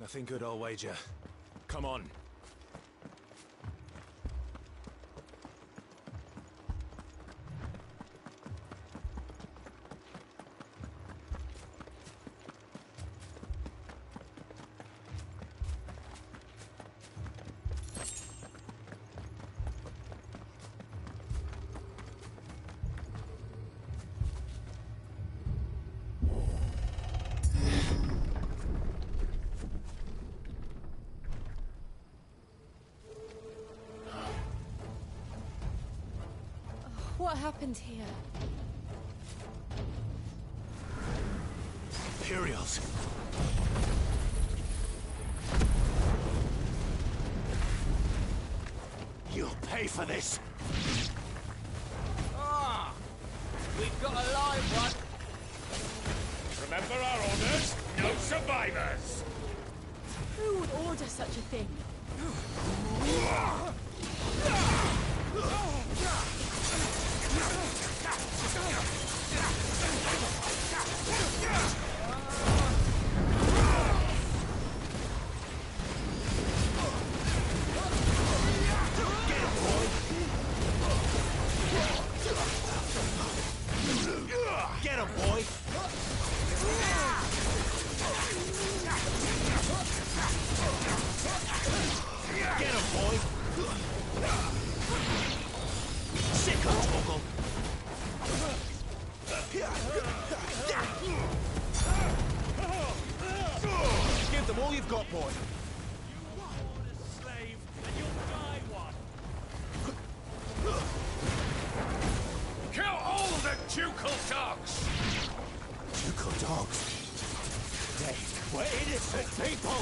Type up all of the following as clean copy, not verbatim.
Nothing good, I'll wager. Come on. What happened here? Imperials. You'll pay for this. Ah! We've got a live one. Remember our orders? No survivors! Who would order such a thing? Get him, boy! Get him, boy! Sick of Toggle! Give them all you've got, boy! You are a slave, and you'll die one! Kill all the ducal dogs! Ducal dogs? They were innocent people!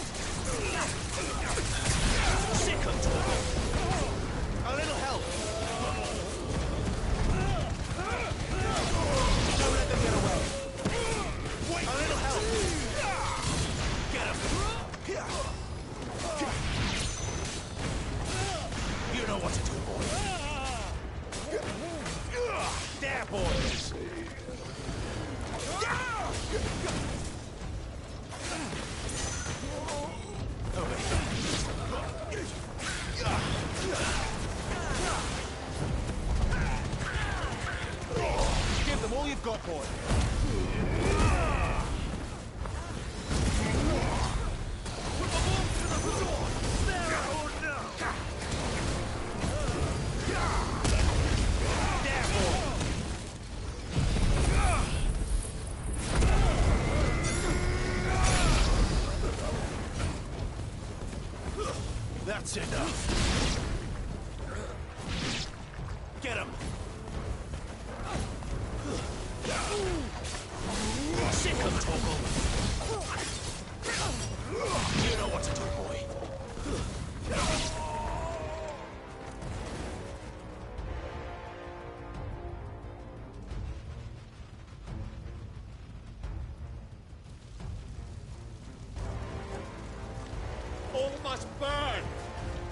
Sick of Toggle! A little help! Don't let them get away! Wait! A little help! Get him! You know what to do, boy! There, boys! Give them all you've got, boy! That's enough. Get him. Sick of Toggle. You know what to do, boy. All must burn!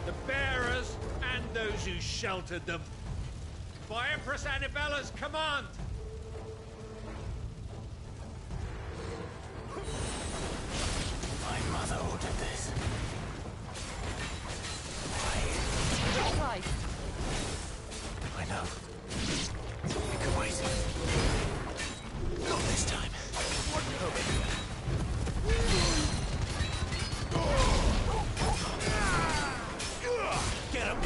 The bearers and those who sheltered them. By Empress Annibella's command! My mother ordered this. Right. I know. We can wait. Not this time. Get him!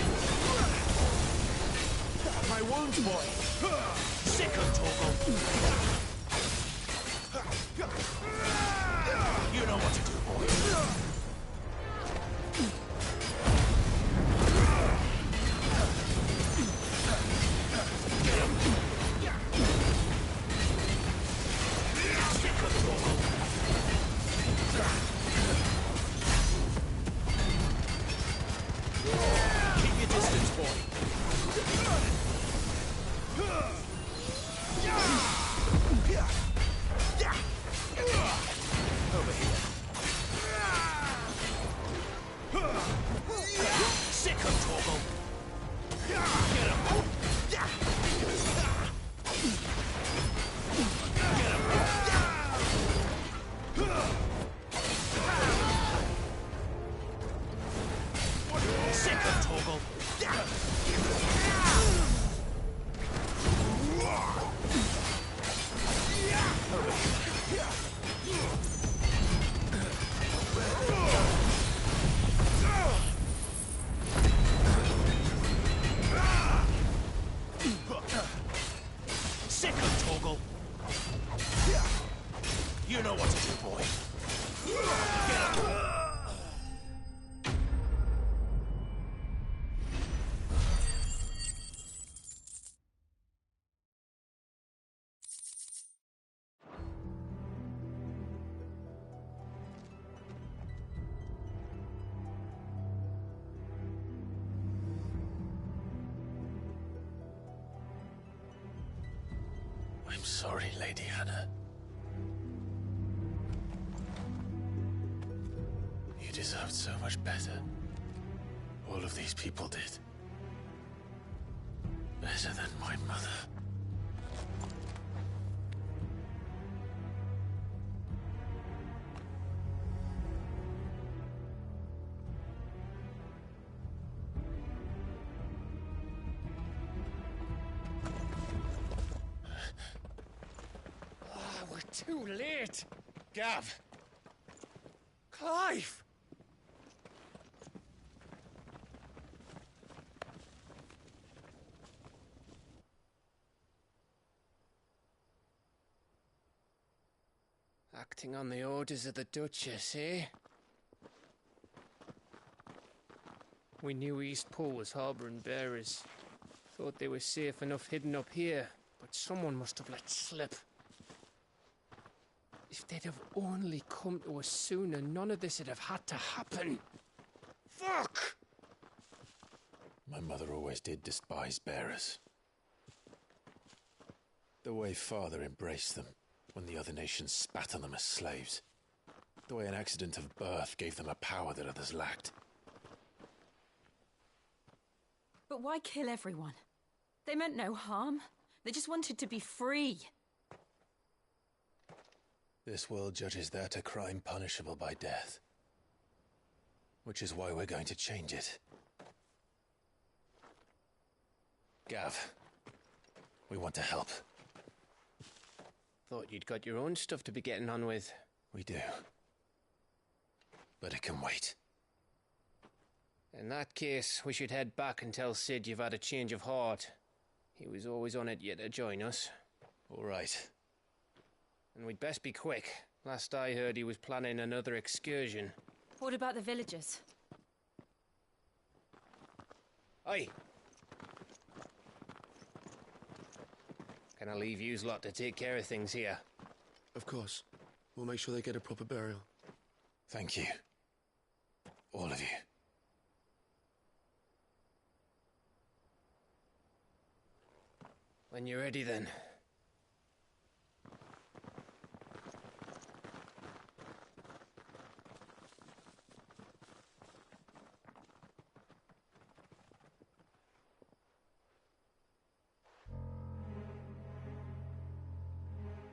My wounds, boy! Sick of Toggle! You know what to do, boy. Keep your distance, boy. sorry, Lady Hannah. You deserved so much better. All of these people did. Better than my mother. We're too late. Gav. Clive. Acting on the orders of the Duchess, eh? We knew Eastpool was harbouring bearers. Thought they were safe enough hidden up here, but someone must have let slip. If they'd have only come to us sooner, none of this would have had to happen. Fuck! My mother always did despise bearers. The way Father embraced them when the other nations spat on them as slaves. The way an accident of birth gave them a power that others lacked. But why kill everyone? They meant no harm. They just wanted to be free. This world judges that a crime punishable by death. Which is why we're going to change it. Gav, we want to help. Thought you'd got your own stuff to be getting on with. We do. But it can wait. In that case, we should head back and tell Sid you've had a change of heart. He was always on it yet to join us. All right. And we'd best be quick. Last I heard, he was planning another excursion. What about the villagers? Aye. Can I leave yous lot to take care of things here? Of course. We'll make sure they get a proper burial. Thank you. All of you. When you're ready, then.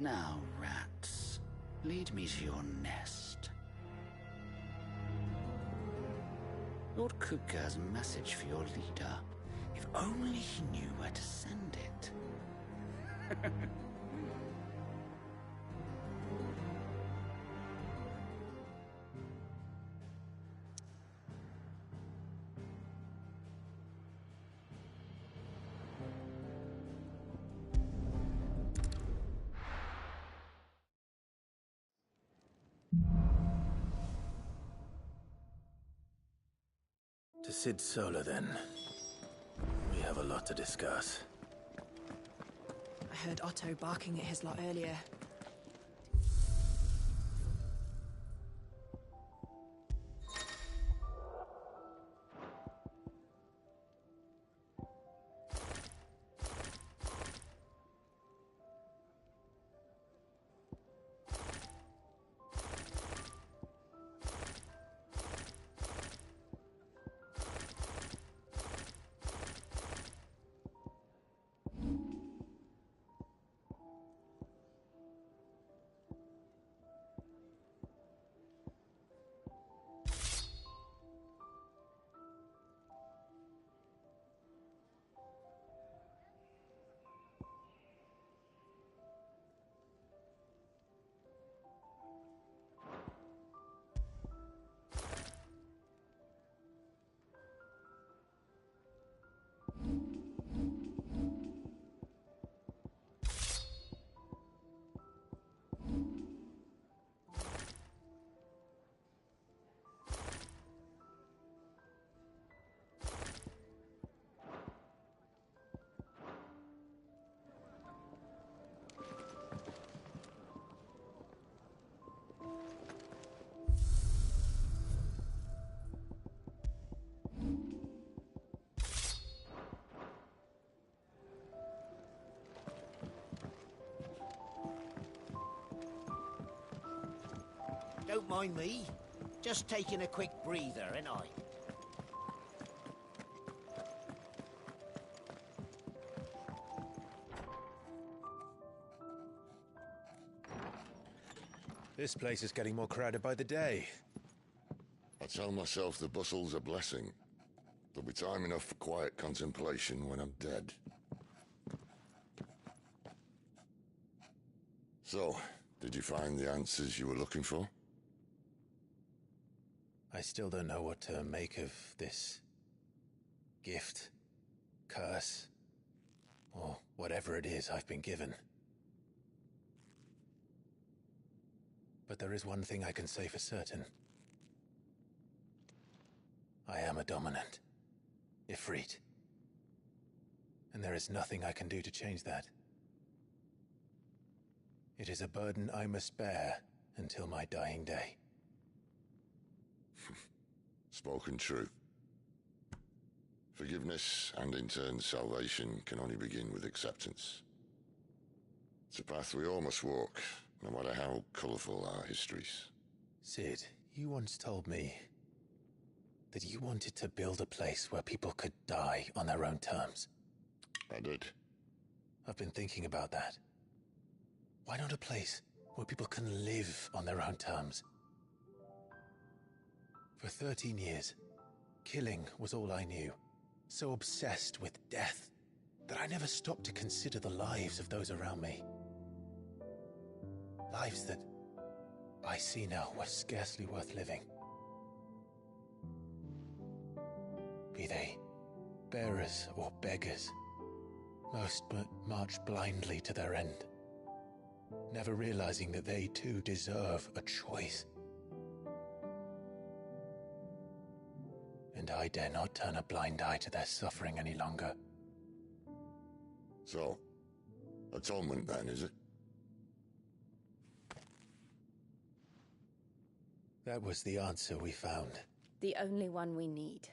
Now, rats, lead me to your nest. Lord Kupka has a message for your leader. If only he knew where to send it. To Sid Solar, then. We have a lot to discuss. I heard Otto barking at his lot earlier. don't mind me. Just taking a quick breather, ain't I? This place is getting more crowded by the day. I tell myself the bustle's a blessing. There'll be time enough for quiet contemplation when I'm dead. So, did you find the answers you were looking for? I still don't know what to make of this gift, curse, or whatever it is I've been given. But there is one thing I can say for certain. I am a dominant, Ifrit. And there is nothing I can do to change that. It is a burden I must bear until my dying day. Spoken true. Forgiveness and in turn salvation can only begin with acceptance. It's a path we all must walk, no matter how colourful our histories. Sid, you once told me that you wanted to build a place where people could die on their own terms. I did. I've been thinking about that. Why not a place where people can live on their own terms? For 13 years, killing was all I knew. So obsessed with death that I never stopped to consider the lives of those around me. Lives that I see now were scarcely worth living. Be they bearers or beggars, most march blindly to their end, never realizing that they too deserve a choice. And I dare not turn a blind eye to their suffering any longer. So, atonement then, is it? That was the answer we found. The only one we need.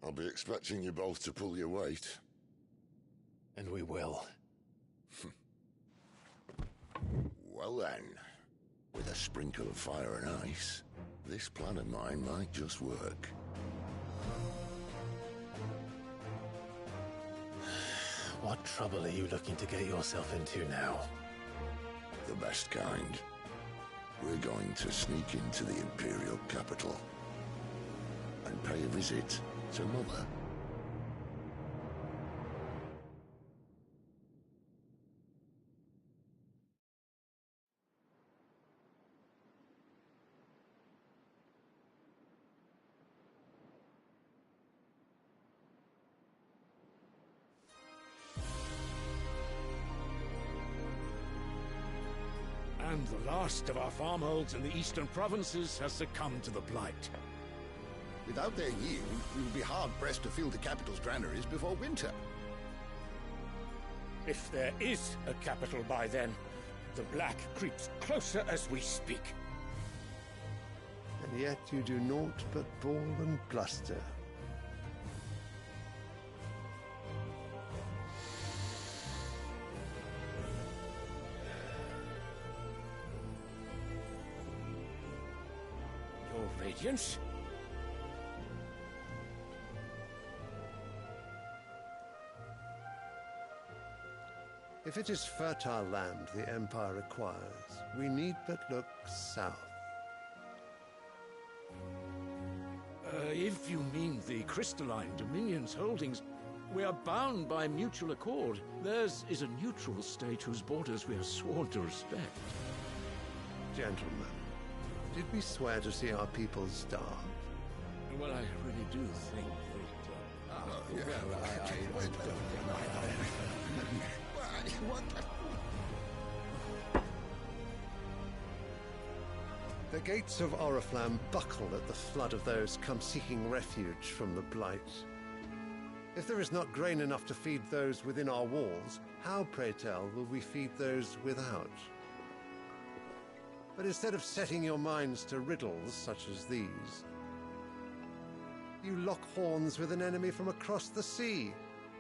I'll be expecting you both to pull your weight. And we will. Well then, with a sprinkle of fire and ice, this plan of mine might just work. What trouble are you looking to get yourself into now? The best kind. We're going to sneak into the Imperial capital and pay a visit to Mother. And the last of our farmholds in the eastern provinces has succumbed to the blight. Without their yield, we will be hard-pressed to fill the capital's granaries before winter. If there is a capital by then, the black creeps closer as we speak. And yet you do naught but bawl and bluster. Your Radiance? If it is fertile land the Empire requires, we need but look south. If you mean the crystalline Dominion's holdings, we are bound by mutual accord. Theirs is a neutral state whose borders we are sworn to respect. Gentlemen, did we swear to see our people starve? Well, I really do think The gates of Oriflamme buckle at the flood of those come seeking refuge from the blight. If there is not grain enough to feed those within our walls, how, pray tell, will we feed those without? But instead of setting your minds to riddles such as these, you lock horns with an enemy from across the sea,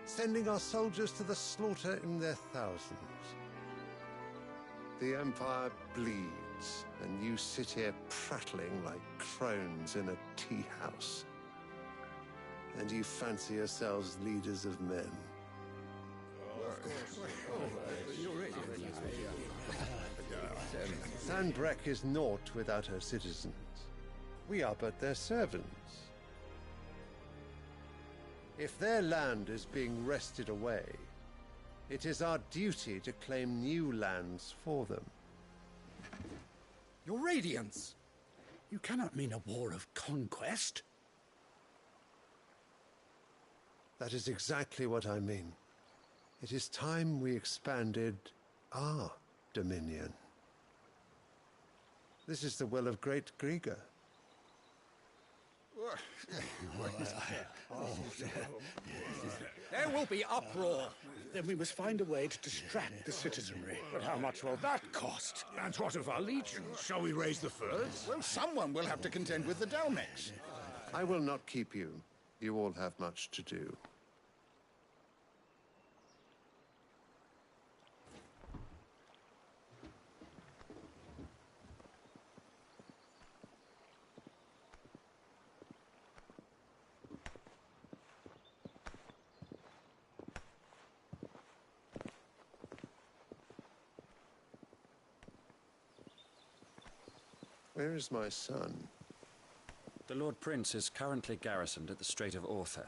sending our soldiers to the slaughter in their thousands. The Empire bleeds, and you sit here prattling like crones in a tea house. And you fancy yourselves leaders of men. Sandbreck is naught without her citizens. We are but their servants. If their land is being wrested away, it is our duty to claim new lands for them. Your Radiance! You cannot mean a war of conquest. That is exactly what I mean. It is time we expanded our dominion. This is the will of great Grieger. There will be uproar. Then we must find a way to distract the citizenry. But how much will that cost? And what of our legions? Shall we raise the furs? Well, someone will have to contend with the Dalmex. I will not keep you. You all have much to do. Where is my son? The Lord Prince is currently garrisoned at the Strait of Author.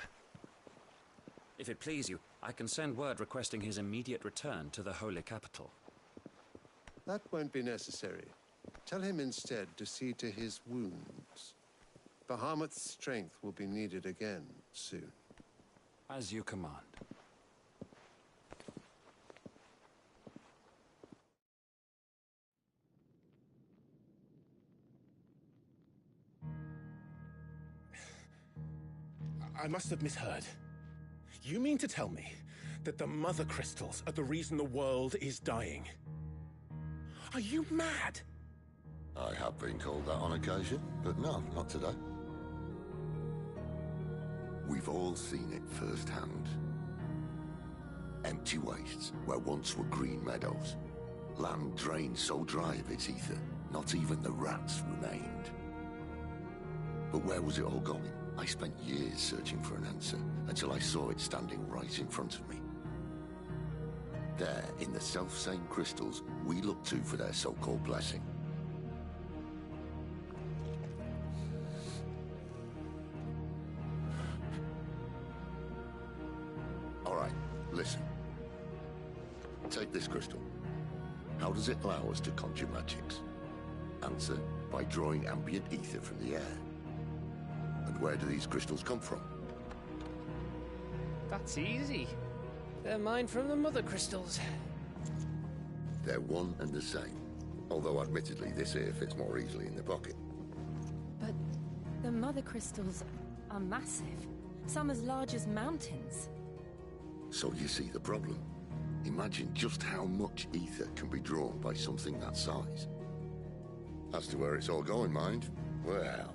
If it please you, I can send word requesting his immediate return to the Holy Capital. That won't be necessary. Tell him instead to see to his wounds. Bahamut's strength will be needed again soon. As you command. I must have misheard. You mean to tell me that the Mother Crystals are the reason the world is dying? Are you mad? I have been called that on occasion, but no, not today. We've all seen it firsthand. Empty wastes where once were green meadows. Land drained so dry of its ether, not even the rats remained. But where was it all going? I spent years searching for an answer, until I saw it standing right in front of me. There, in the self-same crystals we look to for their so-called blessing. All right, listen. Take this crystal. How does it allow us to conjure magics? Answer, by drawing ambient ether from the air. And where do these crystals come from? That's easy. They're mine from the Mother Crystals. They're one and the same. Although admittedly this here fits more easily in the pocket. But the Mother Crystals are massive. Some as large as mountains. So you see the problem. Imagine just how much ether can be drawn by something that size. As to where it's all going, mind, well,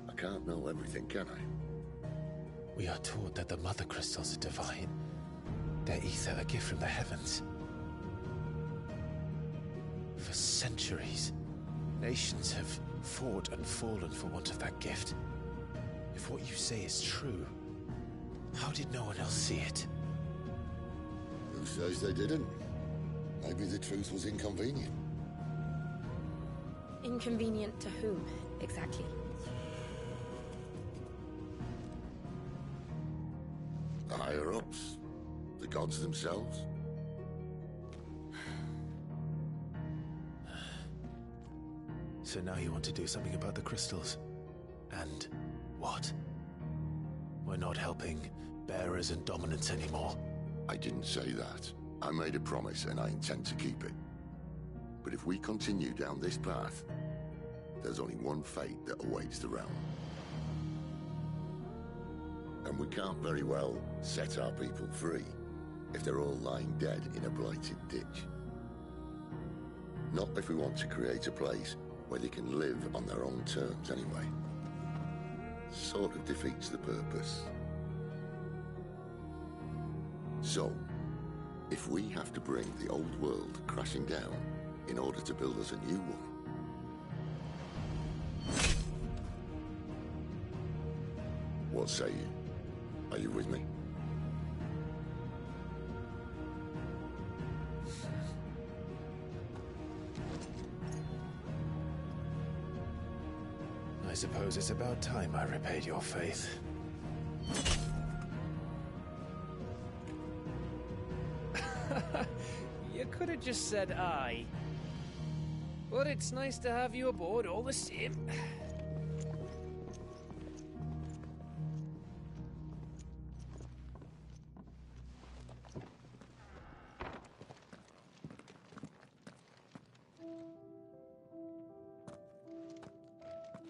I can't know everything, can I? We are taught that the Mother Crystals are divine. Their ether a gift from the heavens. For centuries, nations have fought and fallen for want of that gift. If what you say is true, how did no one else see it? Who says they didn't? Maybe the truth was inconvenient. Inconvenient to whom, exactly? The higher-ups, the gods themselves. So now you want to do something about the crystals? And what? We're not helping bearers and dominants anymore. I didn't say that. I made a promise and I intend to keep it. But if we continue down this path, there's only one fate that awaits the realm. And we can't very well set our people free if they're all lying dead in a blighted ditch. Not if we want to create a place where they can live on their own terms anyway. Sort of defeats the purpose. So, if we have to bring the old world crashing down in order to build us a new one. What say you? Are you with me? I suppose it's about time I repaid your faith. You could have just said aye. But it's nice to have you aboard all the same.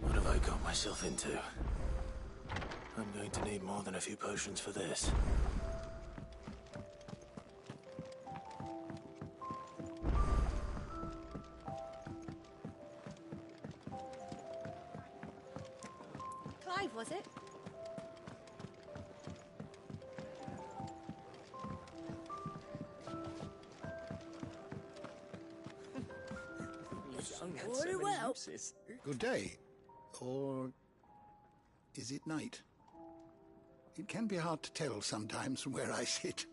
What have I got myself into? I'm going to need more than a few potions for this. Clive, was it? Very well. Good day. Or is it night? It can be hard to tell sometimes from where I sit.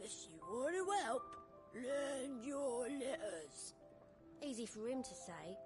If you want to help, learn your letters. Easy for him to say.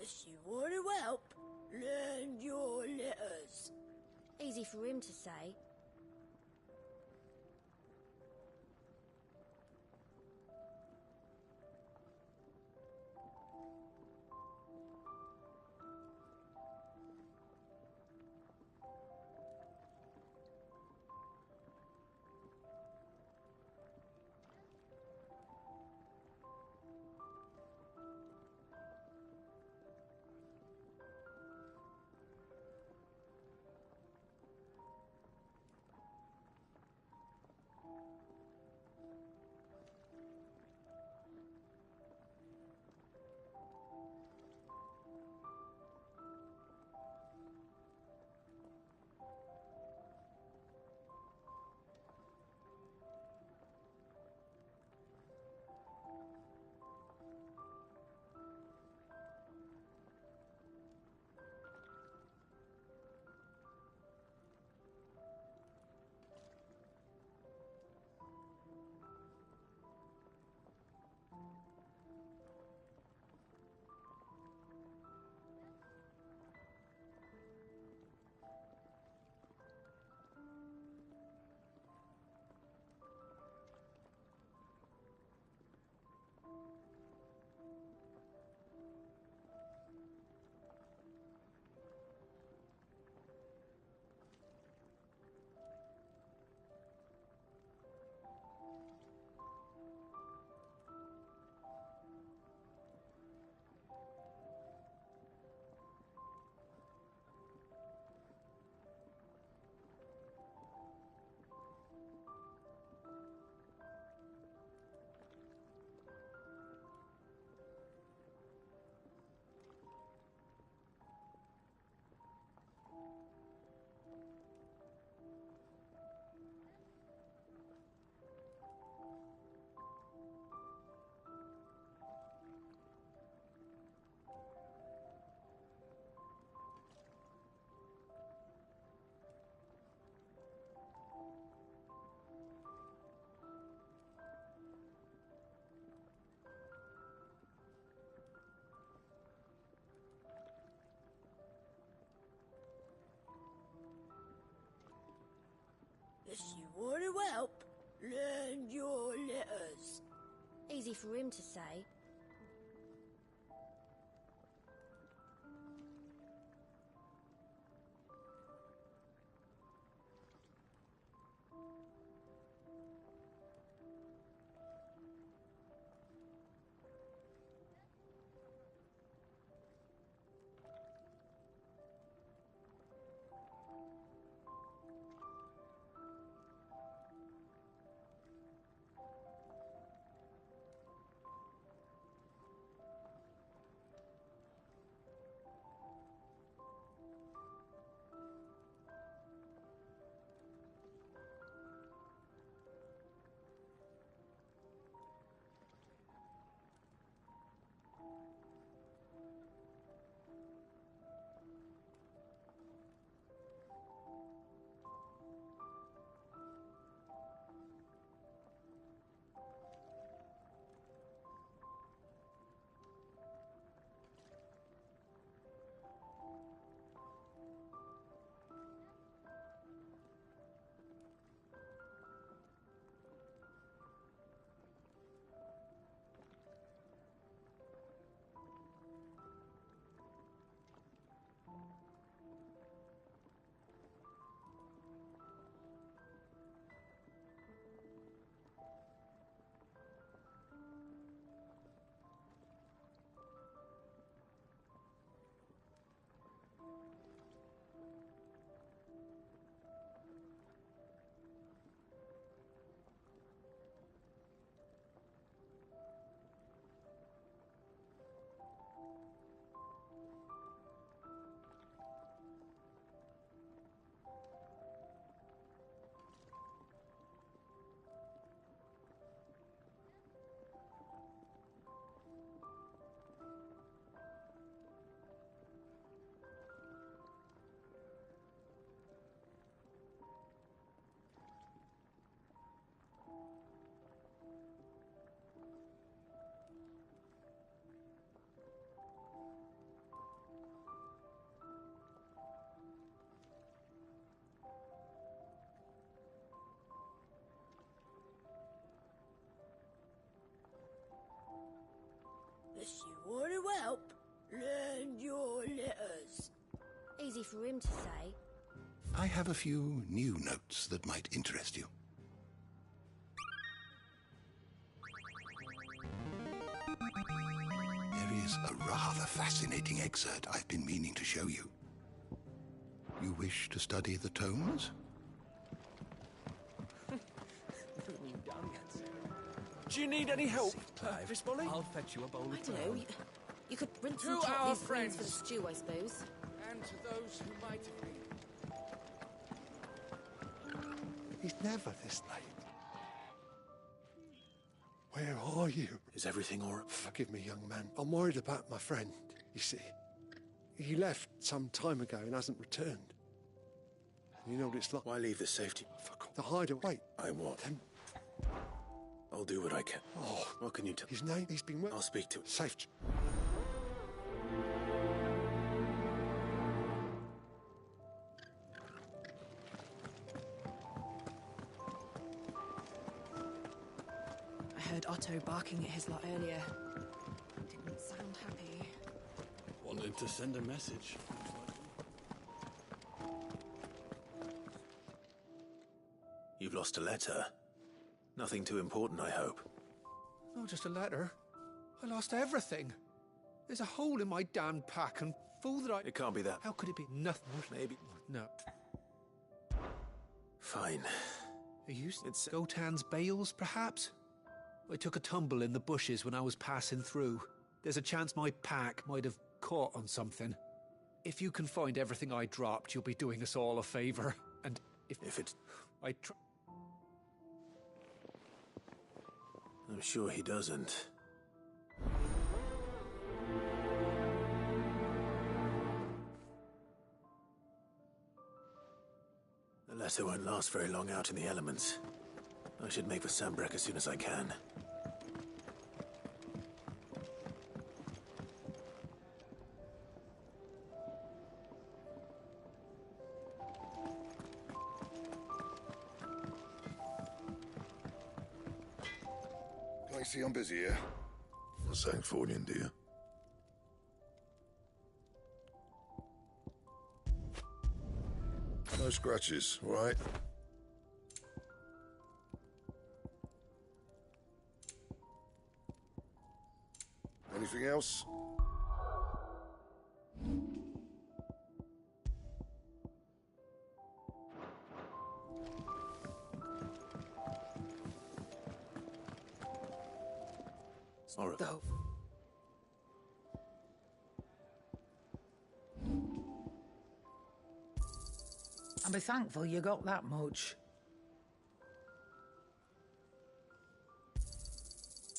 If you want to help, lend your letters. Easy for him to say. If you want to help, lend your letters. Easy for him to say. Yes, you want to help? Lend your letters. Easy for him to say. I have a few new notes that might interest you. There is a rather fascinating excerpt I've been meaning to show you. You wish to study the tomes? Do you need any help, Miss Molly? I'll fetch you a bowl of I don't know. You could rinse To and chop our these greens for the friends. stew, I suppose. And to those who might have been. He's never this late. Where are you? Is everything all right? Forgive me, young man. I'm worried about my friend, you see. He left some time ago and hasn't returned. And you know what it's like. Why leave the safety? The hideaway. I won't. I'll do what I can. Oh, what can you tell? His name? He's been... I'll speak to him. Safe. I heard Otto barking at his lot earlier. Didn't sound happy. Wanted to send a message. You've lost a letter. Nothing too important, I hope. Not just a letter. I lost everything. There's a hole in my damn pack and fool that I... It can't be that. How could it be? Nothing. Maybe. No. Fine. Are you Gotan's bales, perhaps? I took a tumble in the bushes when I was passing through. There's a chance my pack might have caught on something. If you can find everything I dropped, you'll be doing us all a favor. And if it's... I'm sure he doesn't. The letter won't last very long out in the elements. I should make for Sambrek as soon as I can. I see I'm busy here. What's that for you, dear? No scratches, all right? Anything else? All right. Though. I'll be thankful you got that much.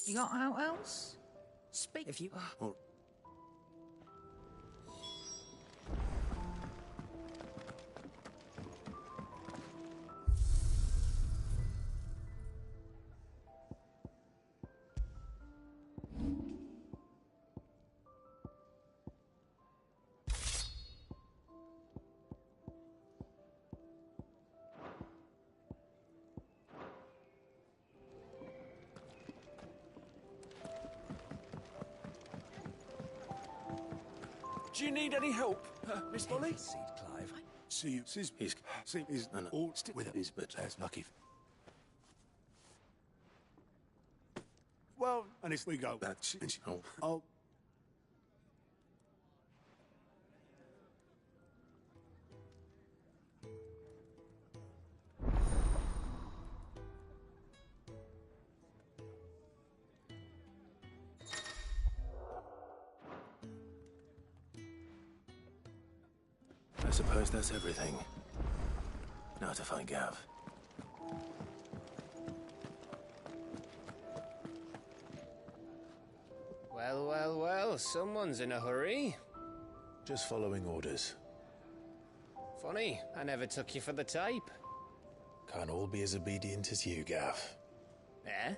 You got out else? Speak if you... All Do you need any help, Miss Molly? Clive. See you. He's all stick with it. But that's lucky. Well, and if we go. That's... I'll... I suppose that's everything. Now to find Gav. Well, well, well, someone's in a hurry. Just following orders. Funny, I never took you for the type. Can't all be as obedient as you, Gav. Eh?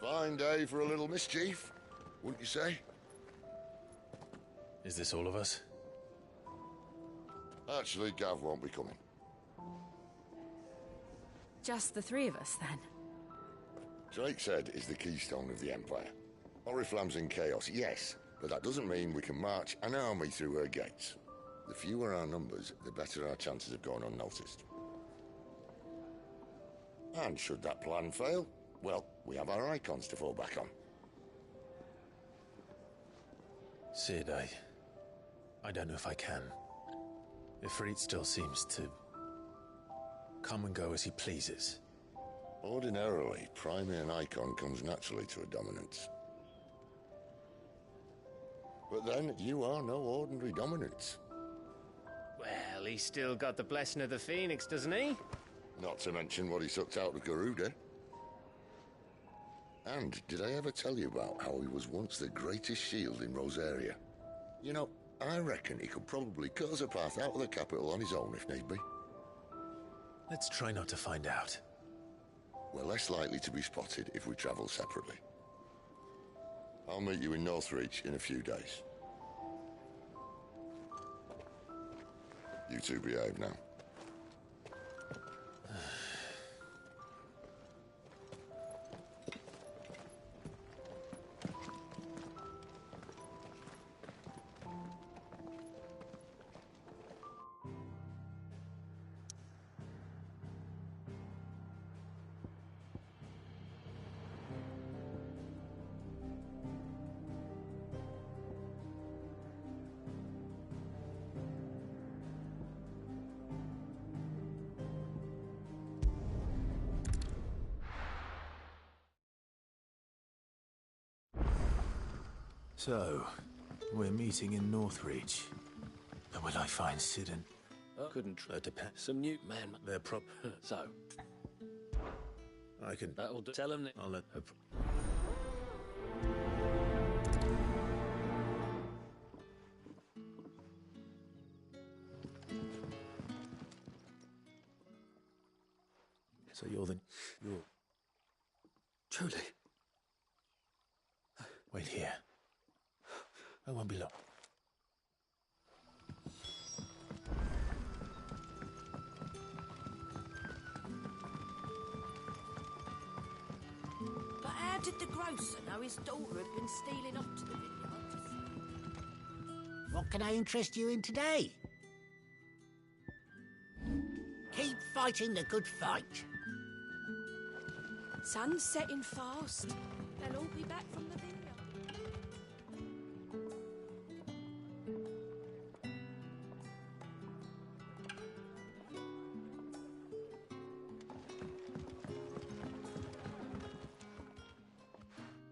Fine day for a little mischief, wouldn't you say? Is this all of us? Actually, Gav won't be coming. Just the three of us, then? Drake's Head is the keystone of the Empire. Oriflamme's in chaos, yes, but that doesn't mean we can march an army through her gates. The fewer our numbers, the better our chances of going unnoticed. And should that plan fail, well, we have our icons to fall back on. Sid, I don't know if I can. Ifrit still seems to come and go as he pleases. Ordinarily, priming an icon comes naturally to a dominance. But then, you are no ordinary dominance. Well, he's still got the blessing of the Phoenix, doesn't he? Not to mention what he sucked out of Garuda. And did I ever tell you about how he was once the greatest shield in Rosaria? You know, I reckon he could probably cut us a path out of the capital on his own if need be. Let's try not to find out. We're less likely to be spotted if we travel separately. I'll meet you in Northreach in a few days. You two behave now. So, we're meeting in Northreach. And will I find Sid and... Couldn't try. Depend. Some new man. They're So. I can... That'll do. Tell him that. I'll let... So you're... Truly. Wait here. I won't be long. But how did the grocer know his daughter had been stealing off to the vineyard? What can I interest you in today? Keep fighting the good fight. Sun's setting fast. They'll all be back from the vineyard.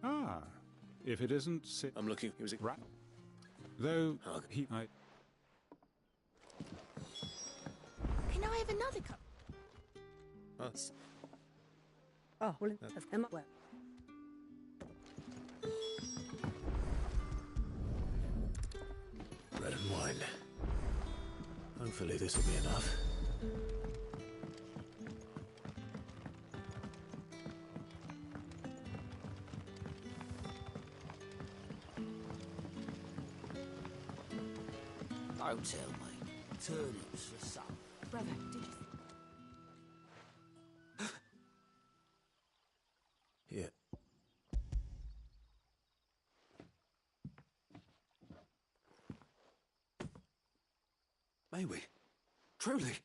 Ah, if it isn't I'm looking. He was a right. Though I Can I have another cup? Oh, well, well. Bread and wine. Hopefully this will be enough. Don't tell me. Turnips for some. Brother, did you... Here. May we? Truly?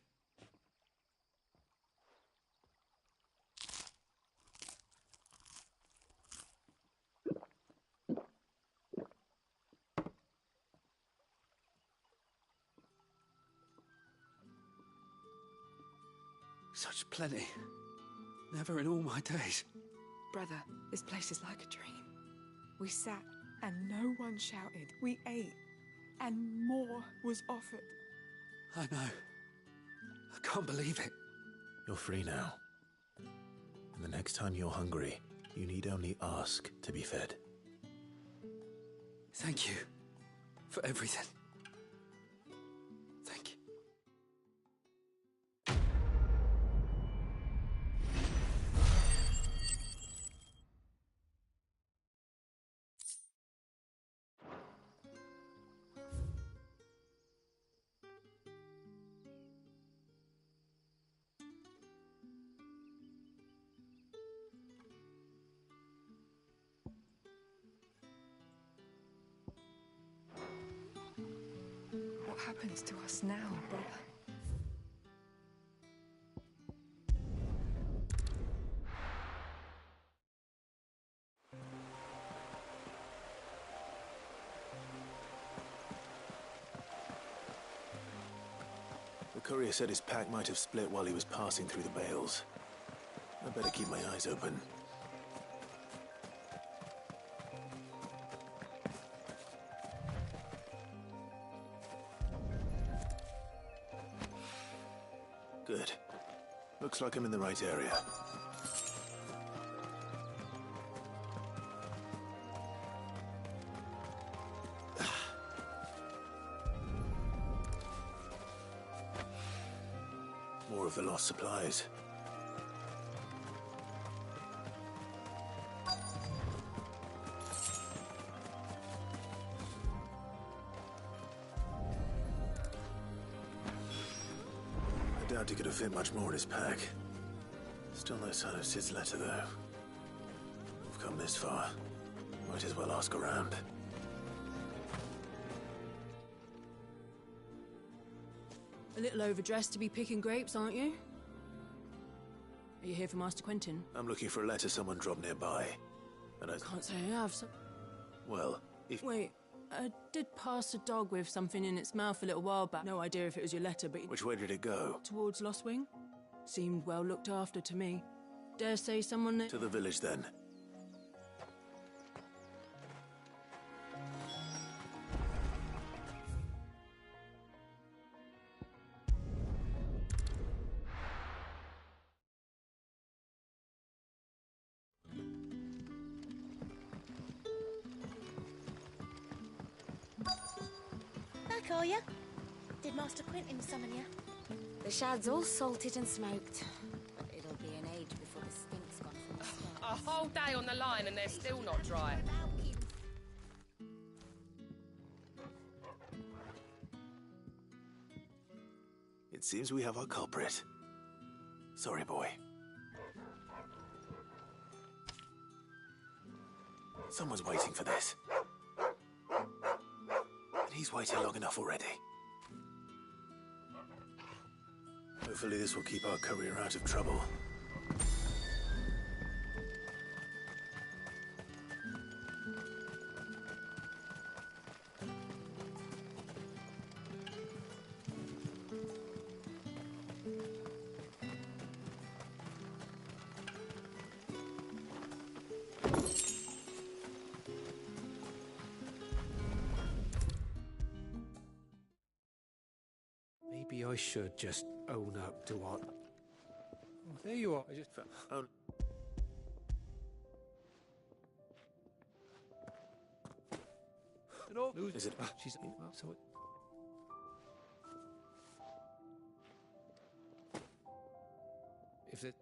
Such plenty. Never in all my days. Brother, this place is like a dream. We sat and no one shouted. We ate and more was offered. I know. I can't believe it. You're free now. And the next time you're hungry, you need only ask to be fed. Thank you for everything. Thank you. happens to us now, brother? The courier said his pack might have split while he was passing through the bales. I better keep my eyes open. Good. Looks like I'm in the right area. More of the lost supplies. I doubt he could have fit much more in his pack. Still no sign of Sid's letter, though. We've come this far. Might as well ask around. A little overdressed to be picking grapes, aren't you? Are you here for Master Quentin? I'm looking for a letter someone dropped nearby. And I Can't say I have. Well, if... Wait, I did pass a dog with something in its mouth a little while back. No idea if it was your letter, but... Which way did it go? Towards Lost Wing. Seemed well looked after to me. Dare say someone... To the village, then. Back, are you? Did Master Quentin summon you? The shad's all salted and smoked. But it'll be an age before the stink's gone from the stones. A whole day on the line and they're still not dry. It seems we have our culprit. Sorry, boy. Someone's waiting for this. And he's waited long enough already. Hopefully this will keep our courier out of trouble. Maybe I should just own up to what... Oh, there you are. I just felt... Oh. Is it? She's... So it... If it...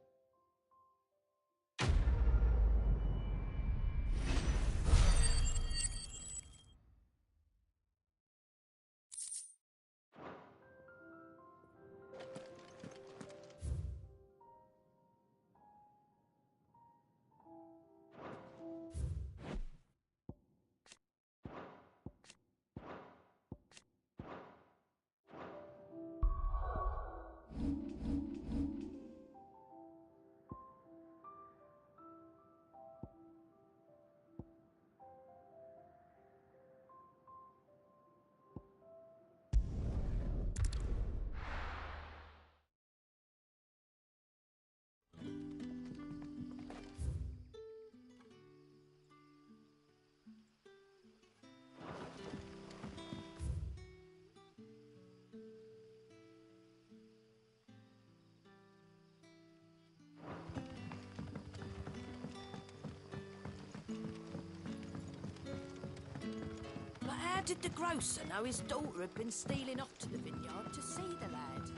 But how did the grocer know his daughter had been stealing off to the vineyard to see the lad?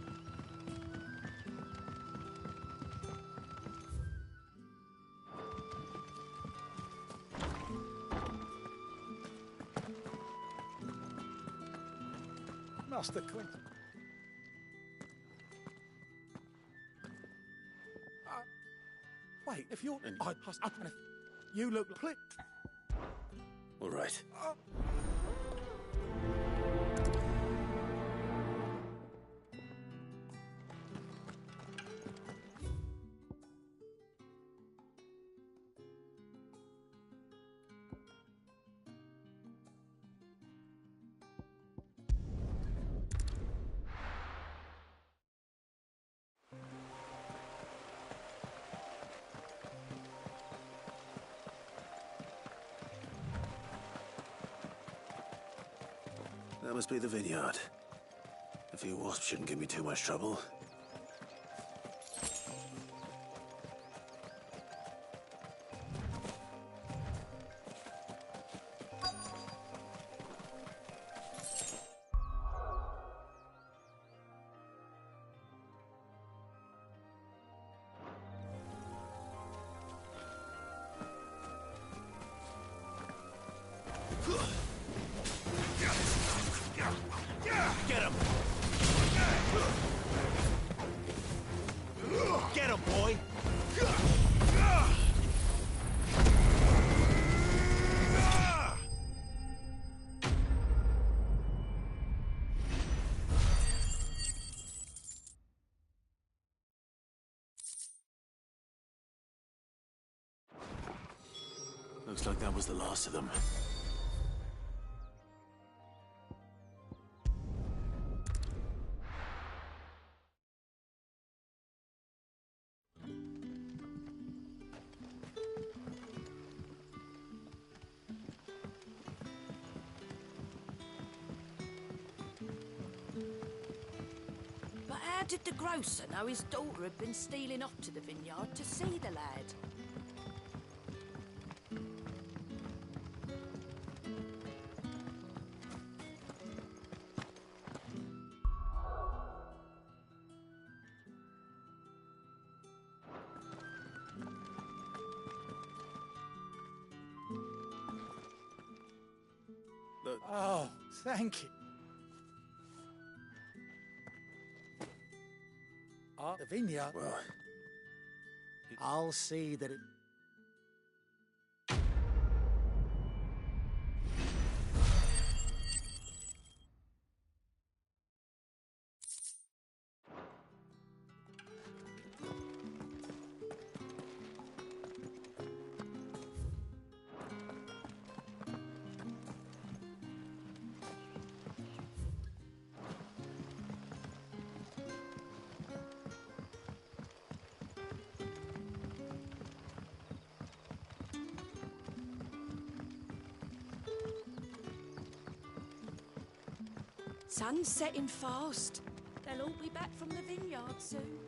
Master Quentin. Wait, if you're... you look... All right. That must be the vineyard. A few wasps shouldn't give me too much trouble. Get him! Get him, boy! Looks like that was the last of them. But how did the grocer know his daughter had been stealing off to the vineyard to see the lad? Oh, thank you. The vineyard. Well, I'll see that it. Sun's setting fast. They'll all be back from the vineyard soon.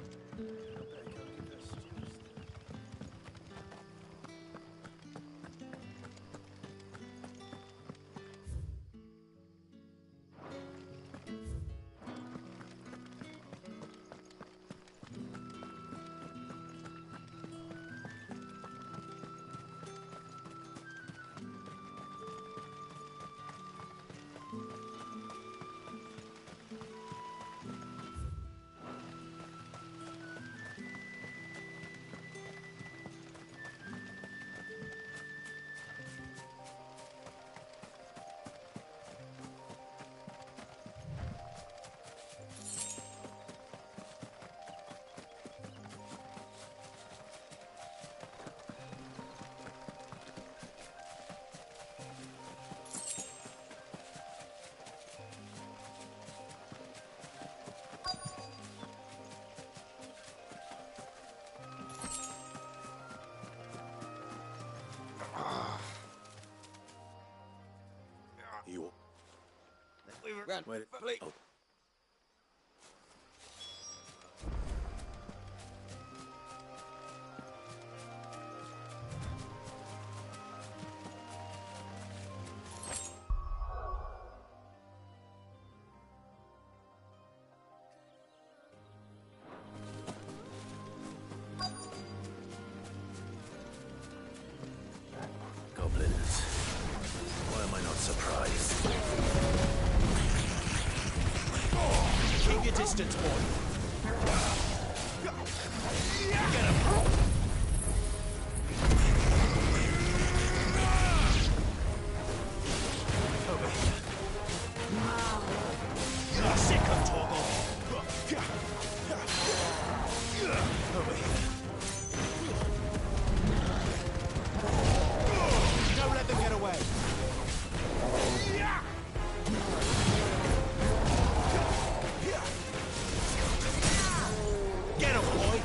you. Wait. Oh. Goblins. Why am I not surprised? Keep your distance, boy. Get him! Over here. Sick of Torgal. Over here. Don't let them get away. Get him, boy!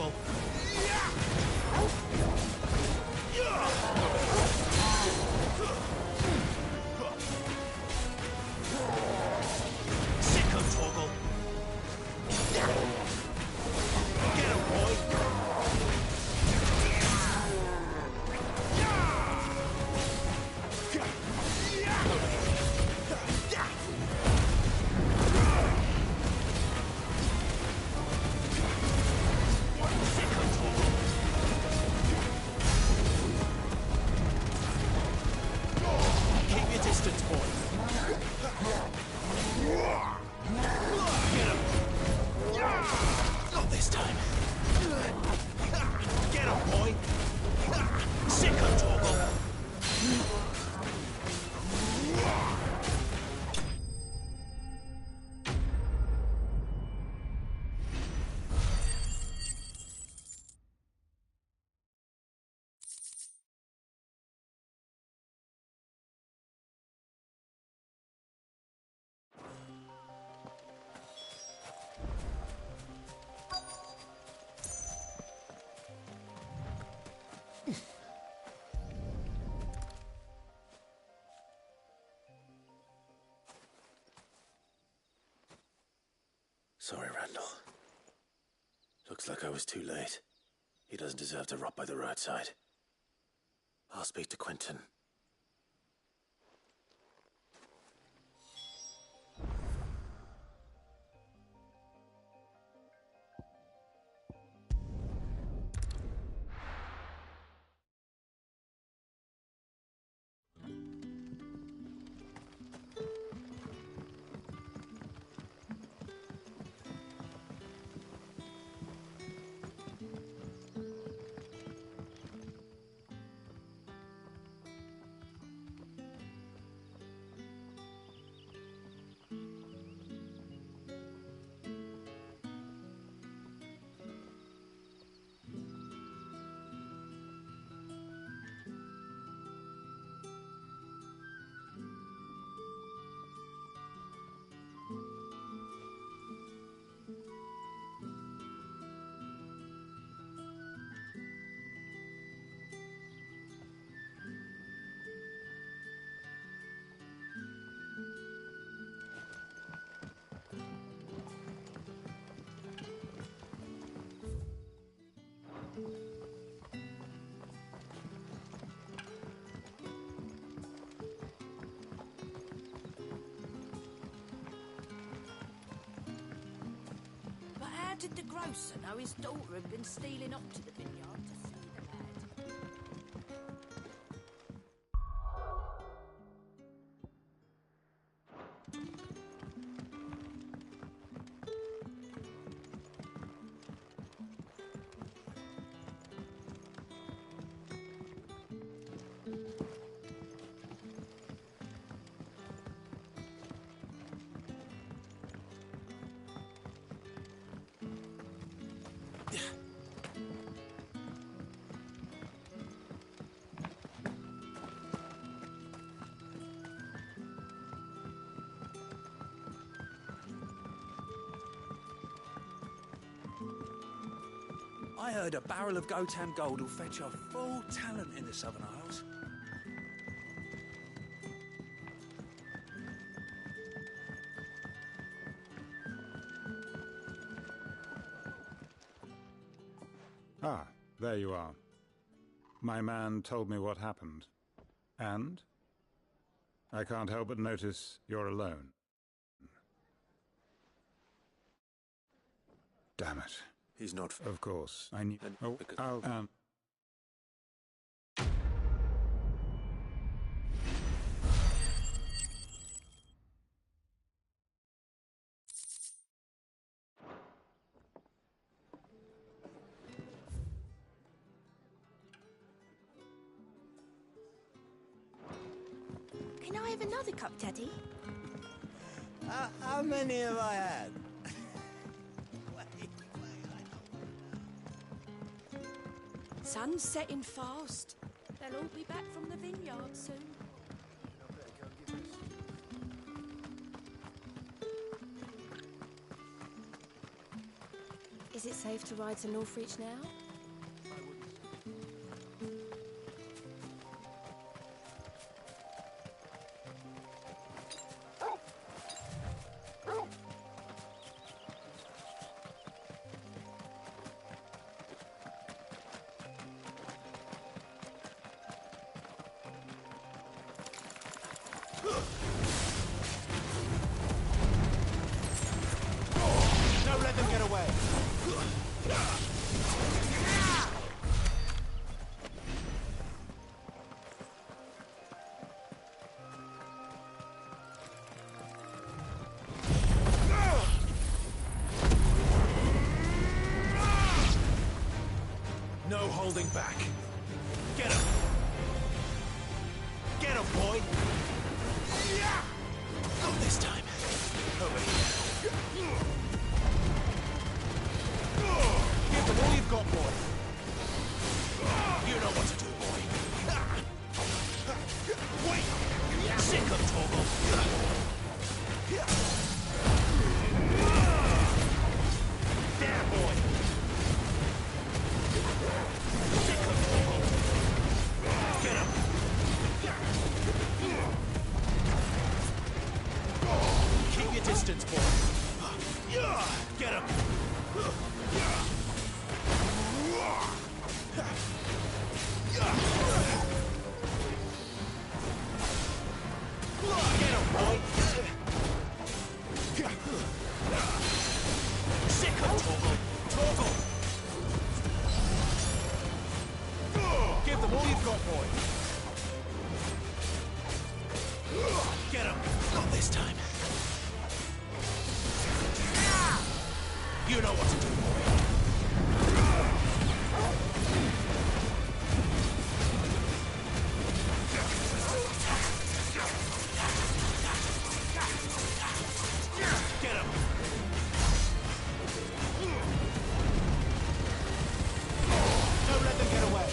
Torgal. Sicko Torgal. Get him, boy. Keep your distance, boy. Get him. Not this time. Get him, boy. Sicko Torgal. Sorry, Randall. Looks like I was too late. He doesn't deserve to rot by the roadside. I'll speak to Quentin. But how did the grocer know his daughter had been stealing up to the vineyard to see the lad? I heard a barrel of Gotan gold will fetch a full talent in the Southern Isles. Ah, there you are. My man told me what happened. And? I can't help but notice you're alone. Damn it. He's not... Of course, I need... Oh, I'll... Can I have another cup, Daddy? How many have I had? Sun's setting fast. They'll all be back from the vineyard soon. Is it safe to ride to Northreach now? Don't let them get away. No holding back. Get him! Get him, boy. Not this time. Over here. Give them all you've got, boy. You know what to do, boy. Wait! Sick of Torgal. There, boy. Sick of Torgal. Get him! Keep your distance, boy. Get him! Get him, boy. Sick of Torgal. Torgal. Give them all you've got, boy. Get him! Not this time. You know what to do, boy. Get him! Don't let them get away.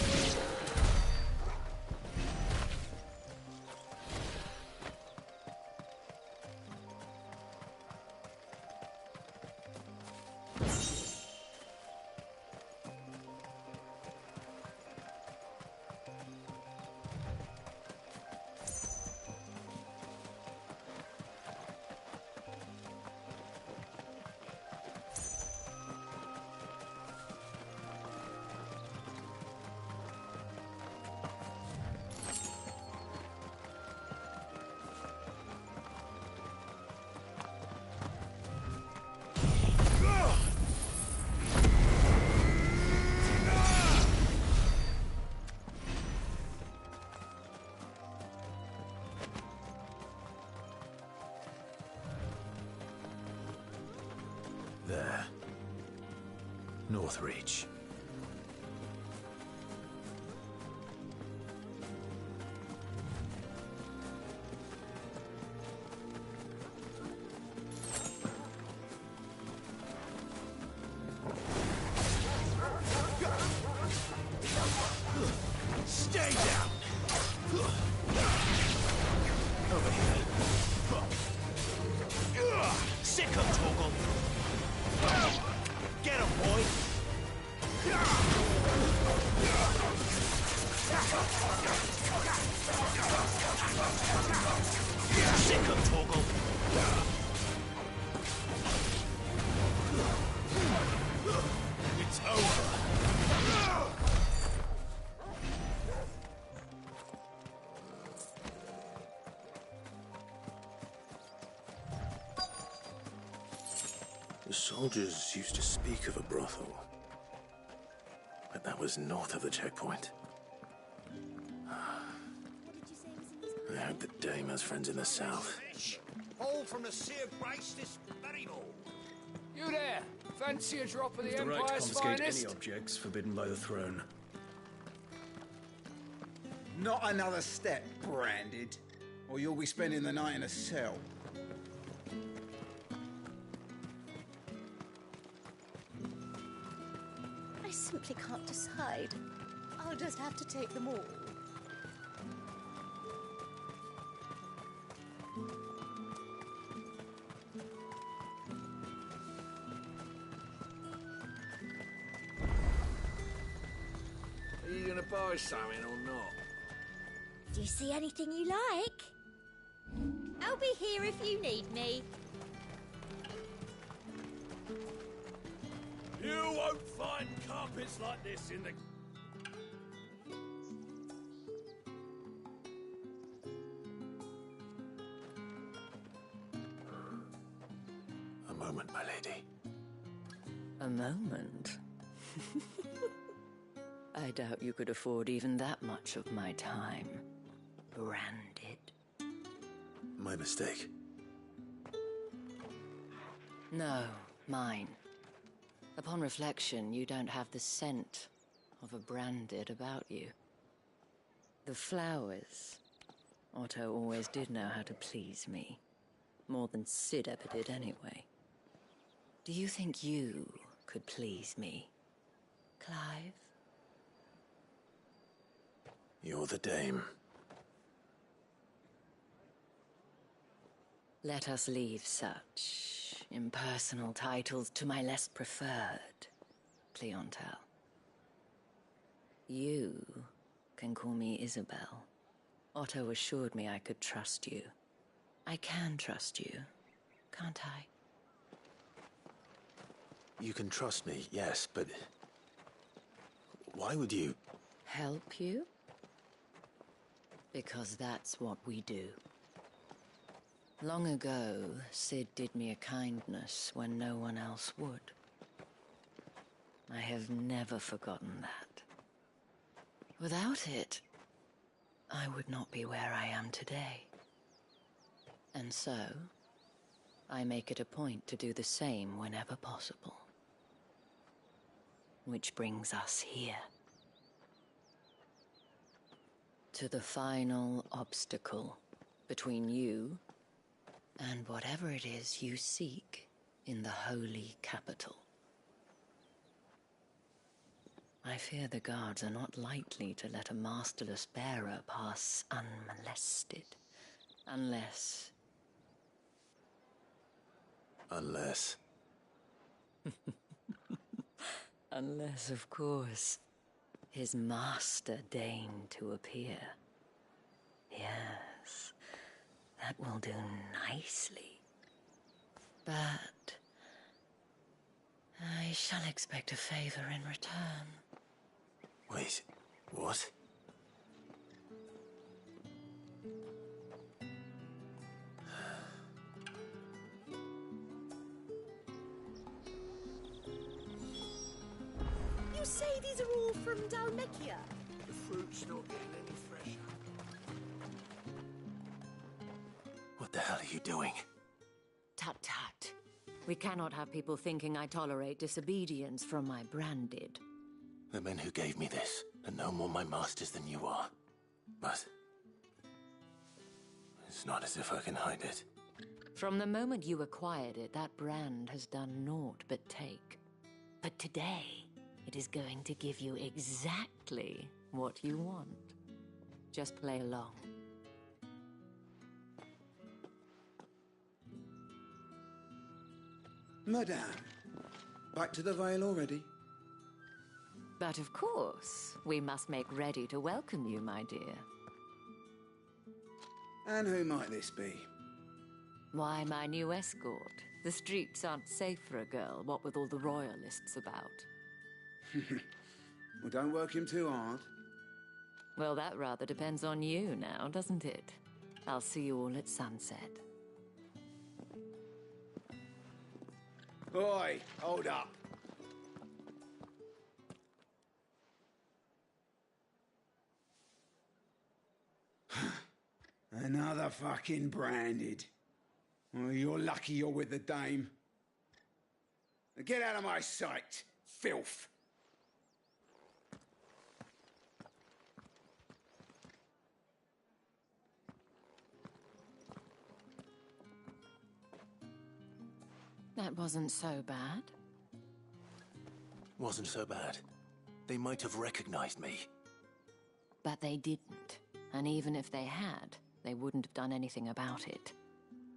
There. Northreach. Stay down! Over here. Sick of Torgal. Get him, boy. Sick of Torgal. It's over. The soldiers used to speak of a brothel. But that was north of the checkpoint. I hope that Dame has friends in the south. All from the Sea of Grace this very morning. You there! Fancy a drop of the The right to Empire's confiscate finest? any objects forbidden by the throne. Not another step, Branded, or you'll be spending the night in a cell. I simply can't decide. I'll just have to take them all. to buy something or not? Do you see anything you like? I'll be here if you need me. You won't find carpets like this in the... A moment, my lady. A moment? I doubt you could afford even that much of my time. Branded. My mistake. No, mine. Upon reflection, you don't have the scent of a branded about you. The flowers. Otto always did know how to please me. More than Sid ever did anyway. Do you think you could please me, Clive? You're the dame. Let us leave such impersonal titles to my less preferred clientele. You can call me Isabel. Otto assured me I could trust you. I can trust you, can't I? You can trust me, yes, but... why would you... Help you? Because that's what we do. Long ago, Sid did me a kindness when no one else would. I have never forgotten that. Without it, I would not be where I am today. And so, I make it a point to do the same whenever possible. Which brings us here. To the final obstacle between you and whatever it is you seek in the holy capital. I fear the guards are not likely to let a masterless bearer pass unmolested. Unless... Unless... Unless, of course, his master deigned to appear. Yes, that will do nicely. But I shall expect a favor in return. Wait, what? You say these are all from Dalmekia? The fruit's not getting any fresher. What the hell are you doing? Tut-tut. We cannot have people thinking I tolerate disobedience from my branded. The men who gave me this are no more my masters than you are. But... it's not as if I can hide it. From the moment you acquired it, that brand has done naught but take. But today, it is going to give you exactly what you want. Just play along. Madame, back to the Vale already? But of course, we must make ready to welcome you, my dear. And who might this be? Why, my new escort. The streets aren't safe for a girl, what with all the royalists about. Well, don't work him too hard. Well, that rather depends on you now, doesn't it? I'll see you all at sunset. Oi, hold up. Another fucking branded. Well, you're lucky you're with the dame. Now get out of my sight, filth. That wasn't so bad. Wasn't so bad. They might have recognized me. But they didn't. And even if they had, they wouldn't have done anything about it.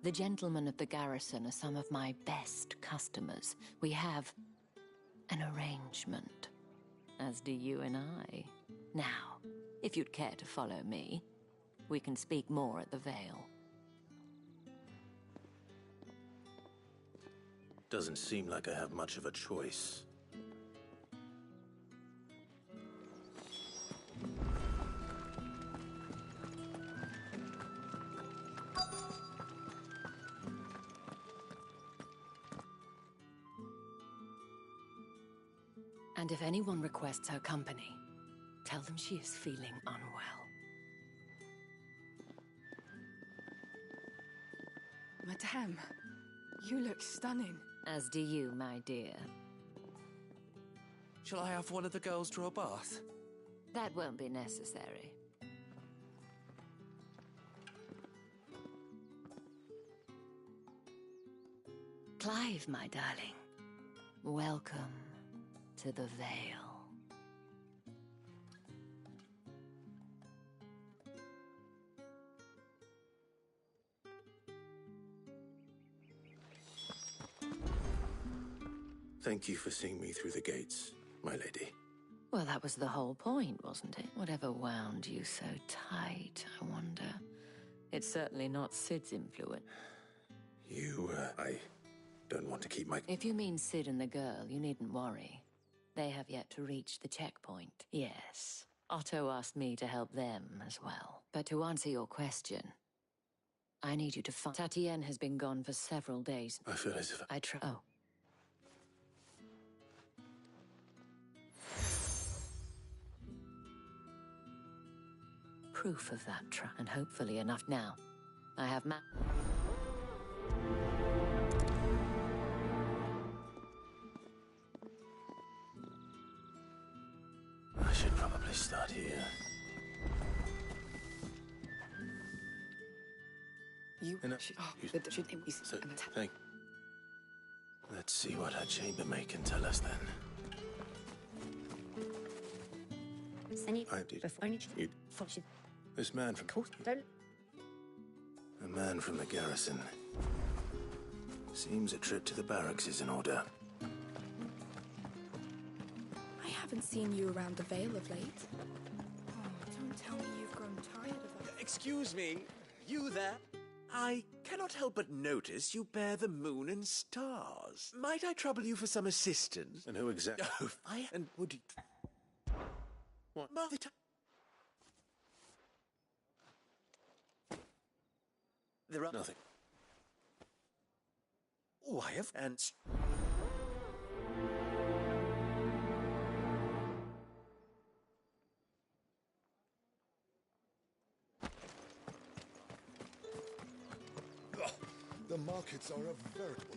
The gentlemen of the garrison are some of my best customers. We have an arrangement. as do you and I. Now, if you'd care to follow me, we can speak more at the Vale. Doesn't seem like I have much of a choice. And if anyone requests her company, tell them she is feeling unwell. Madame, you look stunning. As do you, my dear. Shall I have one of the girls draw a bath? That won't be necessary. Clive, my darling. Welcome to the Vale. Thank you for seeing me through the gates, my lady. Well, that was the whole point, wasn't it? Whatever wound you so tight, I wonder. It's certainly not Sid's influence. I don't want to keep my... If you mean Sid and the girl, you needn't worry. They have yet to reach the checkpoint. Yes, Otto asked me to help them as well. But to answer your question, I need you to find... Tatienne has been gone for several days. I feel as if... Oh. Proof of that and hopefully enough now. I have I should probably start here. Thank... Let's see what her chambermaid can tell us then. This man from... A man from the garrison. Seems a trip to the barracks is in order. I haven't seen you around the Vale of late. Oh, don't tell me you've grown tired of us. Excuse me, you there? I cannot help but notice you bear the moon and stars. Might I trouble you for some assistance? And who exactly... And would you... What? There are... Nothing. Why, and... The markets are a veritable...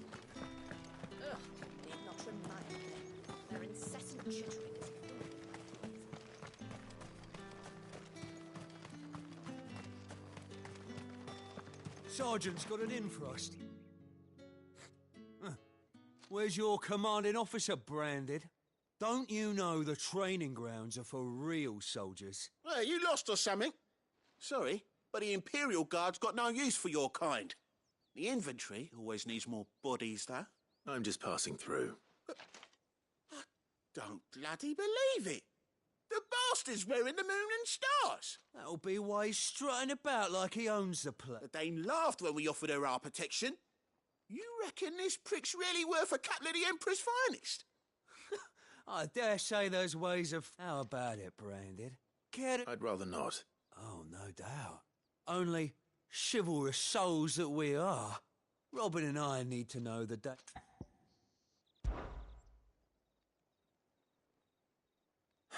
Ugh, need not remind me. Their incessant chittering is... Sergeant's got it in for us. Where's your commanding officer branded? Don't you know the training grounds are for real soldiers? Well, you lost or something? Sorry, but the Imperial Guard's got no use for your kind. The infantry always needs more bodies, though. I'm just passing through. I don't bloody believe it. The bastard's wearing the moon and stars. That'll be why he's strutting about like he owns the place. The Dame laughed when we offered her our protection. You reckon this prick's really worth a couple of the Emperor's finest? I dare say there's ways of... How about it, Branded? I'd rather not. Oh, no doubt. Only chivalrous souls that we are. Robin and I need to know the day.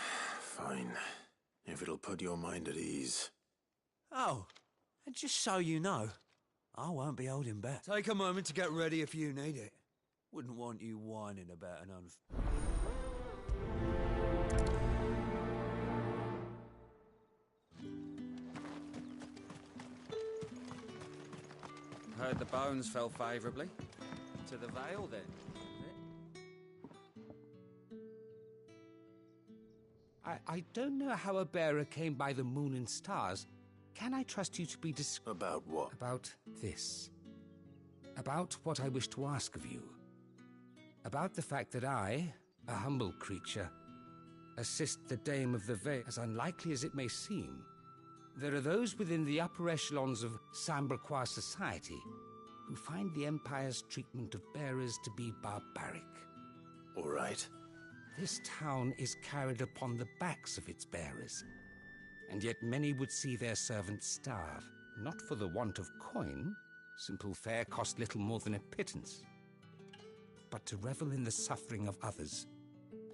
Fine. If it'll put your mind at ease. Oh, and just so you know, I won't be holding back. Take a moment to get ready if you need it. Wouldn't want you whining about an Heard the bones fell favourably. To the Vale, then. I don't know how a bearer came by the moon and stars. Can I trust you to be About what? About this. About what I wish to ask of you. About the fact that I, a humble creature, assist the Dame of the Vale, as unlikely as it may seem, there are those within the upper echelons of Samberquois society who find the Empire's treatment of bearers to be barbaric. All right. This town is carried upon the backs of its bearers, and yet many would see their servants starve, not for the want of coin. Simple fare cost little more than a pittance, but to revel in the suffering of others.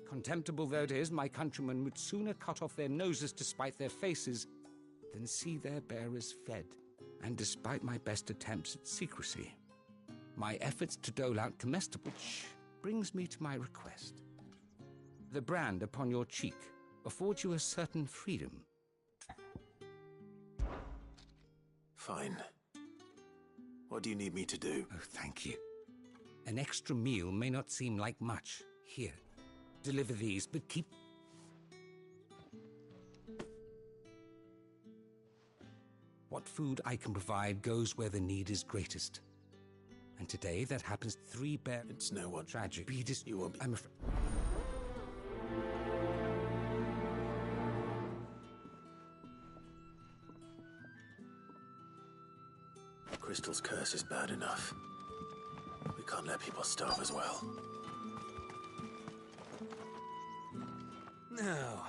Contemptible though it is, my countrymen would sooner cut off their noses to spite their faces than see their bearers fed. And despite my best attempts at secrecy, my efforts to dole out comestibles, which brings me to my request. The brand upon your cheek affords you a certain freedom. Fine. What do you need me to do? Oh, thank you. An extra meal may not seem like much. Here, deliver these, but keep... What food I can provide goes where the need is greatest. And today, that happens 3 bear... It's no one. Tragic. You won't be... I'm afraid... Crystal's curse is bad enough. We can't let people starve as well. Now,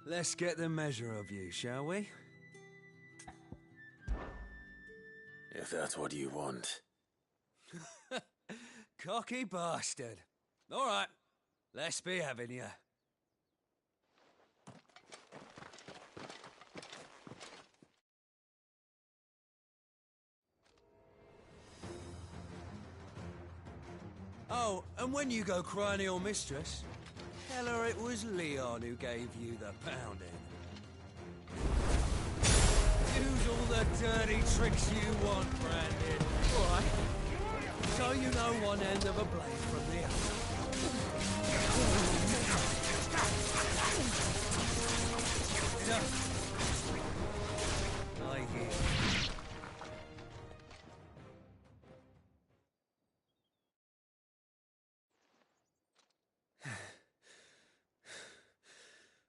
let's get the measure of you, shall we? If that's what you want. Cocky bastard. All right, let's be having you. Oh, and when you go crying to your mistress, tell her it was Leon who gave you the pounding. Use all the dirty tricks you want, Brandon. All right? So you know one end of a blade from the other. Enough. I hear.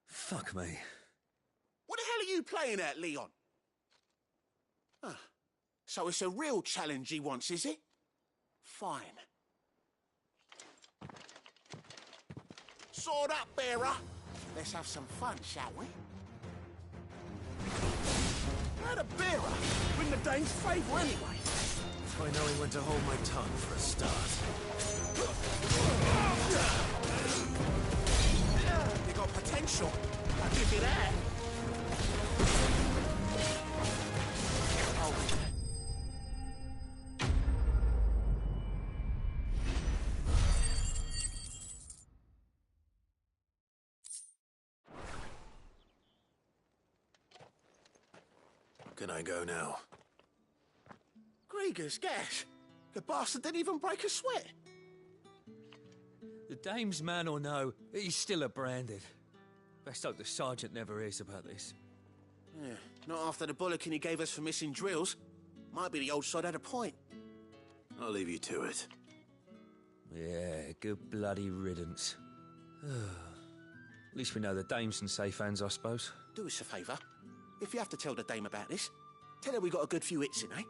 Fuck me. What the hell are you playing at, Leon? Ah, so it's a real challenge he wants, is it? Fine. Sword up, bearer. Let's have some fun, shall we? Now the bearer. Win the Dane's favour anyway. If I know he went to hold my tongue for a start. You got potential. I'll give you that. Can I go now? Grieger's gas. The bastard didn't even break a sweat. The dame's man or no, he's still a branded. Best hope the sergeant never hears about this. Yeah, not after the bullocking he gave us for missing drills. Might be the old sod had a point. I'll leave you to it. Yeah, good bloody riddance. At least we know the dame's in safe hands, I suppose. Do us a favour. If you have to tell the dame about this, tell her we got a good few hits in, eh?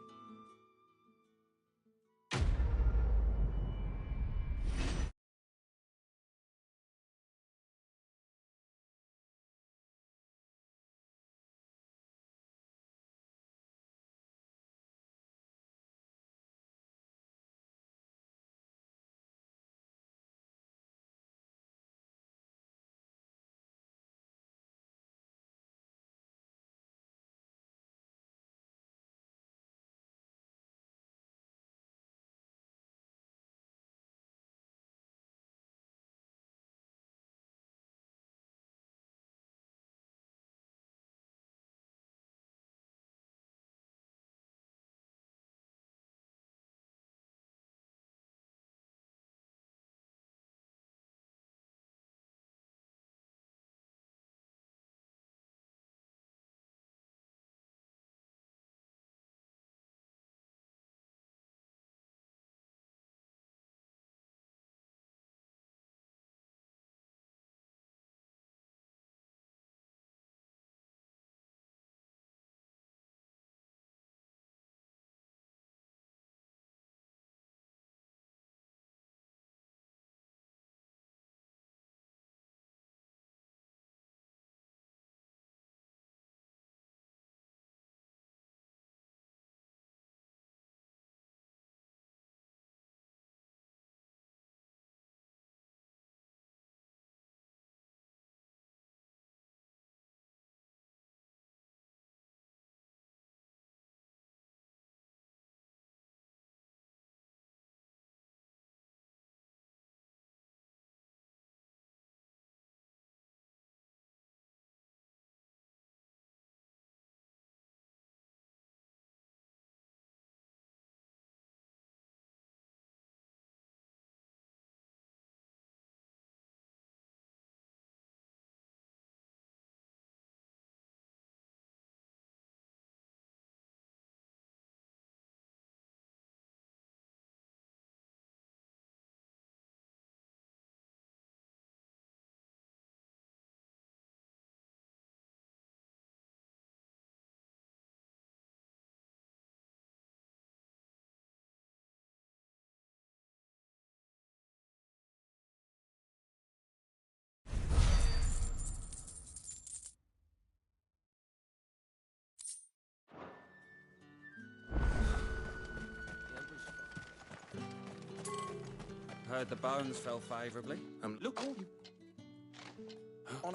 Heard the bones fell favourably. Look,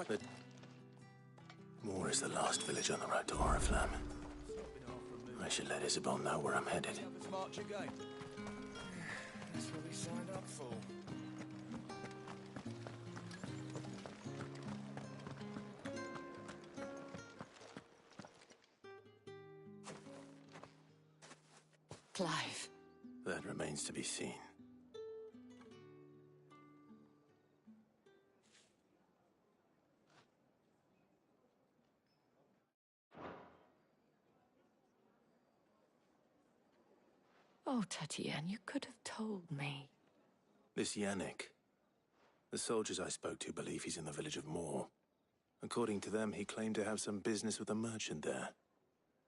but Moor is the last village on the road to Oriflamme. I should let Isabel know where I'm headed. March again. That's what we signed up for. Clive. That remains to be seen. Oh, Tatienne, you could have told me. This Yannick. The soldiers I spoke to believe he's in the village of Moor. According to them, he claimed to have some business with a merchant there.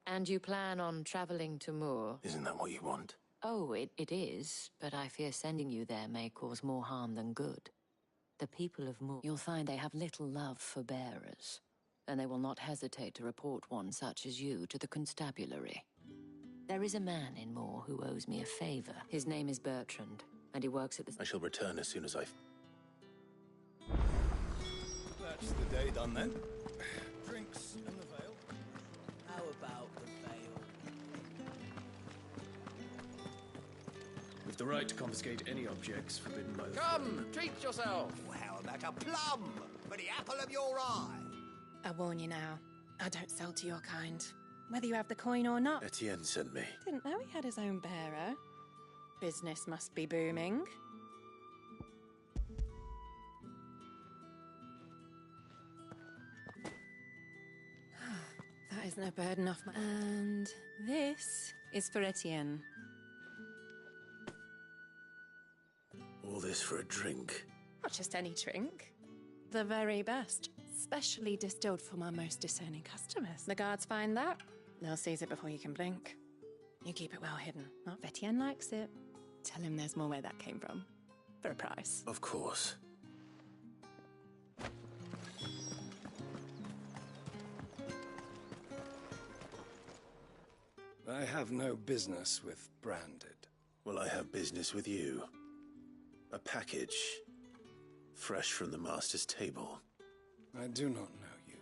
And you plan on traveling to Moor? Isn't that what you want? Oh, it is, but I fear sending you there may cause more harm than good. The people of Moor, you'll find they have little love for bearers, and they will not hesitate to report one such as you to the constabulary. There is a man in Moor who owes me a favor. His name is Bertrand, and he works at the... I shall return as soon as I've... That's the day done then. Drinks and the veil. How about the veil? With the right to confiscate any objects forbidden by the Come, treat yourself. Well, like a plum for the apple of your eye. I warn you now, I don't sell to your kind. Whether you have the coin or not. Etienne sent me. Didn't know he had his own bearer. Business must be booming. That is no burden off my... And this is for Etienne. All this for a drink. Not just any drink. The very best. Specially distilled for my most discerning customers. The guards find that, they'll seize it before you can blink. You keep it well hidden. Not if Etienne likes it. Tell him there's more where that came from. For a price. Of course. I have no business with Branded. Well, I have business with you. A package. Fresh from the master's table. I do not know you.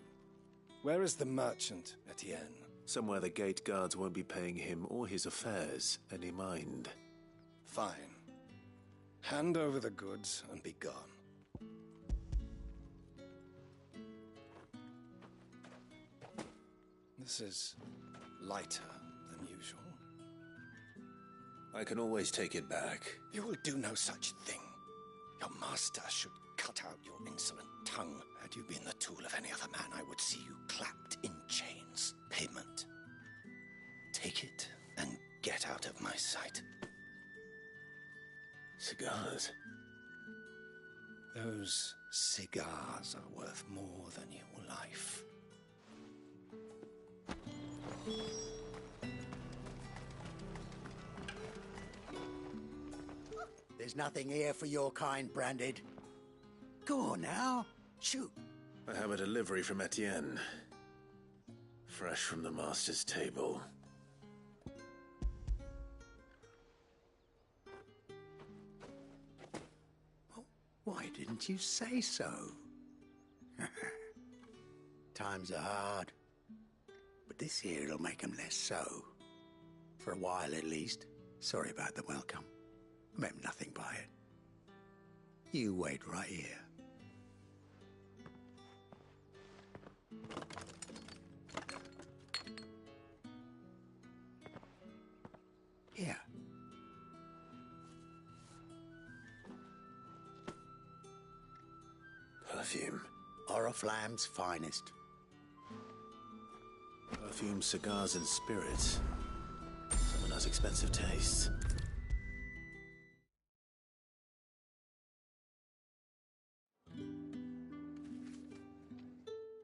Where is the merchant, Etienne? Somewhere the gate guards won't be paying him or his affairs any mind. Fine. Hand over the goods and be gone. This is lighter than usual. I can always take it back. You will do no such thing. Your master should cut out your insolent tongue. Had you been the tool of any other man, I would see you clapped in chains. Payment. Take it and get out of my sight. Cigars? Those cigars are worth more than your life. There's nothing here for your kind, Branded. Go on now. Shoot. I have a delivery from Etienne. Fresh from the master's table. Why didn't you say so? Times are hard. But this here'll make 'em less so. For a while at least. Sorry about the welcome. I meant nothing by it. You wait right here. Here. Perfume. Oriflamme's finest. Perfume, cigars, and spirits. Someone has expensive tastes.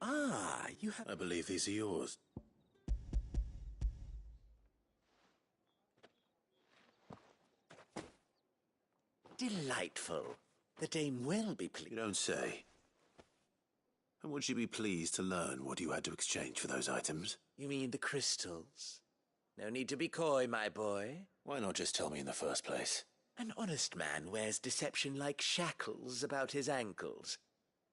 Ah, you have... I believe these are yours. Delightful. The dame will be pleased. You don't say. And would she be pleased to learn what you had to exchange for those items? You mean the crystals? No need to be coy, my boy. Why not just tell me in the first place? An honest man wears deception like shackles about his ankles.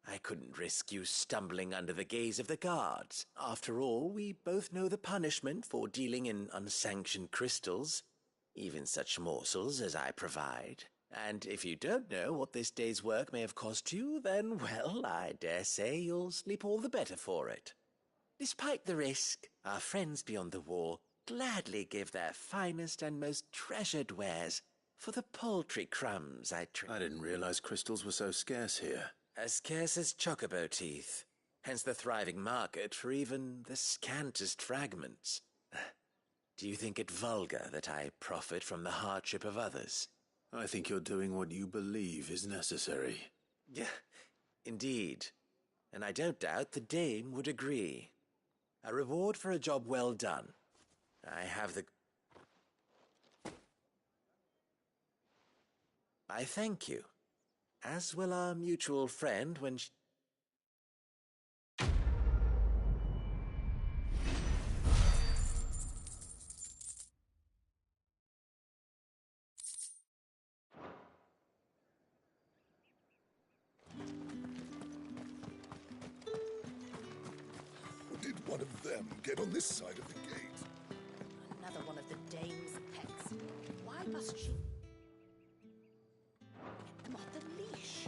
I couldn't risk you stumbling under the gaze of the guards. After all, we both know the punishment for dealing in unsanctioned crystals, even such morsels as I provide. And if you don't know what this day's work may have cost you, then, well, I dare say you'll sleep all the better for it. Despite the risk, our friends beyond the wall gladly give their finest and most treasured wares for the paltry crumbs I didn't realize crystals were so scarce here. As scarce as chocobo teeth, hence the thriving market for even the scantest fragments. Do you think it vulgar that I profit from the hardship of others? I think you're doing what you believe is necessary. Yeah, indeed. And I don't doubt the dame would agree. A reward for a job well done. I thank you. As will our mutual friend when she... Did one of them get on this side of the gate? Another one of the dame's pets. Why must she get them off the leash?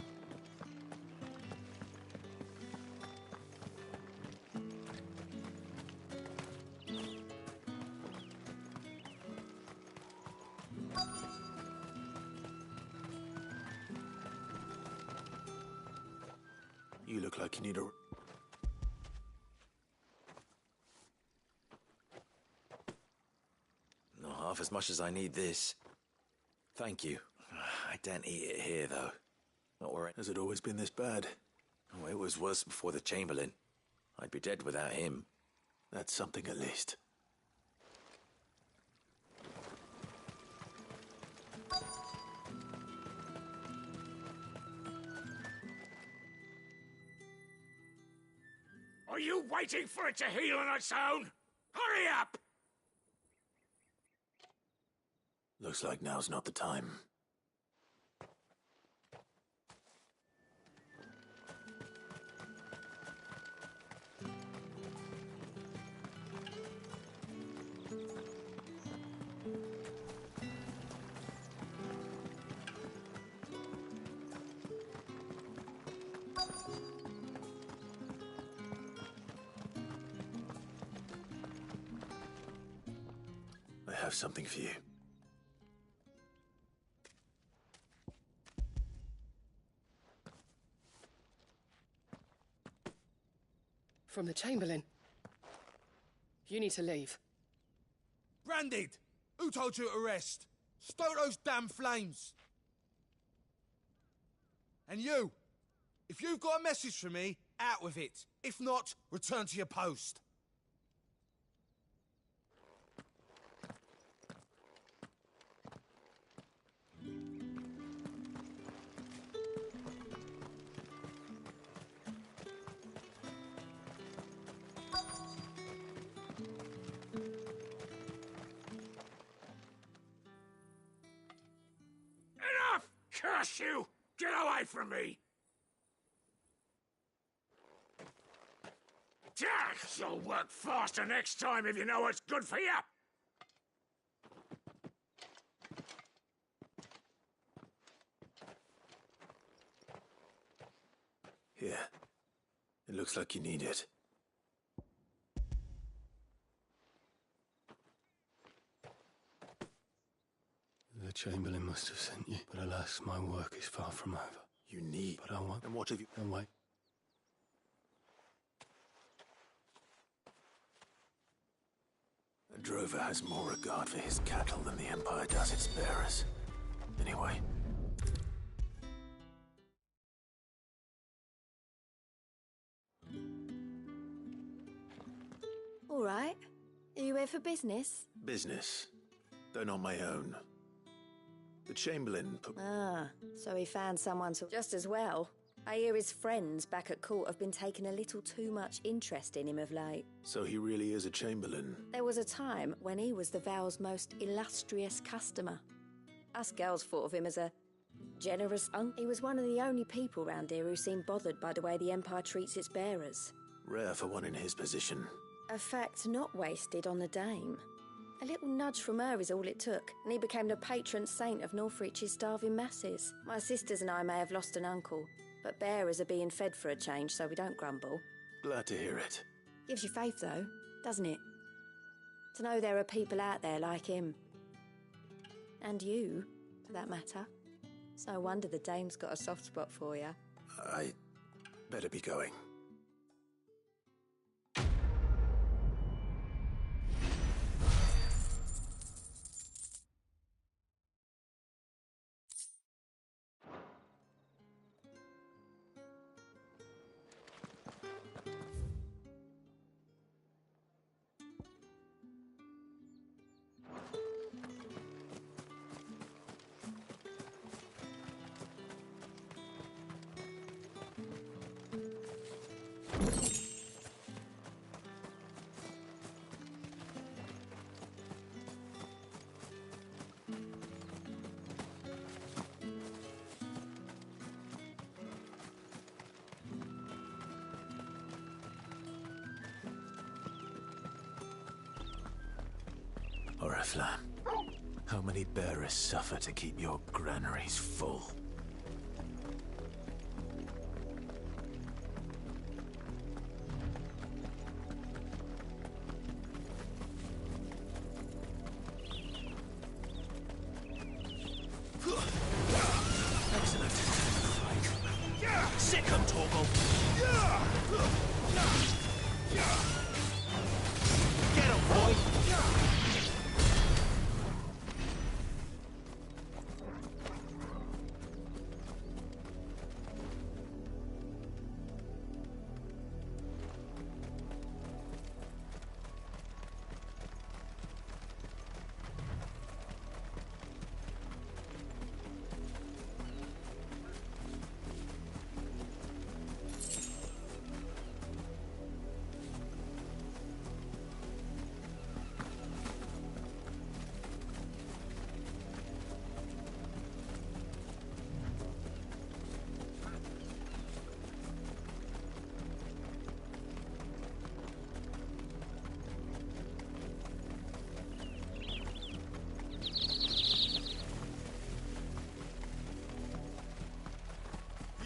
You look like you need a... Not half as much as I need this. Thank you. I daren't eat it here, though. Not where it... Has it always been this bad? Oh, it was worse before the Chamberlain. I'd be dead without him. That's something at least. Are you waiting for it to heal on its own? Hurry up! Looks like now's not the time. I have something for you. From the Chamberlain. You need to leave. Branded! Who told you to rest? Stoke those damn flames! And you! If you've got a message for me, out with it. If not, return to your post. Enough! Curse you! Get away from me! You'll work faster next time if you know what's good for you! Here. It looks like you need it. The Chamberlain must have sent you, but alas, my work is far from over. You need... But I want... And what have you... And wait. A drover has more regard for his cattle than the Empire does its bearers. Anyway... All right. Are you here for business? Business. Though not my own. The Chamberlain put... Ah, so he found someone to... Just as well. I hear his friends back at court have been taking a little too much interest in him of late. So he really is a Chamberlain? There was a time when he was the Vale's most illustrious customer. Us girls thought of him as a generous uncle. He was one of the only people round here who seemed bothered by the way the Empire treats its bearers. Rare for one in his position. A fact not wasted on the dame. A little nudge from her is all it took, and he became the patron saint of Northreach's starving masses. My sisters and I may have lost an uncle, but bearers are being fed for a change, so we don't grumble. Glad to hear it. Gives you faith, though, doesn't it? To know there are people out there like him. And you, for that matter. It's no wonder the dame's got a soft spot for you. I better be going. Oriflamme, how many bearers suffer to keep your granaries full? Excellent. Sick 'em, Torgal. Get 'em, boy!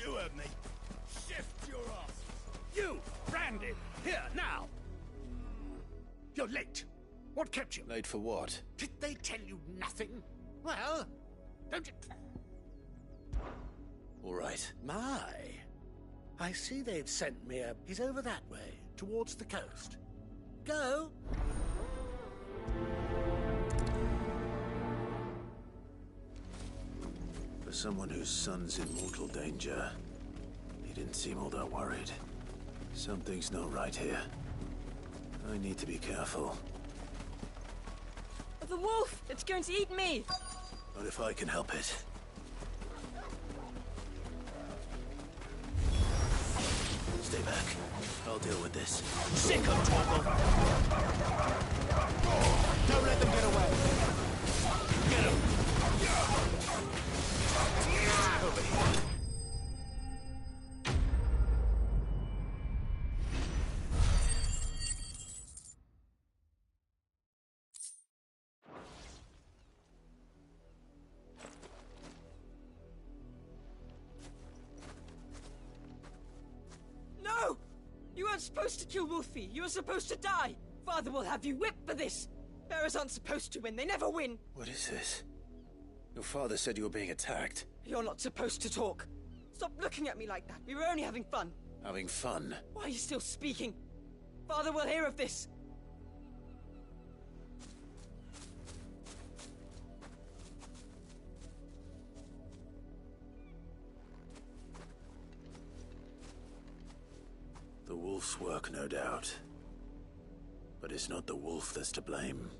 You heard me. Shift your ass. You, Brandon, here, now. You're late. What kept you? Late for what? Did they tell you nothing? Well, don't you... All right. My. I see they've sent me a... He's over that way, towards the coast. Go. For someone whose son's in mortal danger, he didn't seem all that worried. Something's not right here. I need to be careful. The wolf! It's going to eat me! Not if I can help it. Stay back. I'll deal with this. Sick of trouble! Don't let them get away! Get him! Over here. No! You weren't supposed to kill Wolfie. You were supposed to die. Father will have you whipped for this. Bearers aren't supposed to win. They never win. What is this? Your father said you were being attacked. You're not supposed to talk. Stop looking at me like that. We were only having fun. Having fun? Why are you still speaking? Father will hear of this. The wolf's work, no doubt. But it's not the wolf that's to blame.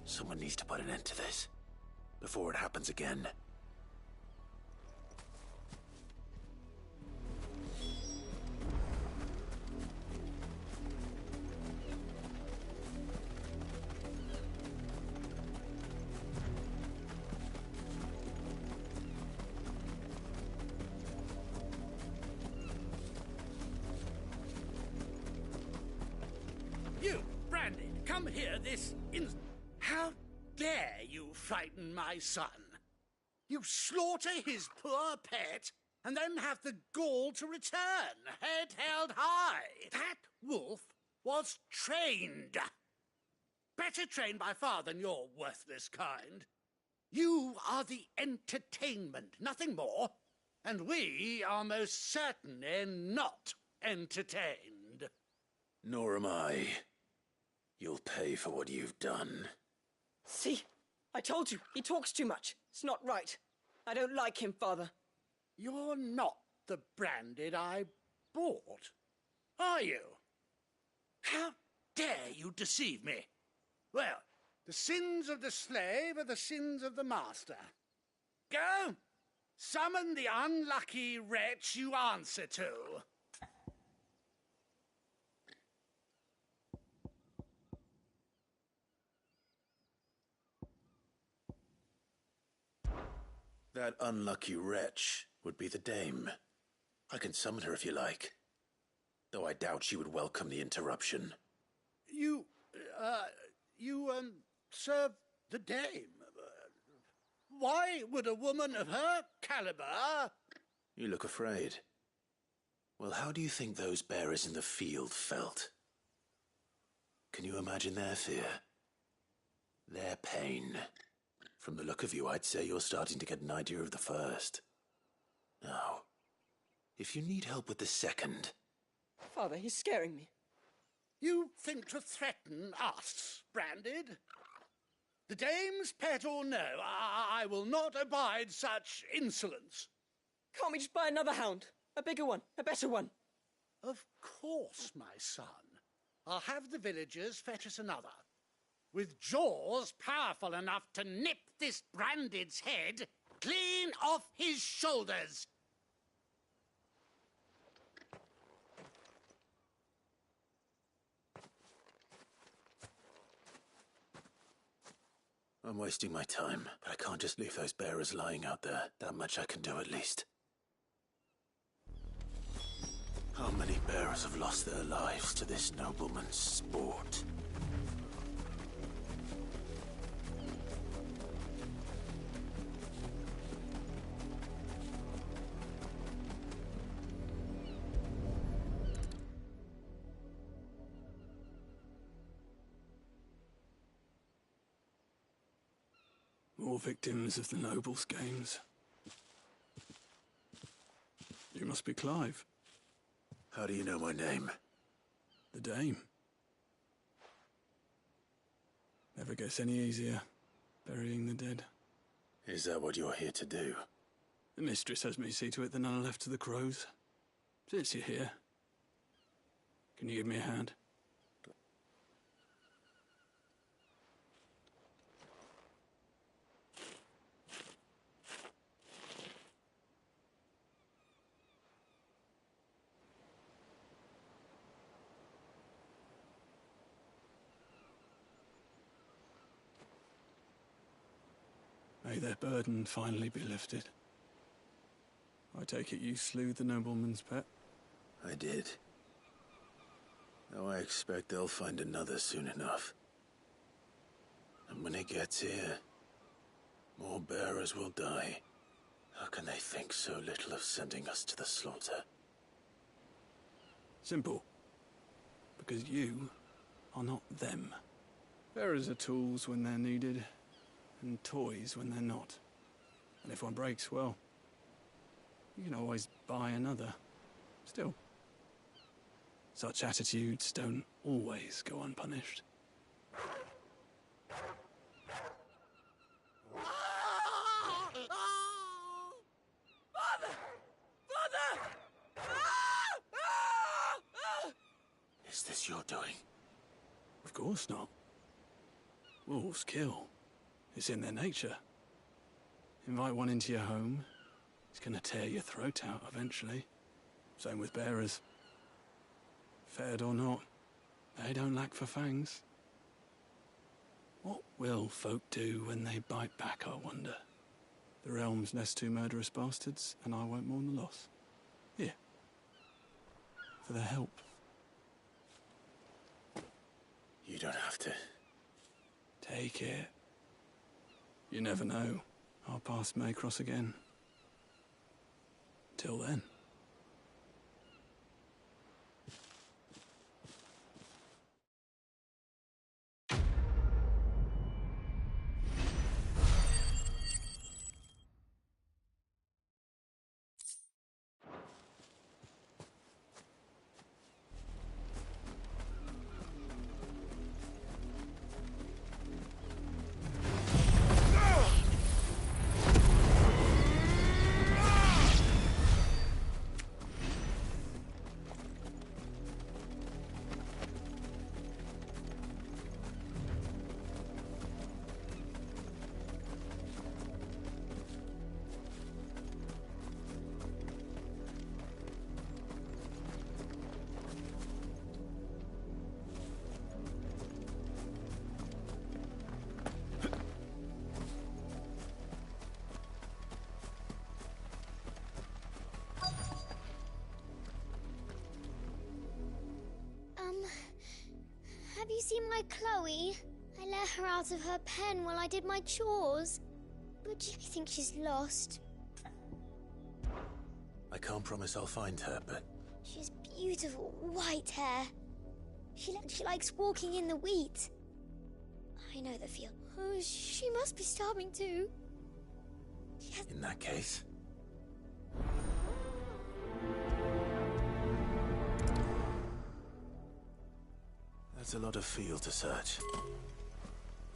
Someone needs to put an end to this, before it happens again. come here How dare you frighten my son? You slaughter his poor pet, and then have the gall to return, head held high. That wolf was trained. Better trained by far than your worthless kind. You are the entertainment, nothing more. And we are most certainly not entertained. Nor am I. You'll pay for what you've done. See? I told you, he talks too much. It's not right. I don't like him, Father. You're not the Branded I bought, are you? How dare you deceive me? Well, the sins of the slave are the sins of the master. Go, summon the unlucky wretch you answer to. That unlucky wretch would be the dame. I can summon her if you like. Though I doubt she would welcome the interruption. You serve the dame. Why would a woman of her caliber... You look afraid. Well, how do you think those bearers in the field felt? Can you imagine their fear? Their pain? From the look of you, I'd say you're starting to get an idea of the first. Now, if you need help with the second... Father, he's scaring me. You think to threaten us, Branded? The dame's pet or no, I will not abide such insolence. Can't we just buy another hound? A bigger one, a better one. Of course, my son. I'll have the villagers fetch us another. With jaws powerful enough to nip this Branded's head clean off his shoulders. I'm wasting my time, but I can't just leave those bearers lying out there. That much I can do at least. How many bearers have lost their lives to this nobleman's sport? More victims of the nobles' games. You must be Clive. How do you know my name? The Dame. Never gets any easier, burying the dead. Is that what you're here to do? The mistress has me see to it that none are left to the crows. Since you're here, can you give me a hand? May their burden finally be lifted. I take it you slew the nobleman's pet? I did. Though I expect they'll find another soon enough. And when it gets here, more bearers will die. How can they think so little of sending us to the slaughter? Simple. Because you are not them. Bearers are tools when they're needed, and toys when they're not. And if one breaks, well, you can always buy another. Still, such attitudes don't always go unpunished. Father! Father! Is this your doing? Of course not. Wolves kill. It's in their nature. Invite one into your home, it's gonna tear your throat out eventually. Same with bearers. Fed or not, they don't lack for fangs. What will folk do when they bite back, I wonder? The realm's less two murderous bastards, and I won't mourn the loss. Here. For their help. You don't have to. Take it. You never know. Our paths may cross again. Till then. Have you seen my Chloe? I let her out of her pen while I did my chores. But I think she's lost. I can't promise I'll find her, but... She has beautiful white hair. She likes walking in the wheat. I know the feel. Oh, she must be starving too. In that case... That's a lot of field to search.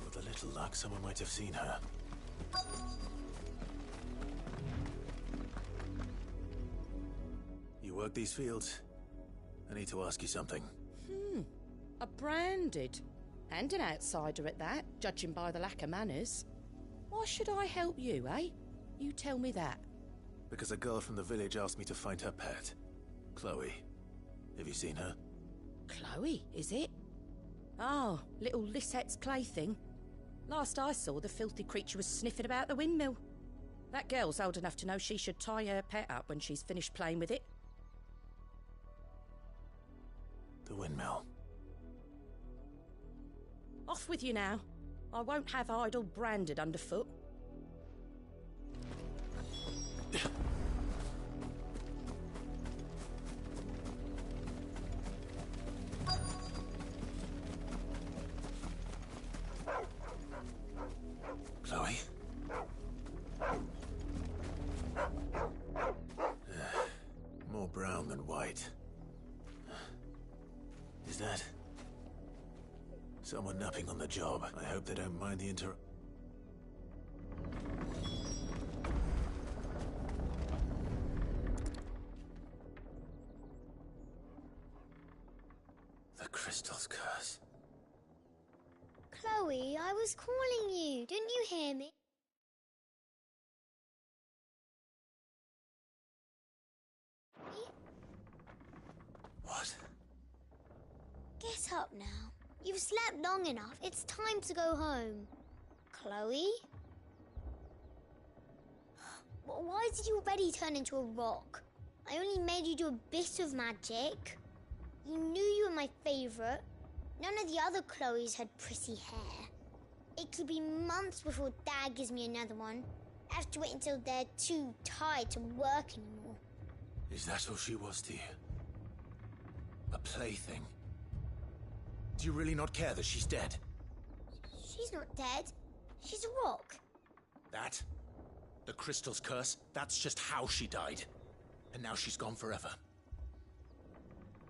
With a little luck, someone might have seen her. You work these fields? I need to ask you something. A branded. And an outsider at that, judging by the lack of manners. Why should I help you, eh? You tell me that. Because a girl from the village asked me to find her pet. Chloe. Have you seen her? Chloe, is it? Oh, little Lisette's plaything. Last I saw, the filthy creature was sniffing about the windmill. That girl's old enough to know she should tie her pet up when she's finished playing with it. The windmill. Off with you now. I won't have idle branded underfoot. Chloe? More brown than white. Is that... someone napping on the job? I hope they don't mind the The crystal's curse. Chloe, I was calling you. Didn't you hear me? What? Get up now. You've slept long enough. It's time to go home. Chloe? Why did you already turn into a rock? I only made you do a bit of magic. You knew you were my favourite. None of the other Chloes had pretty hair. It could be months before Dad gives me another one. I have to wait until they're too tired to work anymore. Is that all she was to you? A plaything? Do you really not care that she's dead? She's not dead. She's a rock. That? The crystal's curse? That's just how she died. And now she's gone forever.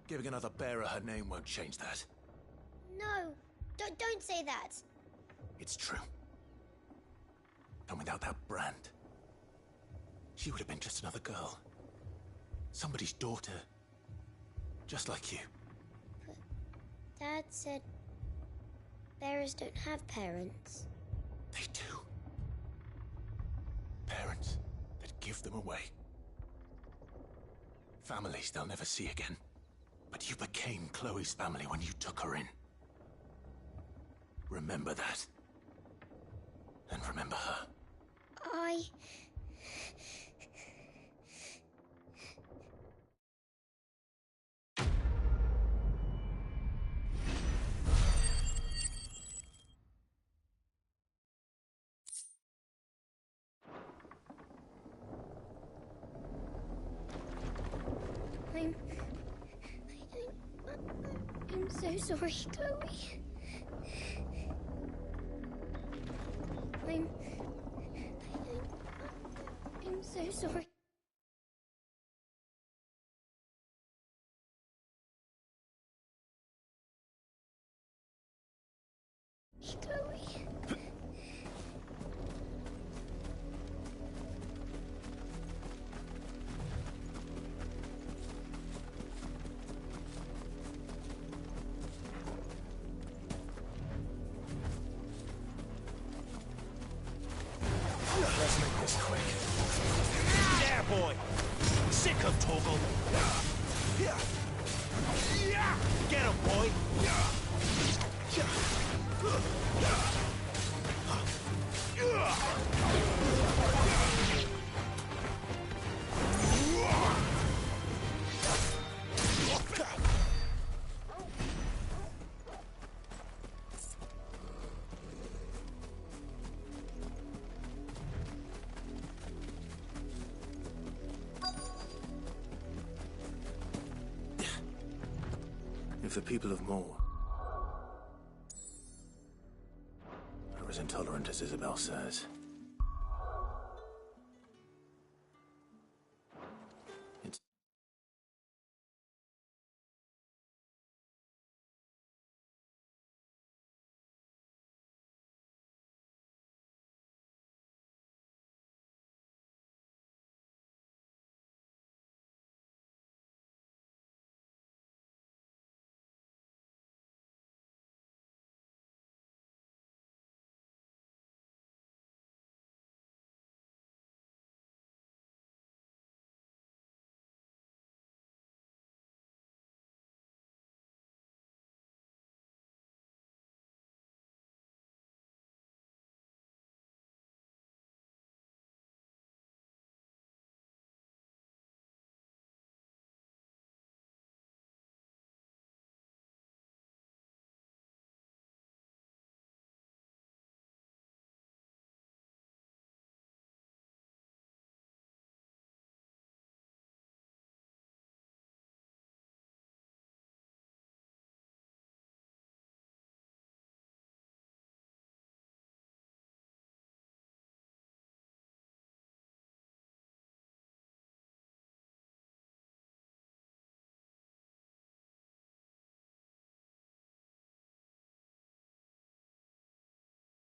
Giving another bearer her name won't change that. No, don't say that. It's true. And without that brand, she would have been just another girl. Somebody's daughter. Just like you. But Dad said bearers don't have parents. They do. Parents that give them away. Families they'll never see again. But you became Chloe's family when you took her in. Remember that. And remember her. so sorry, Chloe. I'm so sorry. Chloe. Let's make this quick. There, boy! Sick of Torgal! Get him, boy! If the people of Moor are as intolerant as Isabel says, it's...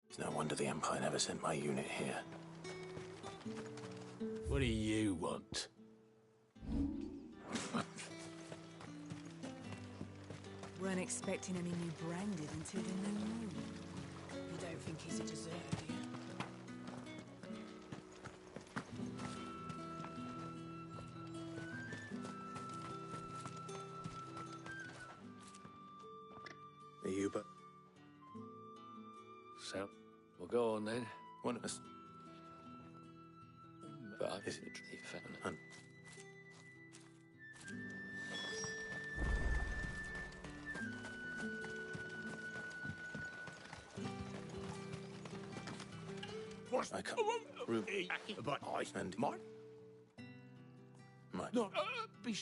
It's no wonder the Empire never sent my unit here. What do you want? Weren't expecting any new branded until the new moon. You don't think he's a deserter, do you? Are you but... So, we'll go on then. One of us... But I visit the family. I come. Room. But I... And... Mark? Mike. No, be...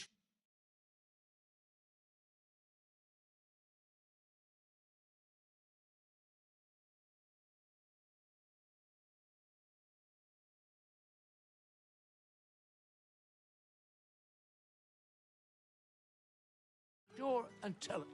Sure, and tell it.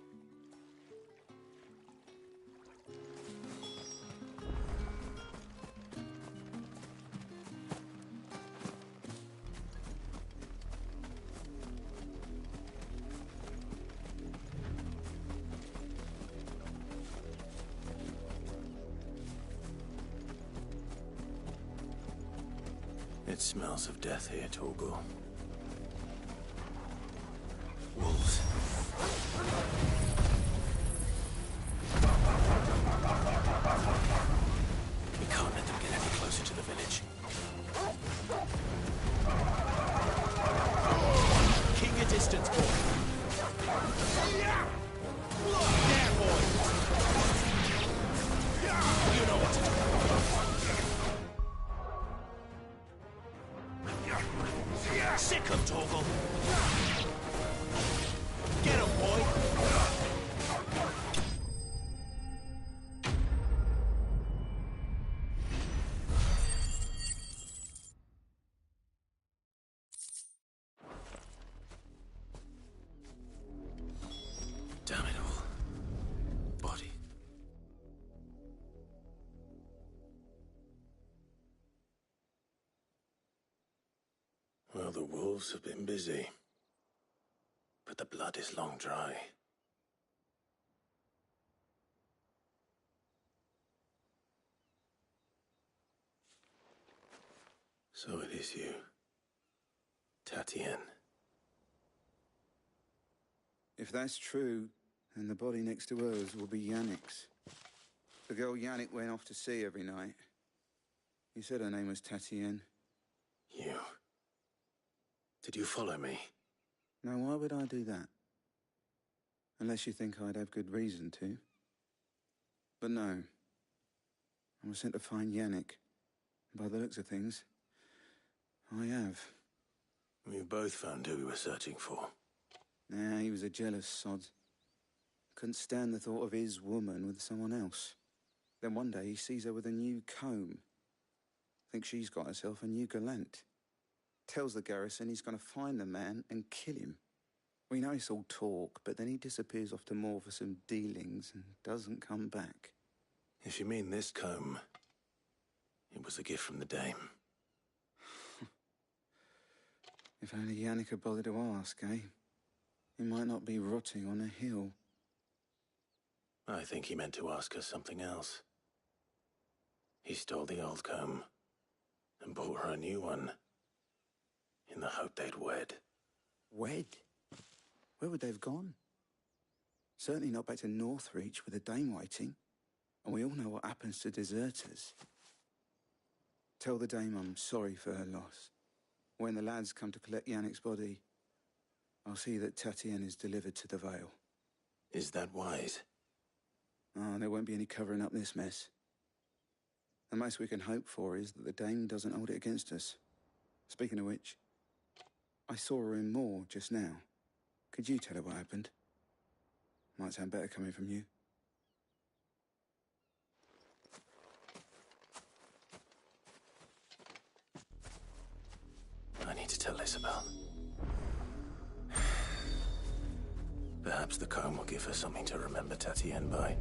It smells of death here, Torgal. Wolves. We can't let them get any closer to the village. Keep your distance, boy. There, boy. You know what to do. Sick of Torgal. Get him, boy. wolves have been busy, but the blood is long dry. So it is you, Tatienne. If that's true, then the body next to hers will be Yannick's. The girl Yannick went off to sea every night. You said her name was Tatienne. You... Did you follow me? Now, why would I do that? Unless you think I'd have good reason to. But no. I was sent to find Yannick. By the looks of things, I have. We both found who we were searching for. Nah, he was a jealous sod. Couldn't stand the thought of his woman with someone else. Then one day he sees her with a new comb. Thinks she's got herself a new gallant. Tells the garrison he's going to find the man and kill him. We know it's all talk, but then he disappears off to Moor for some dealings and doesn't come back. If you mean this comb, it was a gift from the dame. If only Yannick had bothered to ask, eh? He might not be rotting on a hill. I think he meant to ask her something else. He stole the old comb and bought her a new one in the hope they'd wed. Wed? Where would they have gone? Certainly not back to Northreach with a dame waiting. And we all know what happens to deserters. Tell the dame I'm sorry for her loss. When the lads come to collect Yannick's body, I'll see that Tatienne is delivered to the Vale. Is that wise? Oh, there won't be any covering up this mess. The most we can hope for is that the dame doesn't hold it against us. Speaking of which, I saw her in Moor just now. Could you tell her what happened? Might sound better coming from you. I need to tell Isabel. Perhaps the comb will give her something to remember Tatienne by.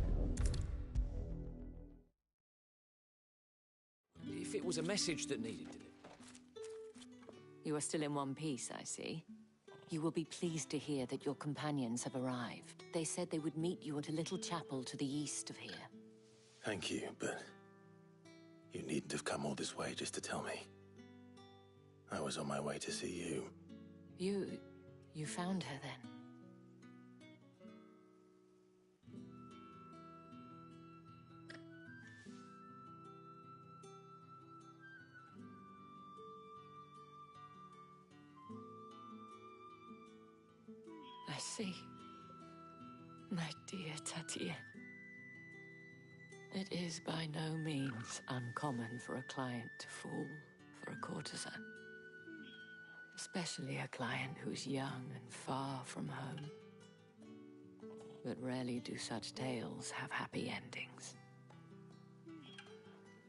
If it was a message that needed it. You are still in one piece, I see. You will be pleased to hear that your companions have arrived. They said they would meet you at a little chapel to the east of here. Thank you, but you needn't have come all this way just to tell me. I was on my way to see you. You found her then? I see. My dear Tatienne. It is by no means uncommon for a client to fall for a courtesan. Especially a client who's young and far from home. But rarely do such tales have happy endings.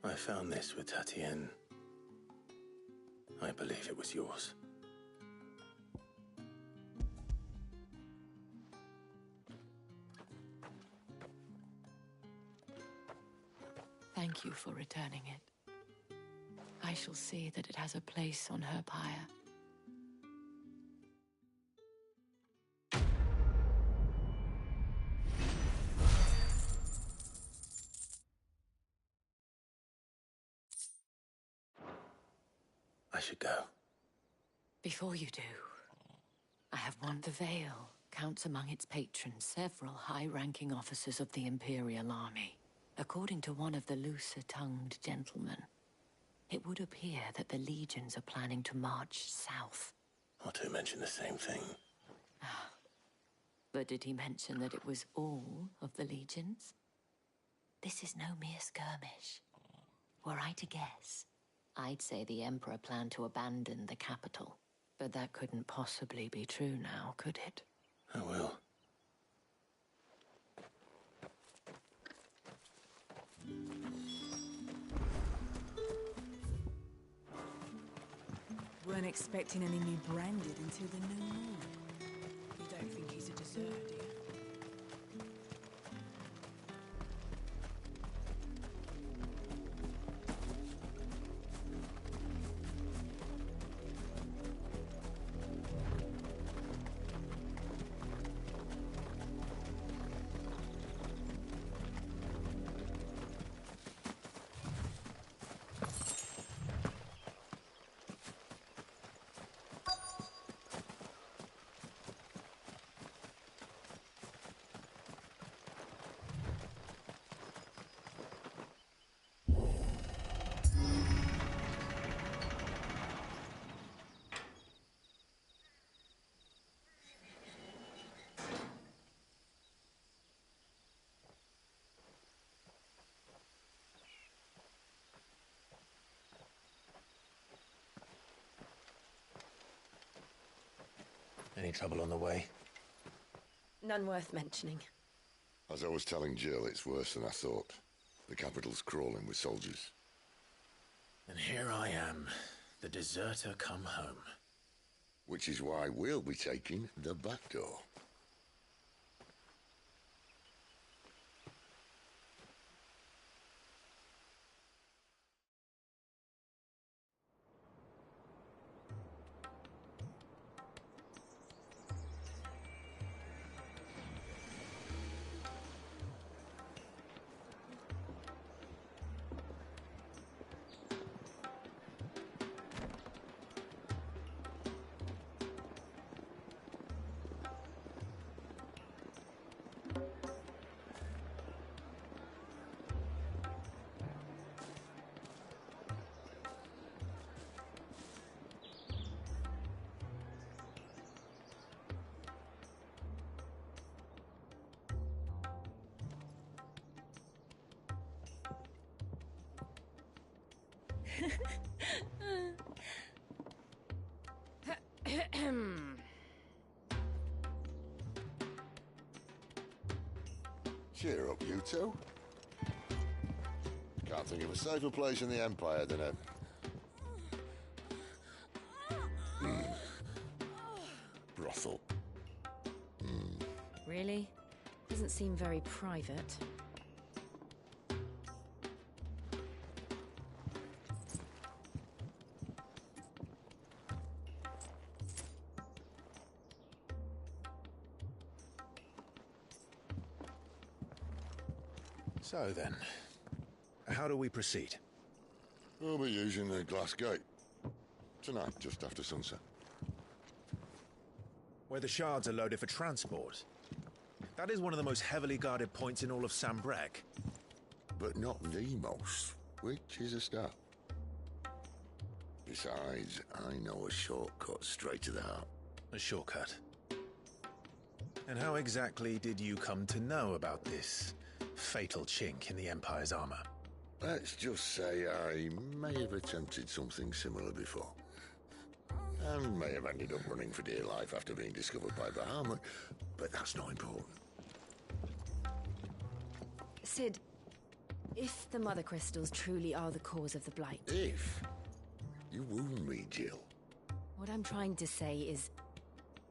I found this with Tatienne. I believe it was yours. Thank you for returning it. I shall see that it has a place on her pyre. I should go. Before you do, I have won the Vale. Counts among its patrons several high-ranking officers of the Imperial Army. According to one of the looser-tongued gentlemen, it would appear that the legions are planning to march south. Or to mention the same thing. But did he mention that it was all of the legions? This is no mere skirmish. Were I to guess, I'd say the Emperor planned to abandon the capital. But that couldn't possibly be true now, could it? I will. Weren't expecting any new branded until the new moon. You don't think he's a deserter, do you? Any trouble on the way? None worth mentioning. As I was telling Jill, it's worse than I thought. The capital's crawling with soldiers. And here I am, the deserter come home. Which is why we'll be taking the back door. Cheer up, you two. Can't think of a safer place in the Empire than a... brothel. Really? Doesn't seem very private. So then, how do we proceed? We'll be using the glass gate. Tonight, just after sunset. Where the shards are loaded for transport. That is one of the most heavily guarded points in all of Sambrec. But not the most, which is a start. Besides, I know a shortcut straight to the heart. A shortcut? And how exactly did you come to know about this fatal chink in the Empire's armor? Let's just say I may have attempted something similar before. And may have ended up running for dear life after being discovered by Bahamut, but that's not important. Sid, if the Mother Crystals truly are the cause of the Blight... If? You wound me, Jill. What I'm trying to say is,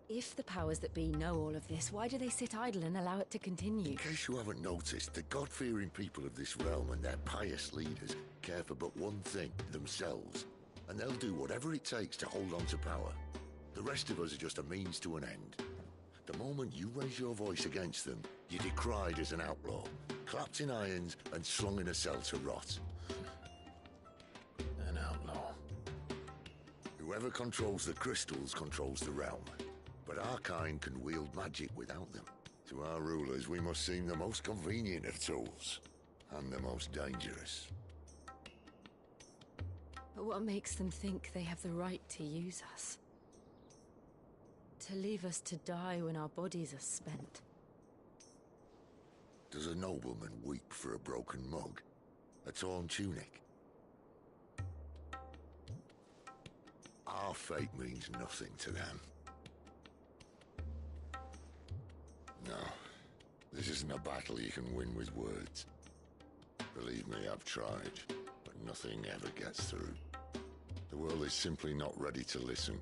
if the powers that be know all of this, why do they sit idle and allow it to continue? In case you haven't noticed, the God-fearing people of this realm and their pious leaders care for but one thing, themselves. And they'll do whatever it takes to hold on to power. The rest of us are just a means to an end. The moment you raise your voice against them, you're decried as an outlaw, clapped in irons and slung in a cell to rot. An outlaw. Whoever controls the crystals controls the realm. But our kind can wield magic without them. To our rulers, we must seem the most convenient of tools, and the most dangerous. But what makes them think they have the right to use us? To leave us to die when our bodies are spent? Does a nobleman weep for a broken mug? A torn tunic? Our fate means nothing to them. No, this isn't a battle you can win with words. Believe me, I've tried, but nothing ever gets through. The world is simply not ready to listen.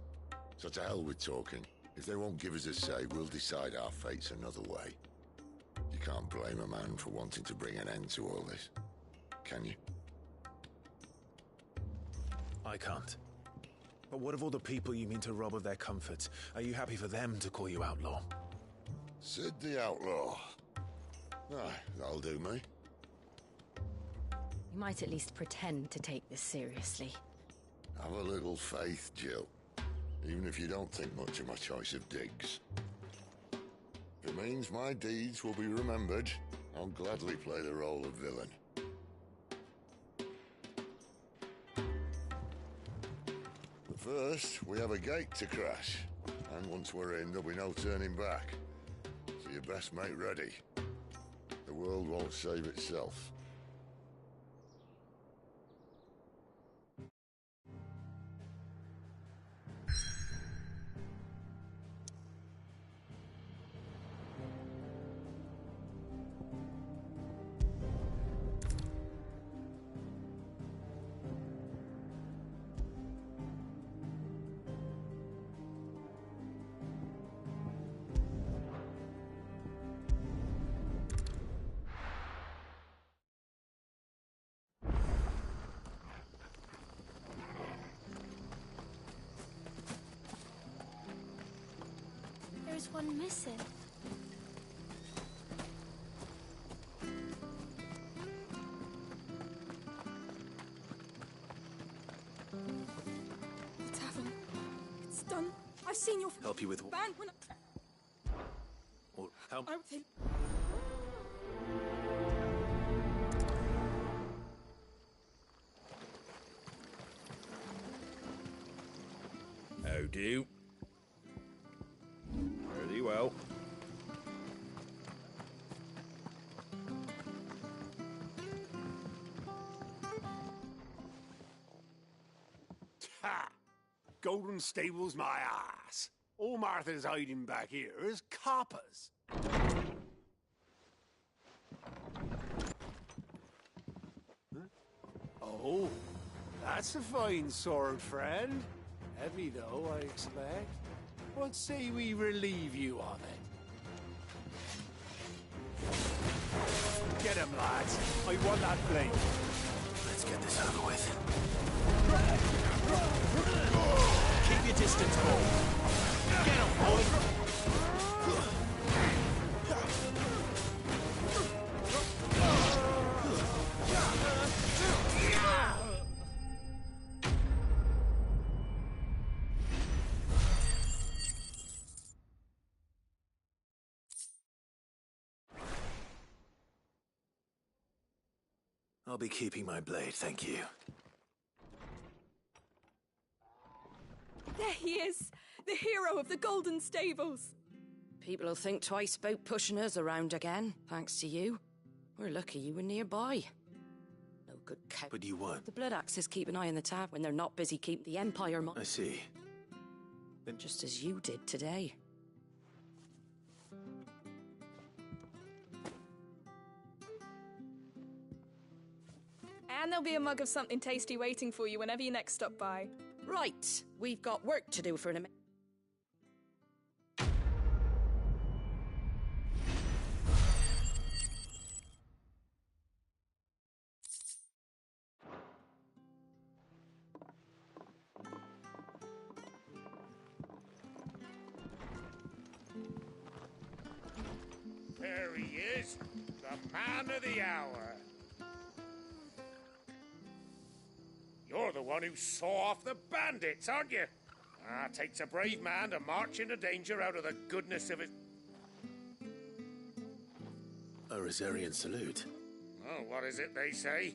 So to hell with talking. If they won't give us a say, we'll decide our fates another way. You can't blame a man for wanting to bring an end to all this, can you? I can't. But what of all the people you mean to rob of their comforts? Are you happy for them to call you outlaw? Sid the Outlaw. Aye, that'll do me. You might at least pretend to take this seriously. Have a little faith, Jill. Even if you don't think much of my choice of digs. If it means my deeds will be remembered, I'll gladly play the role of villain. But first, we have a gate to crash. And once we're in, there'll be no turning back. So you best make ready. The world won't save itself. is one missing. The tavern. It's done. I've seen your Help you with what? band when Or help? How do? Pretty well. Ha! Golden Stable's my ass. All Martha's hiding back here is coppers. Huh? Oh, that's a fine sword, friend. Heavy, though, I expect. What say we relieve you of it? Get him, lads. I want that blade. Let's get this over with. Keep your distance, Paul. Get him, boy. I'll be keeping my blade, thank you. there he is, the hero of the Golden Stables. People will think twice about pushing us around again, thanks to you. We're lucky you were nearby. No good cow. But you weren't. The Blood Axes keep an eye on the tavern when they're not busy keeping the Empire. I see. Then just as you did today. And there'll be a mug of something tasty waiting for you whenever you next stop by. Right, we've got work to do for an minute. There he is, the man of the hour. You're the one who saw off the bandits, aren't you? Ah, takes a brave man to march into danger out of the goodness of his... A Rosarian salute. Oh, what is it they say?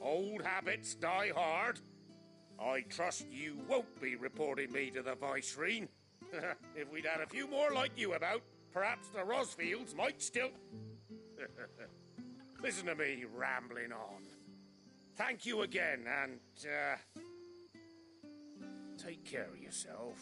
Old habits die hard. I trust you won't be reporting me to the Viceroy. If we'd had a few more like you about, perhaps the Rosfields might still... Listen to me rambling on. Thank you again, and, take care of yourself.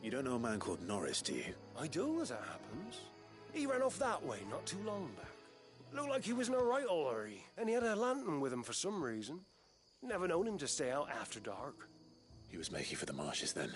You don't know a man called Norris, do you? I do, as it happens. He ran off that way not too long back. Looked like he was in a right old hurry, and he had a lantern with him for some reason. Never known him to stay out after dark. He was making for the marshes then.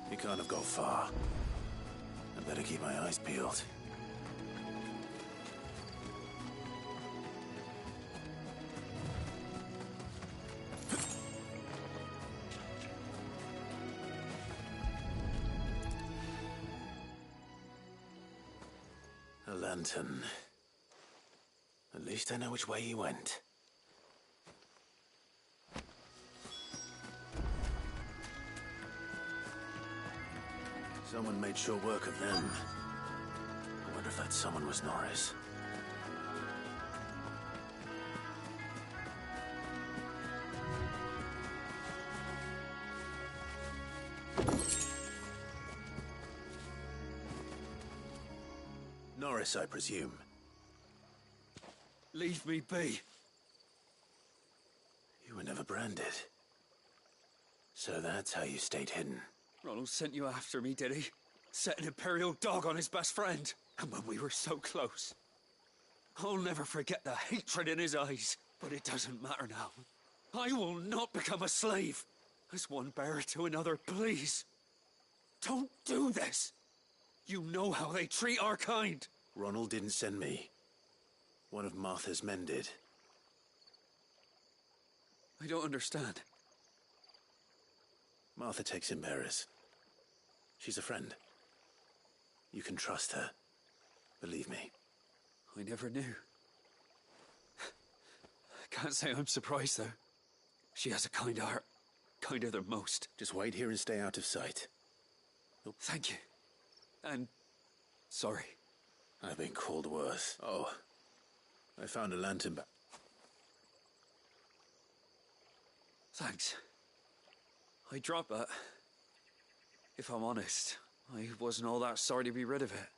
He can't have gone far. I better keep my eyes peeled. A lantern. At least I know which way he went. Someone made short work of them. I wonder if that someone was Norris. Norris, I presume. Leave me be. You were never branded. So that's how you stayed hidden. Ronald sent you after me, did he? Set an Imperial dog on his best friend. And when we were so close. I'll never forget the hatred in his eyes. But it doesn't matter now. I will not become a slave. As one bearer to another, please. Don't do this. You know how they treat our kind. Ronald didn't send me. One of Martha's men did. I don't understand. Martha takes in bearers. She's a friend. You can trust her. Believe me. I never knew. I can't say I'm surprised, though. She has a kind heart. Kinder than most. Just wait here and stay out of sight. Oh, thank you. And... sorry. I've been called worse. Oh. I found a lantern back. Thanks. I dropped that. If I'm honest, I wasn't all that sorry to be rid of it.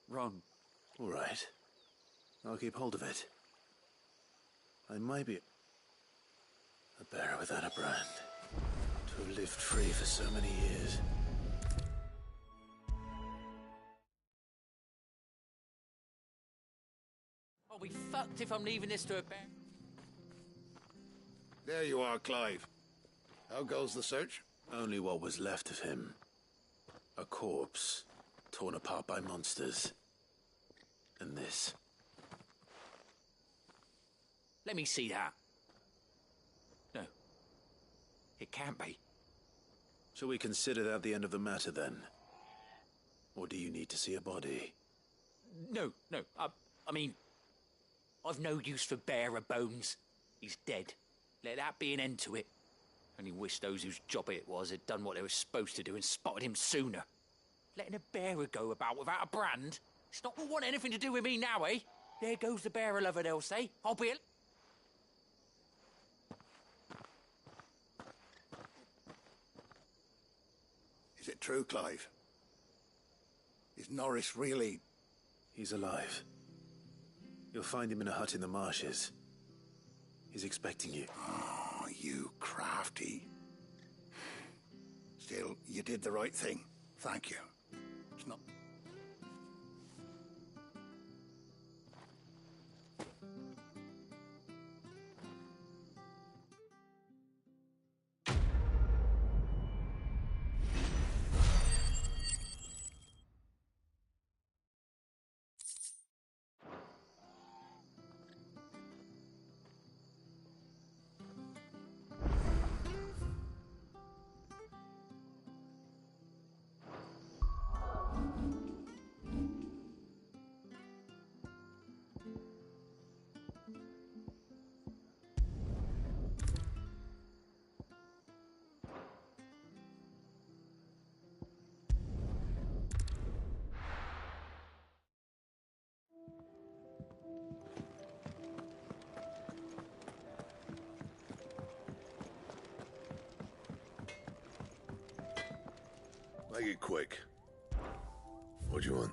Ron. All right. I'll keep hold of it. I might be a bearer without a brand. To have lived free for so many years. I'll be fucked if I'm leaving this to a bear. There you are, Clive. How goes the search? Only what was left of him. A corpse, torn apart by monsters. And this. Let me see that. No. It can't be. Shall we consider that the end of the matter, then? Or do you need to see a body? No. I mean, I've no use for bearer bones. He's dead. Let that be an end to it. Only wish those whose job it was had done what they were supposed to do and spotted him sooner. Letting a bearer go about without a brand? It's not going to want anything to do with me now, eh? There goes the bearer lover, they'll say. I'll be... Is it true, Clive? Is Norris really... He's alive. You'll find him in a hut in the marshes. He's expecting you. Oh, you crafty. Still, you did the right thing. Thank you. It's not... Make it quick. What do you want?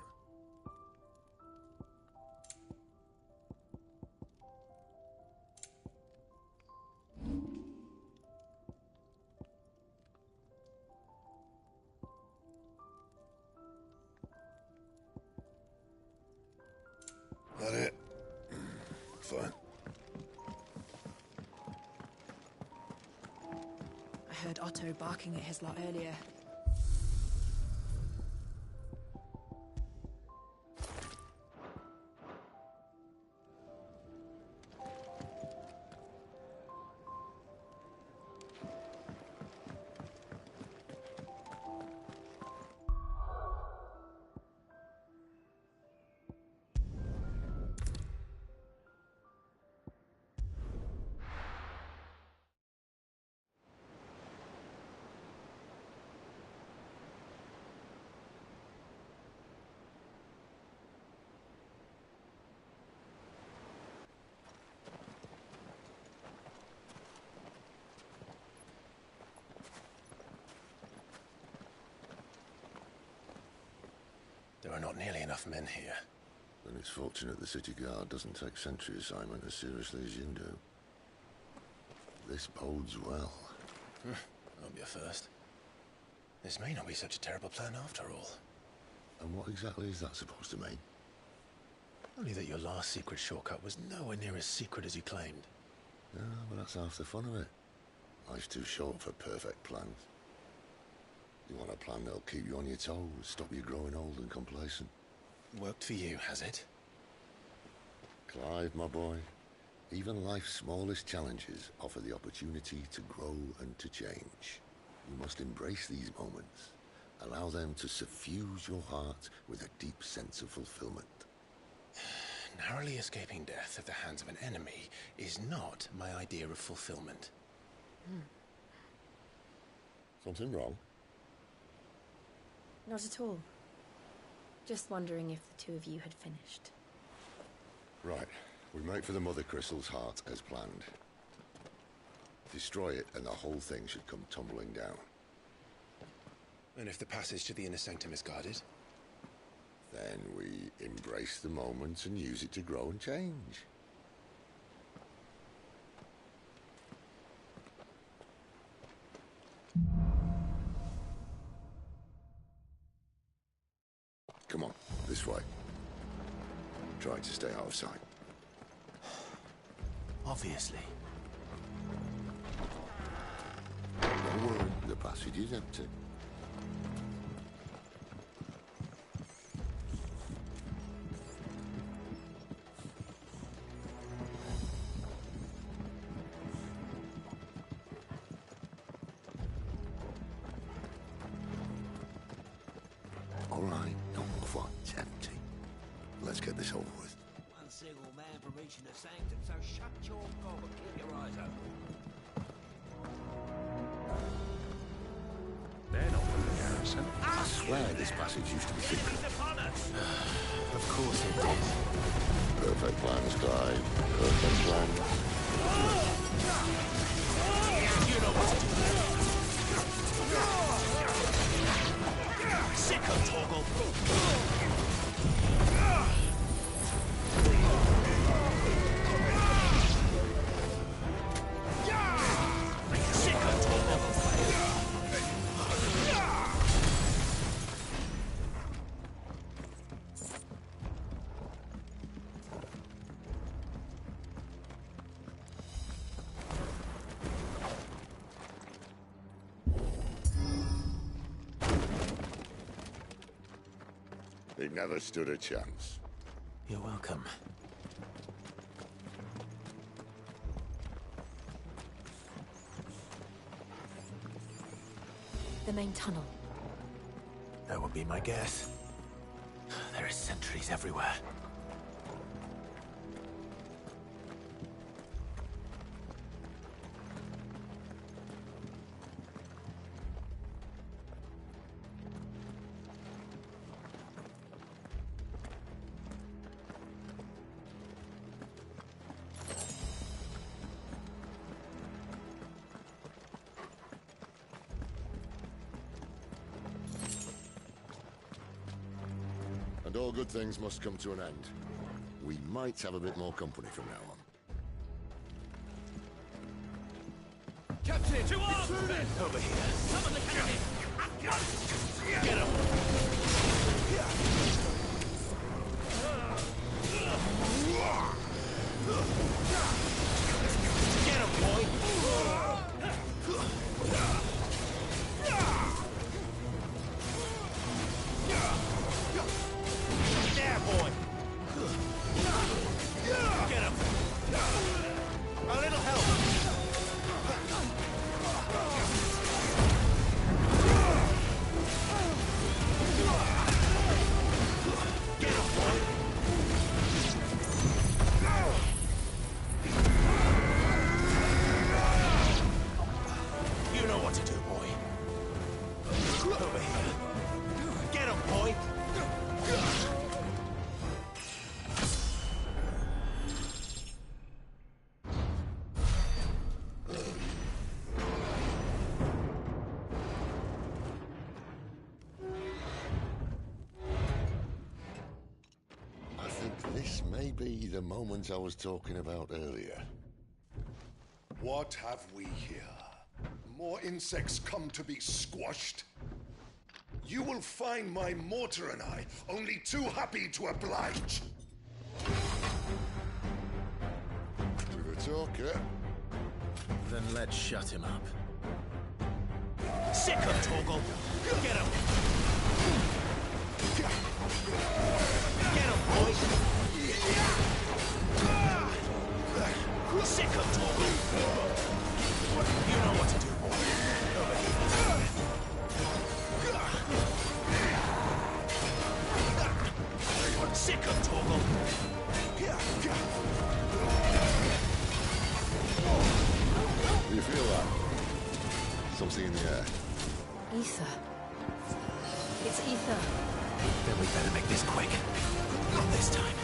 That it? Fine. I heard Otto barking at his lot earlier. There are not nearly enough men here. Then it's fortunate the city guard doesn't take sentry assignment as seriously as you do. This bodes well. Won't be a first. This may not be such a terrible plan after all. And what exactly is that supposed to mean? Only that your last secret shortcut was nowhere near as secret as you claimed. Yeah, but that's half the fun of it. Life's too short for perfect plans. You want a plan that'll keep you on your toes, stop you growing old and complacent. Worked for you, has it? Clive, my boy, even life's smallest challenges offer the opportunity to grow and to change. You must embrace these moments. Allow them to suffuse your heart with a deep sense of fulfillment. Narrowly escaping death at the hands of an enemy is not my idea of fulfillment. Something wrong? Not at all. Just wondering if the two of you had finished. Right. We make for the Mother Crystal's heart as planned. Destroy it and the whole thing should come tumbling down. And if the passage to the inner sanctum is guarded? Then we embrace the moment and use it to grow and change. Come on, this way. Try to stay out of sight. Obviously. Don't worry, the passage is empty. All right, not quite empty. Let's get this over with. One single man from reaching the sanctum, so shut your gob and keep your eyes open. They're not from the garrison. I swear this passage used to be secret. Of course it did. Perfect plans, Clive. Perfect plans. You know what to do. Sick of Toggle. He never stood a chance. You're welcome. The main tunnel. That would be my guess. There are sentries everywhere. And all good things must come to an end. We might have a bit more company from now on. Captain! To arms! Over here. Summon the cannon! Get him! Get him, boy! There, boy! Get him! A little help! Get him, boy! You know what to do, boy. Over here. Get him, boy! be the moment I was talking about earlier. What have we here? More insects come to be squashed? You will find my mortar and I only too happy to oblige. With a talker. Then let's shut him up. Sick of Torgal! Get him! Get him, boys! Sick of Torgal! You know what to do. Over here. Sick of Torgal! Do you feel that? Something in the air. Ether. It's ether. Then we better make this quick. Not this time.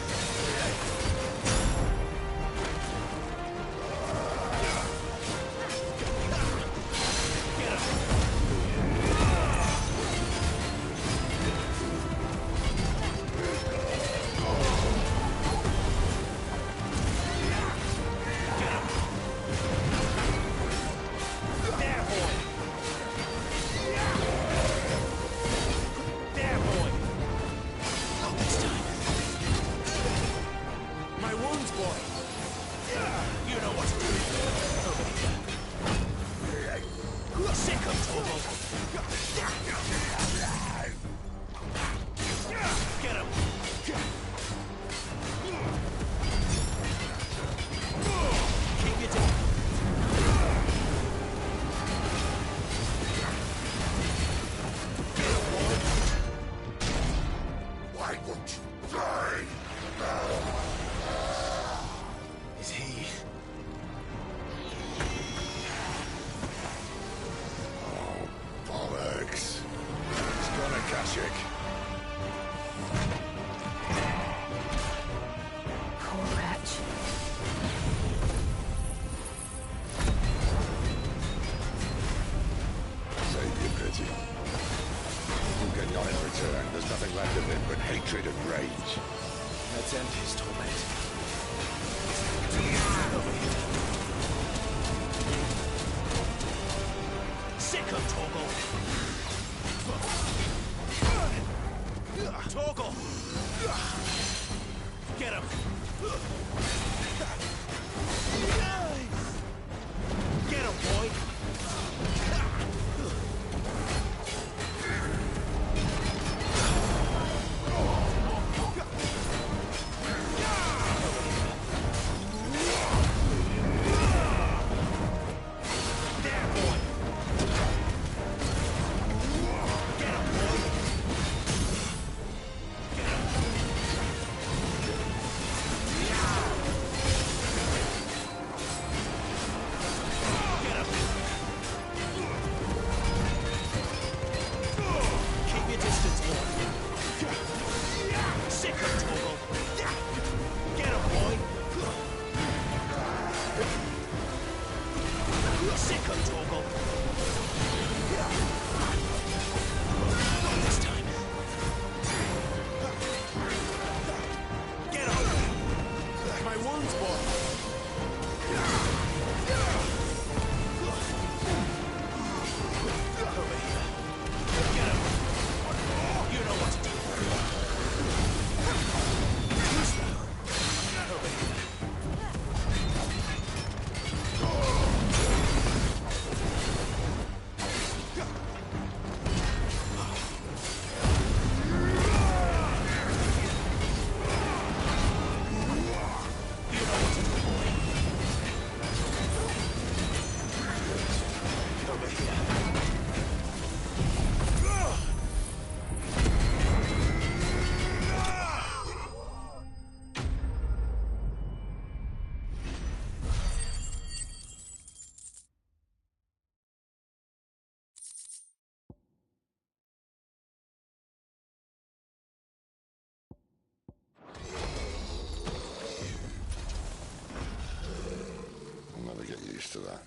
To that.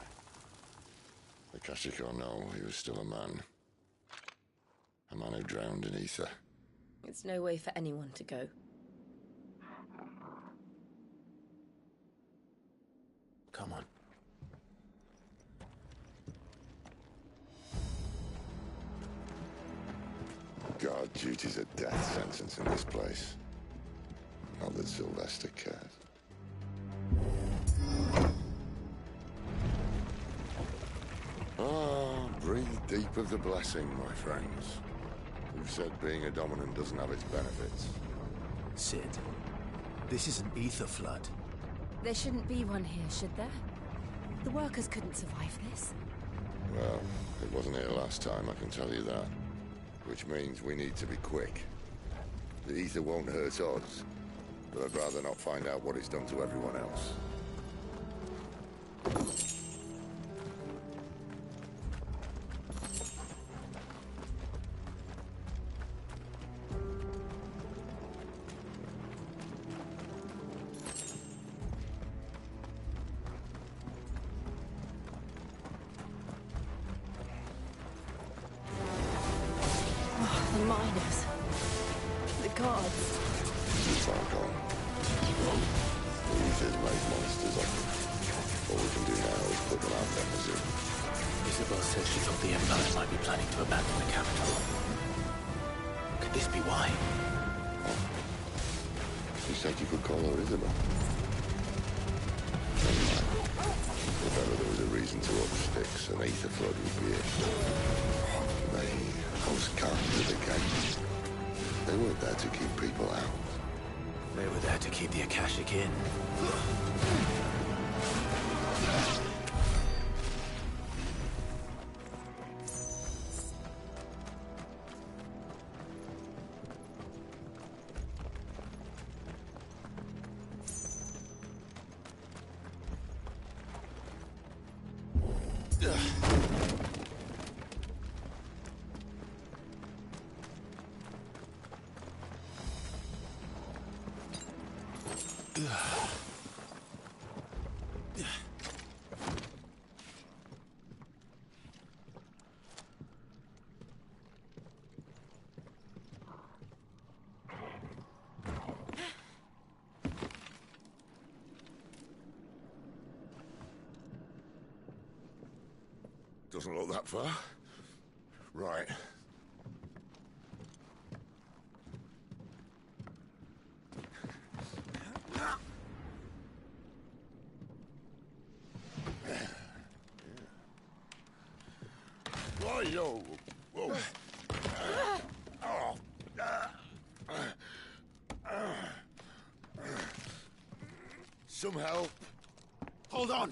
The Akashic or no, he was still a man. A man who drowned in ether. It's no way for anyone to go. Come on. Guard duty's a death sentence in this place. Not that Sylvester cares. Ah, breathe deep of the blessing, my friends. Who said being a dominant doesn't have its benefits? Sid, this is an ether flood. There shouldn't be one here, should there? The workers couldn't survive this. Well, it wasn't here last time, I can tell you that. Which means we need to be quick. The ether won't hurt us, but I'd rather not find out what it's done to everyone else. The miners. The guards. Too far gone. The ether's made monsters of them. All we can do now is put them out of their misery. Isabel said she thought the Empire might be planning to abandon the capital. Could this be why? She said you could call her Isabel. If ever there was a reason to up sticks, an ether flood would be it. Those guards at the gate. They weren't there to keep people out. They were there to keep the Akashic in. Doesn't look that far. Right. Whoa. Whoa. Some help. Hold on.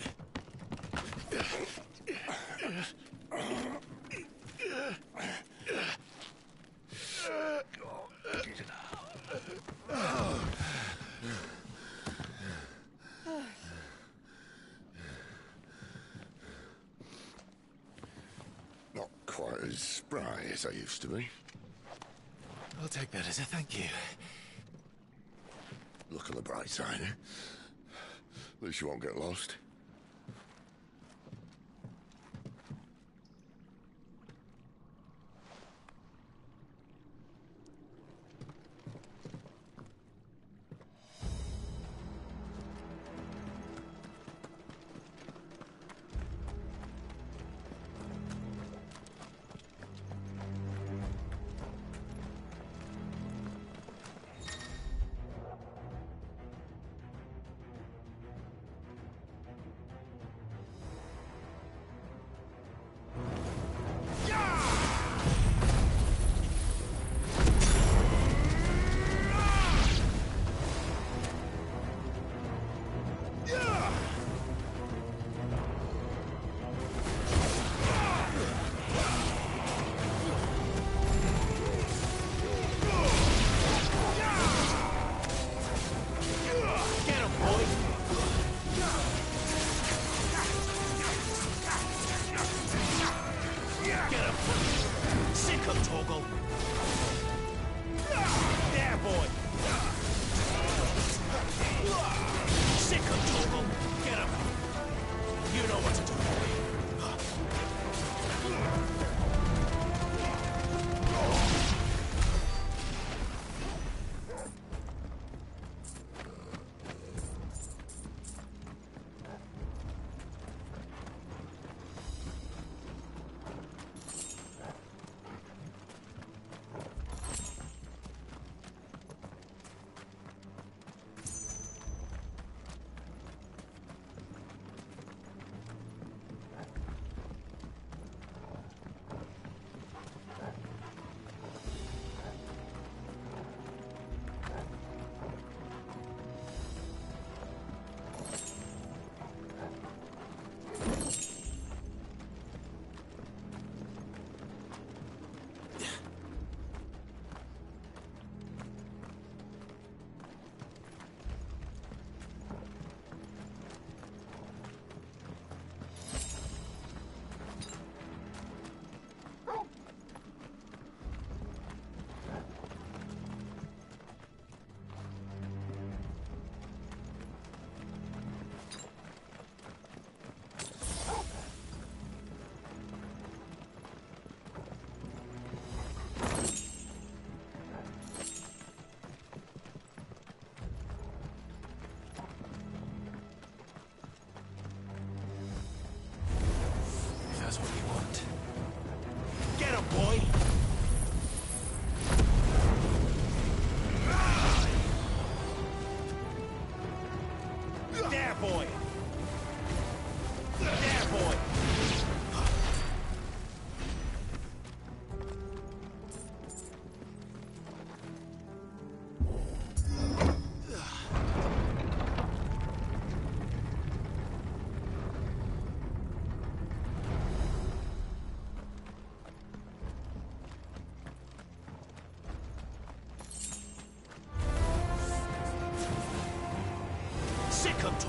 Not quite as spry as I used to be. I'll take that as a thank you. Look on the bright side, eh? At least you won't get lost.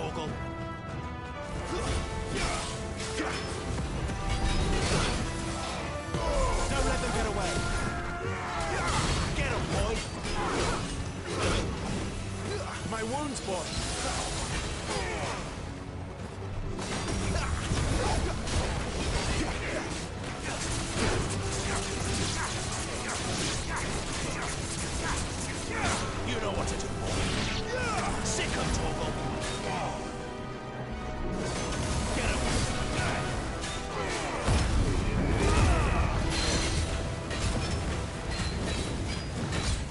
Torgal. Don't let them get away. Get him, boy. My wounds, boy. You know what to do, boy. Sick him, Torgal. Get him.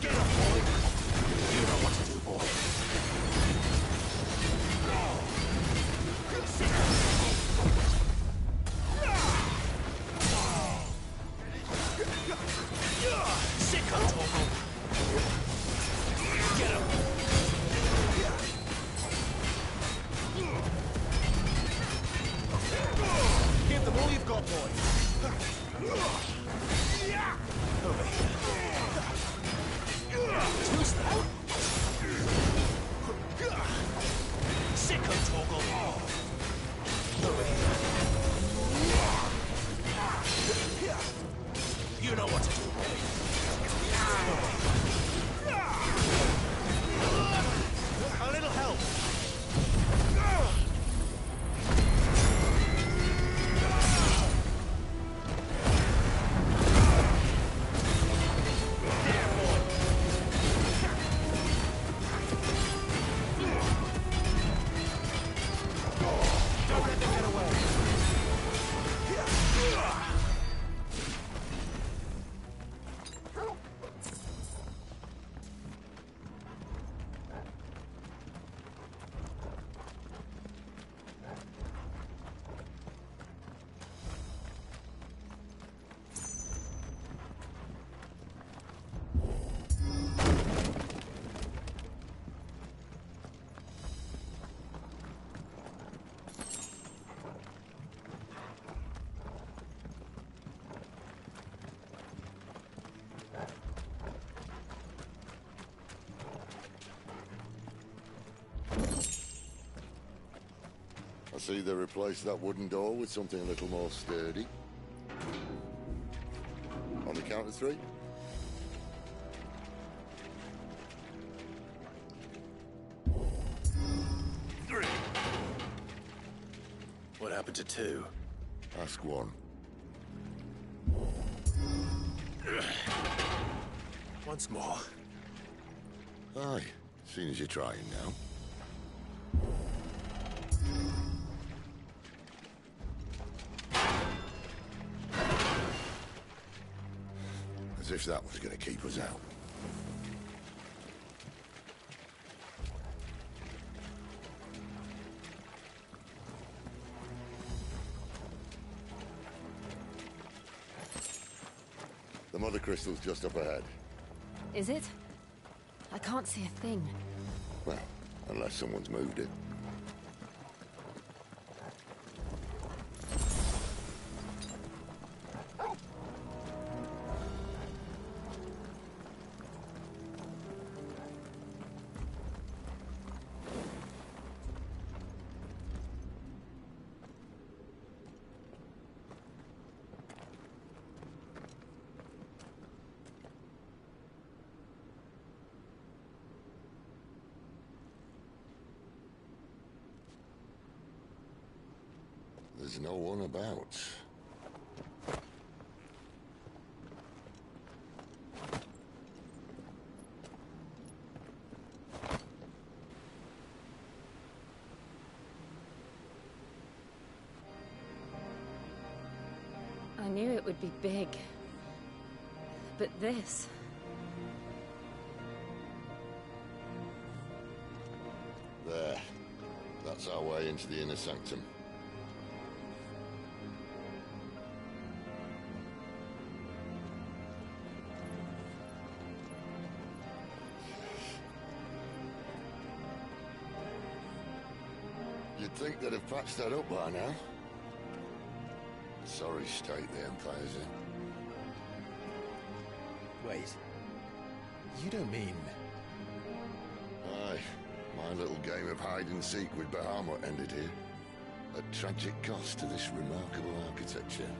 Get him, boy. You know what to do, boy. Sick him. Sick him, Torgal. Get him! Give them all you've got, boy. Over here. Who's that? Sick of Torgal. Over here. You know what to do, boy. A little help. Don't let them get away. I see they replaced that wooden door with something a little more sturdy. On the count of three. Three. What happened to two? Ask one. Once more. Aye, seeing as you're trying now. As if that was going to keep us out. The mother crystal's just up ahead. Is it? I can't see a thing. Well, unless someone's moved it. There's no one about. I knew it would be big. But this... There. That's our way into the inner sanctum. You'd think they'd have patched that up by now. Sorry state the Empire's in. Wait. You don't mean... Aye. My little game of hide-and-seek with Bahamut ended here. A tragic cost to this remarkable architecture.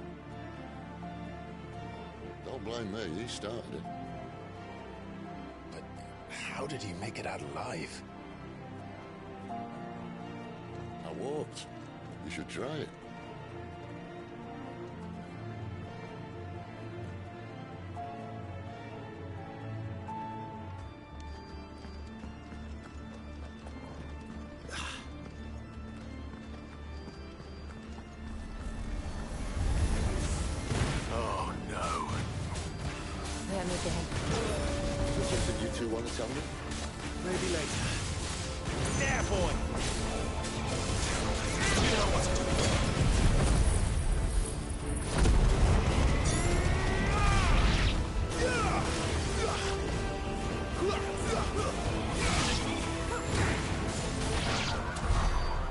Don't blame me, he started it. But how did he make it out alive? I walked. You should try it. Oh no. Them again. Is there something you two want to tell me? Maybe later. There, boy! You know what to do.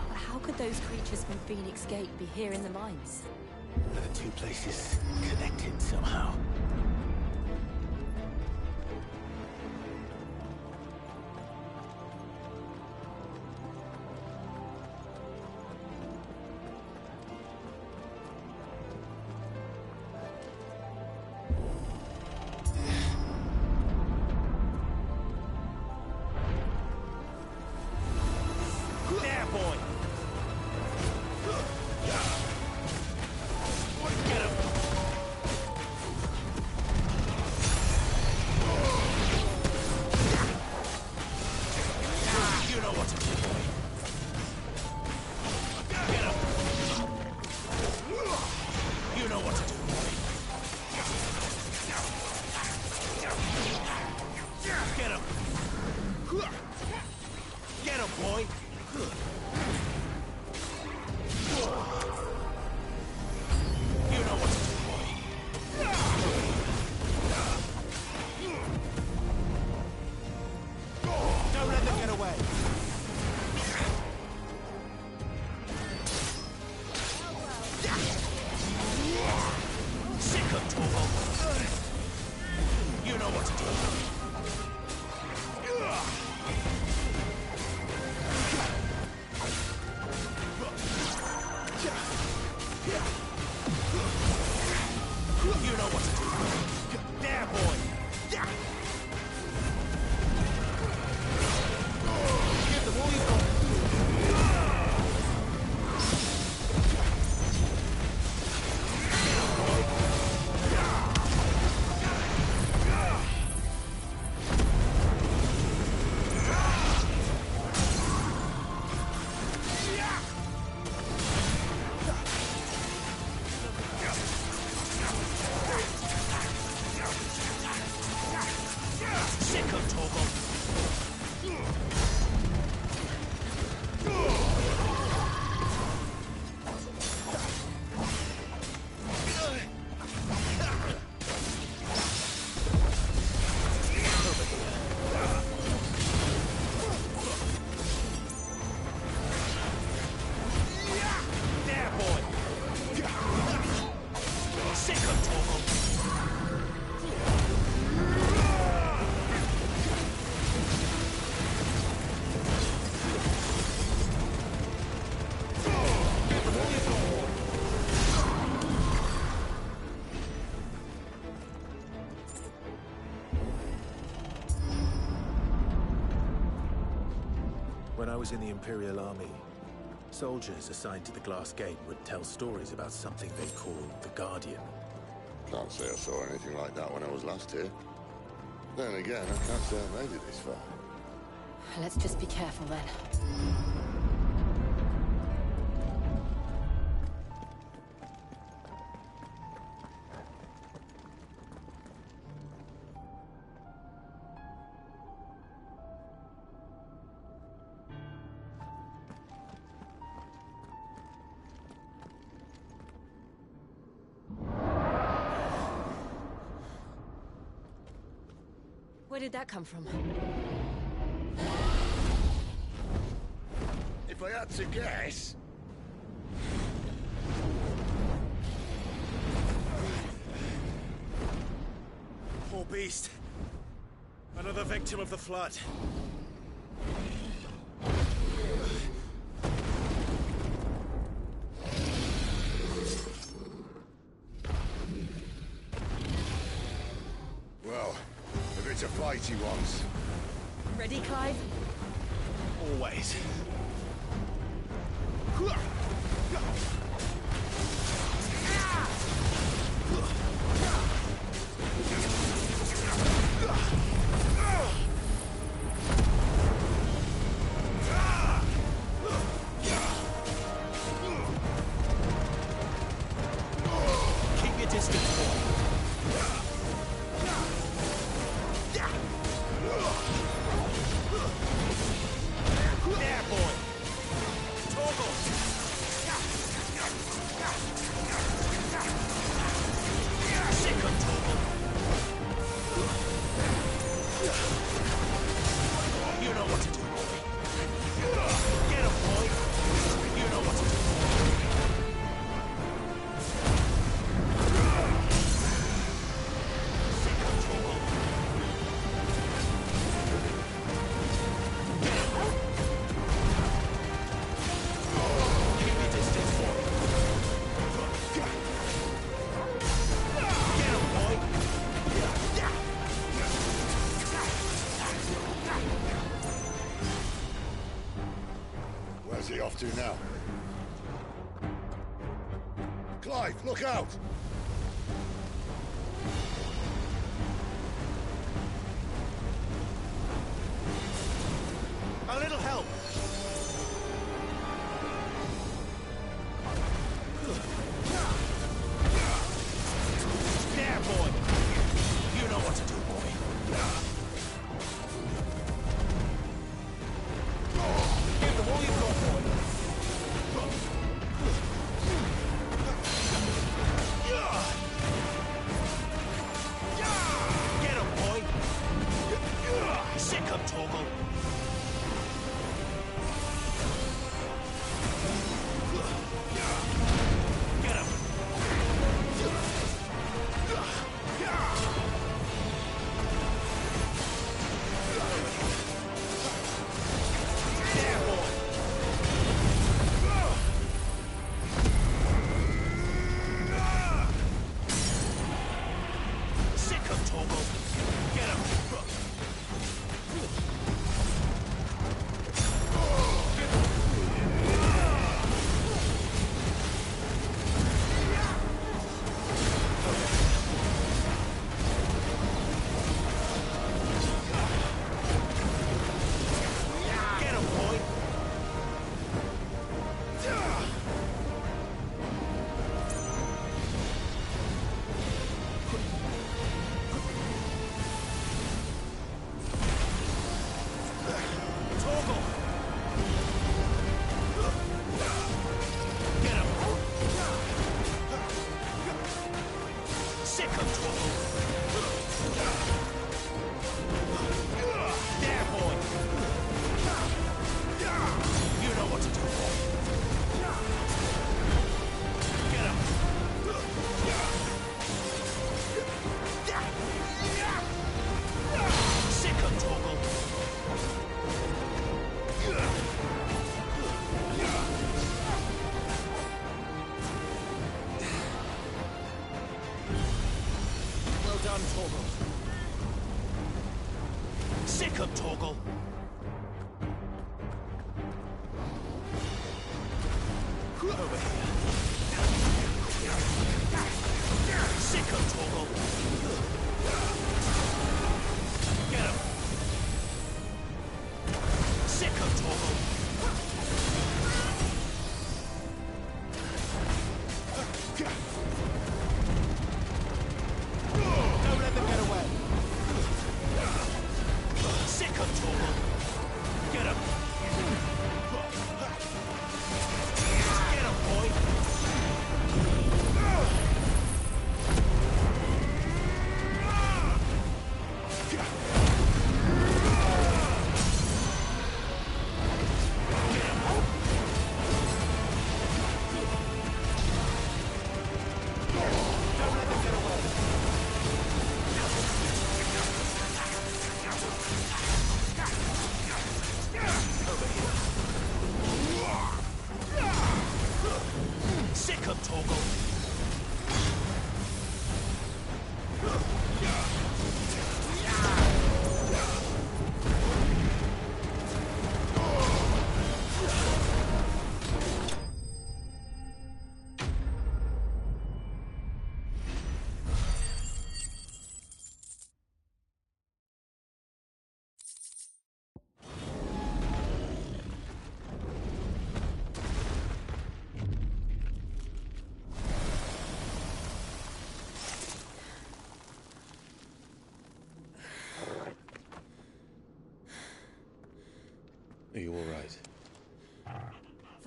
But how could those creatures from Phoenix Gate be here in the mines? Are the two places connected somehow? There, boy! Get him! You know what to do, boy. Get him! You know what to do, boy. Get him! Get him, boy! You know what to do, boy. Don't let them get away. Sick of trouble. You know what to do. You know what to do. There, boy. Give them all you got. Sick of trouble. There, boy. Sick of trouble. When I was in the Imperial Army, soldiers assigned to the Glass Gate would tell stories about something they called the Guardian. Can't say I saw anything like that when I was last here. Then again, I can't say I made it this far. Let's just be careful then. Where did that come from? If I had to guess... Poor beast. Another victim of the flood. to fight he was. Ready, Clive? Always. Keep your distance, boy. There, boy. Toggle. Sick of Toggle. You know what to do, boy. Get him, boy. You know what to do. Sick of Toggle. Get him. Keep your distance, boy. Get him, boy. Where's he off to now? Clive, look out! A little help. There, boy. You know what to do, boy. Give them all you've got, boy. Get him, boy. Sick of Toggle. Get him. There, boy. Sick of Toggle. Get him. Get him, boy. Toggle. Get him. Sick of Toggle. There, boy. You know what to do, boy. Get him. Sick of Toggle. Well done, Toggle. Sick of Toggle. Over here. Sick of Toggle. Get him. Sick of Toggle. Don't let them get away. Sick of Toggle. Get him. Get him, boy.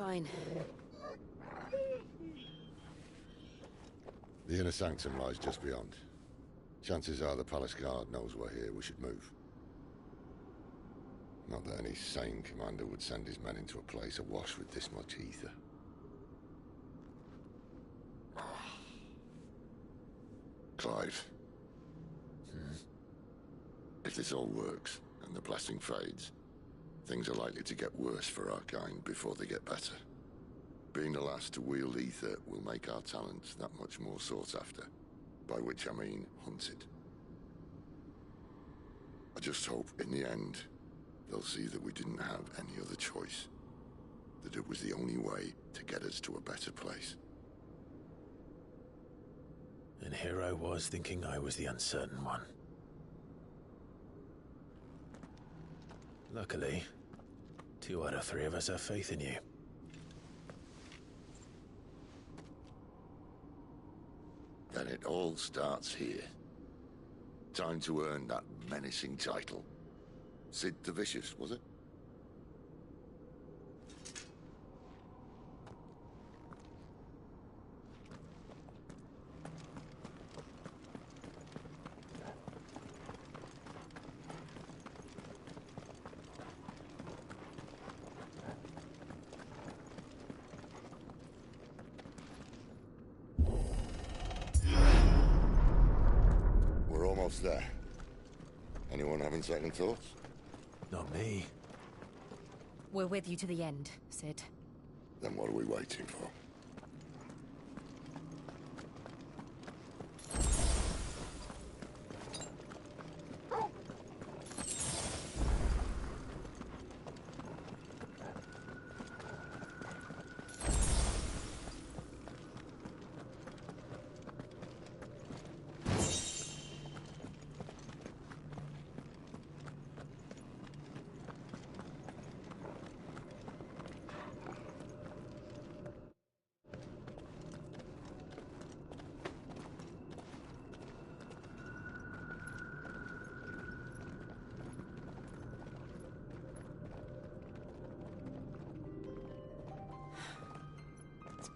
Fine. The inner sanctum lies just beyond. Chances are the palace guard knows we're here. We should move. Not that any sane commander would send his men into a place awash with this much ether. Clive. If this all works, and the blessing fades, things are likely to get worse for our kind before they get better. Being the last to wield ether will make our talents that much more sought after. By which I mean hunted. I just hope, in the end, they'll see that we didn't have any other choice. That it was the only way to get us to a better place. And here I was thinking I was the uncertain one. Luckily, 2 out of 3 of us have faith in you. Then it all starts here. Time to earn that menacing title. Sid the Vicious, was it? We're almost there. Anyone having second thoughts? Not me. We're with you to the end, Sid. Then what are we waiting for?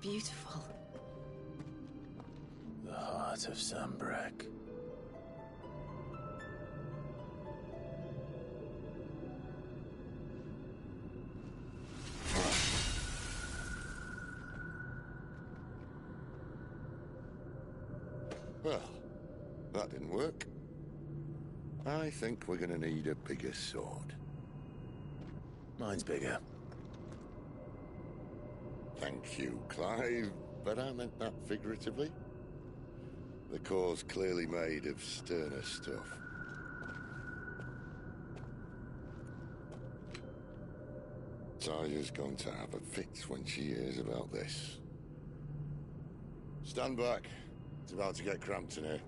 Beautiful. The heart of Sambrek. Well, that didn't work. I think we're gonna need a bigger sword. Mine's bigger. Thank you, Clive, but I meant that figuratively. The core's clearly made of sterner stuff. Taya's going to have a fit when she hears about this. Stand back. It's about to get cramped in here.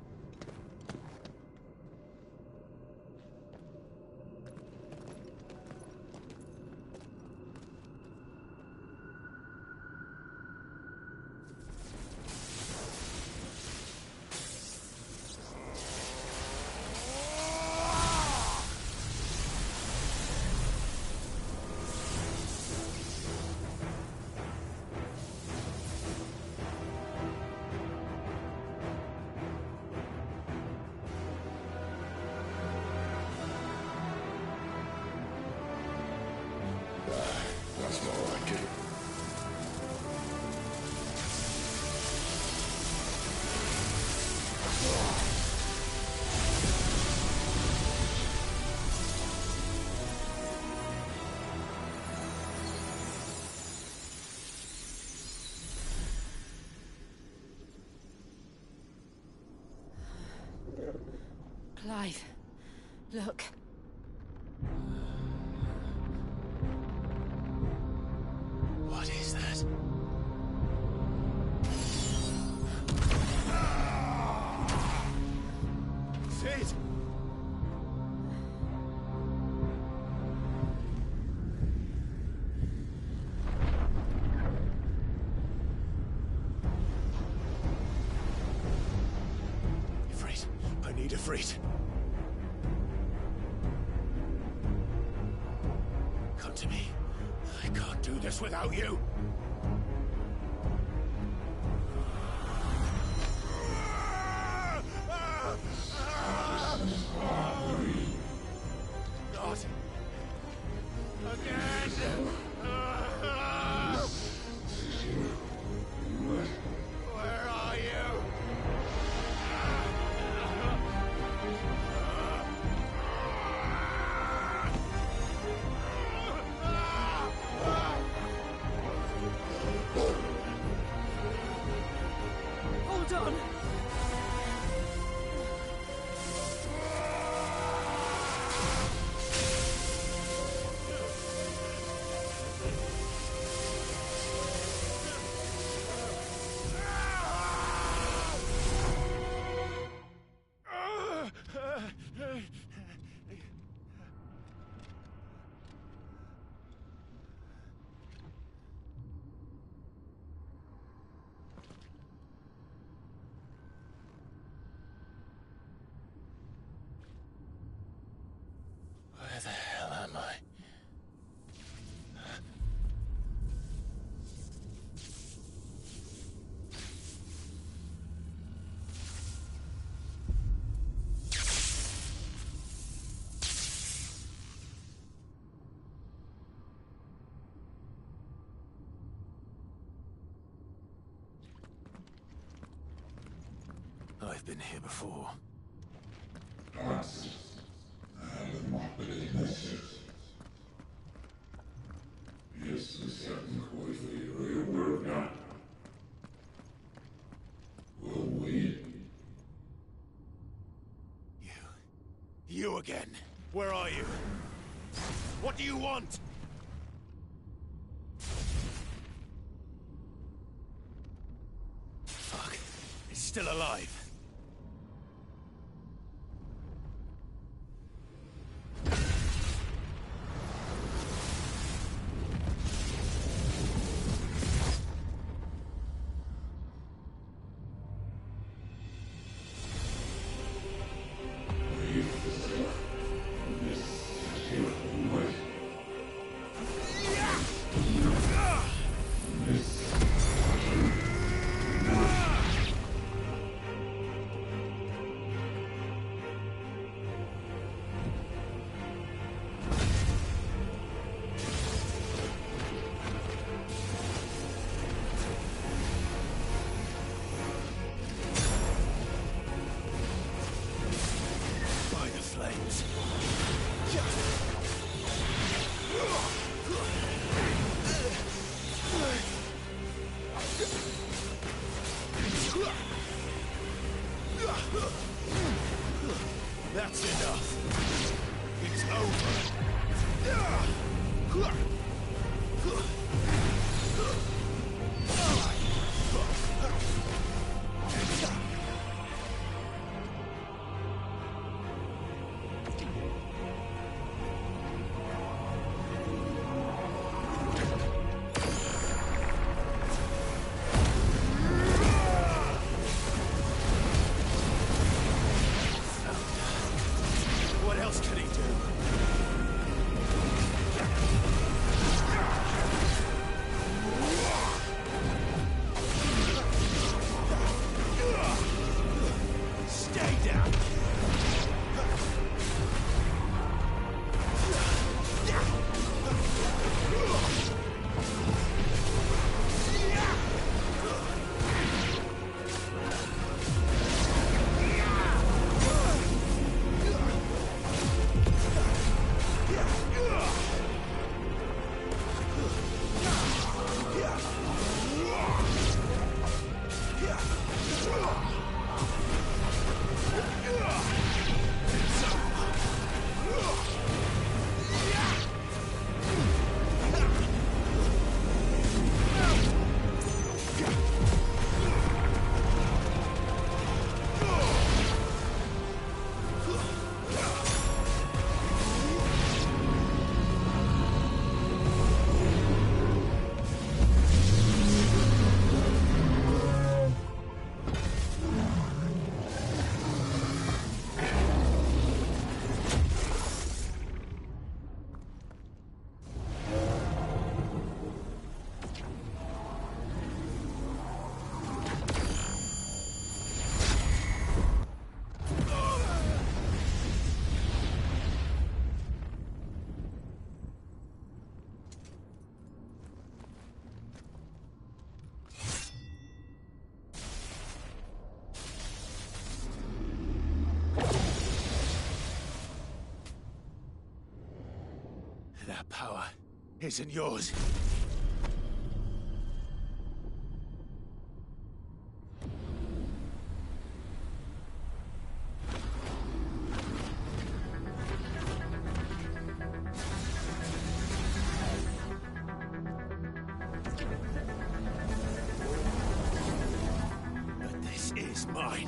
That's more like it. Clive, look. What is that? Sid! Ifrit, I need Ifrit. Come to me. I can't do this us without you. Not again. Where are you? Hold on! Where the hell am I? I've been here before. You again. Where are you? What do you want? Fuck. It's still alive. isn't yours. But this is mine.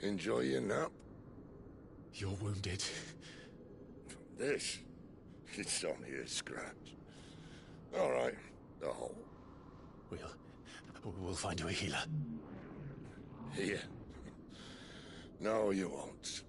Enjoy your nap? You're wounded. This? It's only a scratch. All right, the hole. We'll find you a healer. Here? No, you won't.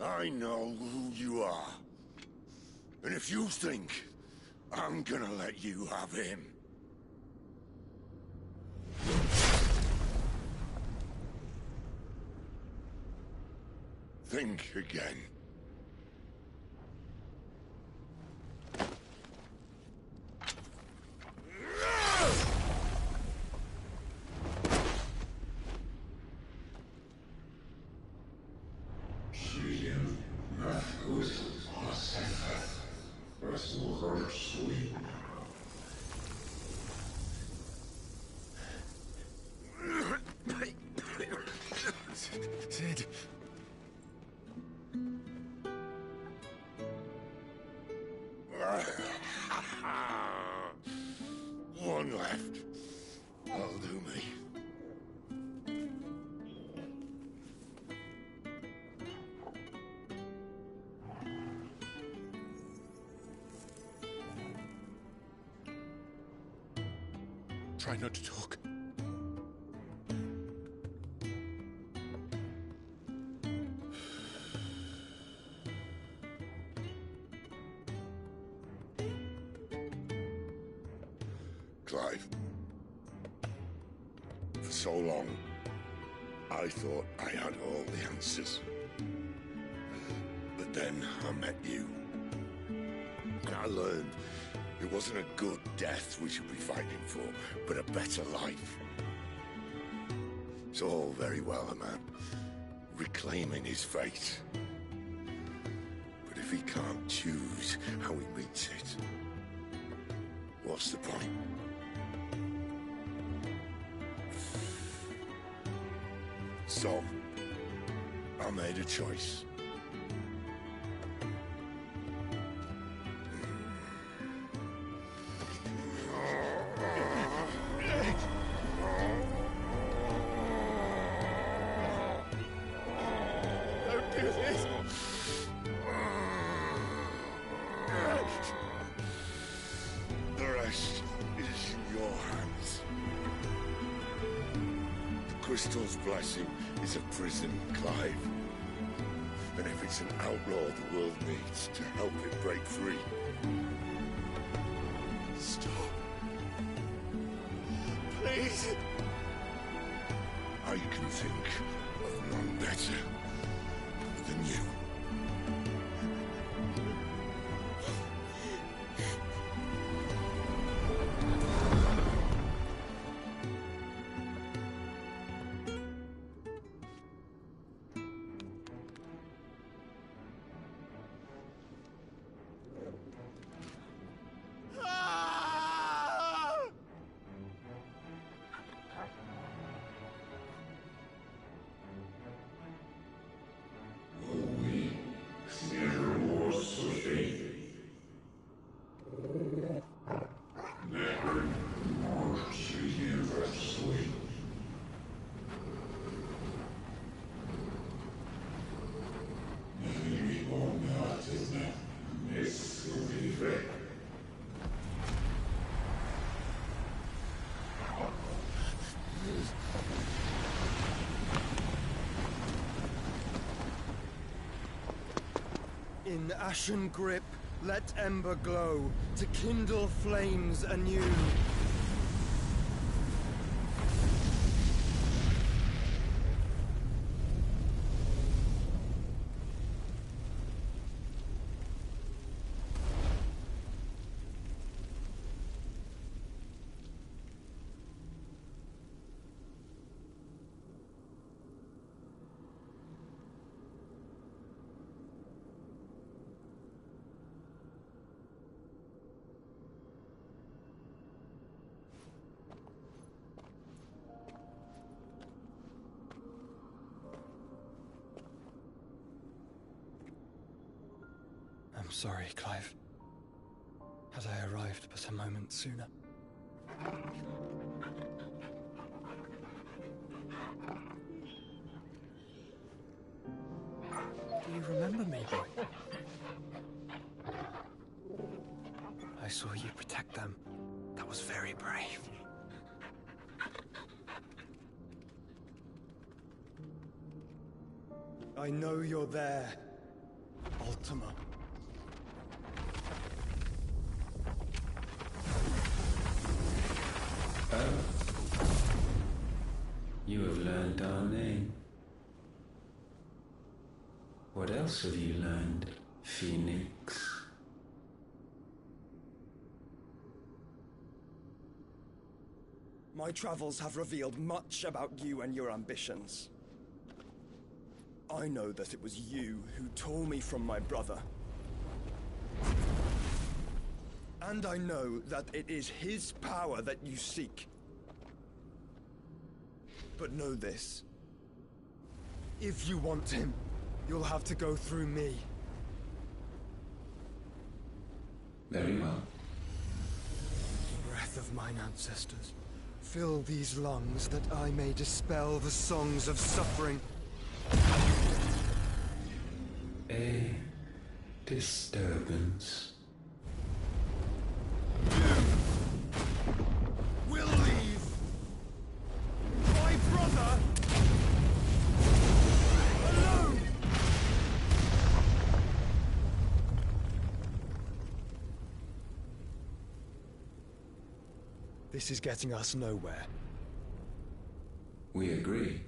I know who you are. And if you think I'm gonna let you have him... think again. Sid. One left. That'll do me. Try not to talk. Clive. For so long, I thought I had all the answers. But then I met you. And I learned it wasn't a good death we should be fighting for, but a better life. It's all very well, a man reclaiming his fate. But if he can't choose how he meets it, what's the point? So, I made a choice. Don't do this! The rest is in your hands. The crystal's blessing is a prison, Clive. And if it's an outlaw the world needs to help it break free... Stop. Please. I can think of none better than you. In ashen grip, let ember glow, to kindle flames anew. I'm sorry, Clive. Had I arrived but a moment sooner. Do you remember me, boy? I saw you protect them. That was very brave. I know you're there, Ultima. Oh. You have learned our name. What else have you learned, Phoenix? My travels have revealed much about you and your ambitions. I know that it was you who tore me from my brother. And I know that it is his power that you seek. But know this. If you want him, you'll have to go through me. Very well. Breath of mine ancestors, fill these lungs that I may dispel the songs of suffering. A disturbance. We'll leave my brother alone. This is getting us nowhere. We agree.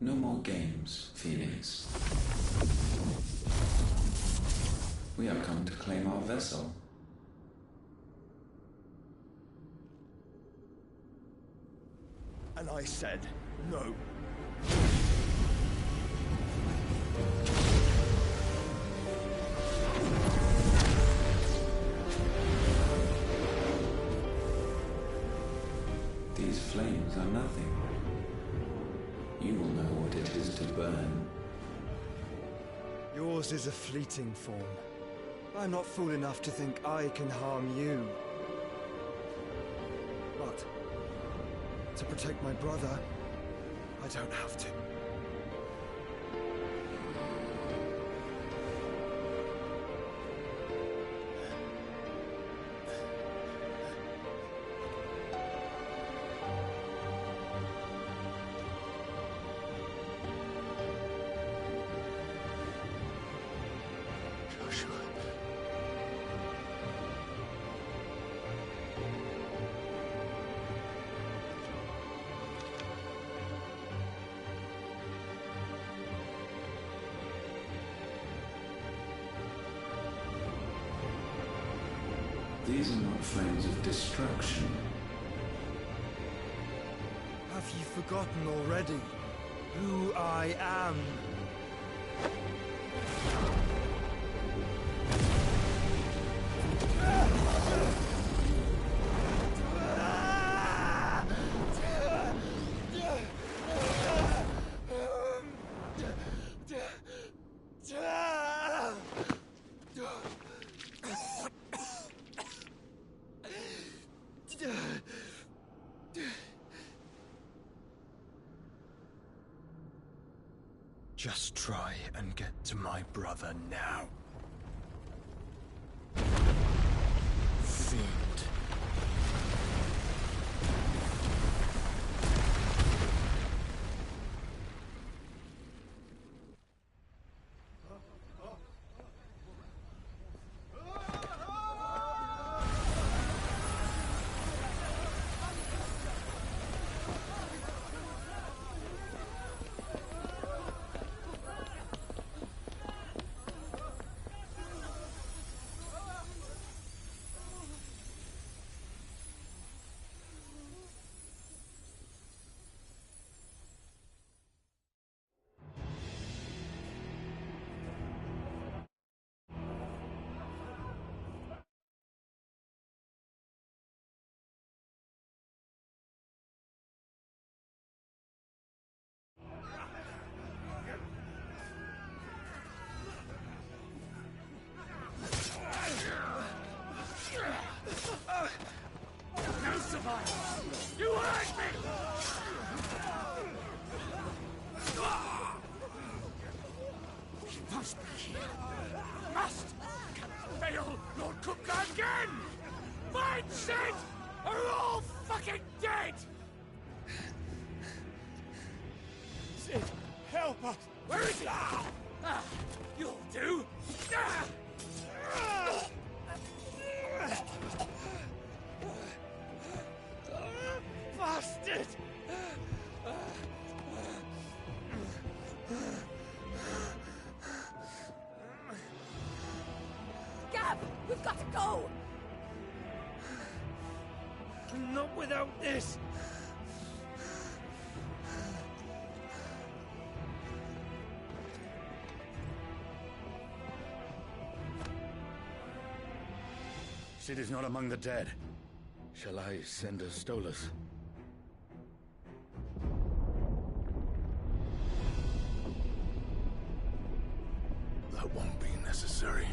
No more games, Phoenix. We have come to claim our vessel. And I said no. These flames are nothing. You will know what it is to burn. Yours is a fleeting form. I'm not fool enough to think I can harm you. But to protect my brother, I don't have to. These are not flames of destruction. Have you forgotten already who I am? Just try and get to my brother now. Fiend. cook again! Find Sid, or we're all fucking dead! Sid, help us! Where is he? You'll do! Bastard! Gab, we've got to go! Not without this! Sid is not among the dead. Shall I send a Stolas? That won't be necessary.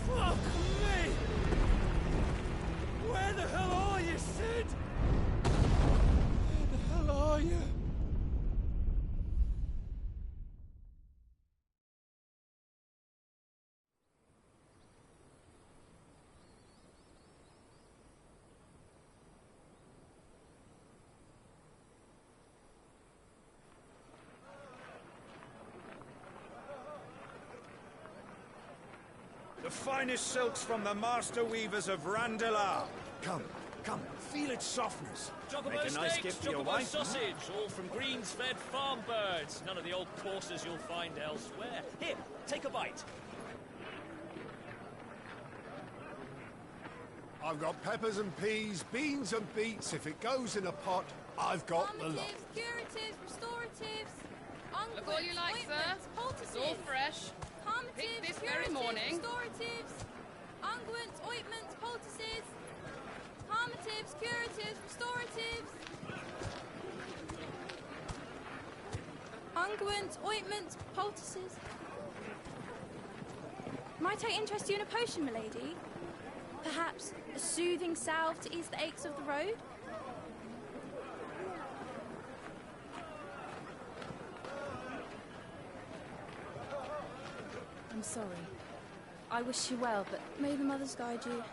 Fuck me! Where the hell are you, Sid? Where the hell are you? The finest silks from the master weavers of Randelar. Come, feel its softness. Chocobo Make a nice steaks, gift for your chocobo wife. sausage, all from greens-fed farm birds. None of the old courses you'll find elsewhere. Here, take a bite. I've got peppers and peas, beans and beets. If it goes in a pot, I've got the lot. Curatives, restoratives, Look all you like, sir. It's all fresh. Picked this very morning. Restoratives, unguents, ointments, poultices, calmatives, curatives, restoratives. Unguents, ointments, poultices. Might I interest you in a potion, milady? Perhaps a soothing salve to ease the aches of the road? I'm sorry. I wish you well, but may the mothers guide you.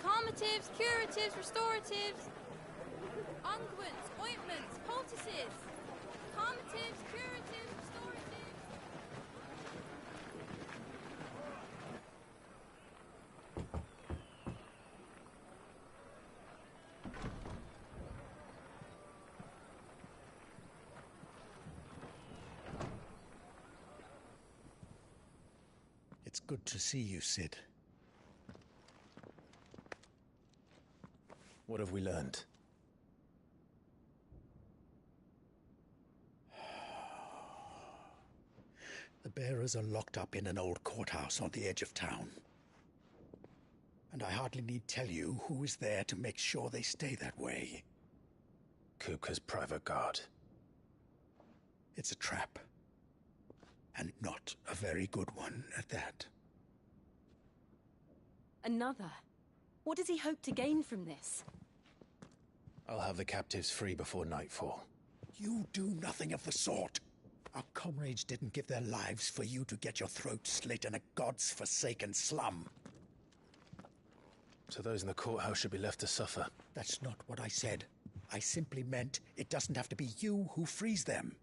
Calmatives, curatives, restoratives, unguents, ointments, poultices. Calmatives, curatives, restoratives. It's good to see you, Sid. What have we learned? The bearers are locked up in an old courthouse on the edge of town. And I hardly need tell you who is there to make sure they stay that way. Kupka's private guard. It's a trap. And not a very good one at that. Another? What does he hope to gain from this? I'll have the captives free before nightfall. You do nothing of the sort. Our comrades didn't give their lives for you to get your throat slit in a god's forsaken slum. So those in the courthouse should be left to suffer. That's not what I said. I simply meant it doesn't have to be you who frees them.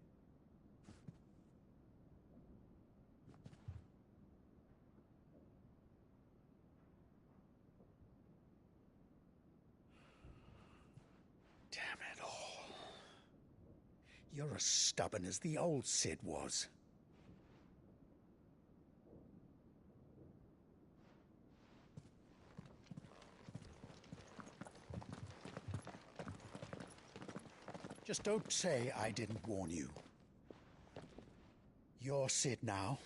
Damn it all. You're as stubborn as the old Sid was. Just don't say I didn't warn you. You're Sid now,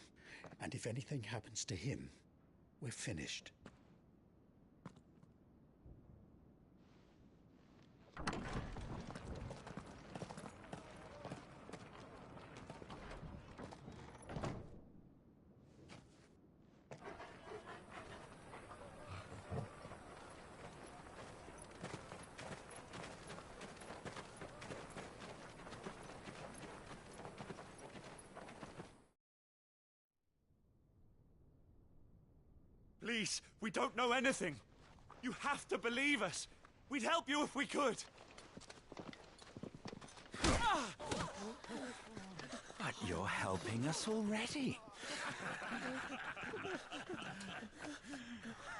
and if anything happens to him, we're finished. Please, we don't know anything. You have to believe us. We'd help you if we could. But you're helping us already.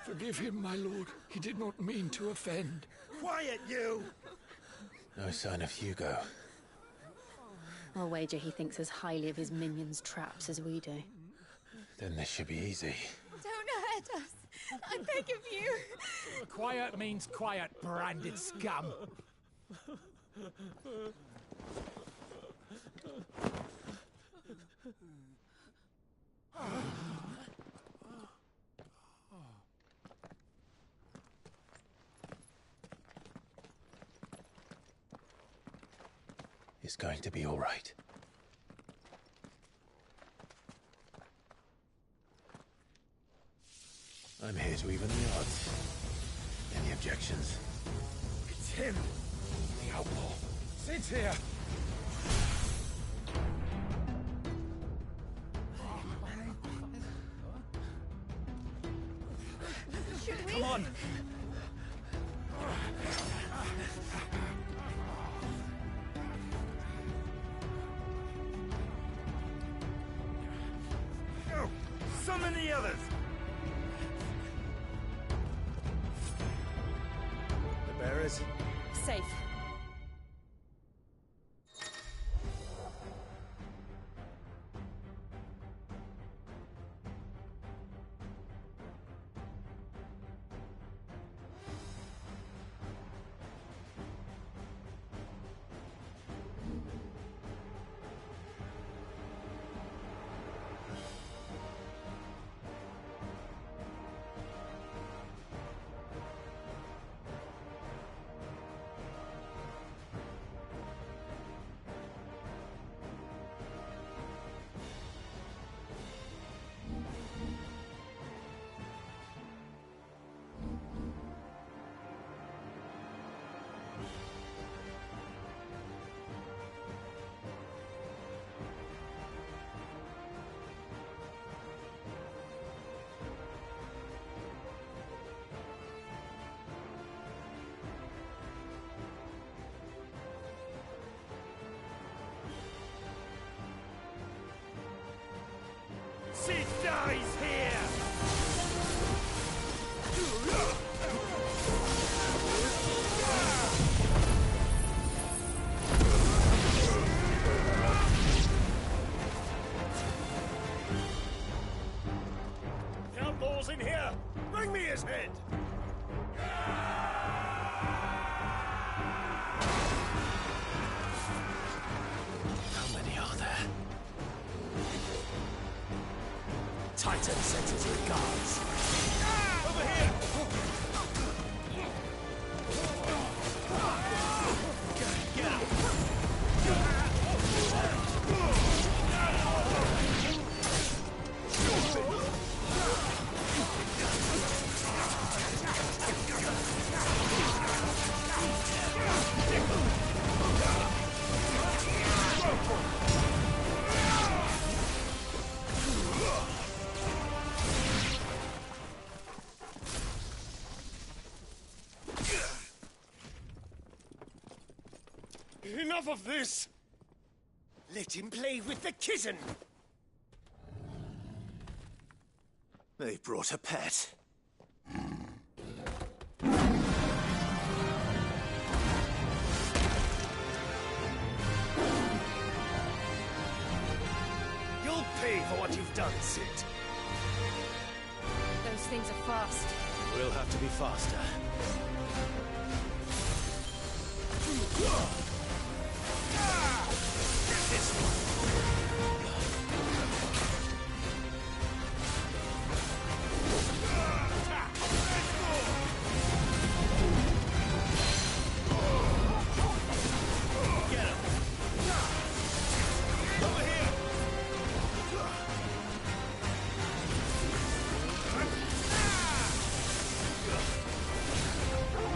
Forgive him, my lord. He did not mean to offend. Quiet, you! No sign of Hugo. I'll wager he thinks as highly of his minions' traps as we do. Then this should be easy. Don't hurt us. I beg of you. Quiet means quiet, branded scum. It's going to be all right. I'm here to even the odds. Any objections? It's him, the outlaw. Sit here. Come on. Go! Summon the others! The bearers? Safe. Sid dies here! The outlaw's in here! Bring me his head! How many are there? Titan sends his regards. Over here! Get him! Enough of this! Let him play with the kitten! They brought a pet. You'll pay for what you've done, Sid. Those things are fast. We'll have to be faster.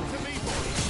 To me, boys!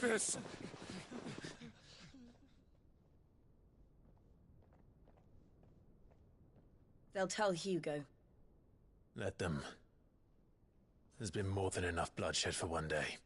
this? They'll tell Hugo. Let them. There's been more than enough bloodshed for one day.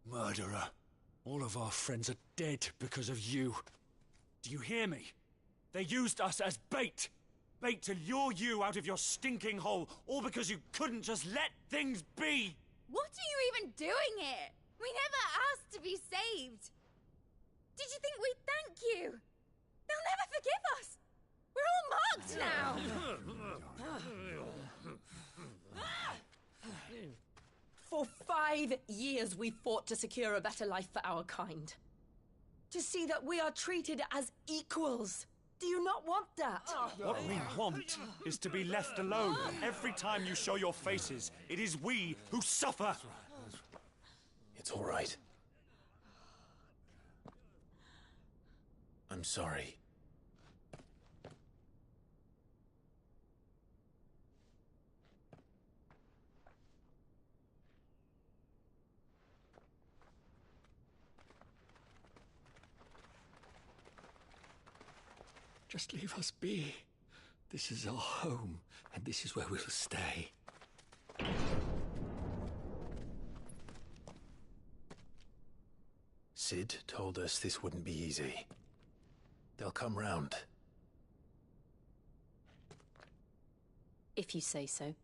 Murderer. All of our friends are dead because of you. Do you hear me? They used us as bait. Bait to lure you out of your stinking hole, all because you couldn't just let things be. What are you even doing here? We never asked to be saved. Did you think we'd thank you? They'll never forgive us. We're all marked now. For 5 years we fought to secure a better life for our kind. To see that we are treated as equals. Do you not want that? What we want is to be left alone. Every time you show your faces, it is we who suffer. It's all right. I'm sorry. Just leave us be. This is our home, and this is where we'll stay. Sid told us this wouldn't be easy. They'll come round. If you say so.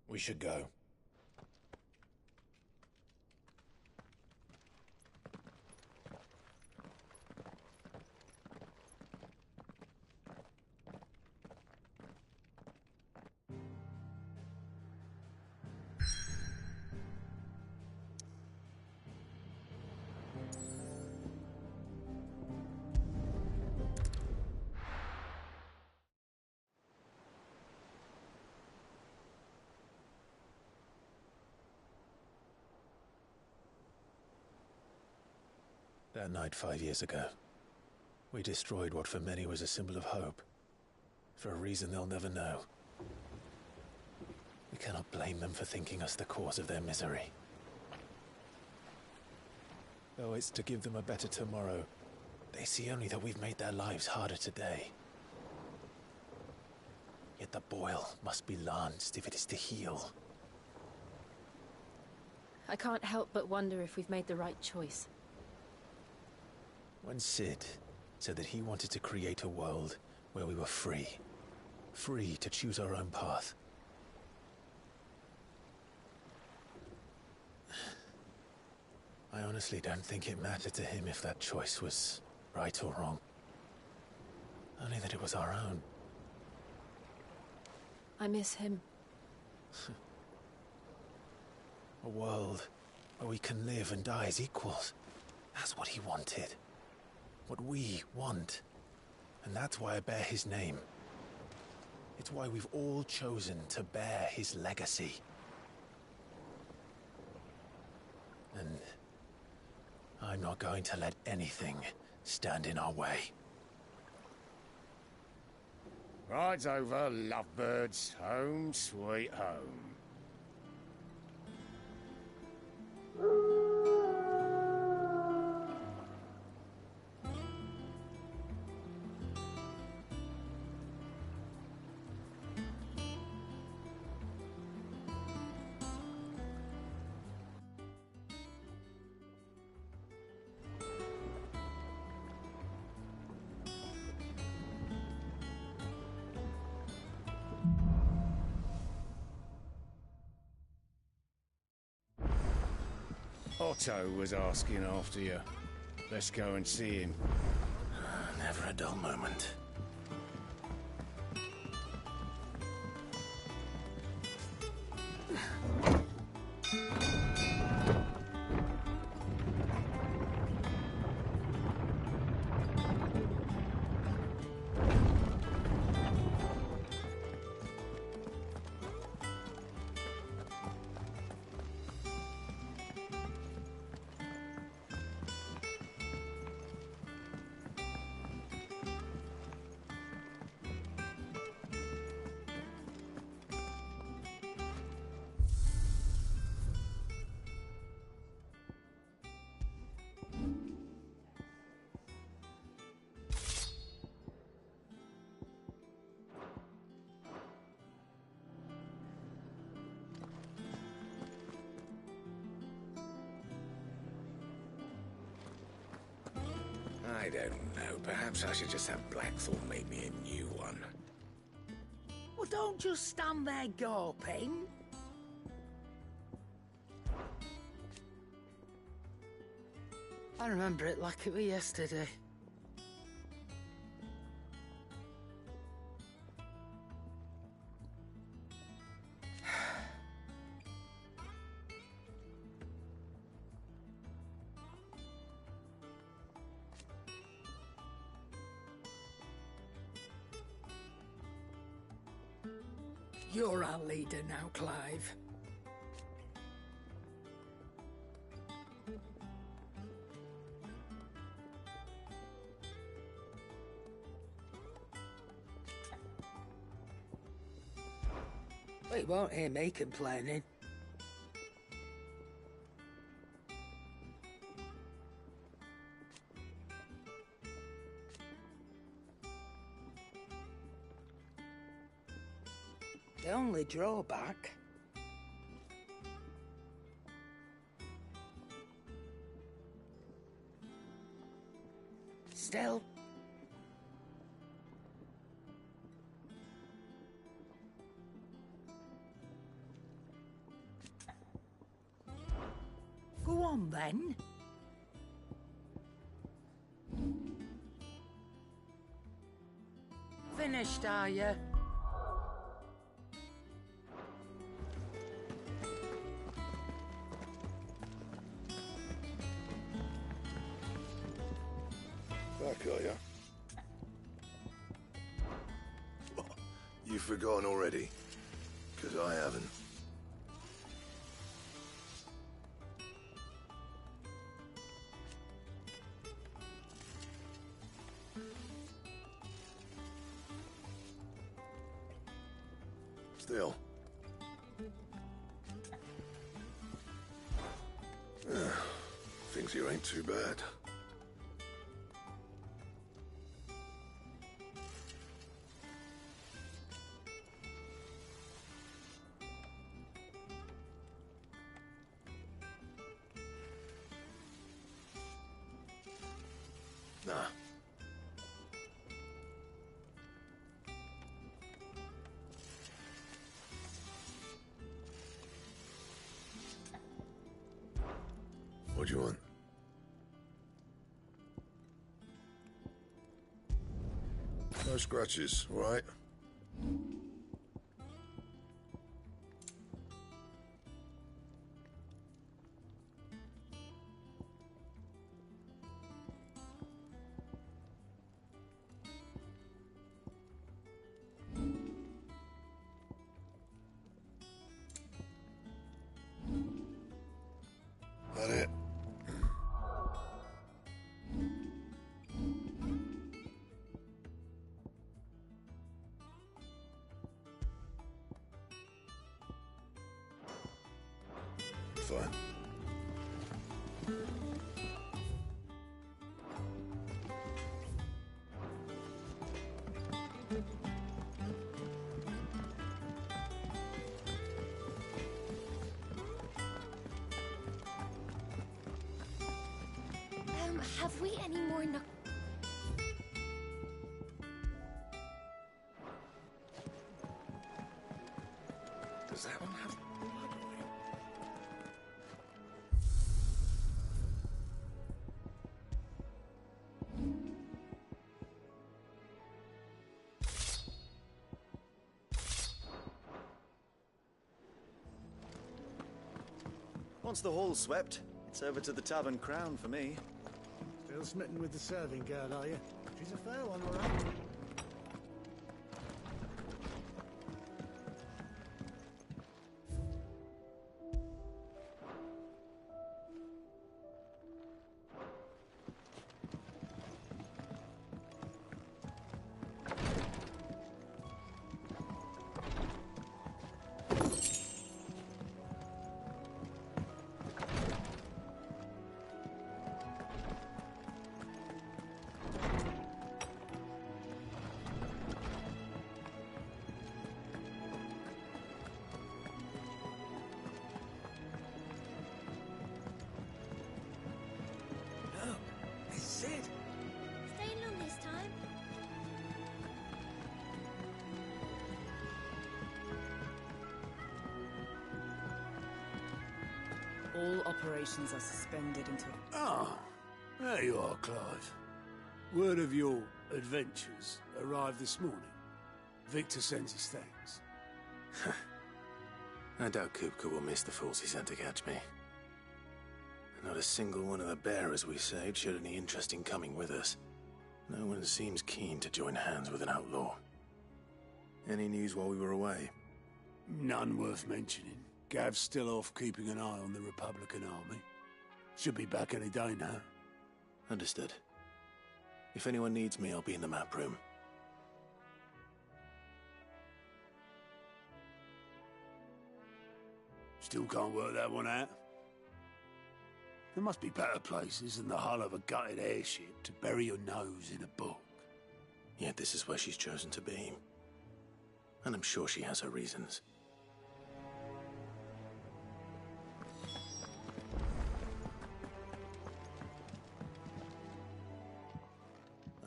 We should go. That night 5 years ago, we destroyed what for many was a symbol of hope. For a reason they'll never know. We cannot blame them for thinking us the cause of their misery. Though it's to give them a better tomorrow, they see only that we've made their lives harder today. Yet the boil must be lanced if it is to heal. I can't help but wonder if we've made the right choice. When Sid said that he wanted to create a world where we were free. Free to choose our own path. I honestly don't think it mattered to him if that choice was right or wrong. Only that it was our own. I miss him. A world where we can live and die as equals. That's what he wanted. What we want. And that's why I bear his name. It's why we've all chosen to bear his legacy. And I'm not going to let anything stand in our way. Rides over, lovebirds. Home, sweet home. Otto was asking after you. Let's go and see him. Never a dull moment. I don't know. Perhaps I should just have Blackthorn make me a new one. Well, don't just stand there gawping. I remember it like it was yesterday. You're our leader now, Clive. Well, you won't hear me complaining. The only drawback... Still... Go on, then. Finished, are you? Back, are you? You've forgotten already? Because I haven't. Still. Things here ain't too bad. Nah. What do you want? No scratches, all right? That it? Fine. Have we any more Does that one have blood oil? Once the hall's swept, it's over to the Tavern Crown for me. Still smitten with the serving girl, are you? She's a fair one, all right. All operations are suspended until... Ah, there you are, Clive. Word of your adventures arrived this morning. Victor sends his thanks. I doubt Kupka will miss the fools he sent to catch me. Not a single one of the bearers we saved showed any interest in coming with us. No one seems keen to join hands with an outlaw. Any news while we were away? None worth mentioning. Gav's still off keeping an eye on the Republican army. Should be back any day now. Understood. If anyone needs me, I'll be in the map room. Still can't work that one out. There must be better places than the hull of a gutted airship to bury your nose in a book. Yet this is where she's chosen to be. And I'm sure she has her reasons.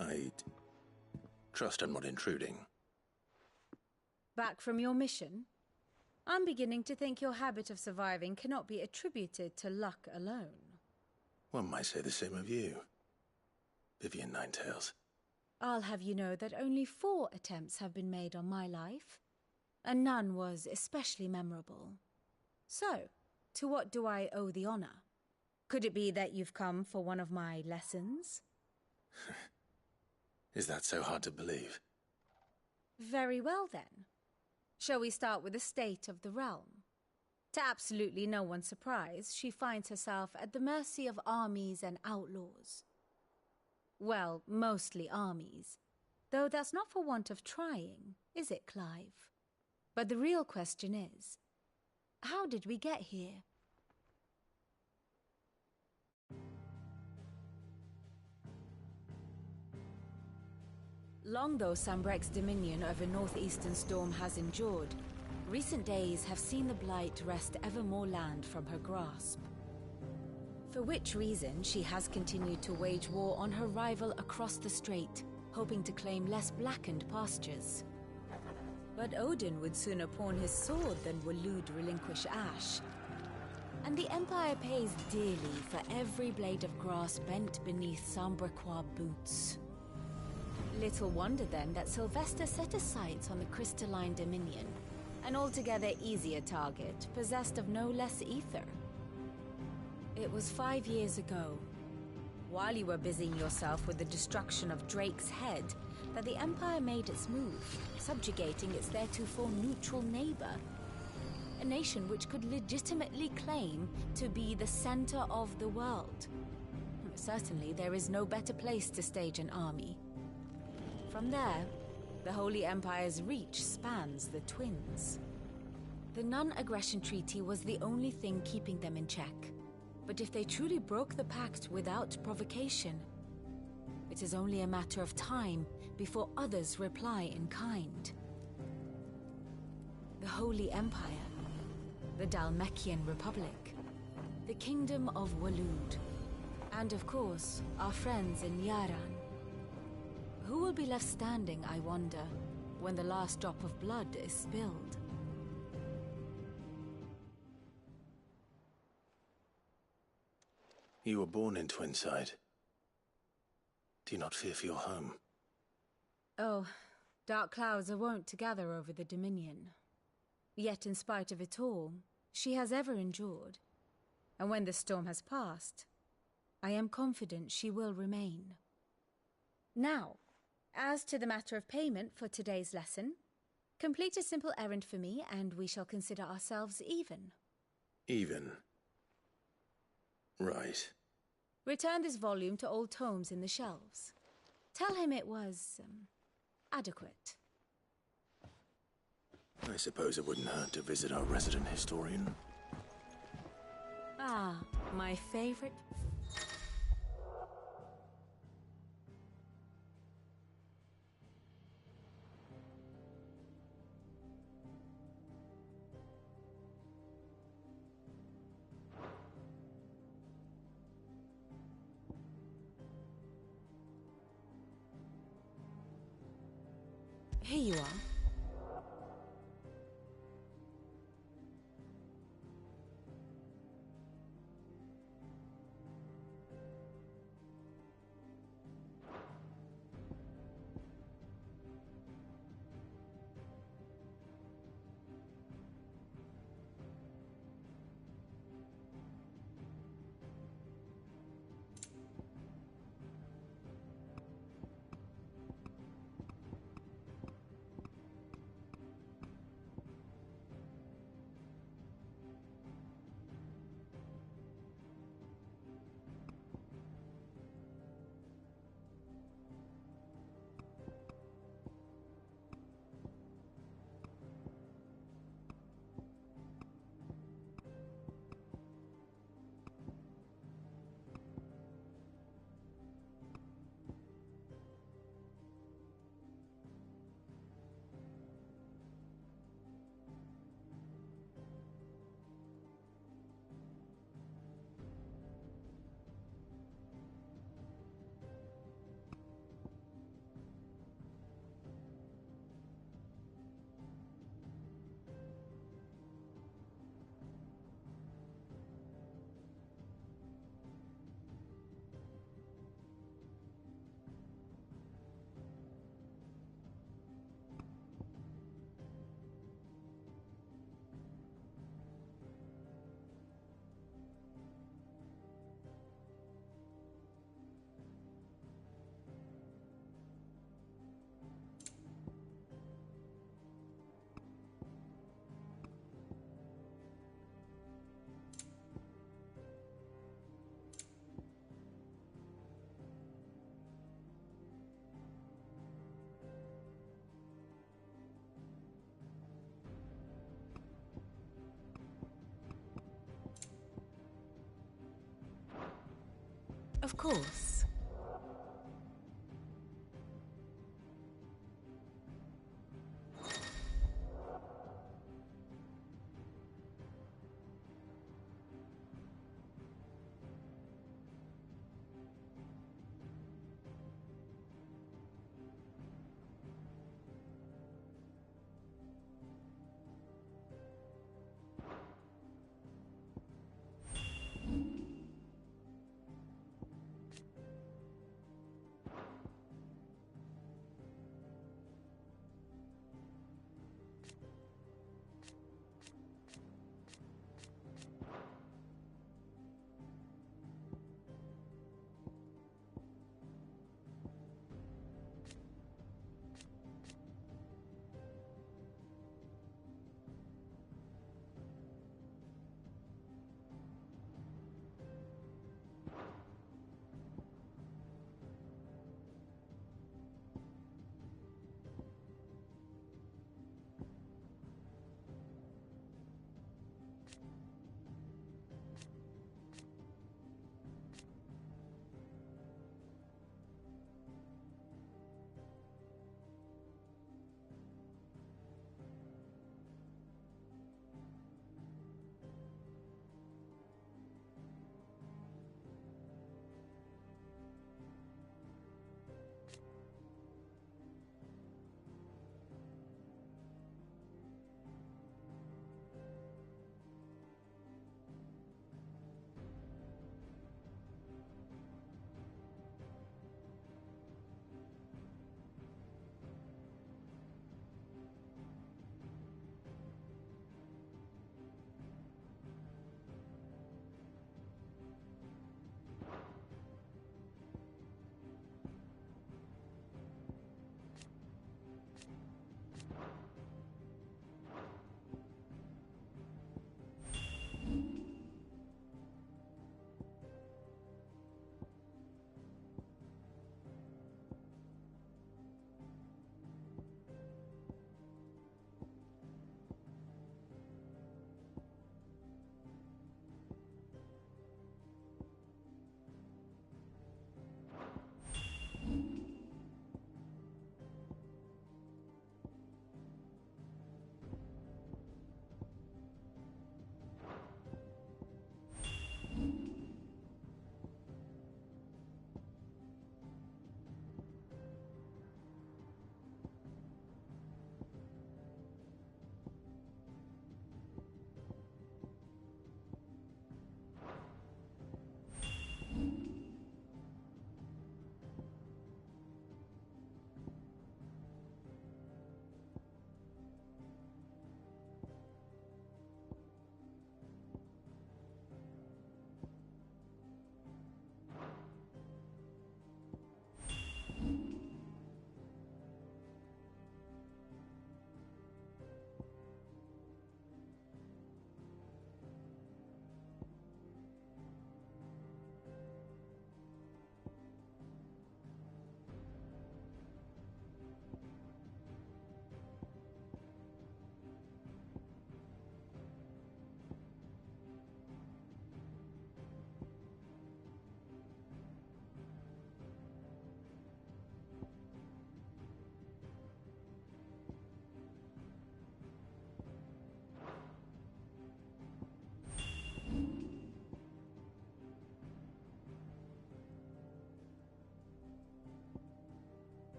I trust I'm not intruding. Back from your mission? I'm beginning to think your habit of surviving cannot be attributed to luck alone. One might say the same of you, Vivian Ninetails. I'll have you know that only 4 attempts have been made on my life, and none was especially memorable. So, to what do I owe the honor? Could it be that you've come for one of my lessons? Is that so hard to believe? Very well then. Shall we start with the state of the realm? To absolutely no one's surprise, she finds herself at the mercy of armies and outlaws. Well, mostly armies. Though that's not for want of trying, is it, Clive? But the real question is, how did we get here? Long though Sambrek's dominion over northeastern Storm has endured, recent days have seen the Blight wrest ever more land from her grasp. For which reason she has continued to wage war on her rival across the strait, hoping to claim less blackened pastures. But Odin would sooner pawn his sword than Waloed relinquish Ash. And the Empire pays dearly for every blade of grass bent beneath Sambrequois boots. Little wonder then that Sylvester set his sights on the crystalline dominion, an altogether easier target, possessed of no less ether. It was 5 years ago, while you were busying yourself with the destruction of Drake's head, that the Empire made its move, subjugating its theretofore neutral neighbor. A nation which could legitimately claim to be the center of the world. Certainly, there is no better place to stage an army. From there, the Holy Empire's reach spans the Twins. The non-aggression treaty was the only thing keeping them in check. But if they truly broke the pact without provocation, it is only a matter of time before others reply in kind. The Holy Empire, the Dhalmekian Republic, the Kingdom of Waloed, and of course, our friends in Yaran. Who will be left standing, I wonder, when the last drop of blood is spilled? You were born in Twinside. Do you not fear for your home? Oh, dark clouds are wont to gather over the Dominion. Yet in spite of it all, she has ever endured. And when the storm has passed, I am confident she will remain. Now, as to the matter of payment for today's lesson, complete a simple errand for me and we shall consider ourselves even. Even? Right. Return this volume to old tomes in the shelves. Tell him it was, adequate. I suppose it wouldn't hurt to visit our resident historian. Ah, my favorite. Here you are. course.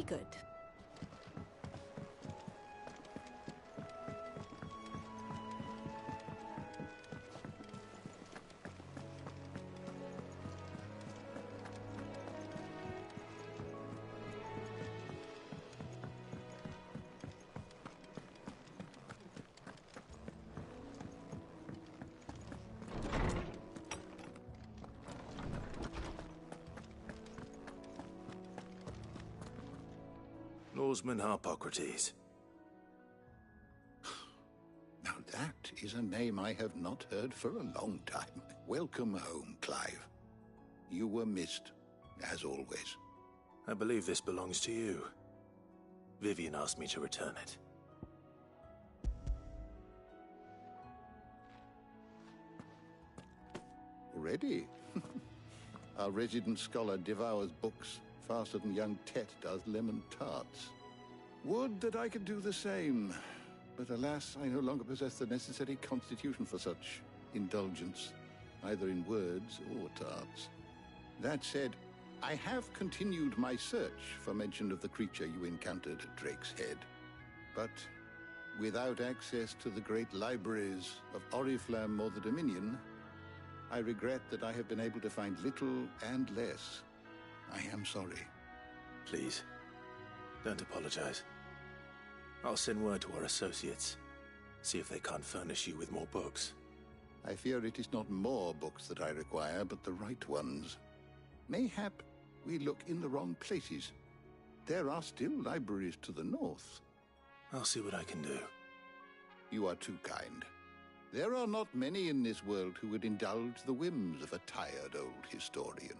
good. Lawsman Harpocrates. Now that is a name I have not heard for a long time. Welcome home, Clive. You were missed, as always. I believe this belongs to you. Vivian asked me to return it. Already? Our resident scholar devours books faster than young Tet does lemon tarts. Would that I could do the same. But alas, I no longer possess the necessary constitution for such indulgence, either in words or tarts. That said, I have continued my search for mention of the creature you encountered at Drake's Head. But without access to the great libraries of Oriflamme or the Dominion, I regret that I have been able to find little and less. I am sorry. Please, don't apologize. I'll send word to our associates. See if they can't furnish you with more books. I fear it is not more books that I require, but the right ones. Mayhap we look in the wrong places. There are still libraries to the north. I'll see what I can do. You are too kind. There are not many in this world who would indulge the whims of a tired old historian.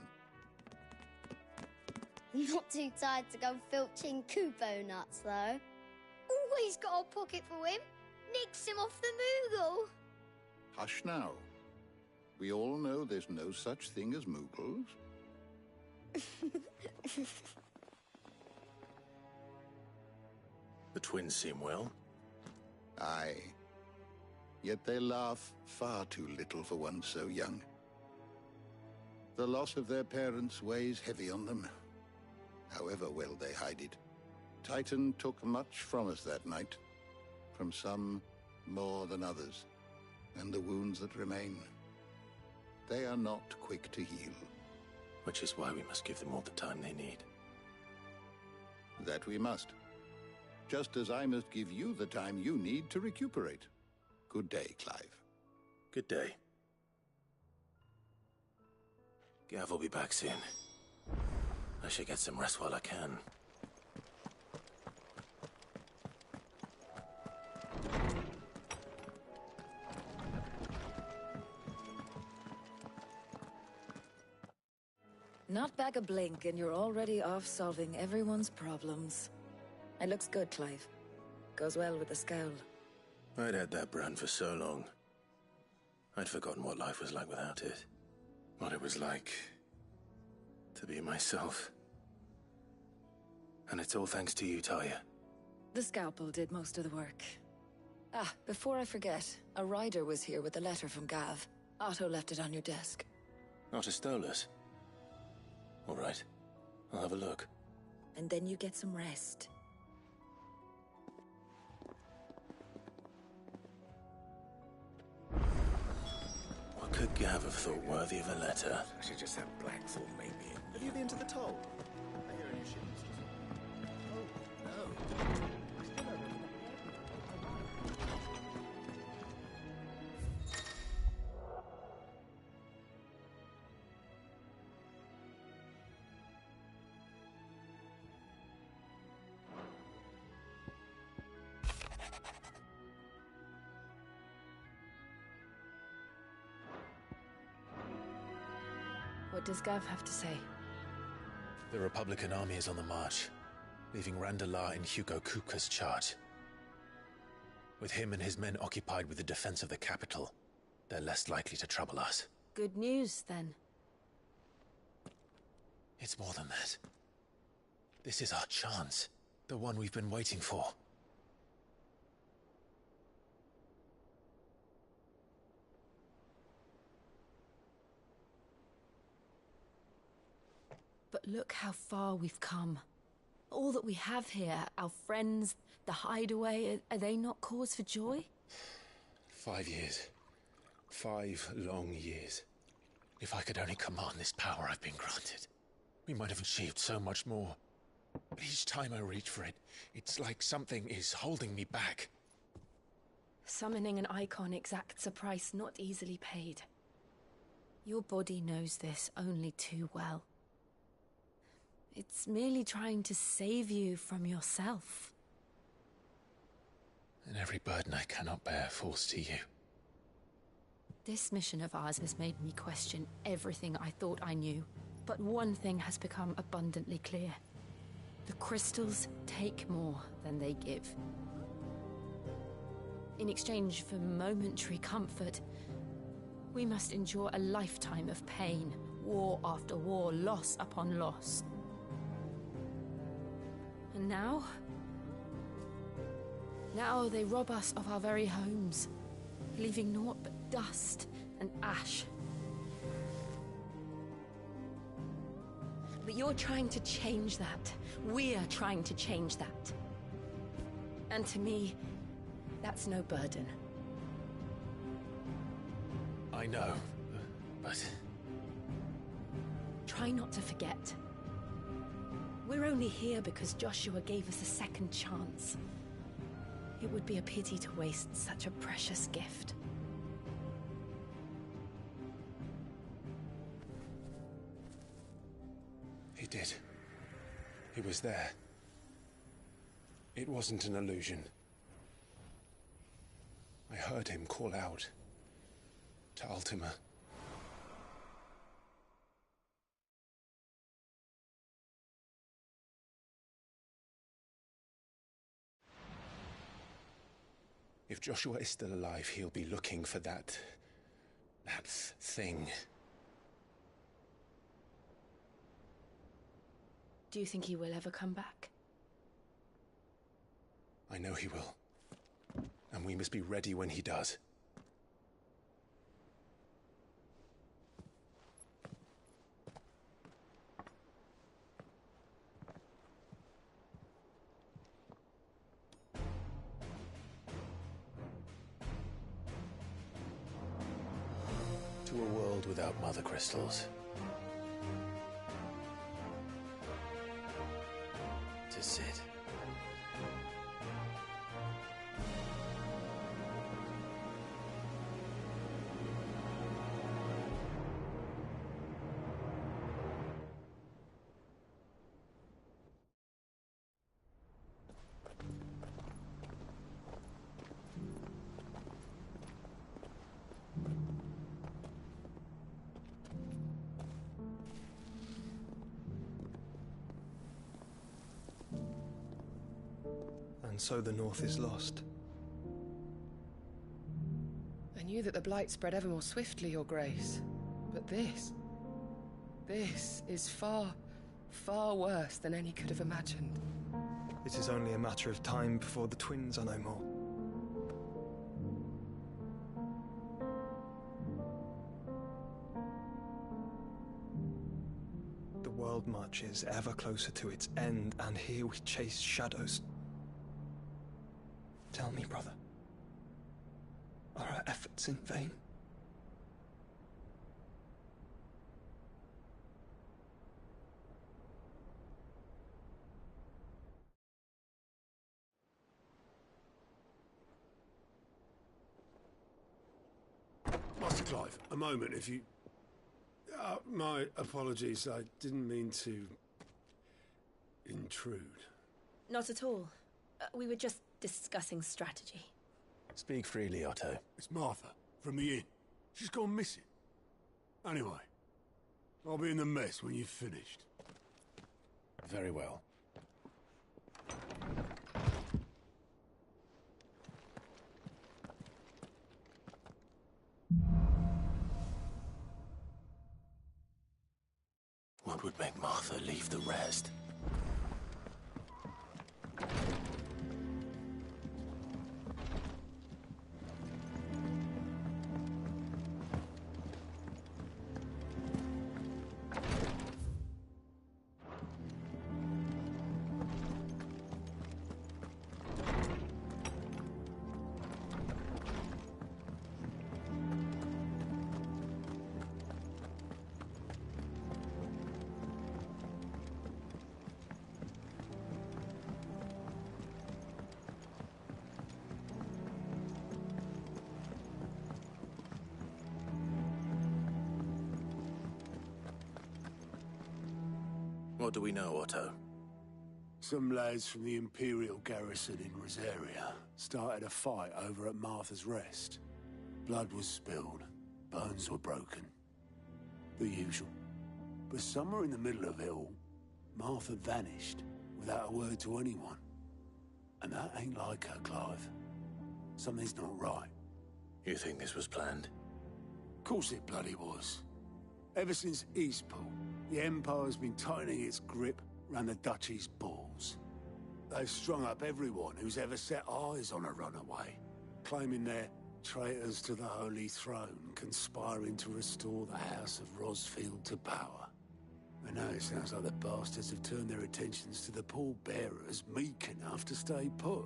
Not too tired to go filching Kupo nuts, though. Always got a pocket for him. Nicks him off the Moogle. Hush now. We all know there's no such thing as Moogles. The twins seem well. Aye. Yet they laugh far too little for one so young. The loss of their parents weighs heavy on them, however well they hide it. Titan took much from us that night, from some more than others, and the wounds that remain, they are not quick to heal. Which is why we must give them all the time they need. That we must. Just as I must give you the time you need to recuperate. Good day, Clive. Good day. Gav will be back soon. I should get some rest while I can. Not back a blink and you're already off solving everyone's problems. It looks good, Clive. Goes well with the scowl. I'd had that brand for so long. I'd forgotten what life was like without it. What it was like to be myself. And it's all thanks to you, Talia. The scalpel did most of the work. Ah, before I forget, a rider was here with a letter from Gav. Otto left it on your desk. Not a Stolas. All right, I'll have a look. And then you get some rest. What could Gav have thought worthy of a letter? I should just have Blackthorn make me in. Have you been to the toll? I hear a new ship. Oh, no. What does Gav have to say? The Republican army is on the march, leaving Randalar in Hugo Kupka's charge. With him and his men occupied with the defense of the capital, they're less likely to trouble us. Good news, then. It's more than that. This is our chance. The one we've been waiting for. But look how far we've come. All that we have here, our friends, the hideaway, are they not cause for joy? 5 years. 5 long years. If I could only command this power I've been granted, we might have achieved so much more. But each time I reach for it, it's like something is holding me back. Summoning an icon exacts a price not easily paid. Your body knows this only too well. It's merely trying to save you from yourself. And every burden I cannot bear falls to you. This mission of ours has made me question everything I thought I knew. But one thing has become abundantly clear. The crystals take more than they give. In exchange for momentary comfort, we must endure a lifetime of pain, war after war, loss upon loss. And now they rob us of our very homes, leaving naught but dust and ash. But you're trying to change that. We're trying to change that. And to me, that's no burden. I know, but... Try not to forget. We're only here because Joshua gave us a second chance. It would be a pity to waste such a precious gift. He did. He was there. It wasn't an illusion. I heard him call out to Ultima. If Joshua is still alive, he'll be looking for that thing. Do you think he will ever come back? I know he will. And we must be ready when he does. To a world without mother crystals. To Sid. And so the North is lost. I knew that the Blight spread ever more swiftly, Your Grace. But this is far, far worse than any could have imagined. It is only a matter of time before the twins are no more. The world marches ever closer to its end, and here we chase shadows. Tell me, brother, are our efforts in vain? Master Clive, a moment, if you... my apologies, I didn't mean to... intrude. Not at all. We were just discussing strategy. Speak freely, Otto. It's Martha, from the inn. She's gone missing. Anyway, I'll be in the mess when you've finished. Very well. What would make Martha leave the rest? What do we know, Otto? Some lads from the Imperial garrison in Rosaria started a fight over at Martha's Rest. Blood was spilled, bones were broken. The usual. But somewhere in the middle of it all, Martha vanished without a word to anyone. And that ain't like her, Clive. Something's not right. You think this was planned? Of course it bloody was. Ever since Eastpool, the Empire's been tightening its grip round the Duchy's balls. They've strung up everyone who's ever set eyes on a runaway, claiming they're traitors to the Holy Throne, conspiring to restore the House of Rosfield to power. And now it sounds like the bastards have turned their attentions to the pallbearers meek enough to stay put.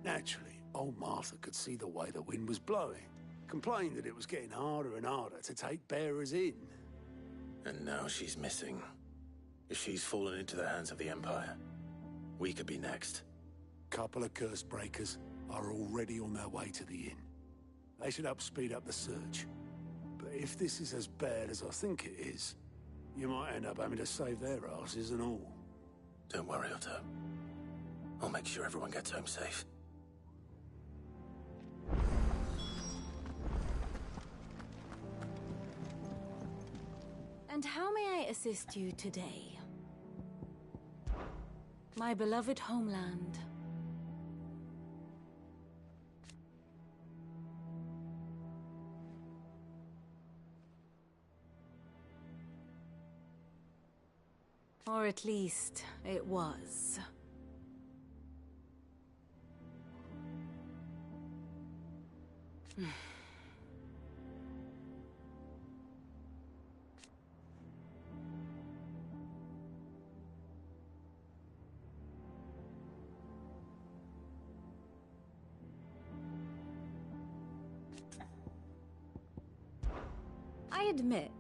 Naturally, old Martha could see the way the wind was blowing, complained that it was getting harder and harder to take bearers in. And now she's missing. If she's fallen into the hands of the Empire, we could be next. Couple of curse breakers are already on their way to the inn. They should help speed up the search. But if this is as bad as I think it is, you might end up having to save their asses and all. Don't worry, Otto. I'll make sure everyone gets home safe. And how may I assist you today? My beloved homeland. Or at least, it was. I admit,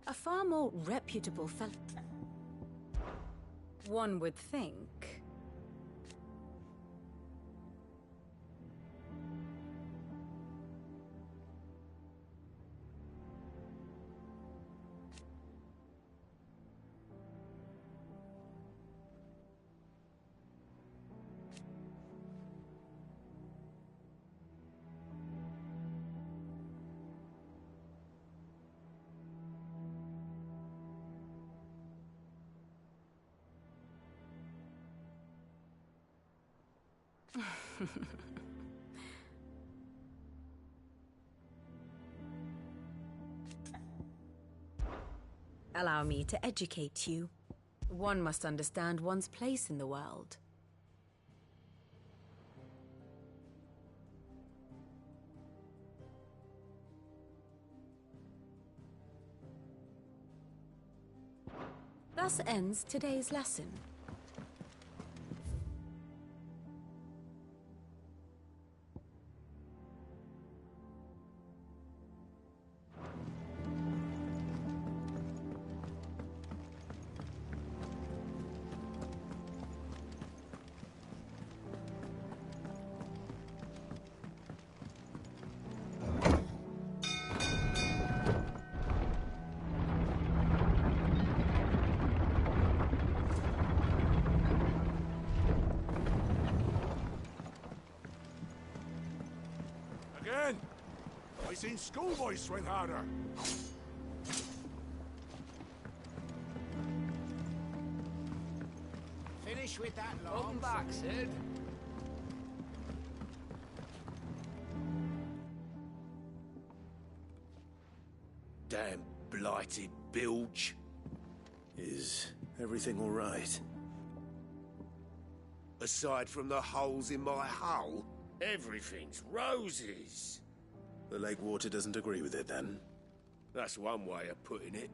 a far more reputable fellow. One would think. Allow me to educate you. One must understand one's place in the world. Thus ends today's lesson. I seen schoolboys swing harder. Finish with that long. Welcome back, Sid. Damn blighted bilge. Is everything all right? Aside from the holes in my hull, everything's roses. The lake water doesn't agree with it, then? That's one way of putting it.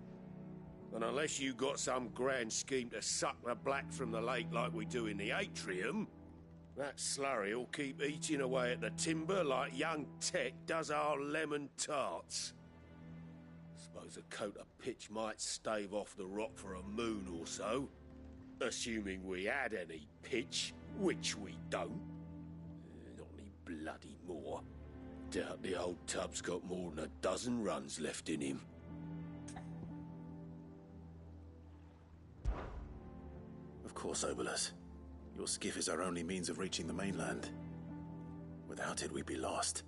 And unless you got some grand scheme to suck the black from the lake like we do in the atrium, that slurry'll keep eating away at the timber like young Tech does our lemon tarts. Suppose a coat of pitch might stave off the rot for a moon or so, assuming we had any pitch, which we don't. Not any bloody more. Doubt the old tub's got more than a dozen runs left in him. Of course, Obolus. Your skiff is our only means of reaching the mainland. Without it, we'd be lost.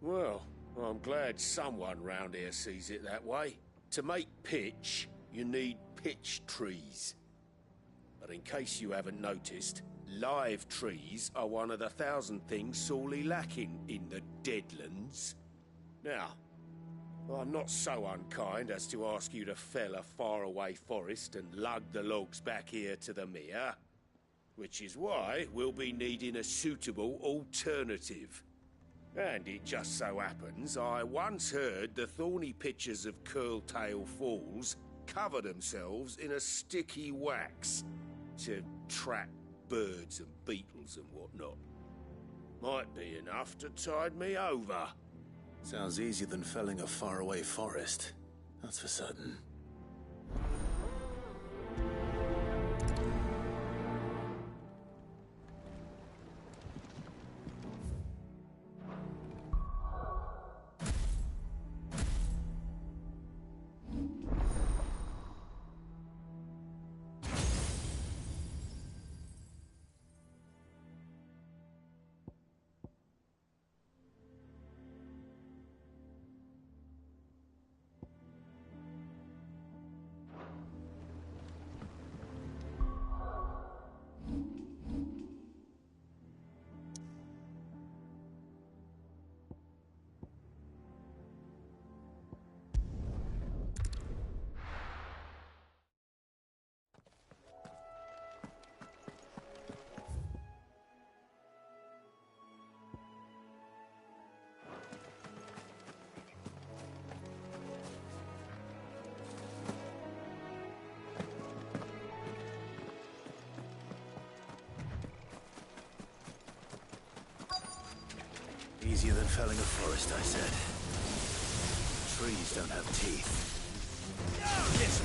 Well, I'm glad someone round here sees it that way. To make pitch, you need pitch trees. But in case you haven't noticed, live trees are one of the 1,000 things sorely lacking in the Deadlands. Now, I'm not so unkind as to ask you to fell a faraway forest and lug the logs back here to the mere, which is why we'll be needing a suitable alternative. And it just so happens I once heard the thorny pitchers of Curltail Falls cover themselves in a sticky wax to trap birds and beetles and whatnot. Might be enough to tide me over. Sounds easier than felling a faraway forest. That's for certain. Easier than felling a forest, I said. Trees don't have teeth. This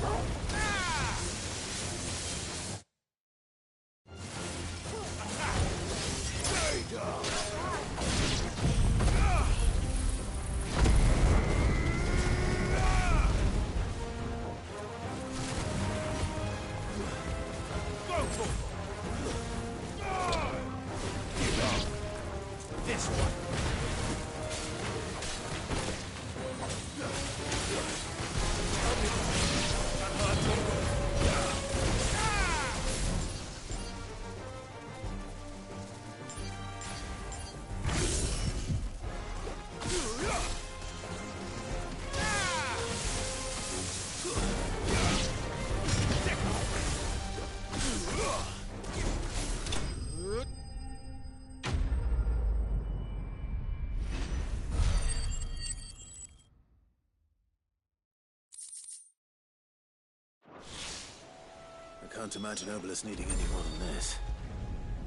I can't imagine Obolus needing any more than this.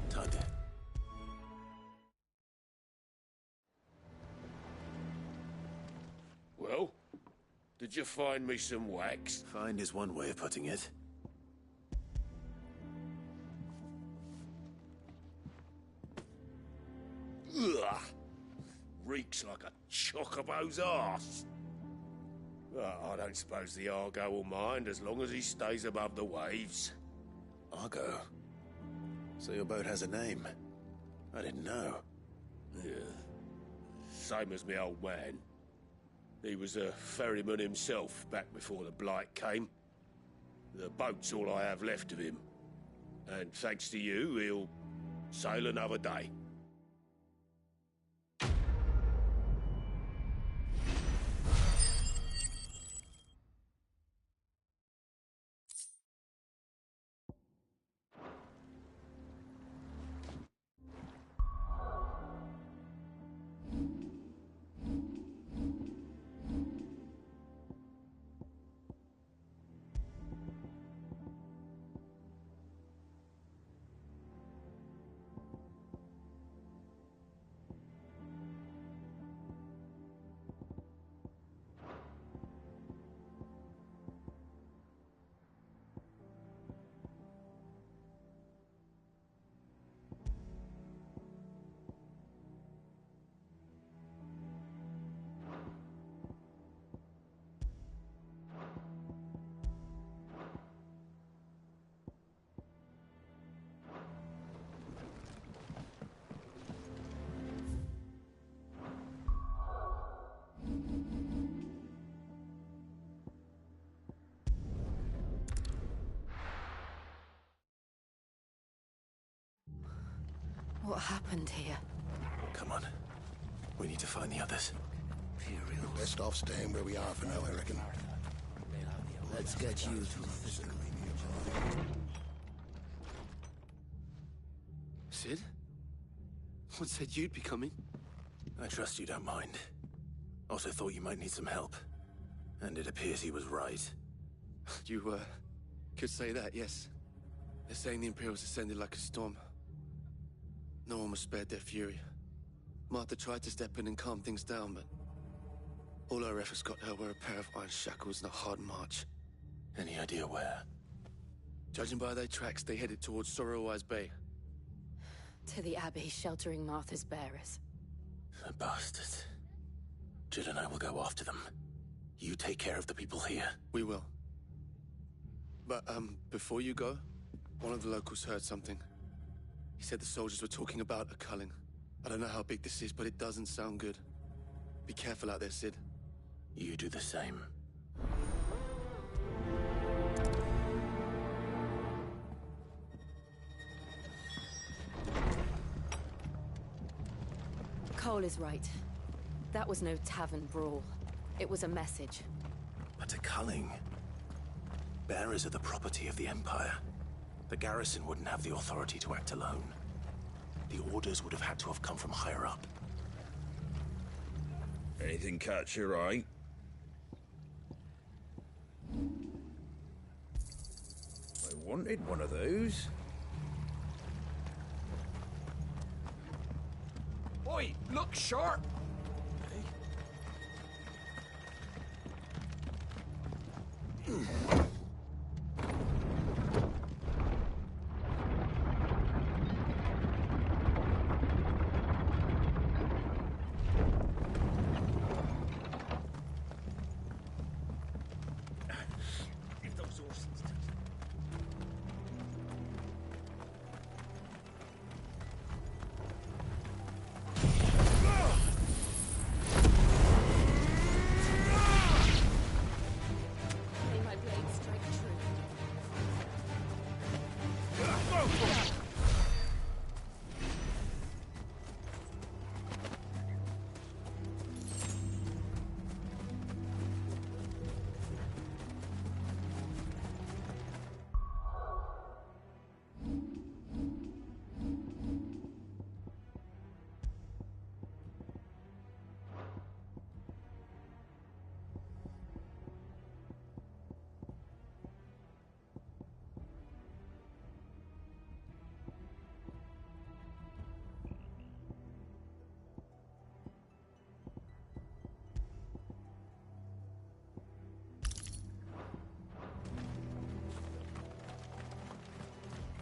Tug. Well, did you find me some wax? Find is one way of putting it. Ugh! Reeks like a chocobo's arse. I don't suppose the Argo will mind as long as he stays above the waves. Argo? So your boat has a name? I didn't know. Yeah. Same as me old man. He was a ferryman himself back before the Blight came. The boat's all I have left of him. And thanks to you, he'll sail another day. What happened here? Come on. We need to find the others. Best off staying where we are for now, I reckon. Let's get you to Sid? What said you'd be coming? I trust you don't mind. Also thought you might need some help. And it appears he was right. You, could say that, yes. They're saying the Imperials ascended like a storm. No one was spared their fury. Martha tried to step in and calm things down, but all her efforts got her were a pair of iron shackles and a hard march. Any idea where? Judging by their tracks, they headed towards Sorrowwise Bay. To the Abbey, sheltering Martha's bearers. The bastards. Jill and I will go after them. You take care of the people here. We will. But, before you go, one of the locals heard something. He said the soldiers were talking about a culling. I don't know how big this is, but it doesn't sound good. Be careful out there, Sid. You do the same. Cole is right. That was no tavern brawl. It was a message. But a culling. Bearers are the property of the Empire. The garrison wouldn't have the authority to act alone. The orders would have had to have come from higher up. Anything catch your eye? I wanted one of those. Oi, look sharp!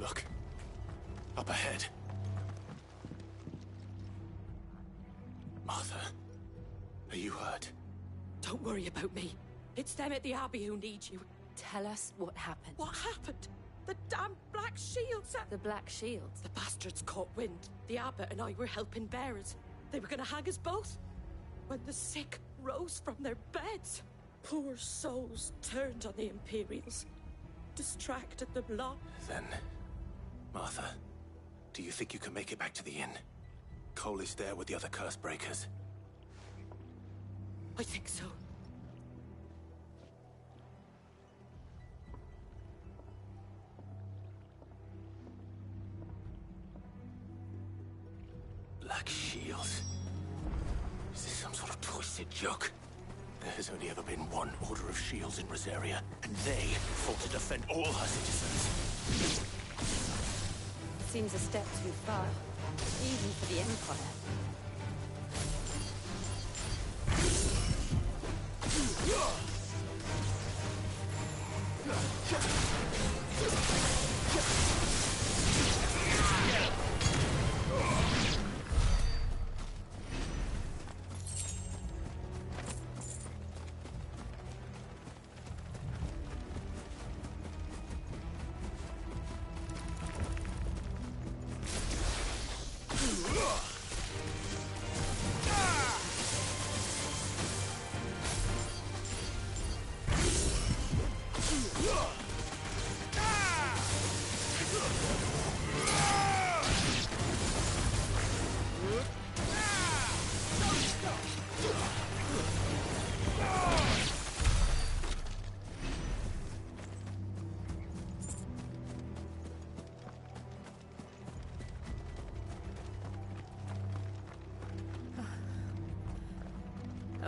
Look. Up ahead. Martha, are you hurt? Don't worry about me. It's them at the Abbey who need you. Tell us what happened. What happened? The damn Black Shields! The Black Shields? The bastards caught wind. The Abbot and I were helping bearers. They were gonna hang us both. When the sick rose from their beds, poor souls turned on the Imperials. Distracted them long. Then, Martha, do you think you can make it back to the inn? Cole is there with the other curse breakers. I think so. Black Shields? Is this some sort of twisted joke? There has only ever been one Order of Shields in Rosaria, and they fought to defend all her citizens. Seems a step too far, even for the Empire.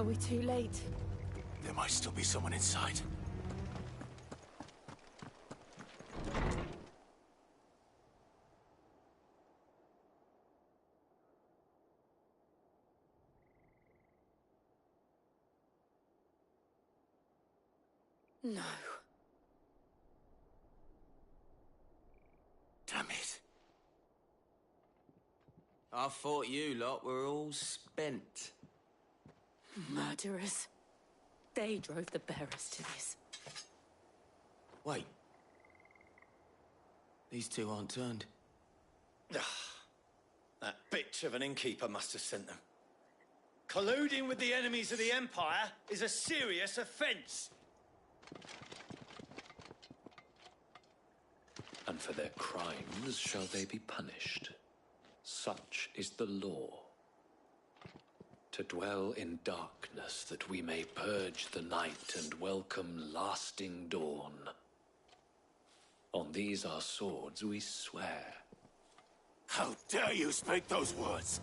Are we too late? There might still be someone inside. No. Damn it. I thought you lot were all spent. Murderers. They drove the bearers to this. Wait. These two aren't turned. That bitch of an innkeeper must have sent them. Colluding with the enemies of the Empire is a serious offence. And for their crimes shall they be punished. Such is the law. To dwell in darkness that we may purge the night and welcome lasting dawn. On these our swords we swear. How dare you speak those words?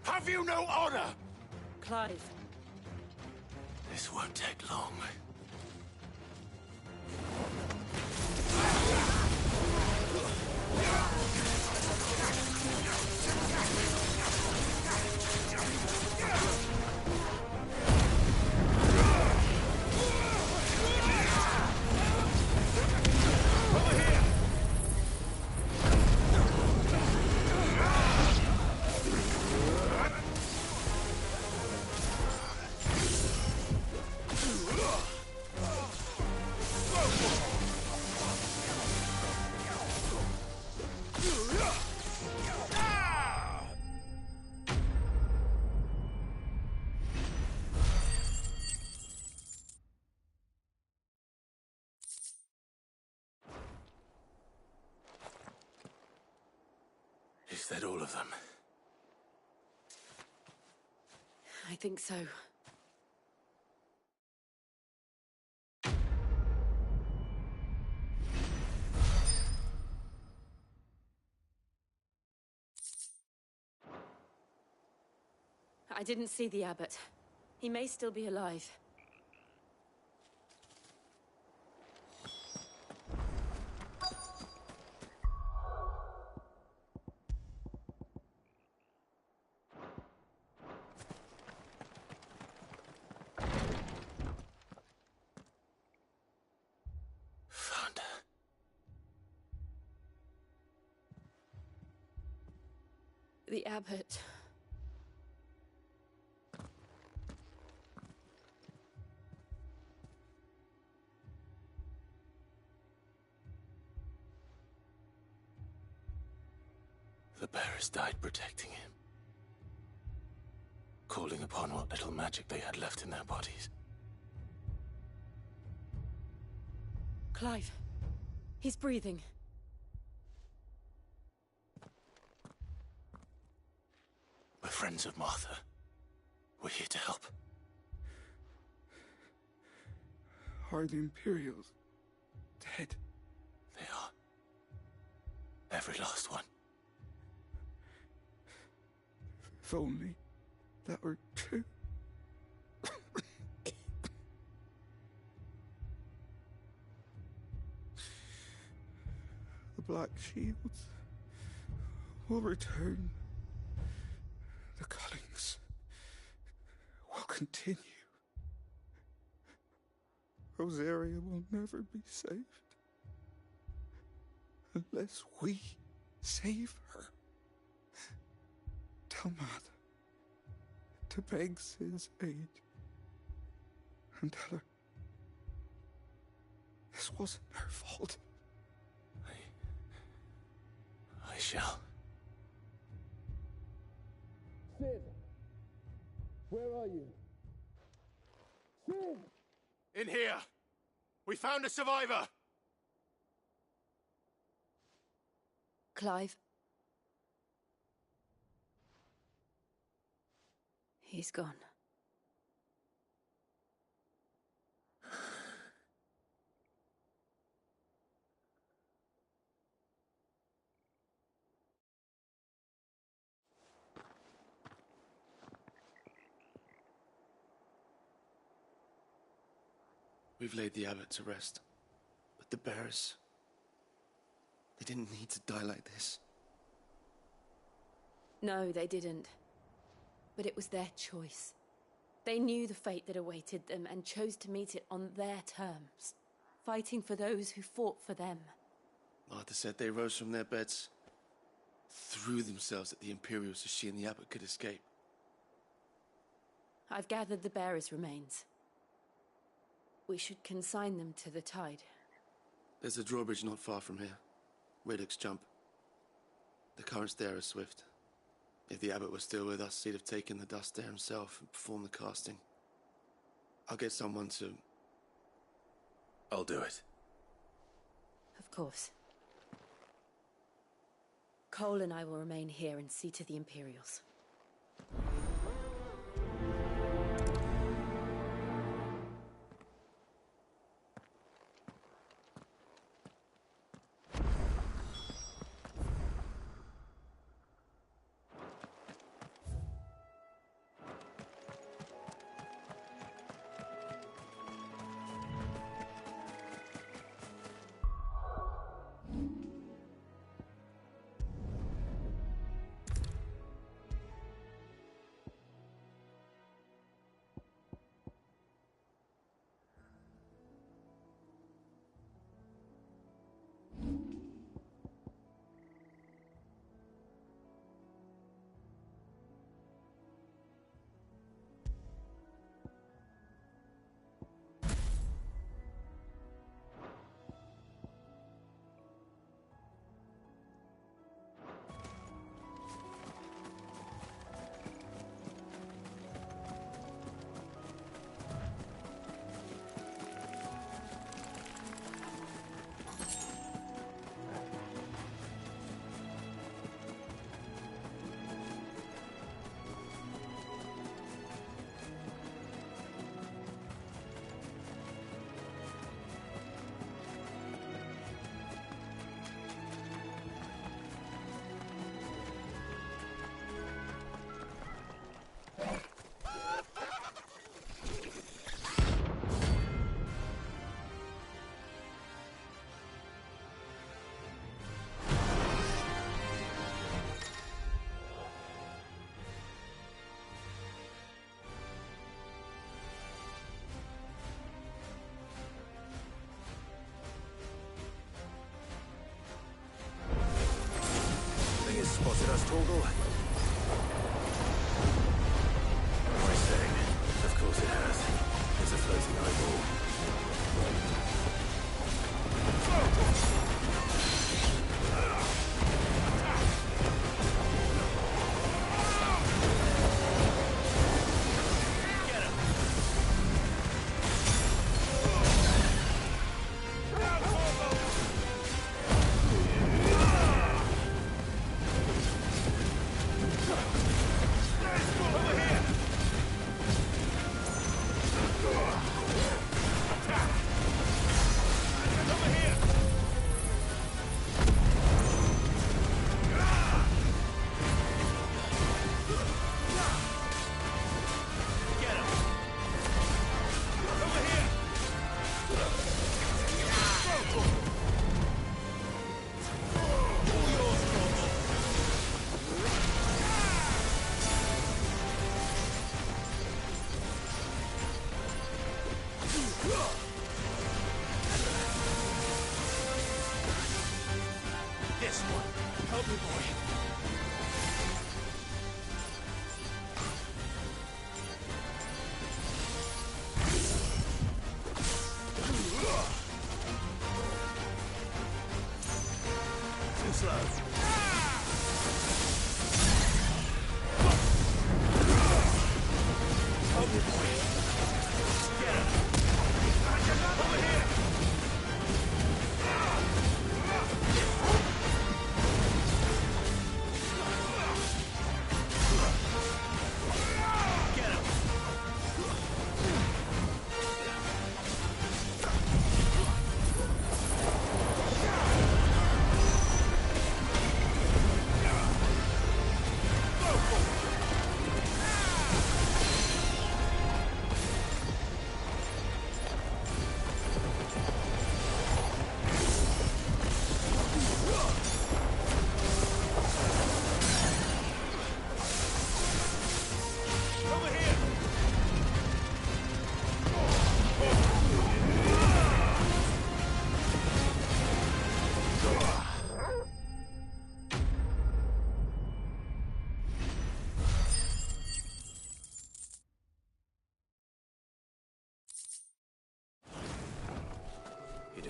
Have you no honor? Clive. This won't take long. Is that all of them? I think so. I didn't see the abbot. He may still be alive. Found her. The abbot. The bearers died protecting him. Calling upon what little magic they had left in their bodies. Clive. He's breathing. We're friends of Martha. We're here to help. Are the Imperials dead? They are. Every last one. If only that were true. The Black Shields will return. The cullings will continue. Rosaria will never be saved unless we save her. Tell Martha to beg Cid's aid and tell her this wasn't her fault. I shall. Cid! Where are you? Cid! In here! We found a survivor! Clive. He's gone. We've laid the abbot to rest. But the bearers... they didn't need to die like this. No, they didn't. But it was their choice. They knew the fate that awaited them and chose to meet it on their terms, fighting for those who fought for them. Martha said they rose from their beds, threw themselves at the Imperials so she and the abbot could escape. I've gathered the bearers' remains. We should consign them to the tide. There's a drawbridge not far from here. Reddick's Jump. The currents there are swift. If the abbot was still with us, he'd have taken the dust there himself and performed the casting. I'll get someone to... I'll do it. Of course. Cole and I will remain here and see to the Imperials. Spotted us, Torgal. What am I saying? Of course it has. It's a floating eyeball.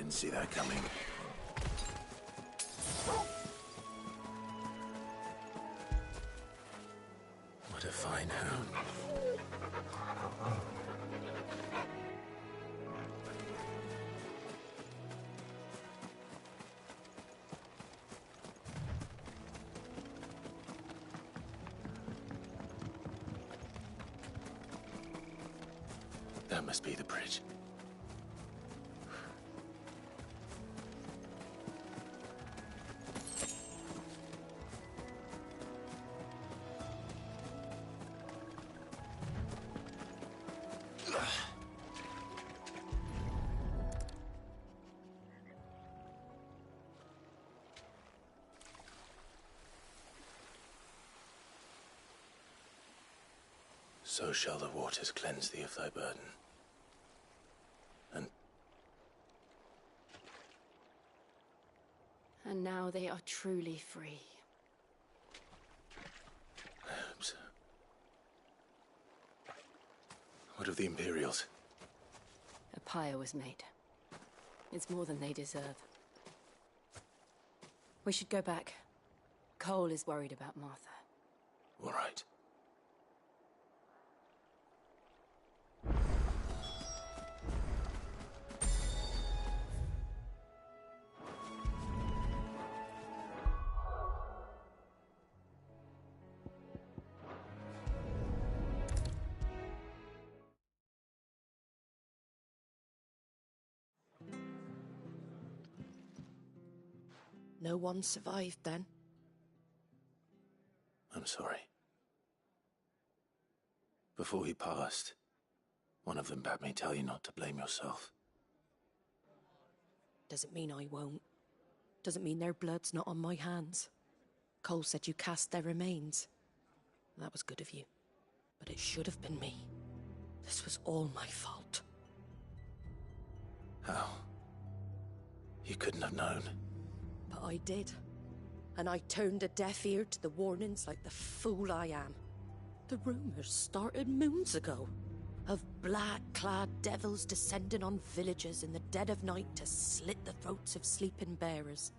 didn't see that coming. What a fine hound. That must be the bridge. So shall the waters cleanse thee of thy burden. And now they are truly free. I hope so. What of the Imperials? A pyre was made. It's more than they deserve. We should go back. Cole is worried about Martha. All right. No one survived then? I'm sorry. Before he passed, one of them bade me tell you not to blame yourself. Doesn't mean I won't. Doesn't mean their blood's not on my hands. Cole said you cast their remains. That was good of you. But it should have been me. This was all my fault. How? You couldn't have known. But I did. And I turned a deaf ear to the warnings like the fool I am. The rumors started moons ago. Of black-clad devils descending on villages in the dead of night to slit the throats of sleeping bearers.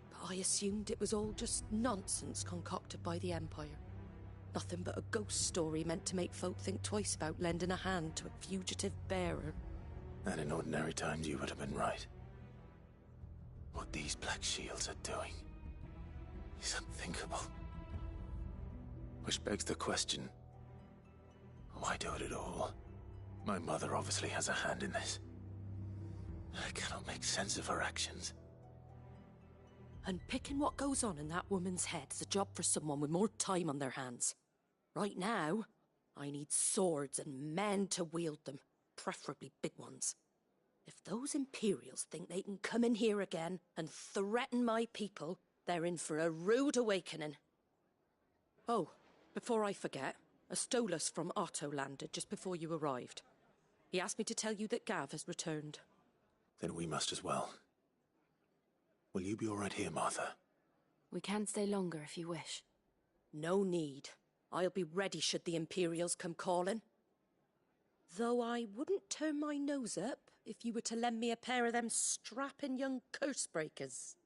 But I assumed it was all just nonsense concocted by the Empire. Nothing but a ghost story meant to make folk think twice about lending a hand to a fugitive bearer. And in ordinary times you would have been right. What these Black Shields are doing is unthinkable. Which begs the question, why do it at all? My mother obviously has a hand in this. I cannot make sense of her actions. And picking what goes on in that woman's head is a job for someone with more time on their hands. Right now, I need swords and men to wield them, preferably big ones. If those Imperials think they can come in here again and threaten my people, they're in for a rude awakening. Oh, before I forget, a Stolas from Otto landed just before you arrived. He asked me to tell you that Gav has returned. Then we must as well. Will you be all right here, Martha? We can stay longer if you wish. No need. I'll be ready should the Imperials come calling. Though I wouldn't turn my nose up if you were to lend me a pair of them strapping young curse-breakers.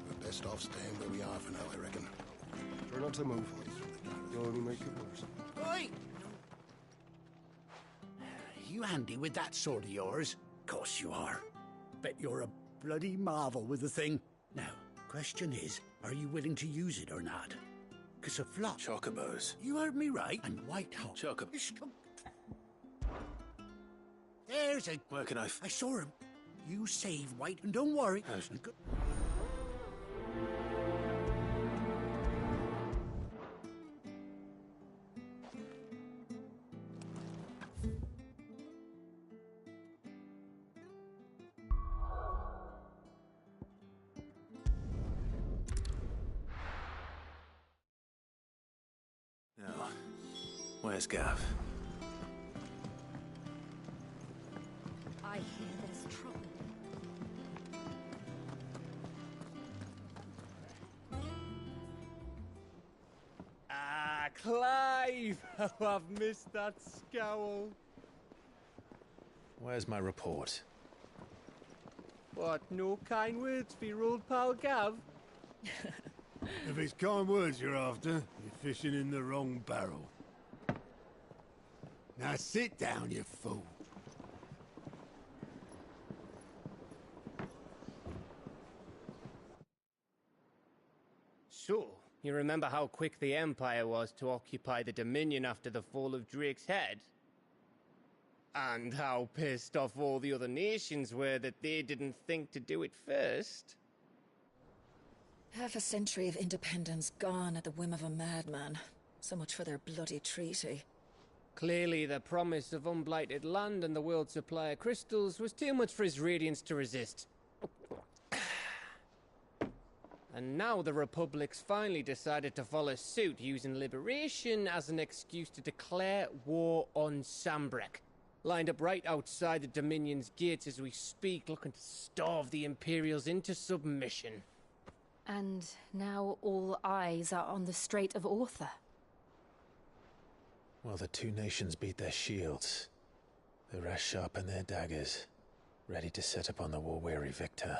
We're best off staying where we are for now, I reckon. Try not to move. You'll only make it worse. Oi! You handy with that sword of yours? Course you are. Bet you're a bloody marvel with the thing. Now, question is, are you willing to use it or not? 'Cause a flop. Chocobos. You heard me right. And white hawk. Chocobos. There's a... Where can I... I saw him. You save White and don't worry. Now, where's Gav? I hear there's trouble. Ah, Clive! Oh, I've missed that scowl. Where's my report? What, no kind words for your old pal Gav? If it's kind words you're after, you're fishing in the wrong barrel. Now sit down, you fool. So, you remember how quick the Empire was to occupy the Dominion after the fall of Drake's head? And how pissed off all the other nations were that they didn't think to do it first? Half a century of independence gone at the whim of a madman. So much for their bloody treaty. Clearly, the promise of unblighted land and the world's supply of crystals was too much for his radiance to resist. And now the Republic's finally decided to follow suit, using liberation as an excuse to declare war on Sambrek. Lined up right outside the Dominion's gates as we speak, looking to starve the Imperials into submission. And now all eyes are on the Strait of Author. Well, the two nations beat their shields. The rest sharpen their daggers, ready to set upon the war-weary victor.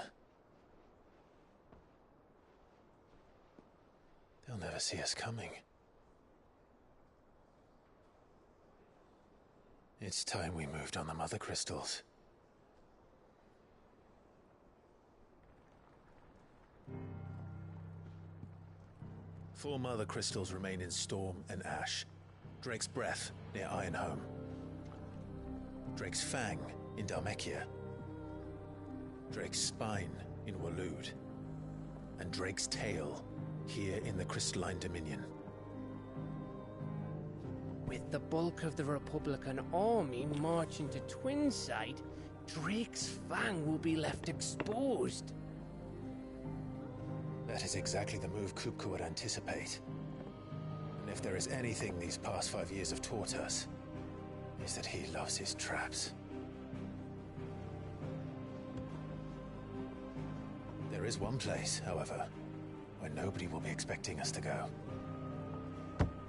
They'll never see us coming. It's time we moved on the Mother Crystals. Four Mother Crystals remain in Storm and Ash. Drake's Breath near Ironhome. Drake's Fang in Dhalmekia. Drake's Spine in Waloed. And Drake's Tail here in the Crystalline Dominion. With the bulk of the Republican army marching to Twinside, Drake's Fang will be left exposed. That is exactly the move Kupka would anticipate. And if there is anything these past 5 years have taught us, is that he loves his traps. There is one place, however, where nobody will be expecting us to go.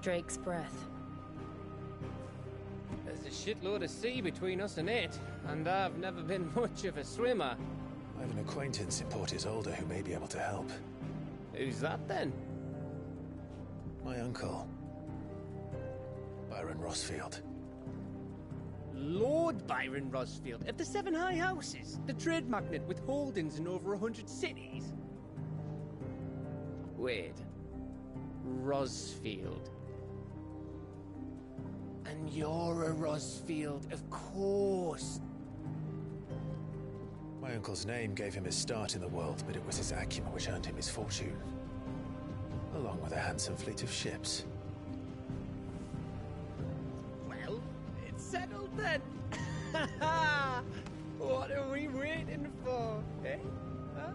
Drake's Breath. There's a shitload of sea between us and it, and I've never been much of a swimmer. I have an acquaintance in Port Isolde who may be able to help. Who's that then? My uncle, Byron Rosfield. Lord Byron Rosfield of the Seven High Houses, the trade magnate with holdings in over 100 cities. Wait, Rosfield. And you're a Rosfield, of course. My uncle's name gave him his start in the world, but it was his acumen which earned him his fortune. Along with a handsome fleet of ships. Well, it's settled then. What are we waiting for, eh? Huh?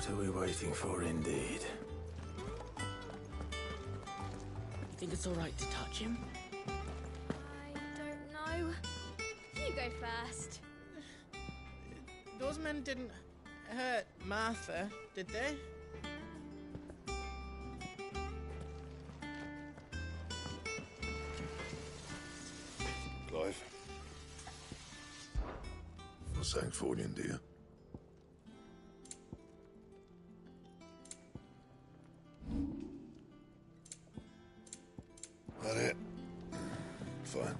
What are we waiting for, indeed? You think it's all right to touch him? I don't know. You go first. Those men didn't hurt Martha, did they? Clive. For St. Fordin, dear. That it? Fine.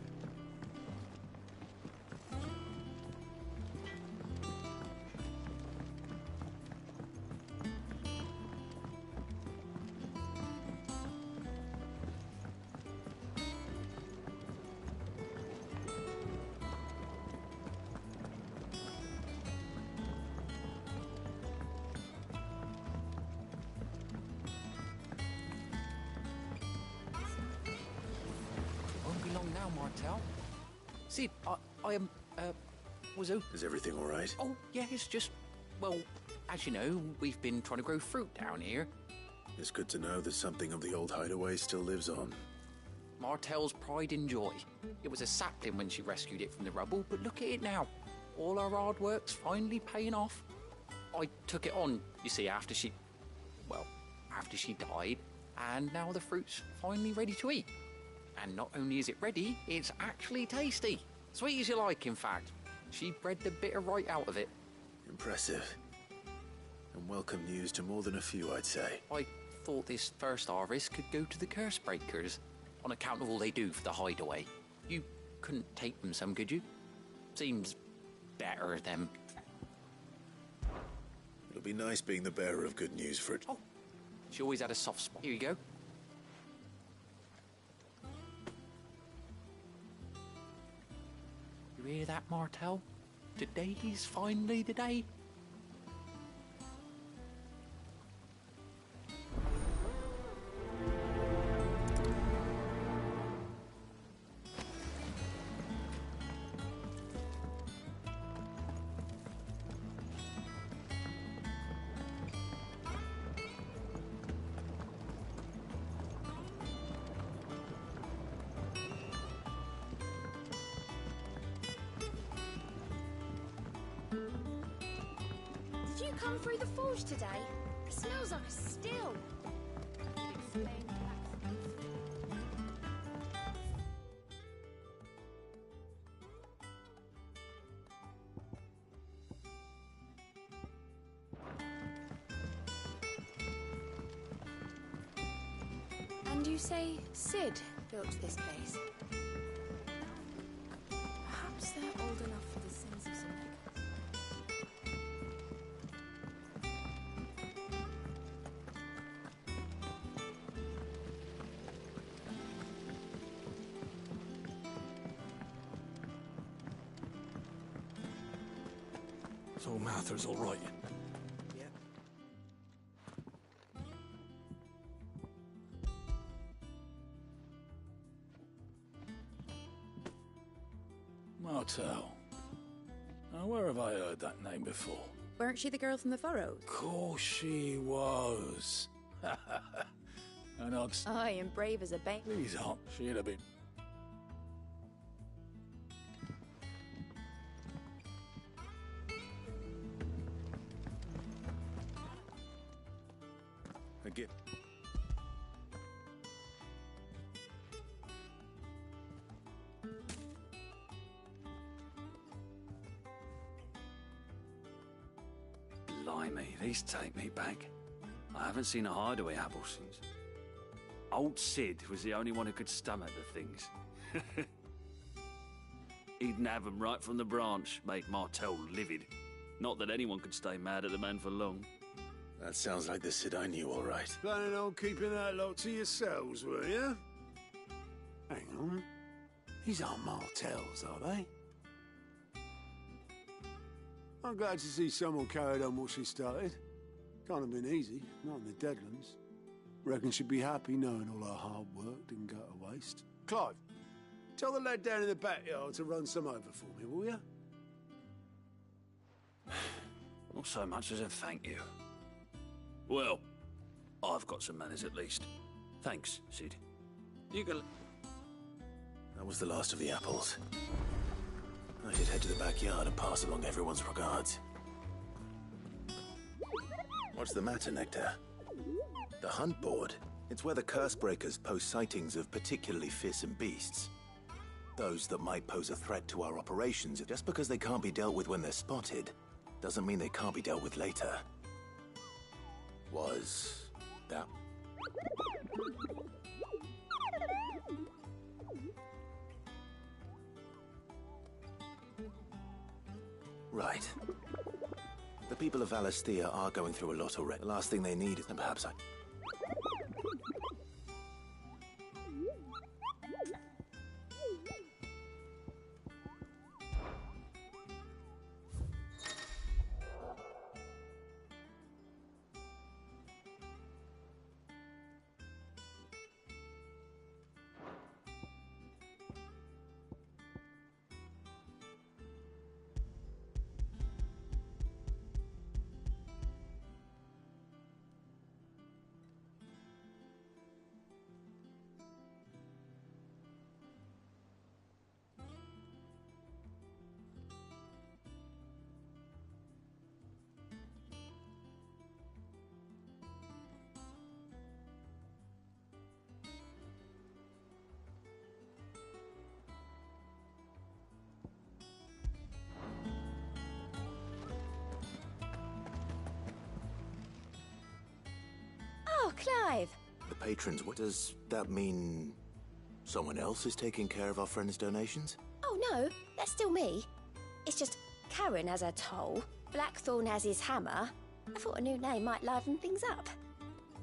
Won't be long now, Martel. Sid, I am, was who? Is everything all right? Oh, yeah, it's just, well, as you know, we've been trying to grow fruit down here. It's good to know that something of the old hideaway still lives on. Martel's pride and joy. It was a sapling when she rescued it from the rubble, but look at it now. All our hard work's finally paying off. I took it on, you see, after she died, and now the fruit's finally ready to eat. And not only is it ready, it's actually tasty. Sweet as you like, in fact. She bred the bitter right out of it. Impressive. And welcome news to more than a few, I'd say. I thought this first harvest could go to the curse breakers, on account of all they do for the hideaway. You couldn't take them some, could you? Seems better, them. It'll be nice being the bearer of good news for it. Oh, she always had a soft spot. Here you go. You hear that, Martel? Today's finally the day. Did you come through the forge today? It smells like a still. And you say Sid built this place? Perhaps they're old enough for the sins of something. So Martha's all right. Martel. Now, where have I heard that name before? Weren't she the girl from the furrows? Of course she was. And I'd... Aye, and brave as a babe. Please, Aunt, she'd have been... Again. Blimey, these take me back. I haven't seen a hideaway apple since. Old Sid was the only one who could stomach the things. He'd nab 'em right from the branch, make Martel livid. Not that anyone could stay mad at the man for long. That sounds like the Sid I knew, all right. Planning on keeping that lot to yourselves, were you? Hang on. These aren't Martels, are they? I'm glad to see someone carried on what she started. Can't have been easy, not in the Deadlands. Reckon she'd be happy knowing all her hard work didn't go to waste. Clive, tell the lad down in the backyard to run some over for me, will you? Not so much as a thank you. Well, I've got some manners at least. Thanks, Sid. You can... That was the last of the apples. I should head to the backyard and pass along everyone's regards. What's the matter, Nectar? The hunt board? It's where the curse breakers post sightings of particularly fearsome beasts. Those that might pose a threat to our operations. Just because they can't be dealt with when they're spotted, doesn't mean they can't be dealt with later. Was that... Right. The people of Valisthea are going through a lot already. The last thing they need is... And perhaps I... Oh, Clive! The patrons, what does that mean? Someone else is taking care of our friend's donations? Oh no, that's still me. It's just Karen has her toll, Blackthorn has his hammer. I thought a new name might liven things up.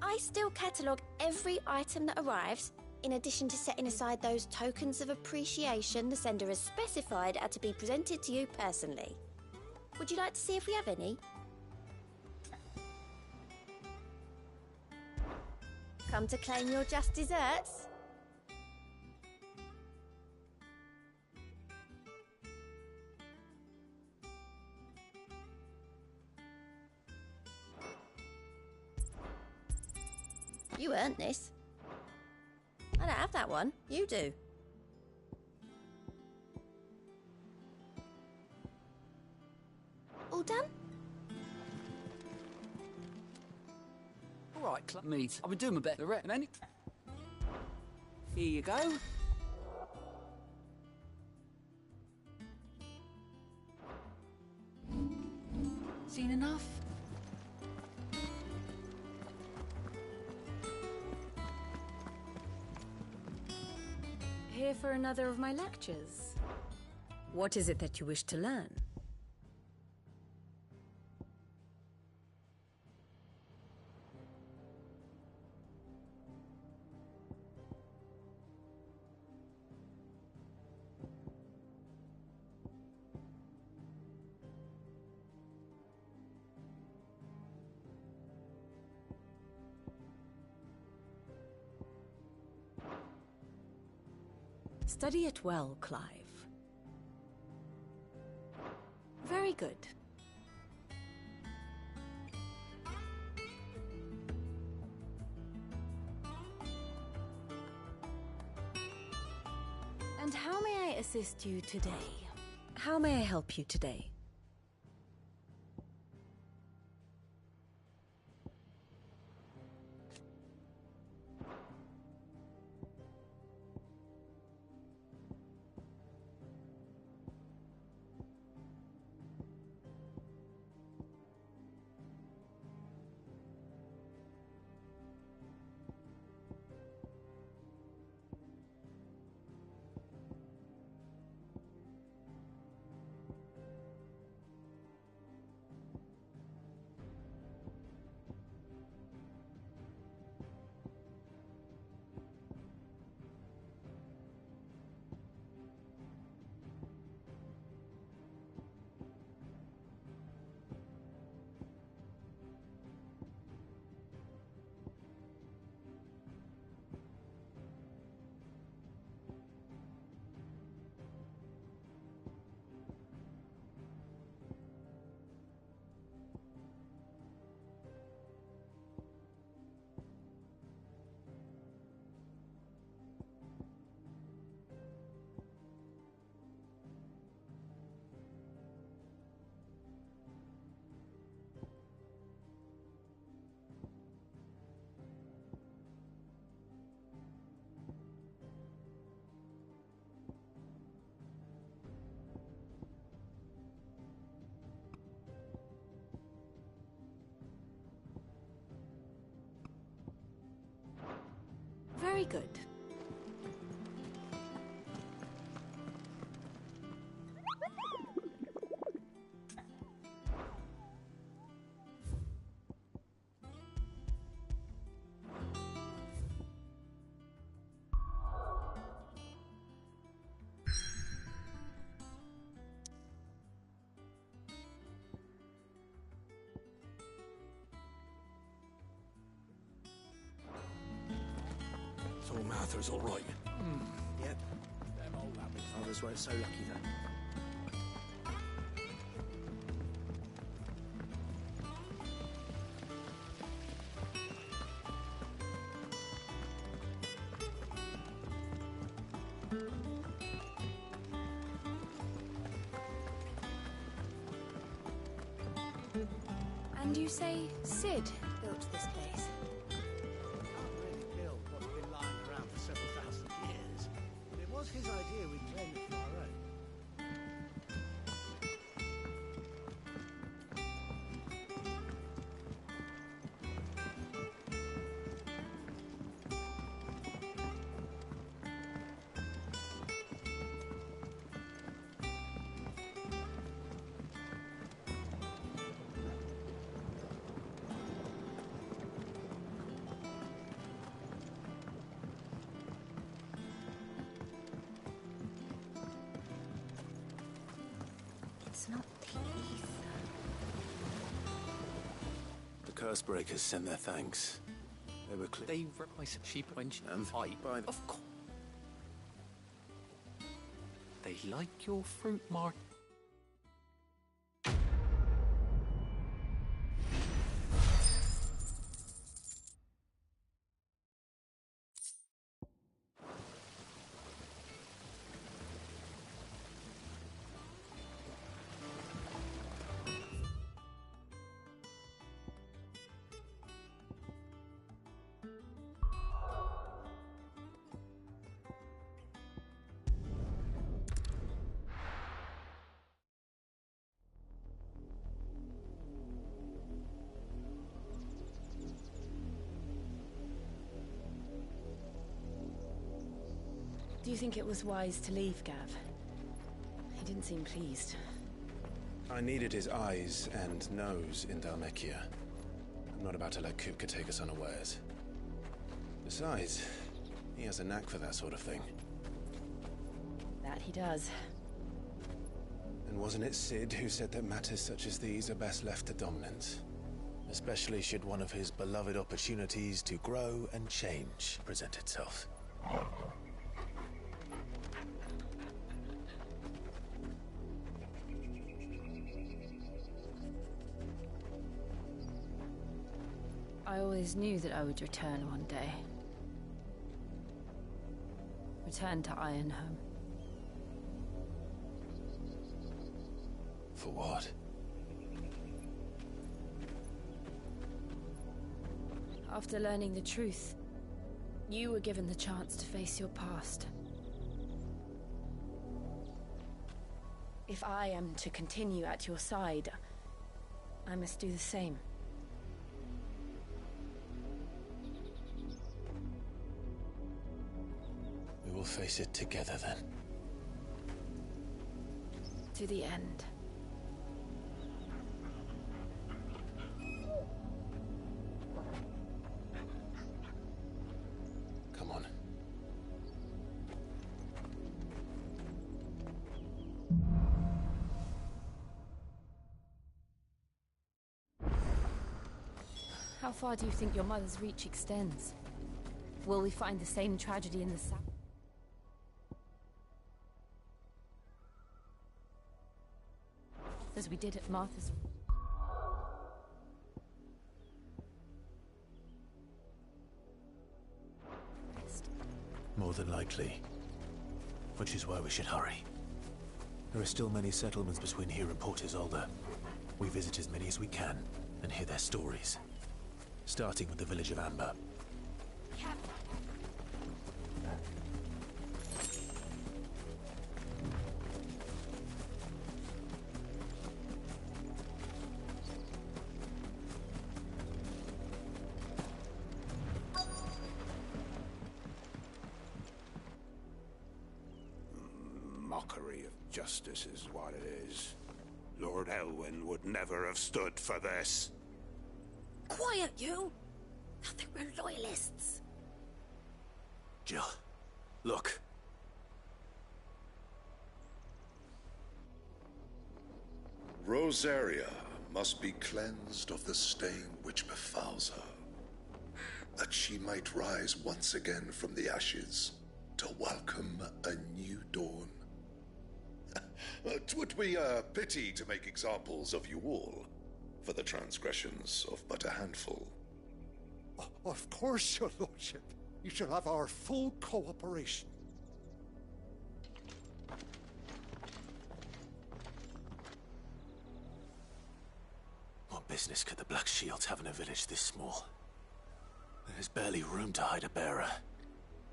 I still catalogue every item that arrives, in addition to setting aside those tokens of appreciation the sender has specified are to be presented to you personally. Would you like to see if we have any? Come to claim your just desserts? You earned this. I don't have that one. You do. All done? All right, meat. I've been doing my best. And any... Here you go. Seen enough? Here for another of my lectures. What is it that you wish to learn? Study it well, Clive. Very good. And how may I assist you today? How may I help you today? Very good. Thought Martha's all right. Yep. Them old rabbit fathers weren't so lucky though. And you say Sid built this place? Can't really build what's been lying around for several thousand years, but it was his idea we claim it for our own. It's not the ether. The Cursebreakers send their thanks. They were clear. They replace sheep when she fight. Of course. They like your fruit, Mark. Do you think it was wise to leave, Gav? He didn't seem pleased. I needed his eyes and nose in Dhalmekia. I'm not about to let Kupka take us unawares. Besides, he has a knack for that sort of thing. That he does. And wasn't it Sid who said that matters such as these are best left to dominance? Especially should one of his beloved opportunities to grow and change present itself. I always knew that I would return one day. Return to Ironhome. For what? After learning the truth, you were given the chance to face your past. If I am to continue at your side, I must do the same. We will face it together then. To the end. Come on. How far do you think your mother's reach extends? Will we find the same tragedy in the south? As we did at Martha's. More than likely. Which is why we should hurry. There are still many settlements between here and Port Isolde. We visit as many as we can and hear their stories. Starting with the village of Amber. Justice is what it is. Lord Elwyn would never have stood for this. Quiet, you! I think we're loyalists. Jill, look. Rosaria must be cleansed of the stain which befouls her, that she might rise once again from the ashes to welcome a new dawn. 'Twould be a pity to make examples of you all for the transgressions of but a handful. Of course, your lordship. You shall have our full cooperation. What business could the Black Shields have in a village this small? There's barely room to hide a bearer.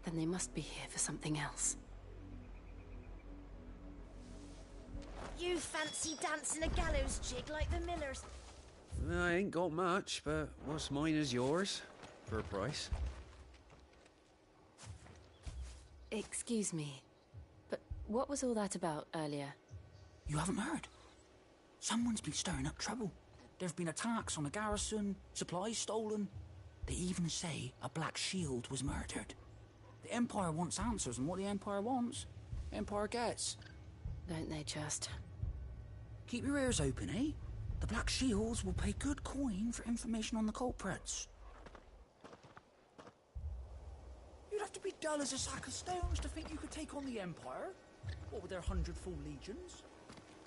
Then they must be here for something else. You fancy dancing a gallows jig like the millers? I ain't got much, but what's mine is yours, for a price. Excuse me, but what was all that about earlier? You haven't heard? Someone's been stirring up trouble. There've been attacks on the garrison, supplies stolen. They even say a Black Shield was murdered. The Empire wants answers, and what the Empire wants, the Empire gets. Don't they just? Keep your ears open, eh? The Black Shields will pay good coin for information on the culprits. You'd have to be dull as a sack of stones to think you could take on the Empire. What with their 100 full legions?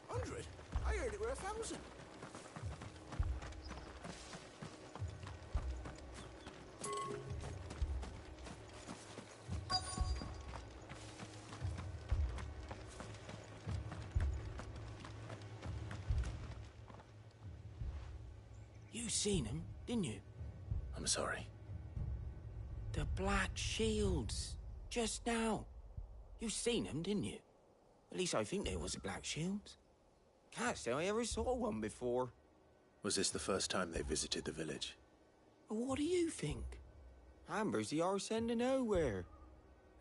100? I heard it were 1,000. You seen him, didn't you? I'm sorry. The Black Shields. Just now. You seen them, didn't you? At least I think there was a Black Shields. Can't say I ever saw one before. Was this the first time they visited the village? What do you think? Amber's the arse end of nowhere.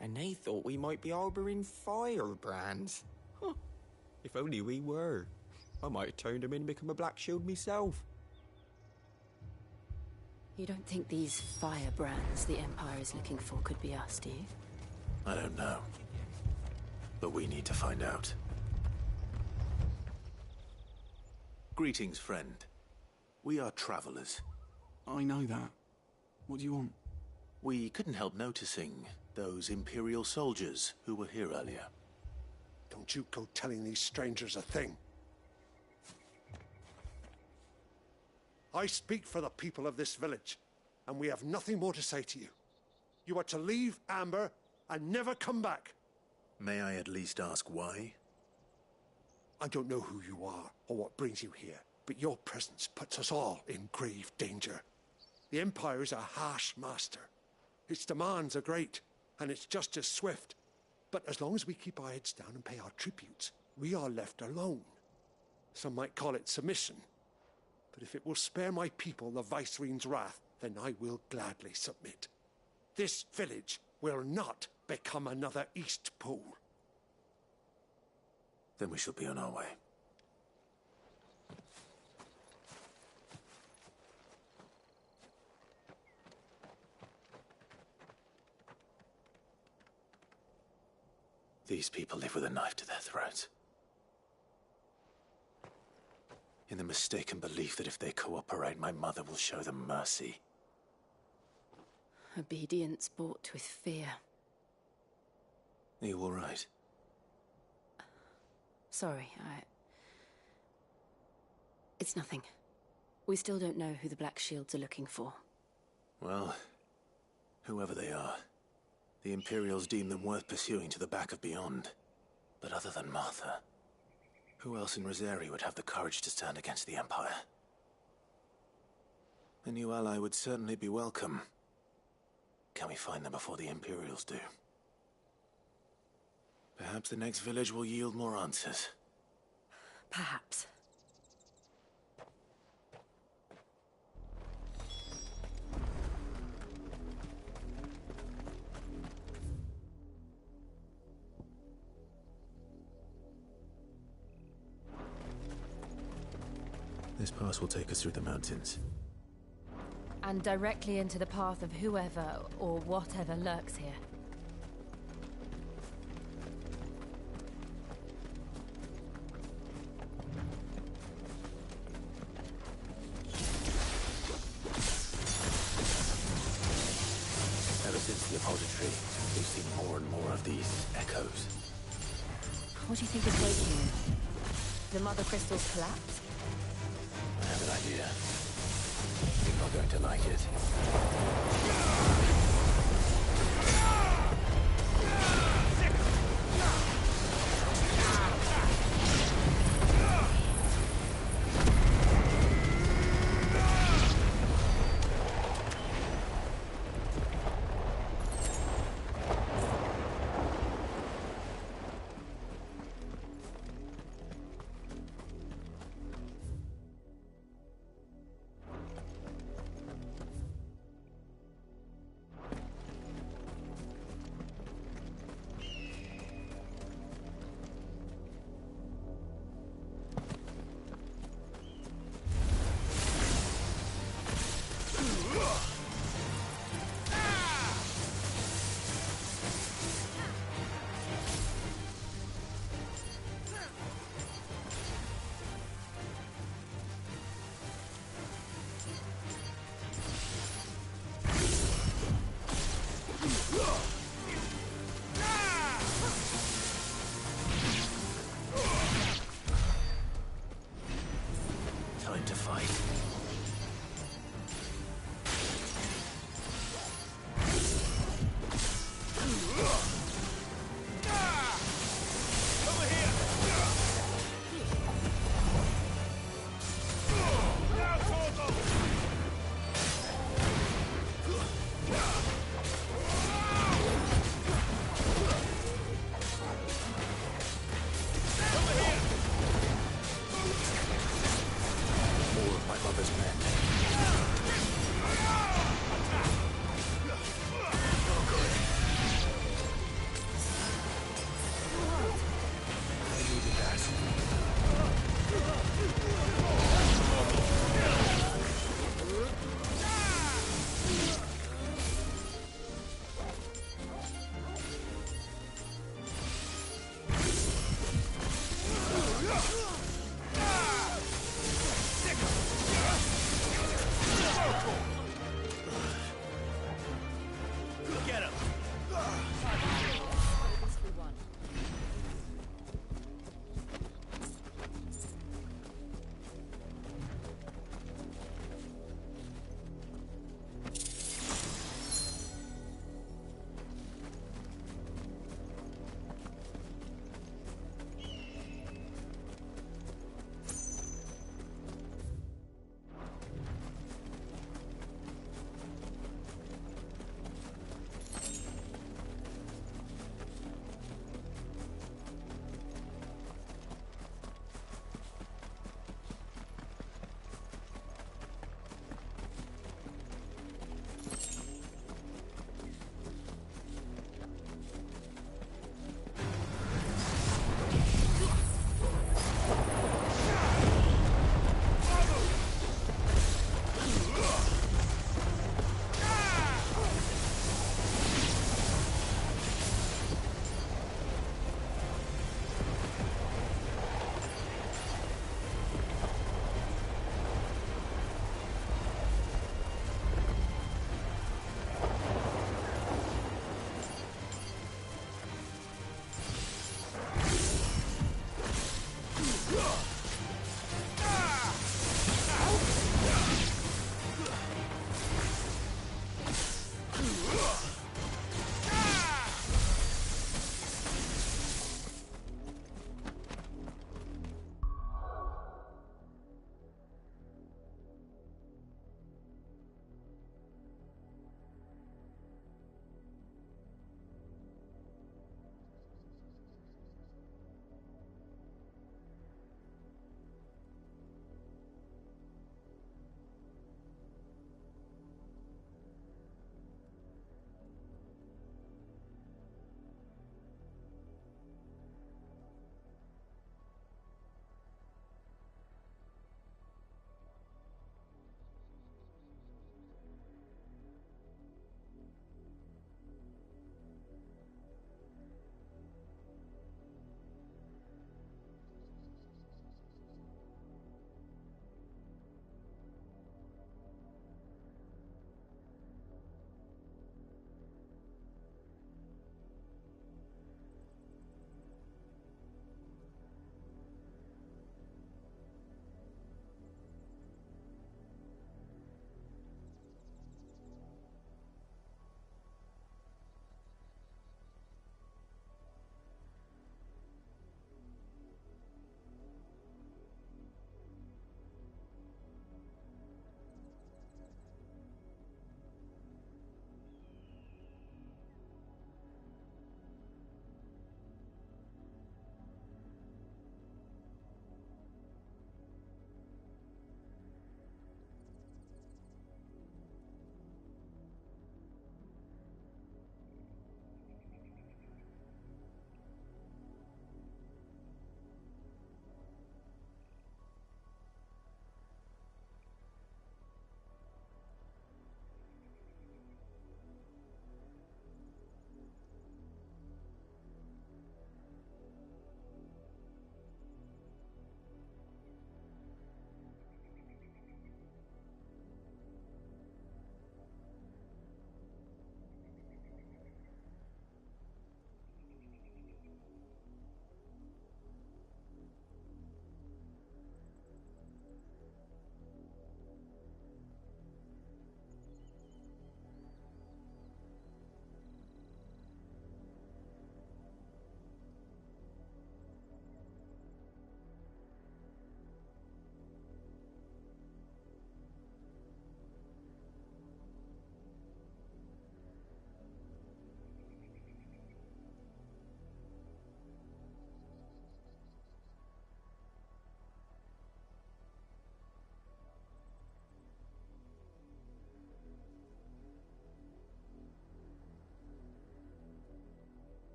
And they thought we might be harbouring firebrands. Huh. If only we were. I might have turned them in and become a Black Shield myself. You don't think these firebrands the Empire is looking for could be us, do you? I don't know. But we need to find out. Greetings, friend. We are travelers. I know that. What do you want? We couldn't help noticing those Imperial soldiers who were here earlier. Don't you go telling these strangers a thing. I speak for the people of this village, and we have nothing more to say to you. You are to leave Amber and never come back. May I at least ask why? I don't know who you are or what brings you here, but your presence puts us all in grave danger. The Empire is a harsh master. Its demands are great, and its justice swift. But as long as we keep our heads down and pay our tributes, we are left alone. Some might call it submission. But if it will spare my people the Viceroy's wrath, then I will gladly submit. This village will not become another East Pool. Then we shall be on our way. These people live with a knife to their throats. In the mistaken belief that if they cooperate, my mother will show them mercy. Obedience bought with fear. Are you all right? Sorry, It's nothing. We still don't know who the Black Shields are looking for. Well, whoever they are, the Imperials deem them worth pursuing to the back of beyond. But other than Martha, who else in Rosaria would have the courage to stand against the Empire? A new ally would certainly be welcome. Can we find them before the Imperials do? Perhaps the next village will yield more answers. Perhaps. This pass will take us through the mountains. And directly into the path of whoever or whatever lurks here. Ever since the repository, we've seen more and more of these echoes. What do you think is waiting here? The Mother Crystal's collapse? I have an idea. You're not going to like it.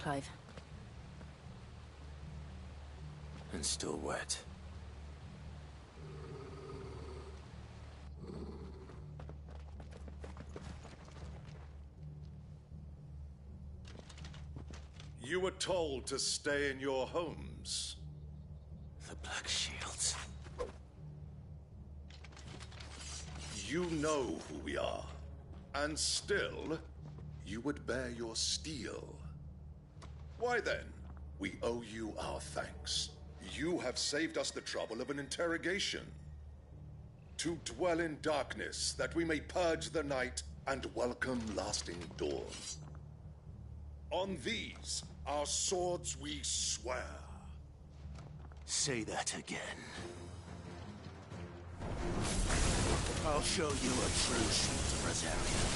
Clive. And still wet. You were told to stay in your homes. The Black Shields. You know who we are. And still, you would bear your steel. Why then, we owe you our thanks. You have saved us the trouble of an interrogation. To dwell in darkness, that we may purge the night and welcome lasting dawn. On these, our swords we swear. Say that again. I'll show you a true shield, Rosaria.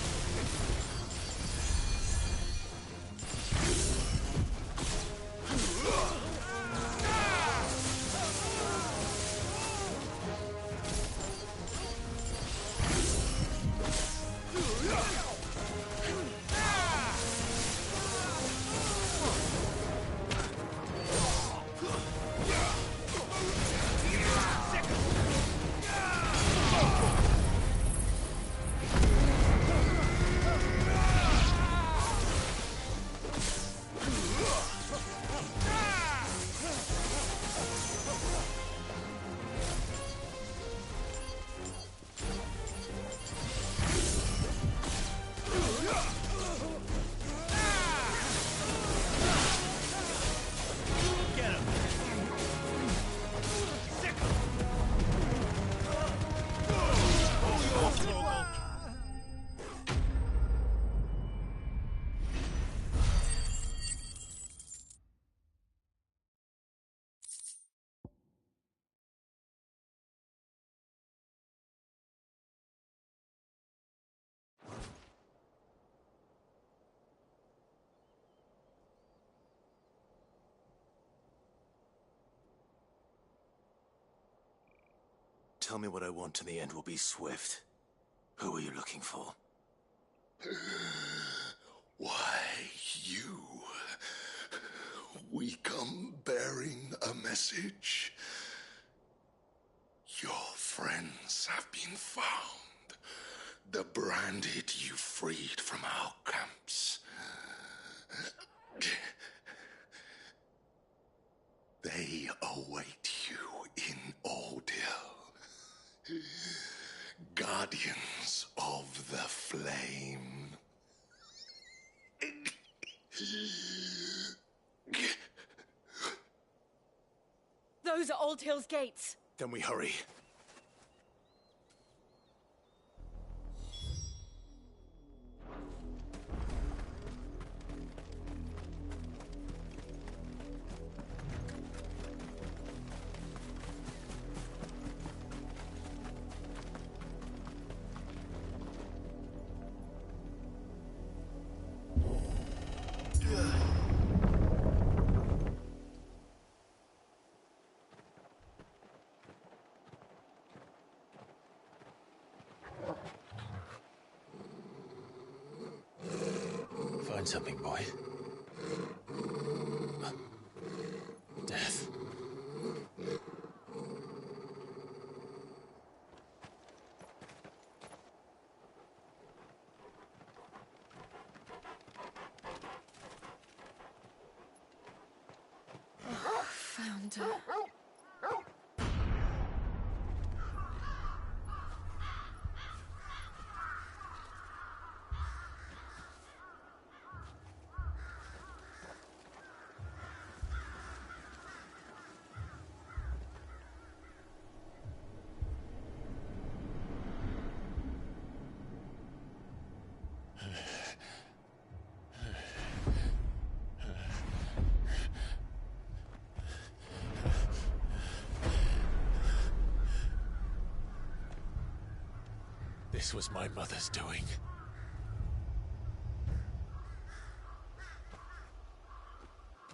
Tell me what I want and the end will be swift. Who are you looking for? Why, you. We come bearing a message. Your friends have been found. The branded you freed from our camps. They await you in Ordeal. Guardians of the Flame. Those are Old Hill's gates. Then we hurry. Find something, boy. Death. Found her. This was my mother's doing.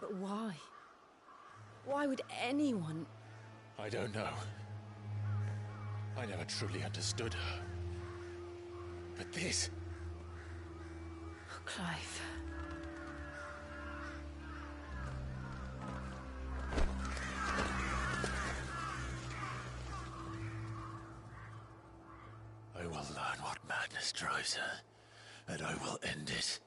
But why? Why would anyone... I don't know. I never truly understood her. But this... Clive... madness drives her, and I will end it.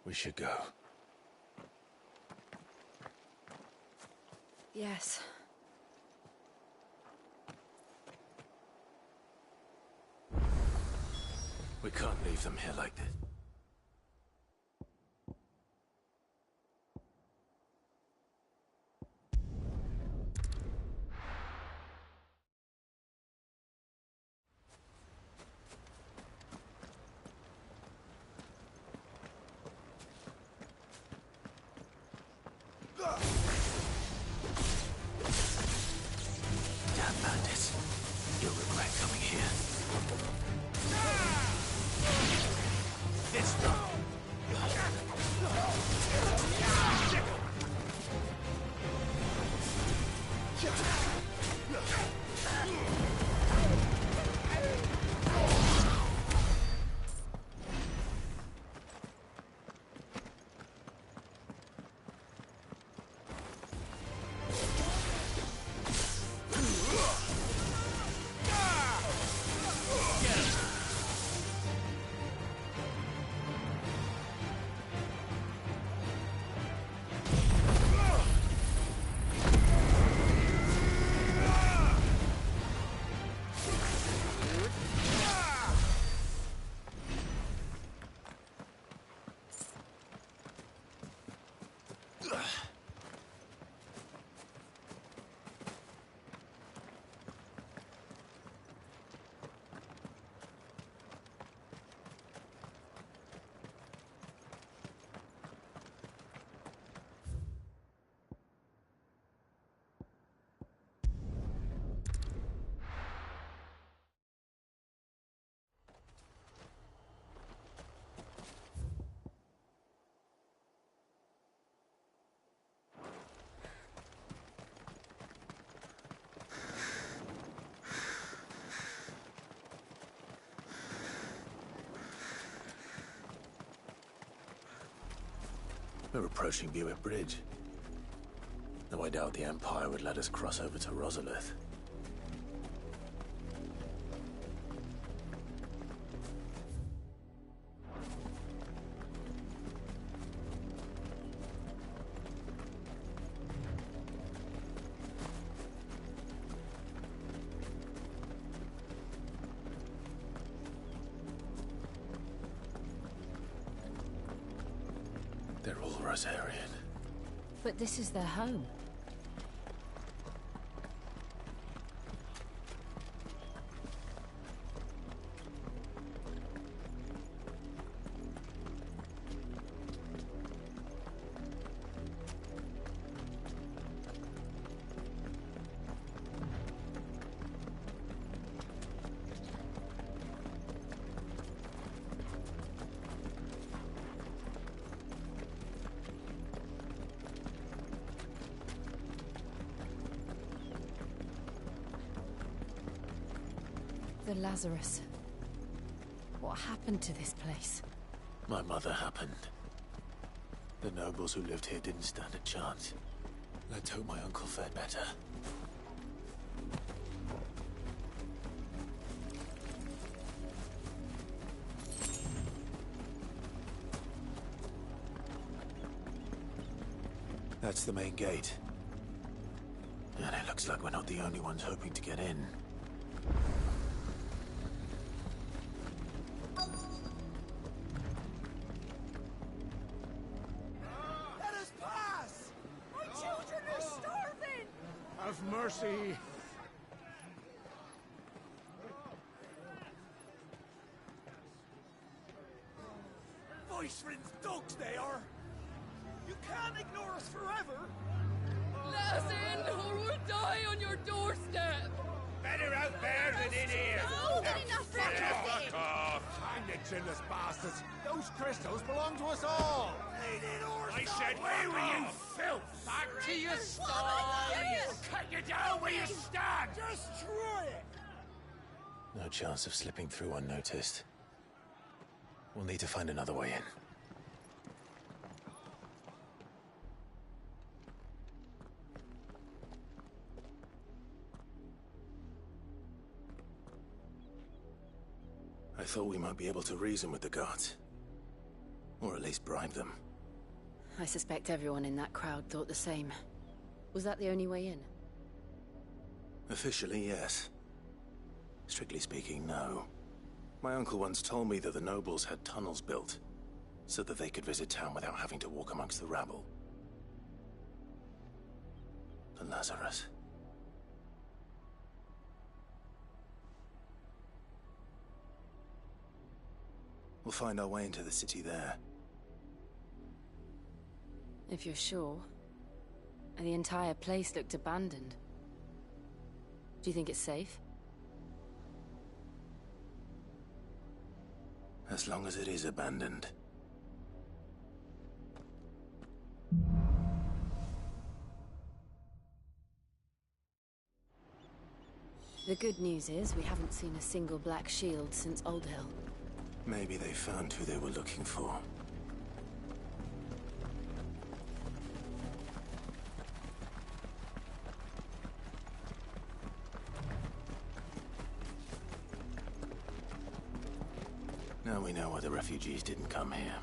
We should go. Yes. We can't leave them here like this. Damn bandits. You'll regret coming here. It's not. We're approaching Buick Bridge. Though I doubt the Empire would let us cross over to Rosalith. They're all Rosarian. But this is their home. The Lazarus. What happened to this place? My mother happened. The nobles who lived here didn't stand a chance. Let's hope my uncle fared better. That's the main gate. And it looks like we're not the only ones hoping to get in. Let us pass! My children are starving! Have mercy! Voice-rin's dogs they are! You can't ignore us forever! Let us in, or we'll die on your doorstep! Better out there than in here! No, Fuck off! Hang the chinless bastards! Those crystals belong to us all! I said, where were you, filth? Back to your sties! Cut you down where you stand! Destroy it! No chance of slipping through unnoticed. We'll need to find another way in. thought we might be able to reason with the guards. Or at least bribe them. I suspect everyone in that crowd thought the same. Was that the only way in? Officially, yes. Strictly speaking, no. My uncle once told me that the nobles had tunnels built, so that they could visit town without having to walk amongst the rabble. The Lazarus. We'll find our way into the city there. If you're sure. The entire place looked abandoned. Do you think it's safe? As long as it is abandoned. The good news is we haven't seen a single black shield since Old Hill. Maybe they found who they were looking for. Now we know why the refugees didn't come here.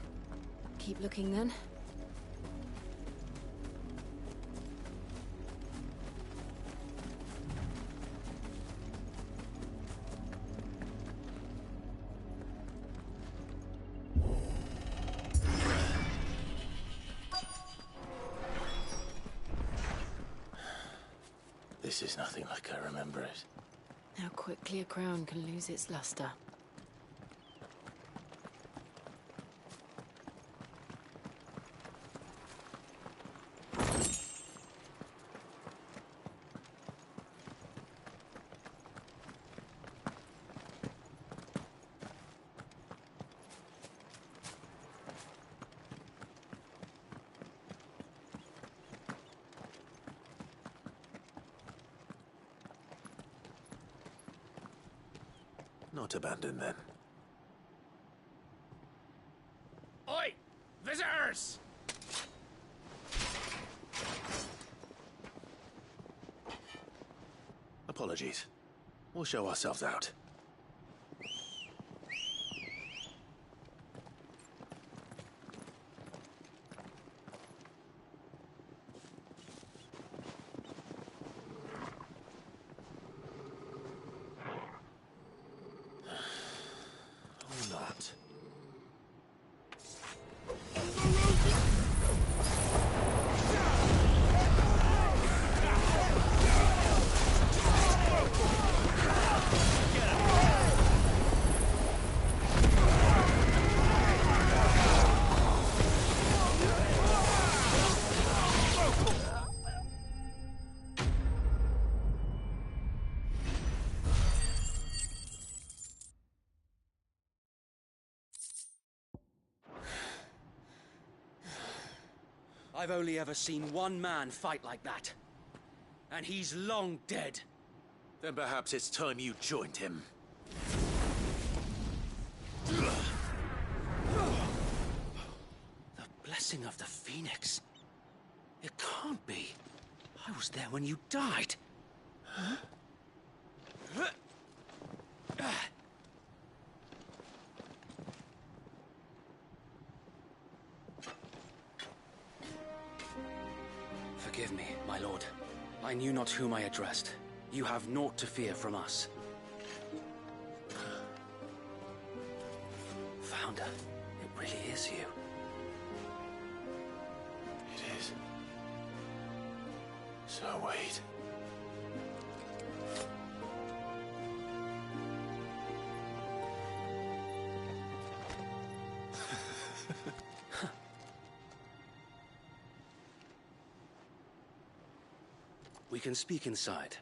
Keep looking then. This is nothing like I remember it. How quickly a crown can lose its luster. Not abandoned, then. Oi! Visitors! Apologies. We'll show ourselves out. I've only ever seen one man fight like that. And he's long dead. Then perhaps it's time you joined him. The blessing of the Phoenix. It can't be. I was there when you died. Huh? Forgive me, my lord. I knew not whom I addressed. You have naught to fear from us. Founder, it really is you. It is. So wait. We can speak inside.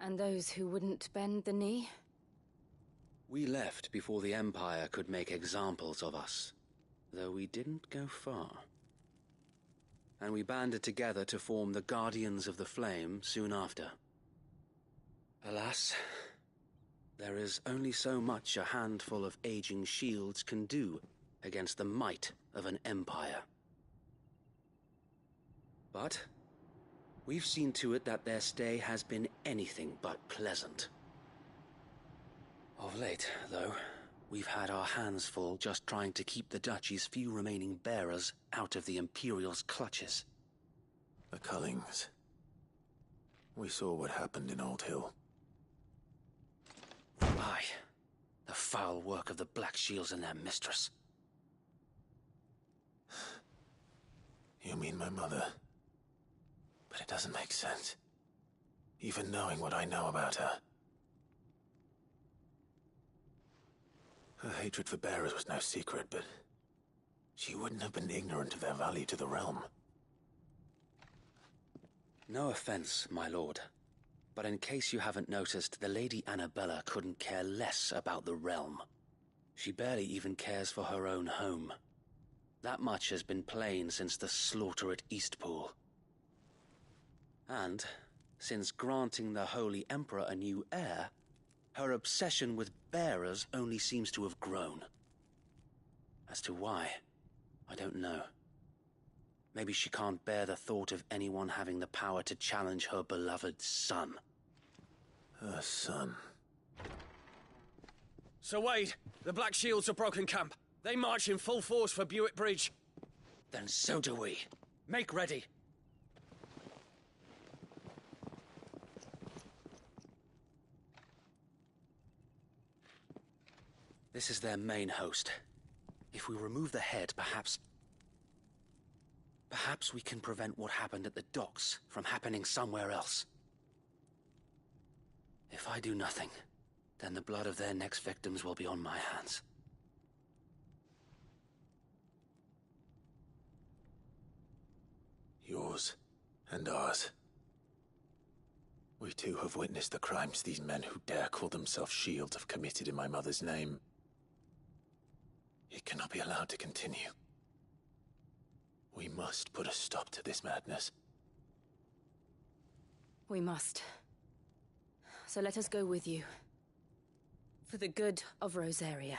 And those who wouldn't bend the knee? We left before the Empire could make examples of us, though we didn't go far. And we banded together to form the Guardians of the Flame soon after. Alas, there is only so much a handful of aging shields can do against the might of an empire. But we've seen to it that their stay has been anything but pleasant. Of late, though, we've had our hands full just trying to keep the Duchy's few remaining bearers out of the Imperial's clutches. The Cullings. We saw what happened in Old Hill. Aye, the foul work of the Black Shields and their mistress. You mean my mother? But it doesn't make sense. Even knowing what I know about her. Her hatred for bearers was no secret, but she wouldn't have been ignorant of their value to the realm. No offense, my lord, but in case you haven't noticed, the Lady Annabella couldn't care less about the realm. She barely even cares for her own home. That much has been plain since the slaughter at Eastpool. And, since granting the Holy Emperor a new heir, her obsession with bearers only seems to have grown. As to why, I don't know. Maybe she can't bear the thought of anyone having the power to challenge her beloved son. Her son. Sir Wade, the Black Shields have broken camp. They march in full force for Buick Bridge. Then so do we. Make ready. This is their main host. If we remove the head, perhaps we can prevent what happened at the docks from happening somewhere else. If I do nothing, then the blood of their next victims will be on my hands. Yours and ours. We too have witnessed the crimes these men who dare call themselves shields have committed in my mother's name. It cannot be allowed to continue. We must put a stop to this madness. We must. So let us go with you. For the good of Rosaria.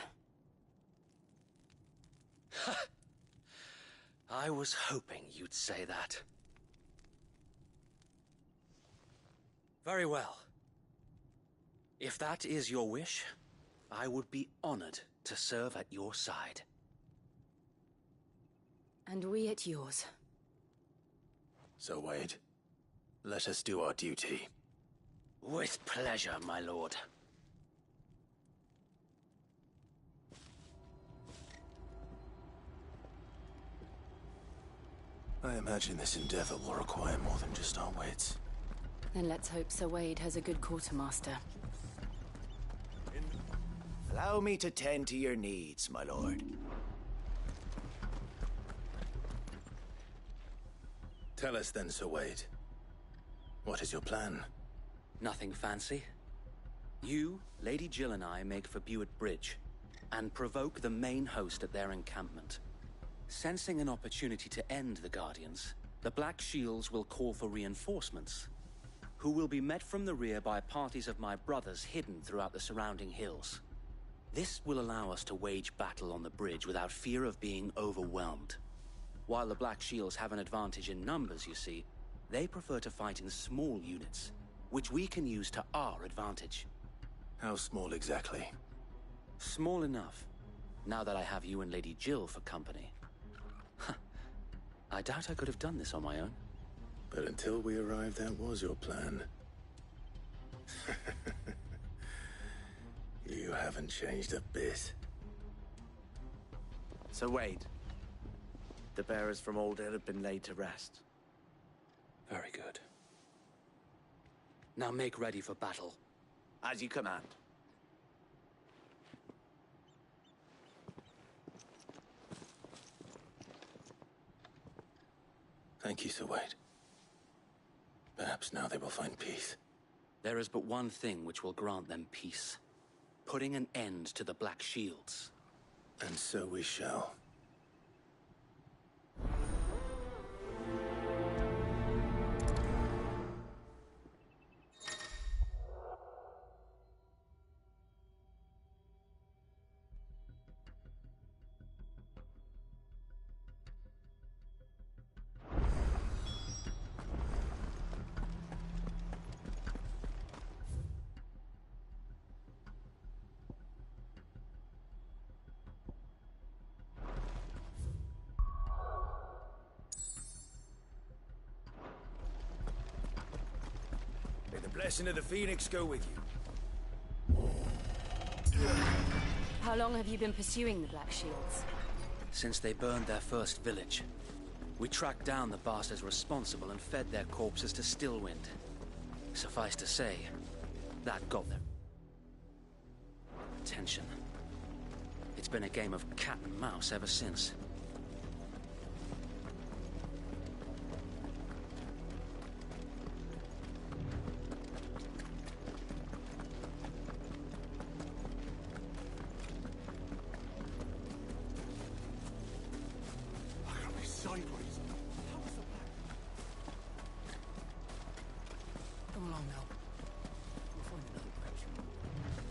I was hoping you'd say that. Very well. If that is your wish, I would be honored to serve at your side. And we at yours. So, Wade, let us do our duty. With pleasure, my lord. I imagine this endeavor will require more than just our wits. Then let's hope Sir Wade has a good quartermaster. Allow me to tend to your needs, my lord. Tell us then, Sir Wade. What is your plan? Nothing fancy. You, Lady Jill and I make for Buick Bridge, and provoke the main host at their encampment. Sensing an opportunity to end the Guardians, the Black Shields will call for reinforcements, who will be met from the rear by parties of my brothers hidden throughout the surrounding hills. This will allow us to wage battle on the bridge without fear of being overwhelmed. While the Black Shields have an advantage in numbers, you see, they prefer to fight in small units, which we can use to our advantage. How small exactly? Small enough, now that I have you and Lady Jill for company. I doubt I could have done this on my own. But until we arrived, that was your plan. You haven't changed a bit. Sir Wade, the bearers from Old Hill have been laid to rest. Very good. Now make ready for battle. As you command. Thank you, Sir Wade. Perhaps now they will find peace. There is but one thing which will grant them peace. Putting an end to the Black Shields. And so we shall. blessing of the Phoenix go with you. How long have you been pursuing the Black Shields? Since they burned their first village. We tracked down the bastards responsible and fed their corpses to Stillwind. Suffice to say, that got their attention. It's been a game of cat and mouse ever since. Come along now. We'll find another bridge.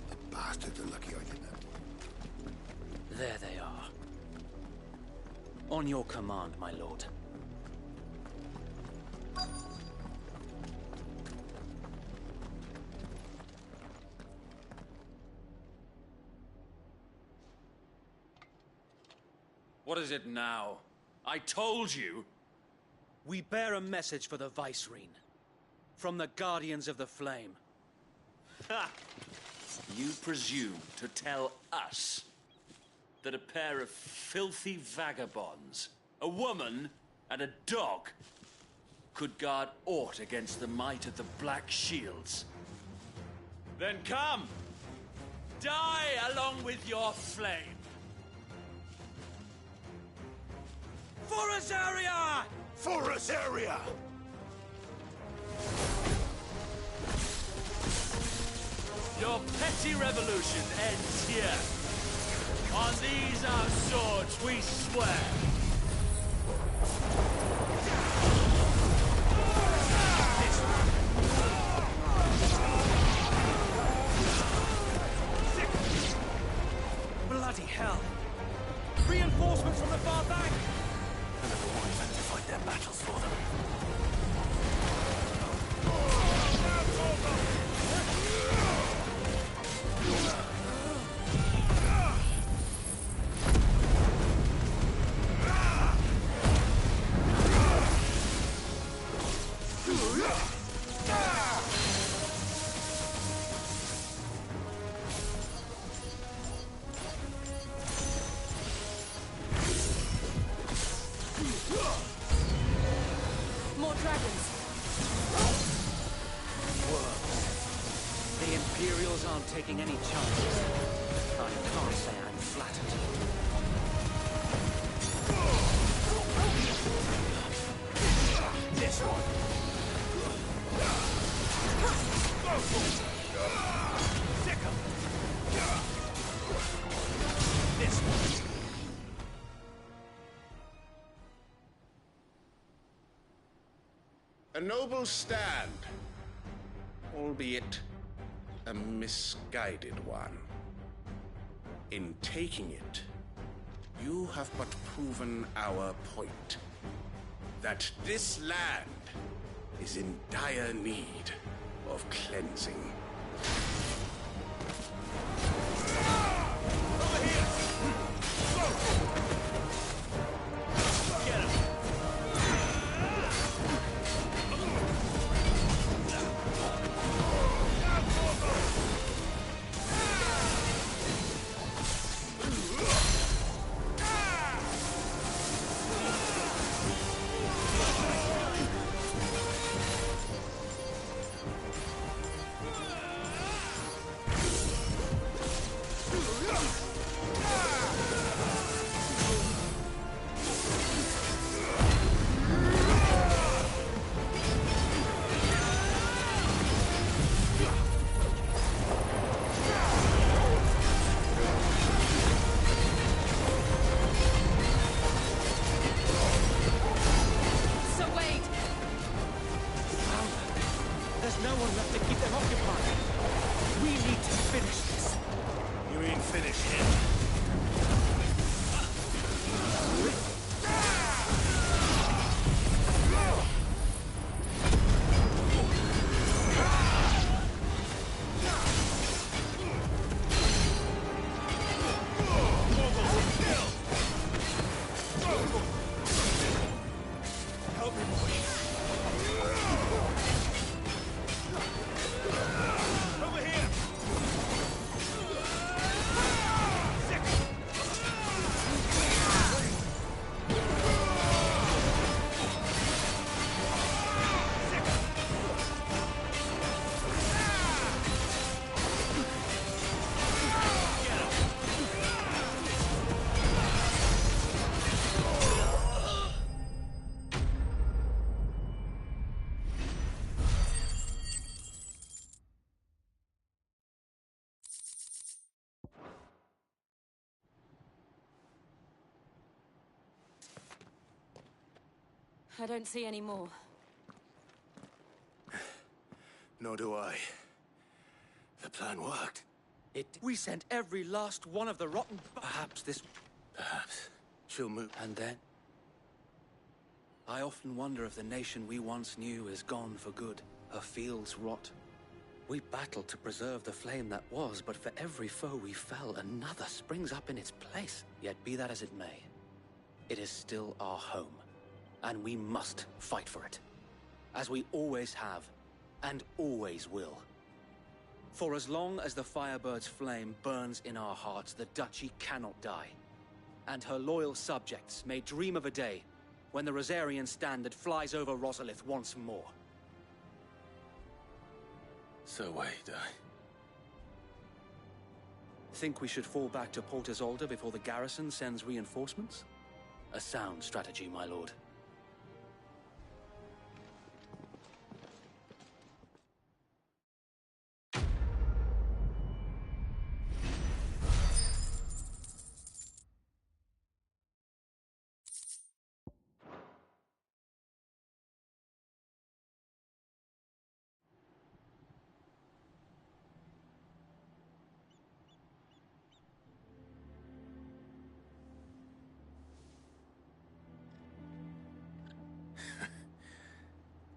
The bastards are lucky I didn't. There they are. On your command, my lord. What is it now? I told you! We bear a message for the Vicereine. From the Guardians of the Flame. Ha! You presume to tell us that a pair of filthy vagabonds, a woman and a dog, could guard aught against the might of the Black Shields? Then come! Die along with your flame! For Azaria! For Azaria! Your petty revolution ends here. On these our swords we swear. Bloody hell! Reinforcements from the far bank! Another one better to fight their battles for them. More dragons. The Imperials aren't taking any chances. I can't say I'm flattered. This one. Sick 'em. This one. A noble stand, albeit a misguided one. In taking it, you have but proven our point. That this land is in dire need of cleansing. I don't see any more. Nor do I. The plan worked. We sent every last one of the rotten... Perhaps. She'll move. And then? I often wonder if the nation we once knew is gone for good. Her fields rot. We battled to preserve the flame that was, but for every foe we fell, another springs up in its place. Yet be that as it may, it is still our home, and we must fight for it. As we always have, and always will. For as long as the Firebird's flame burns in our hearts, the Duchy cannot die. And her loyal subjects may dream of a day when the Rosarian standard flies over Rosalith once more. So wait, Think we should fall back to Port Isolde before the garrison sends reinforcements? A sound strategy, my lord.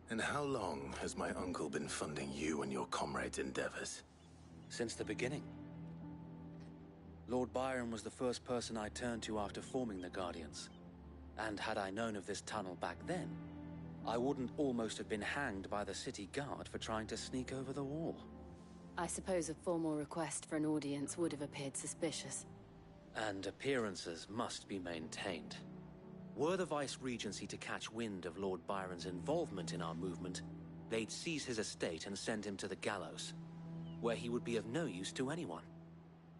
And how long has my uncle been funding you and your comrades' endeavors? Since the beginning. Lord Byron was the first person I turned to after forming the Guardians. And had I known of this tunnel back then, I wouldn't almost have been hanged by the city guard for trying to sneak over the wall. I suppose a formal request for an audience would have appeared suspicious. And appearances must be maintained. Were the Vice-Regency to catch wind of Lord Byron's involvement in our movement, they'd seize his estate and send him to the gallows, where he would be of no use to anyone.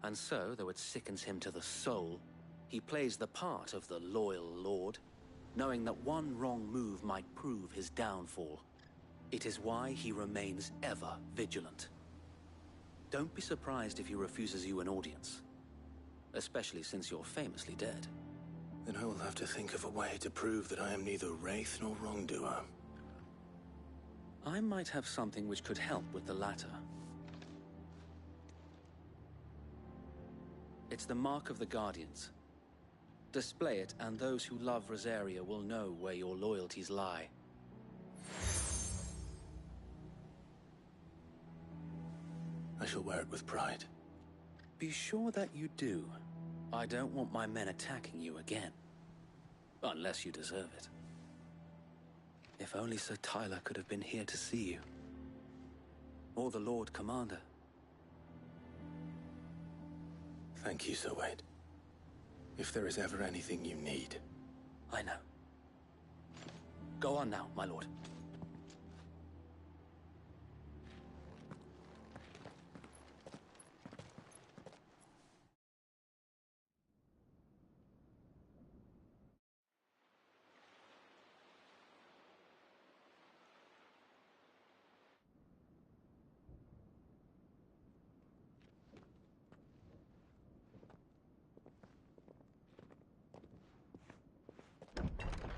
And so, though it sickens him to the soul, he plays the part of the loyal lord, knowing that one wrong move might prove his downfall. It is why he remains ever vigilant. Don't be surprised if he refuses you an audience, especially since you're famously dead. Then I will have to think of a way to prove that I am neither wraith nor wrongdoer. I might have something which could help with the latter. It's the mark of the Guardians. Display it, and those who love Rosaria will know where your loyalties lie. I shall wear it with pride. Be sure that you do. I don't want my men attacking you again. Unless you deserve it. If only Sir Tyler could have been here to see you. Or the Lord Commander. Thank you, Sir Wade. If there is ever anything you need. I know. Go on now, my lord.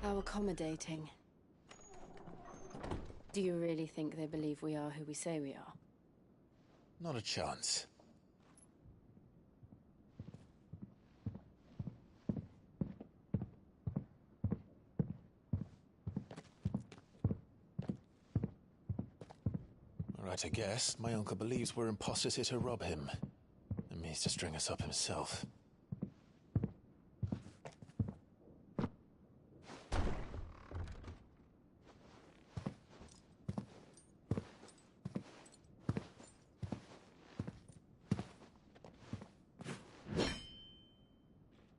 How accommodating. Do you really think they believe we are who we say we are? Not a chance. Right, I guess. My uncle believes we're imposters here to rob him. And means to string us up himself.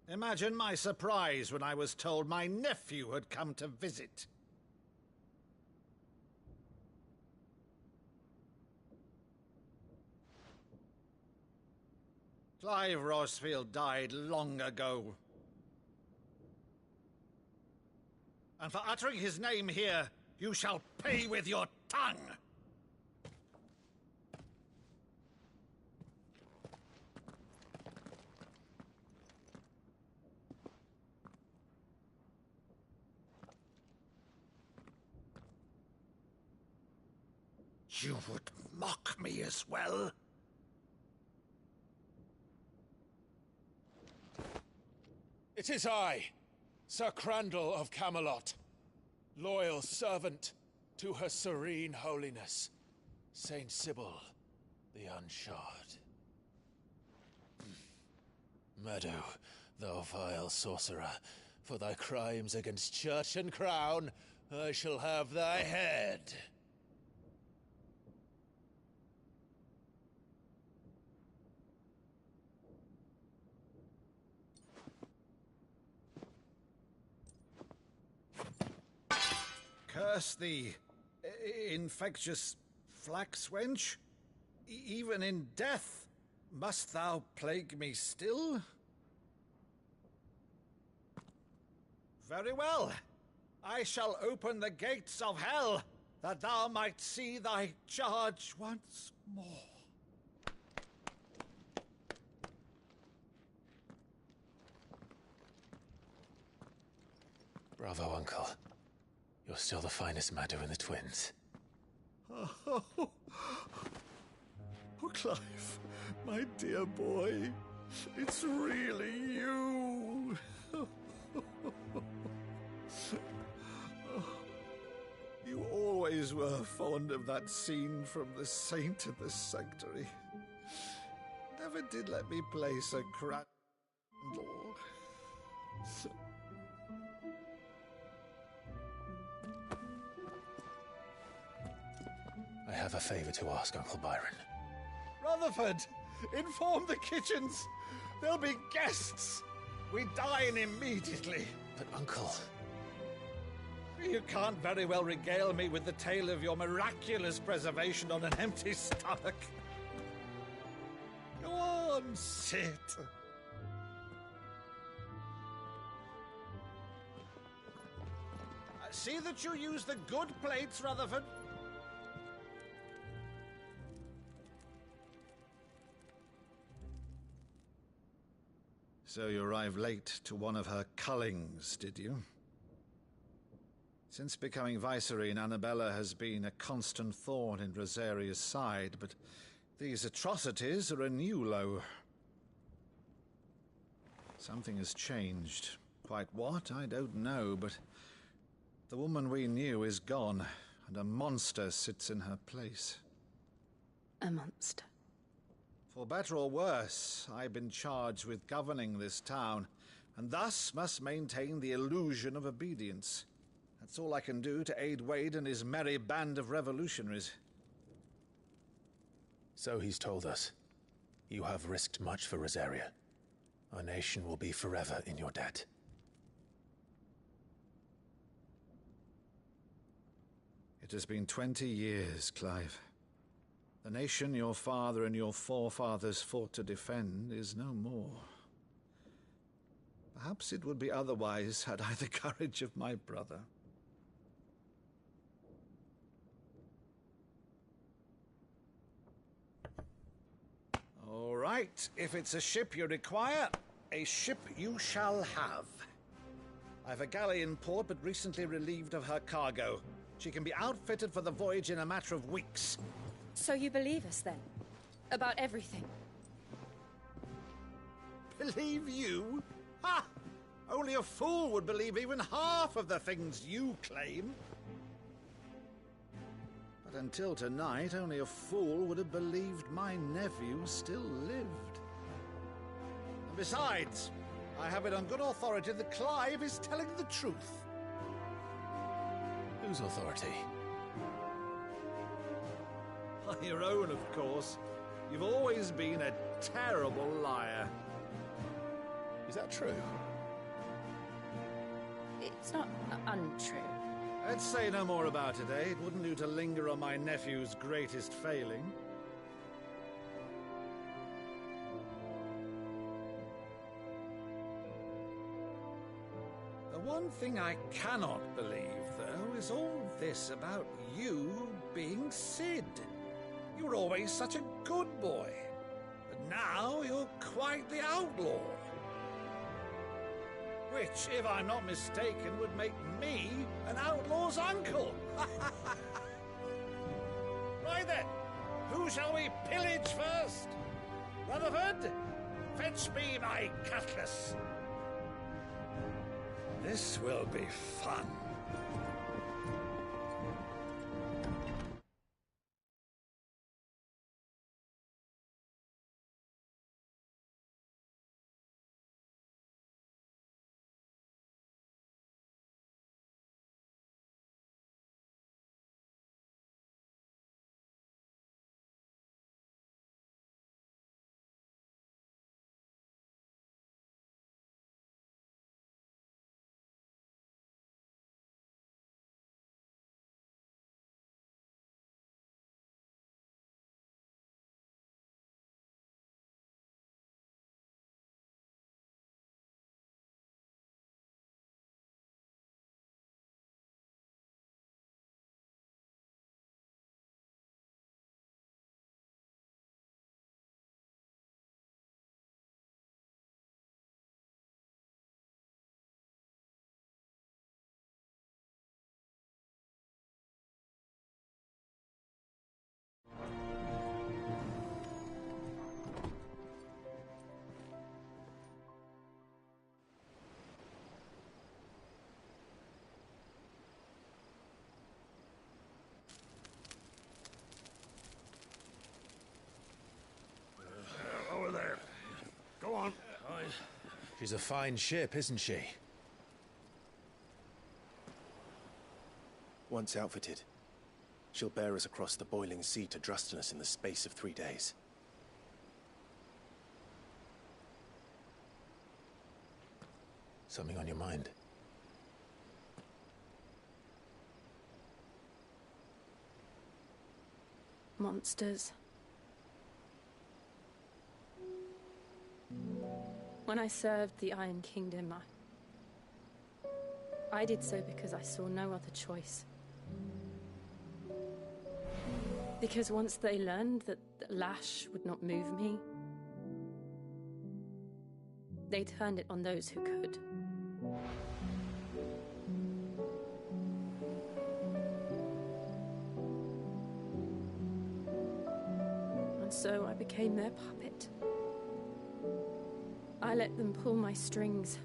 Imagine my surprise when I was told my nephew had come to visit. Clive Rosfield died long ago. And for uttering his name here, you shall pay with your tongue! You would mock me as well? It is I, Sir Crandall of Camelot, loyal servant to Her Serene Holiness, Saint Sybil the Unshod. Meadow, thou vile sorcerer, for thy crimes against church and crown, I shall have thy head. Curse thee, infectious flax wench. Even in death, must thou plague me still? Very well. I shall open the gates of hell, that thou might see thy charge once more. Bravo, Uncle. You're still the finest Meadow in the twins. Oh, Clive, my dear boy, it's really you. You always were fond of that scene from The Saint in the Sanctuary. Never did let me play Sir Crandall. I have a favor to ask, Uncle Byron. Rutherford, inform the kitchens. There'll be guests. We dine immediately. But, Uncle... You can't very well regale me with the tale of your miraculous preservation on an empty stomach. Go on, sit. See that you use the good plates, Rutherford. So you arrived late to one of her cullings, did you? Since becoming Vicereine, Annabella has been a constant thorn in Rosaria's side, but these atrocities are a new low. Something has changed. Quite what, I don't know, but the woman we knew is gone, and a monster sits in her place. A monster? For better or worse, I've been charged with governing this town, and thus must maintain the illusion of obedience. That's all I can do to aid Wade and his merry band of revolutionaries. So he's told us. You have risked much for Rosaria. Our nation will be forever in your debt. It has been 20 years, Clive. The nation your father and your forefathers fought to defend is no more. Perhaps it would be otherwise had I the courage of my brother. All right, if it's a ship you require, a ship you shall have. I've a galley in port, but recently relieved of her cargo. She can be outfitted for the voyage in a matter of weeks. So you believe us, then? About everything? Believe you? Ha! Only a fool would believe even half of the things you claim. But until tonight, only a fool would have believed my nephew still lived. And besides, I have it on good authority that Clive is telling the truth. Whose authority? Your own, of course. You've always been a terrible liar. Is that true? It's not untrue. Let's say no more about it, eh? It wouldn't do to linger on my nephew's greatest failing. The one thing I cannot believe, though, is all this about you being Sid. You were always such a good boy, but now you're quite the outlaw. Which, if I'm not mistaken, would make me an outlaw's uncle. Right then, who shall we pillage first? Rutherford, fetch me my cutlass. This will be fun. Over there. Go on. She's a fine ship, isn't she? Once outfitted, she'll bear us across the boiling sea to Drustinus in the space of 3 days. Something on your mind? Monsters. When I served the Iron Kingdom, I did so because I saw no other choice. Because once they learned that the lash would not move me, they turned it on those who could. And so I became their puppet. I let them pull my strings,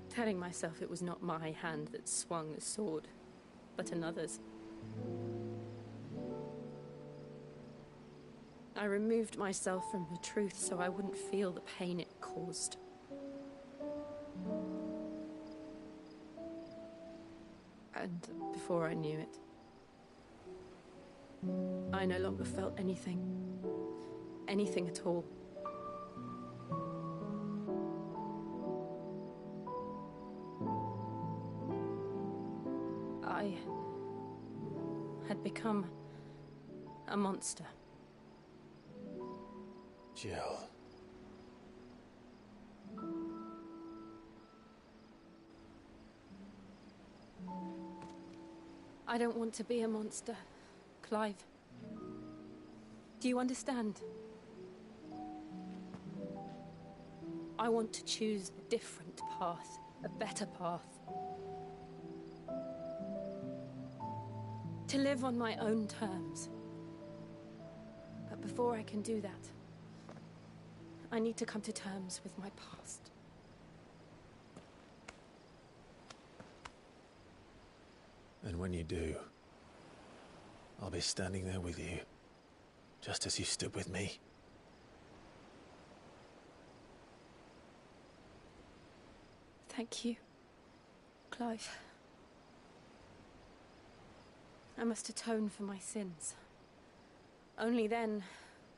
telling myself it was not my hand that swung the sword, but another's. I removed myself from the truth so I wouldn't feel the pain it caused. And before I knew it, I no longer felt anything. Anything at all. I had become a monster. Jill. I don't want to be a monster, Clive. Do you understand? I want to choose a different path, a better path. To live on my own terms. But before I can do that, I need to come to terms with my past. And when you do, I'll be standing there with you, just as you stood with me. Thank you, Clive. I must atone for my sins. Only then,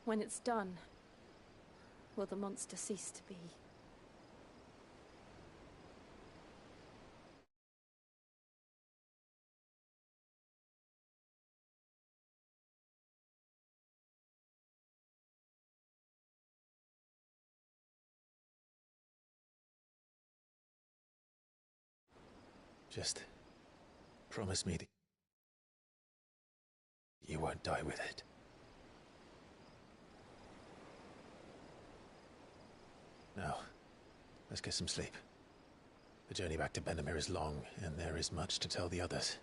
when it's done, will the monster cease to be. Just promise me that you won't die with it. Now, let's get some sleep. The journey back to Benamir is long, and there is much to tell the others.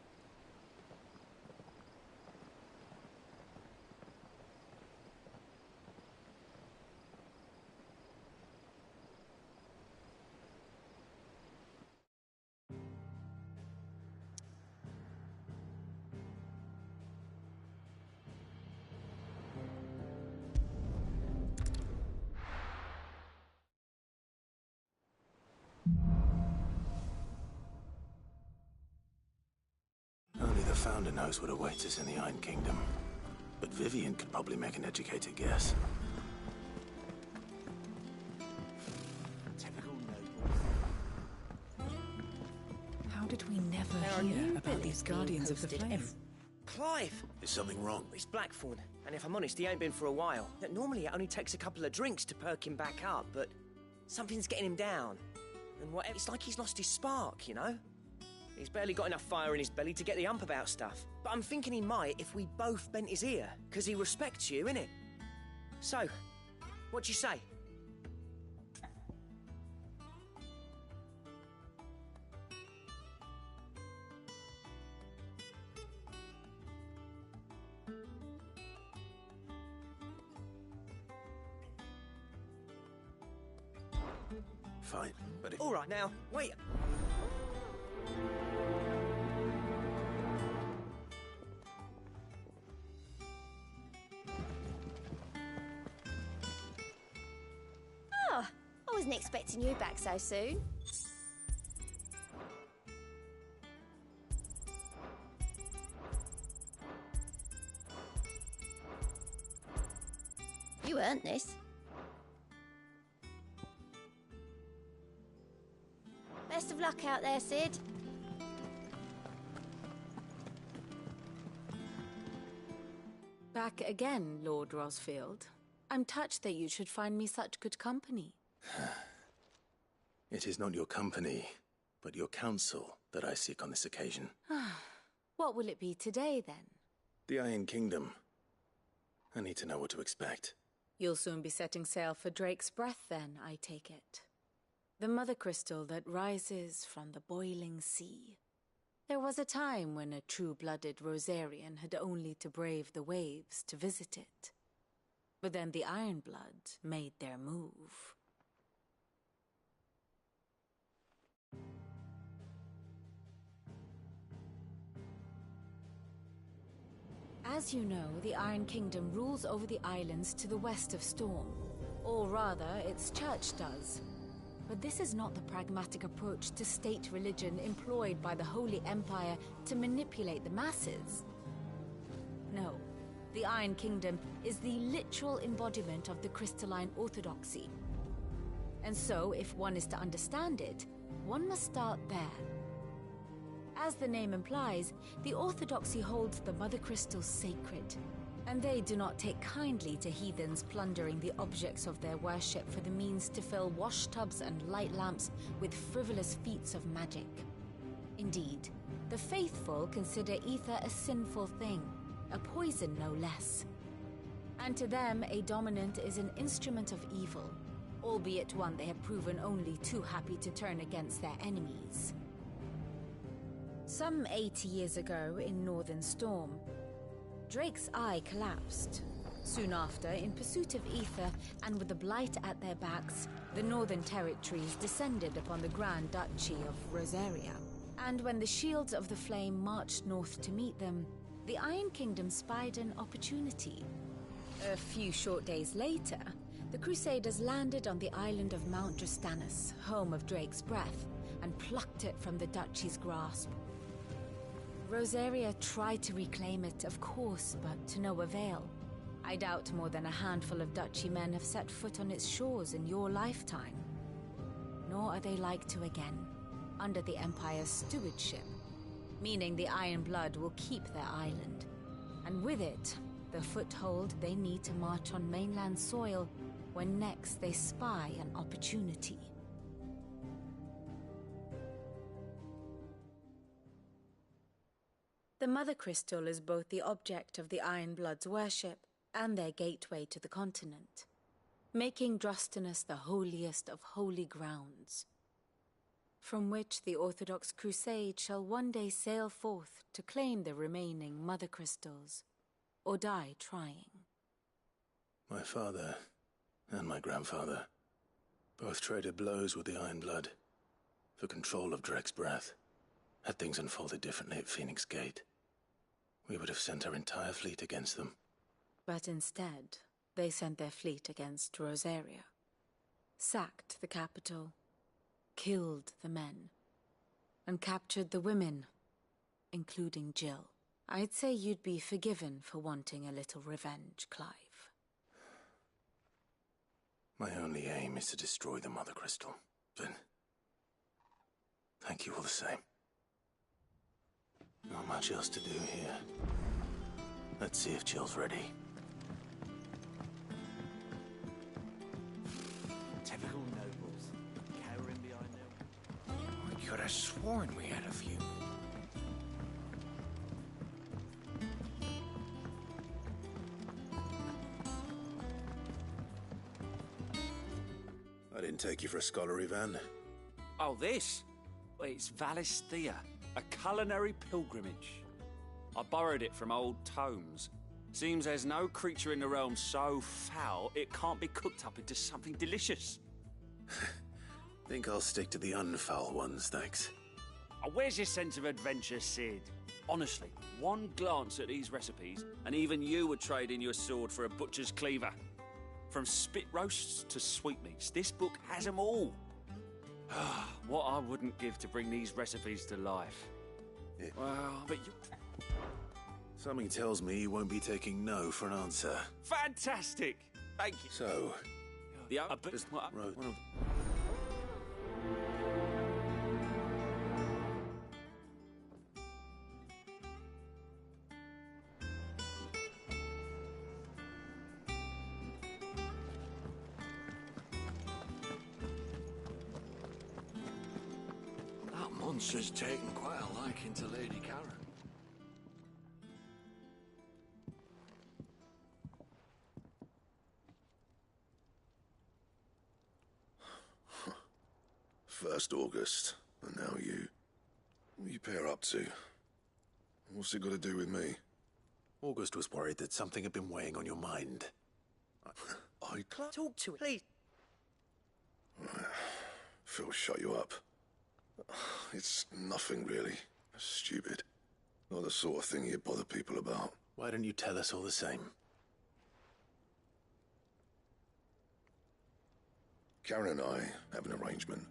Founder knows what awaits us in the Iron Kingdom. But Vivian could probably make an educated guess. How did we never There are hear new about villas these being Guardians of the posted Flame? Clive! Is something wrong? It's Blackthorn, and if I'm honest, he ain't been for a while. Normally it only takes a couple of drinks to perk him back up, but something's getting him down. And whatever, it's like he's lost his spark, you know? He's barely got enough fire in his belly to get the ump about stuff. But I'm thinking he might if we both bent his ear, because he respects you, innit? So, what do you say? Fine, but if... All right, now, wait. Oh, I wasn't expecting you back so soon. You earned this. Best of luck out there, Sid. Back again, Lord Rosfield. I'm touched that you should find me such good company. It is not your company, but your counsel that I seek on this occasion. What will it be today, then? The Iron Kingdom. I need to know what to expect. You'll soon be setting sail for Drake's Breath, then, I take it. The mother crystal that rises from the boiling sea. There was a time when a true-blooded Rosarian had only to brave the waves to visit it. But then the Ironblood made their move. As you know, the Iron Kingdom rules over the islands to the west of Storm. Or rather, its church does. But this is not the pragmatic approach to state religion employed by the Holy Empire to manipulate the masses. No, the Iron Kingdom is the literal embodiment of the crystalline orthodoxy. And so, if one is to understand it, one must start there. As the name implies, the orthodoxy holds the Mother Crystals sacred, and they do not take kindly to heathens plundering the objects of their worship for the means to fill washtubs and light lamps with frivolous feats of magic. Indeed, the faithful consider ether a sinful thing, a poison no less. And to them, a dominant is an instrument of evil, albeit one they have proven only too happy to turn against their enemies. Some 80 years ago in Northern Storm, Drake's eye collapsed. Soon after, in pursuit of ether and with the Blight at their backs, the Northern Territories descended upon the Grand Duchy of Rosaria. And when the Shields of the Flame marched north to meet them, the Iron Kingdom spied an opportunity. A few short days later, the Crusaders landed on the island of Mount Drastanus, home of Drake's Breath, and plucked it from the Duchy's grasp. Rosaria tried to reclaim it, of course, but to no avail. I doubt more than a handful of Duchy men have set foot on its shores in your lifetime. Nor are they like to again, under the Empire's stewardship, meaning the Iron Blood will keep their island, and with it, the foothold they need to march on mainland soil when next they spy an opportunity. The Mother Crystal is both the object of the Iron Blood's worship and their gateway to the continent, making Drastanus the holiest of holy grounds, from which the Orthodox Crusade shall one day sail forth to claim the remaining Mother Crystals, or die trying. My father and my grandfather both traded blows with the Iron Blood for control of Drake's Breath. Had things unfolded differently at Phoenix Gate, we would have sent our entire fleet against them. But instead, they sent their fleet against Rosaria, sacked the capital, killed the men, and captured the women, including Jill. I'd say you'd be forgiven for wanting a little revenge, Clive. My only aim is to destroy the Mother Crystal, but thank you all the same. Not much else to do here. Let's see if Jill's ready. Typical nobles. Cowering behind them. I could have sworn we had a few. I didn't take you for a scholarly van. Oh, this? Well, it's Valisthea, a culinary pilgrimage. I borrowed it from old tomes. Seems there's no creature in the realm so foul it can't be cooked up into something delicious. Think I'll stick to the unfoul ones, thanks. Oh, where's your sense of adventure, Sid? Honestly, one glance at these recipes, and even you would trade in your sword for a butcher's cleaver. From spit roasts to sweetmeats, this book has them all. What I wouldn't give to bring these recipes to life. Yeah. Well, but you... Something tells me you won't be taking no for an answer. Fantastic! Thank you. So... That monster's taken quite a liking to Lady Karen. First August, and now you. What are you pair up to? What's it got to do with me? August was worried that something had been weighing on your mind. I... Talk to it, please. Phil, shut you up. It's nothing, really. Stupid. Not the sort of thing you bother people about. Why don't you tell us all the same? Karen and I have an arrangement.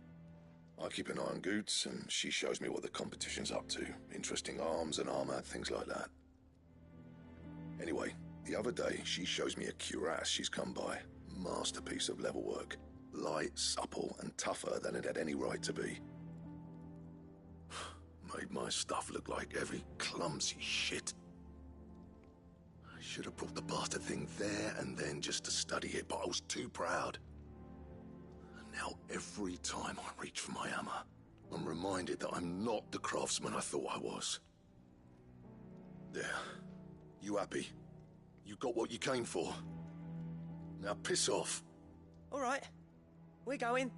I keep an eye on Goots, and she shows me what the competition's up to. Interesting arms and armor, things like that. Anyway, the other day, she shows me a cuirass she's come by. Masterpiece of level work. Light, supple, and tougher than it had any right to be. Made my stuff look like heavy, clumsy shit. I should have brought the bastard thing there and then just to study it, but I was too proud. Now, every time I reach for my hammer, I'm reminded that I'm not the craftsman I thought I was. There. You happy? You got what you came for? Now piss off. All right. We're going.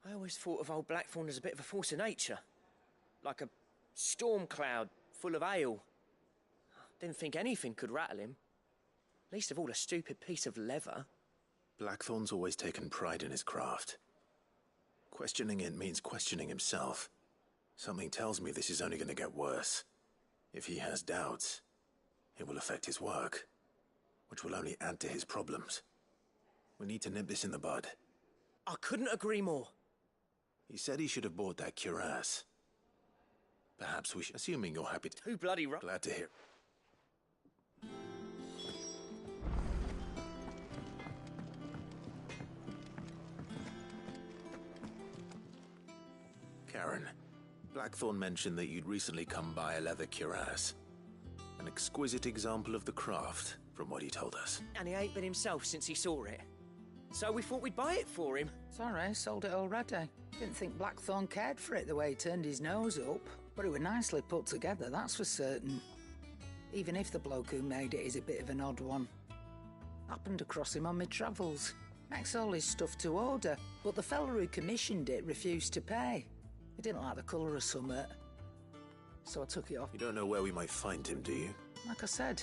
I always thought of old Blackthorn as a bit of a force of nature. Like a storm cloud full of hail. Didn't think anything could rattle him. Least of all a stupid piece of leather. Blackthorn's always taken pride in his craft. Questioning it means questioning himself. Something tells me this is only going to get worse. If he has doubts, it will affect his work, which will only add to his problems. We need to nip this in the bud. I couldn't agree more. He said he should have bought that cuirass. Perhaps we should... Assuming you're happy to... Too bloody right. Glad to hear. Karen, Blackthorn mentioned that you'd recently come by a leather cuirass. An exquisite example of the craft, from what he told us. And he ain't been himself since he saw it. So we thought we'd buy it for him. Sorry, sold it already. Didn't think Blackthorn cared for it the way he turned his nose up. But it was nicely put together, that's for certain. Even if the bloke who made it is a bit of an odd one. Happened across him on my travels. Makes all his stuff to order, but the fella who commissioned it refused to pay. He didn't like the colour of summit. So I took it off. You don't know where we might find him, do you? Like I said,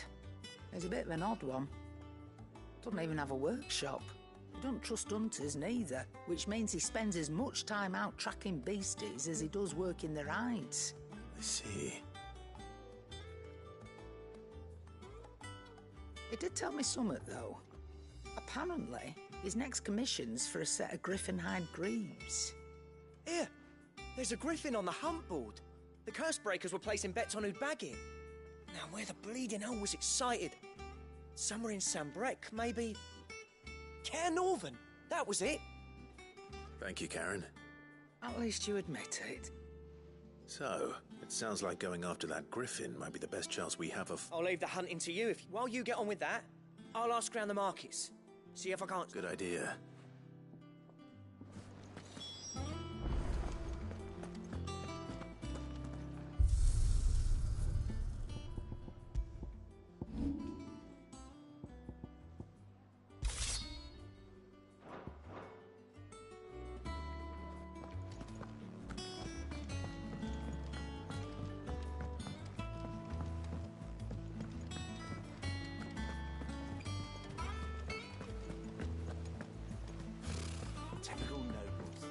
he's a bit of an odd one. Doesn't even have a workshop. He don't trust hunters neither, which means he spends as much time out tracking beasties as he does working their hides. I see. It did tell me somewhat, though. Apparently, his next commission's for a set of griffin hide greaves. Here, there's a griffin on the hunt board. The curse breakers were placing bets on who'd bag it. Now, where the bleeding hell was it sighted? Somewhere in Sambrec, maybe... Care Northern, that was it. Thank you, Karen. At least you admit it. So, it sounds like going after that griffin might be the best chance we have of... I'll leave the hunting to you. While you get on with that, I'll ask around the markets. See if I can't... Good idea. Typical nobles.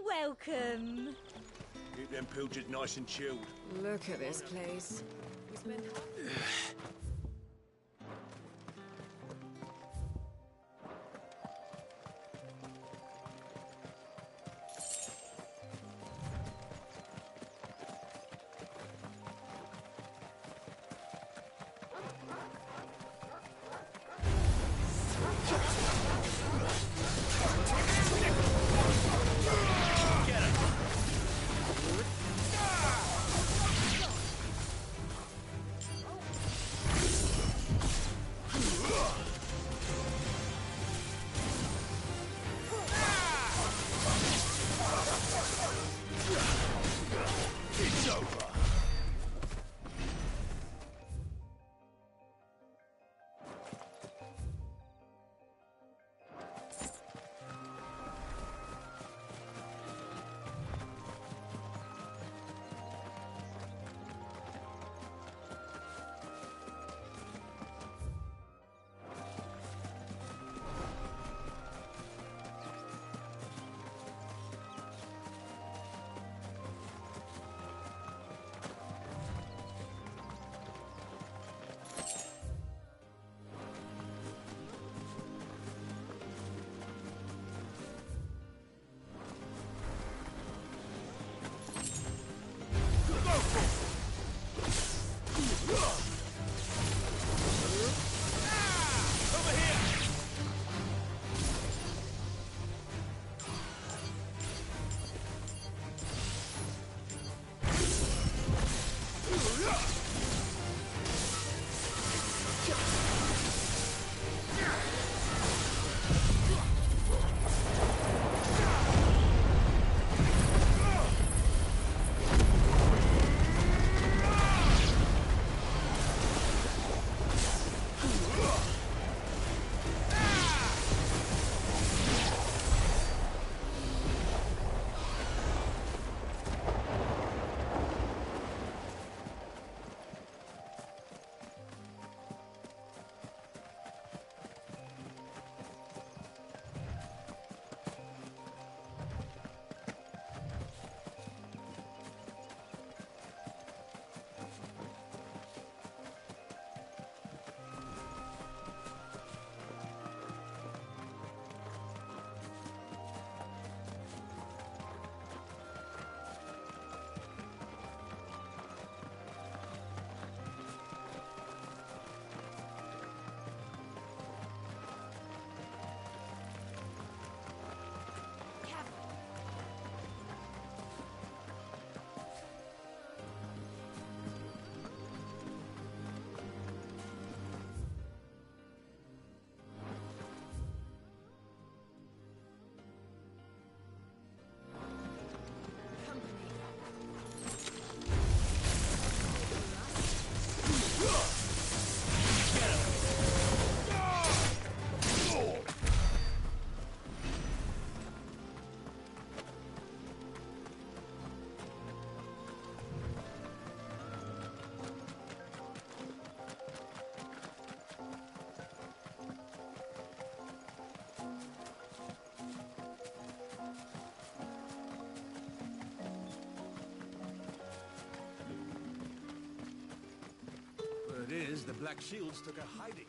Welcome. Keep them pilchards nice and chilled. Look at this place. We spent Word is, the Black Shields took a hiding.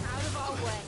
Out of our way.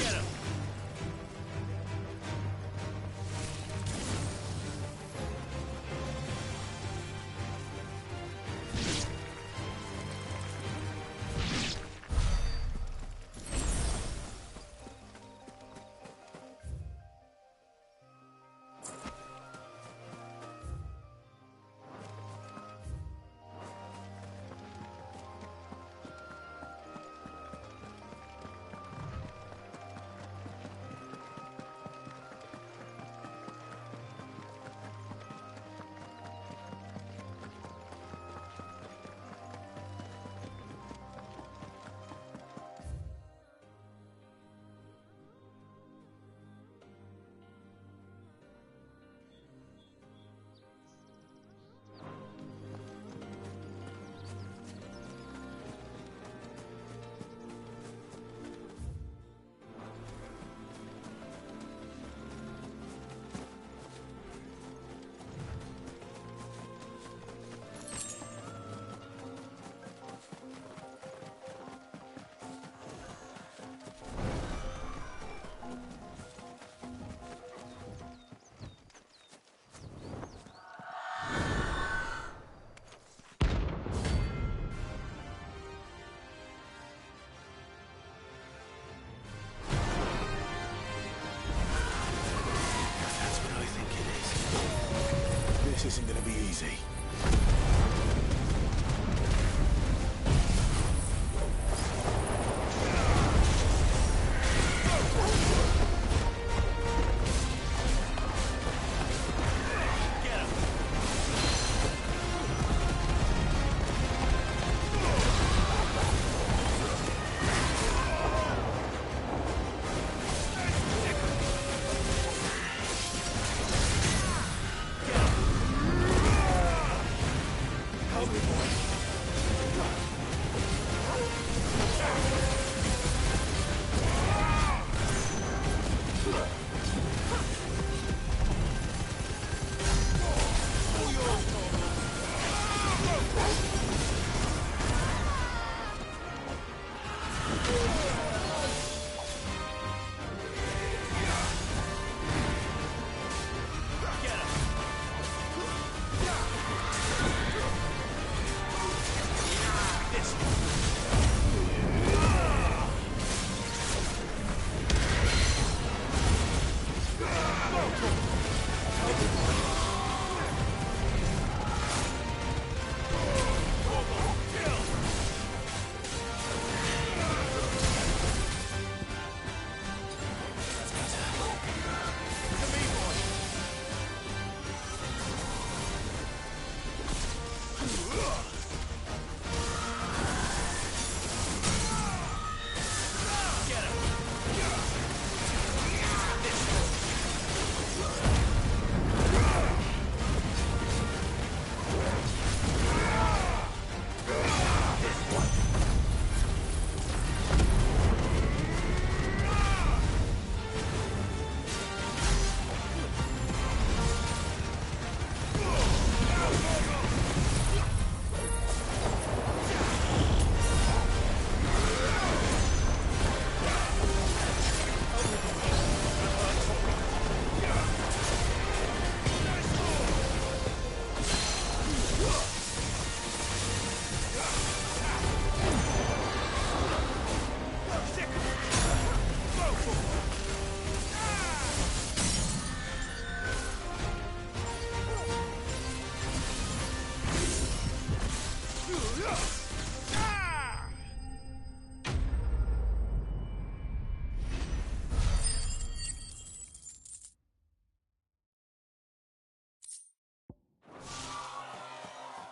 Get him! This isn't gonna be easy.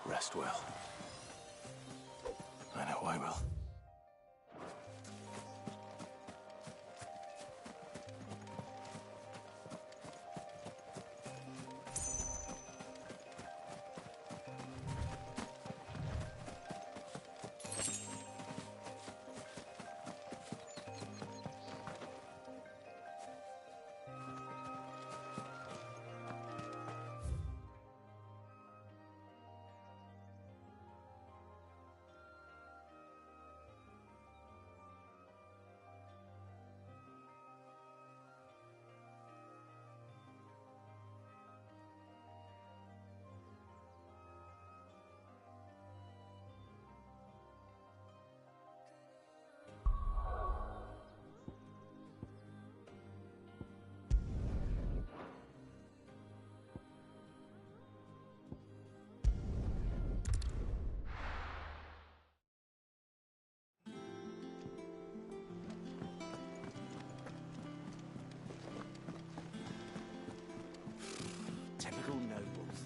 Rest well. I know I will. Typical nobles.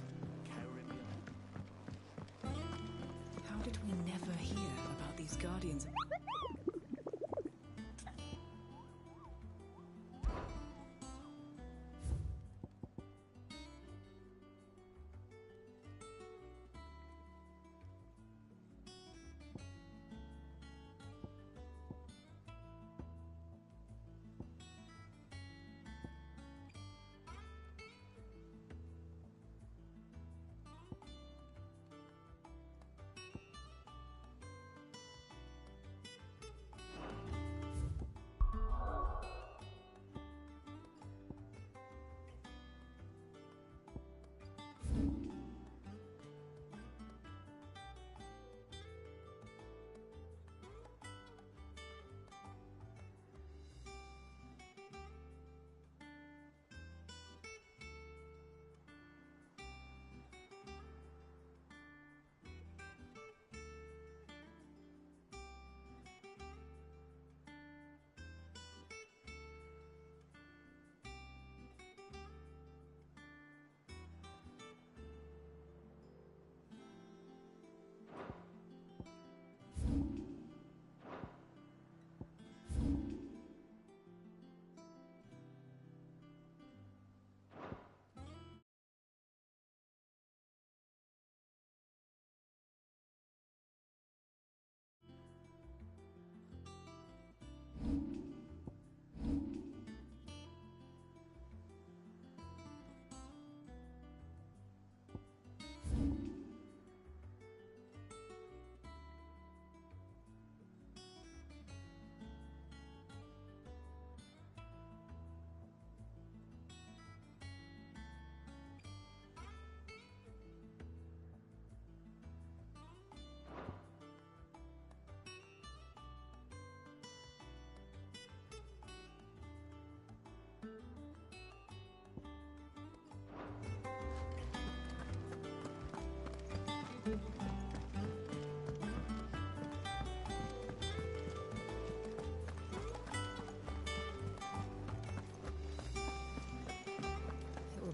How did we never hear about these guardians?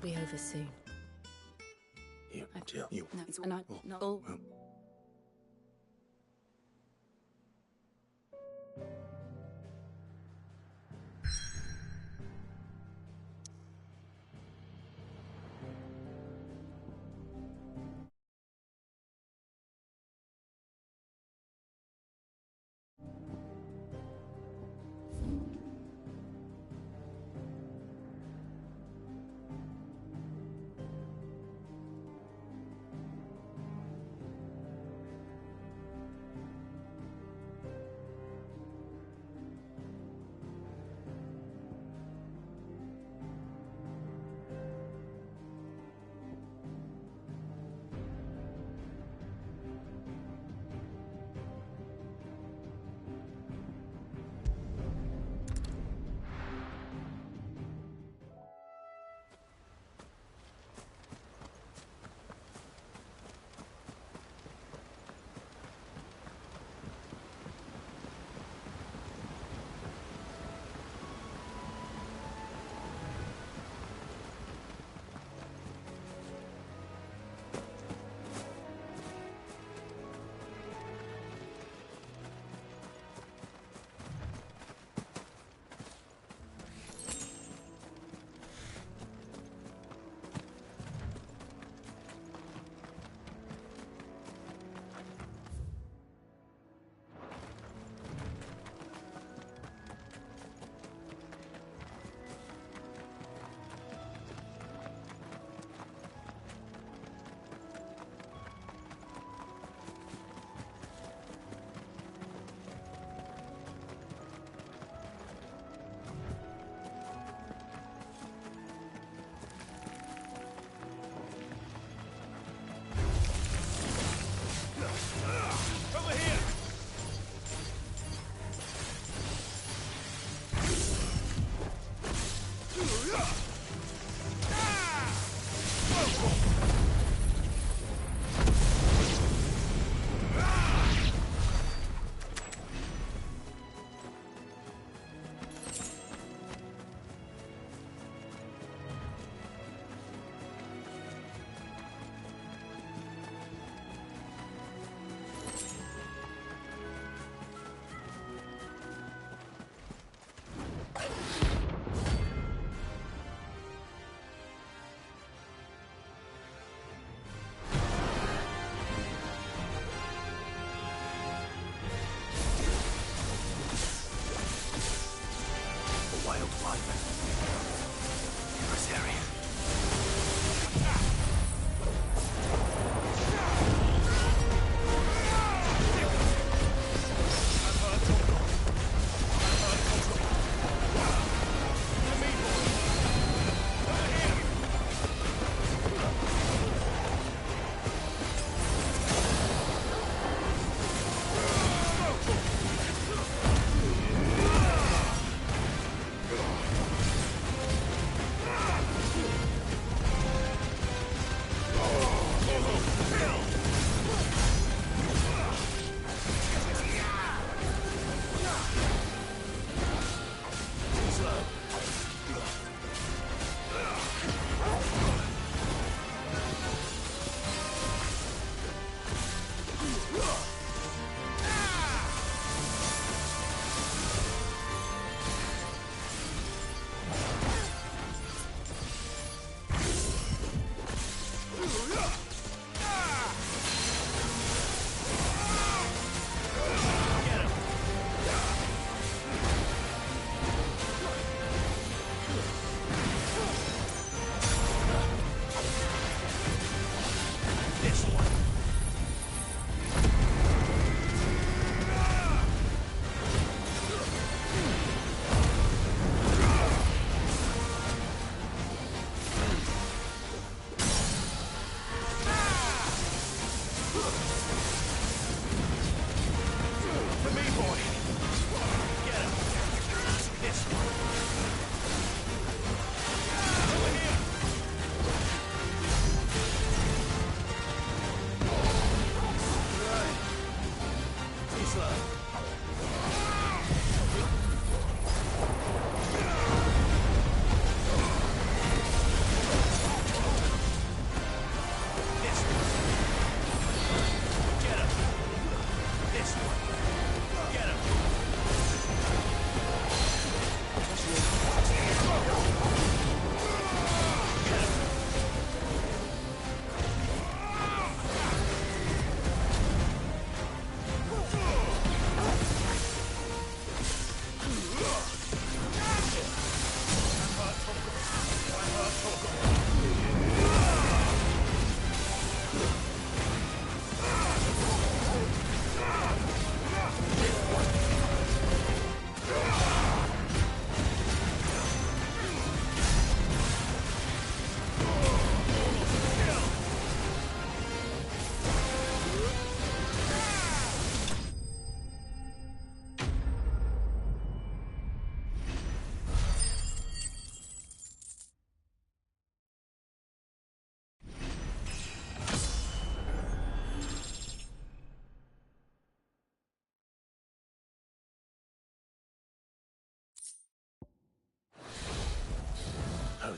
be over soon. You, Jill, you. No, it's not. No.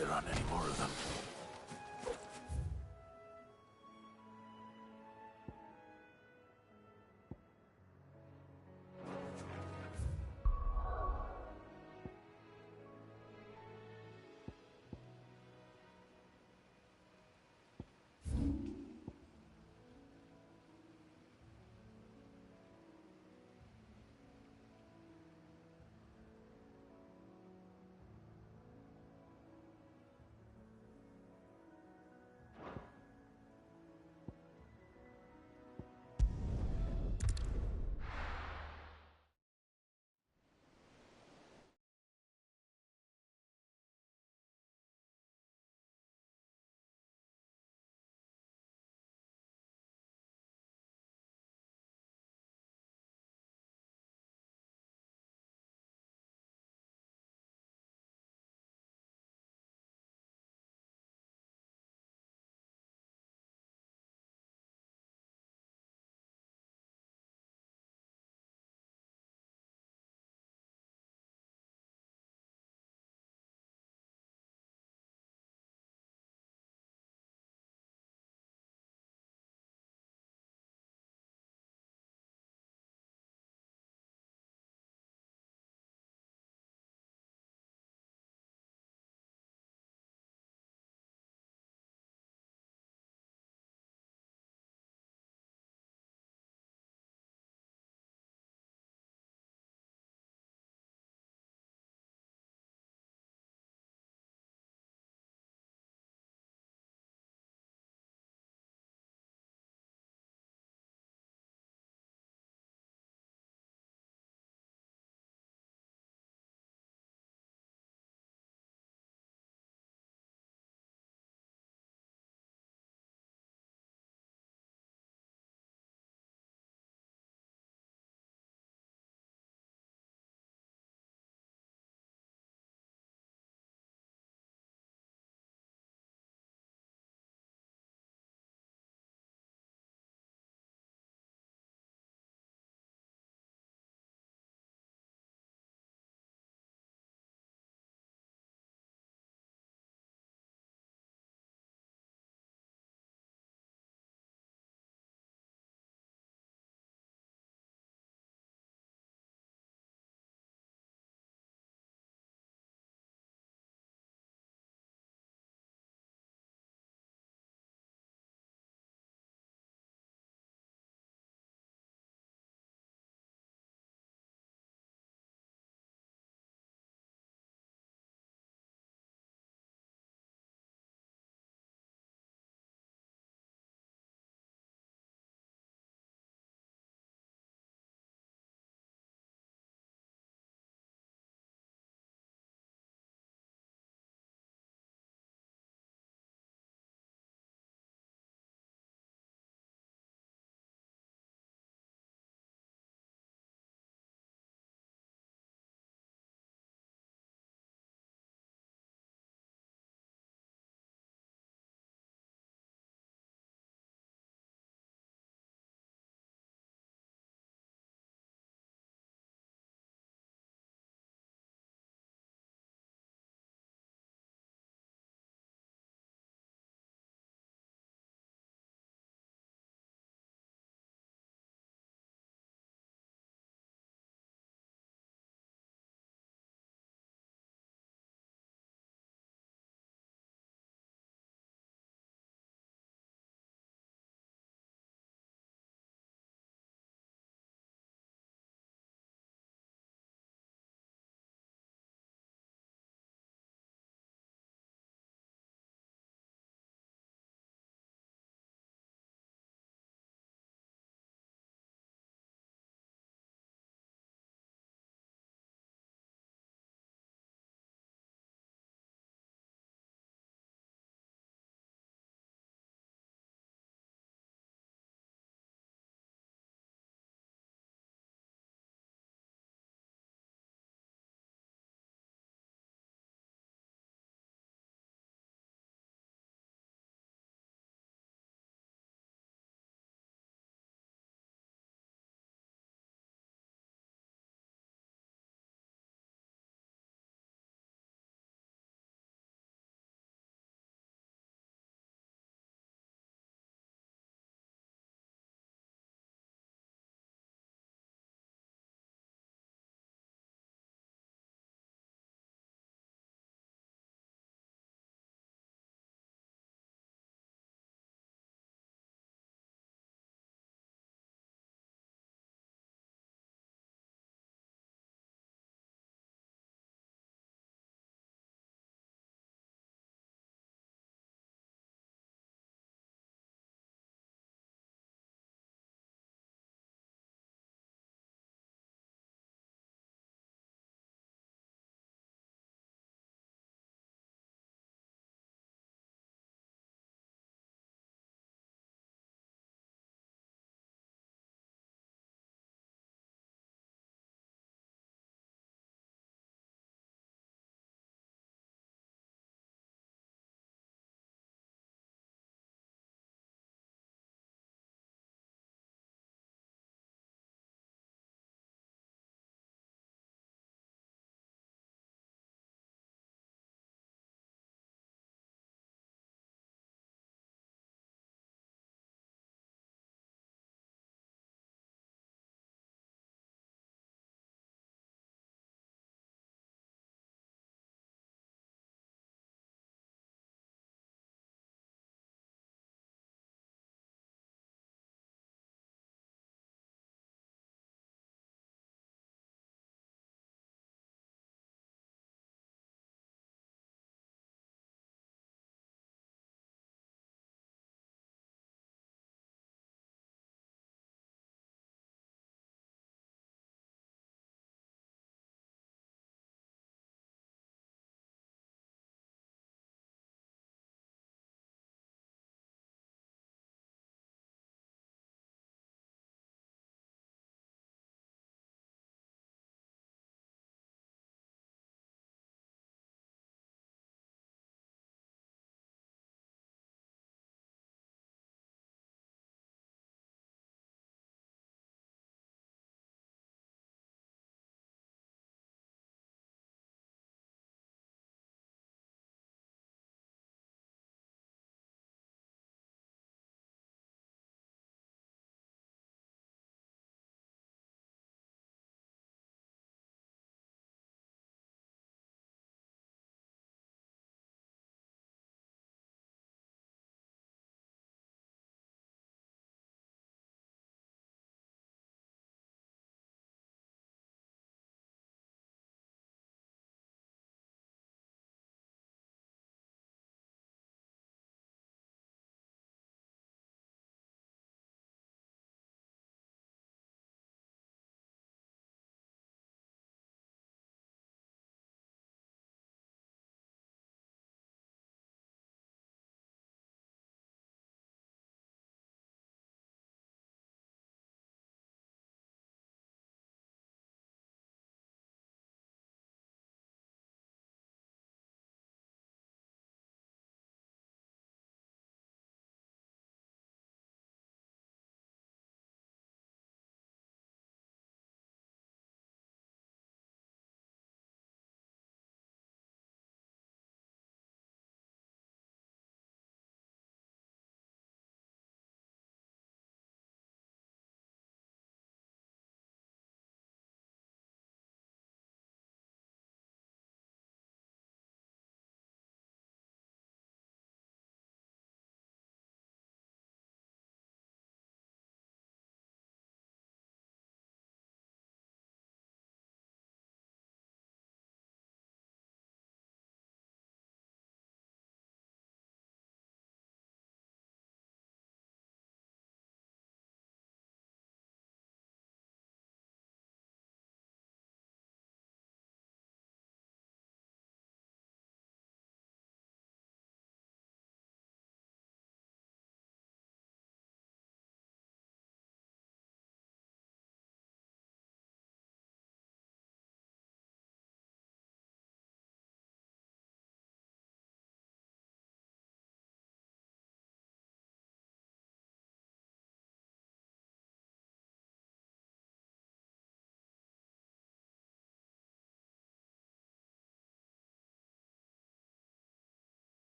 there aren't any more of them.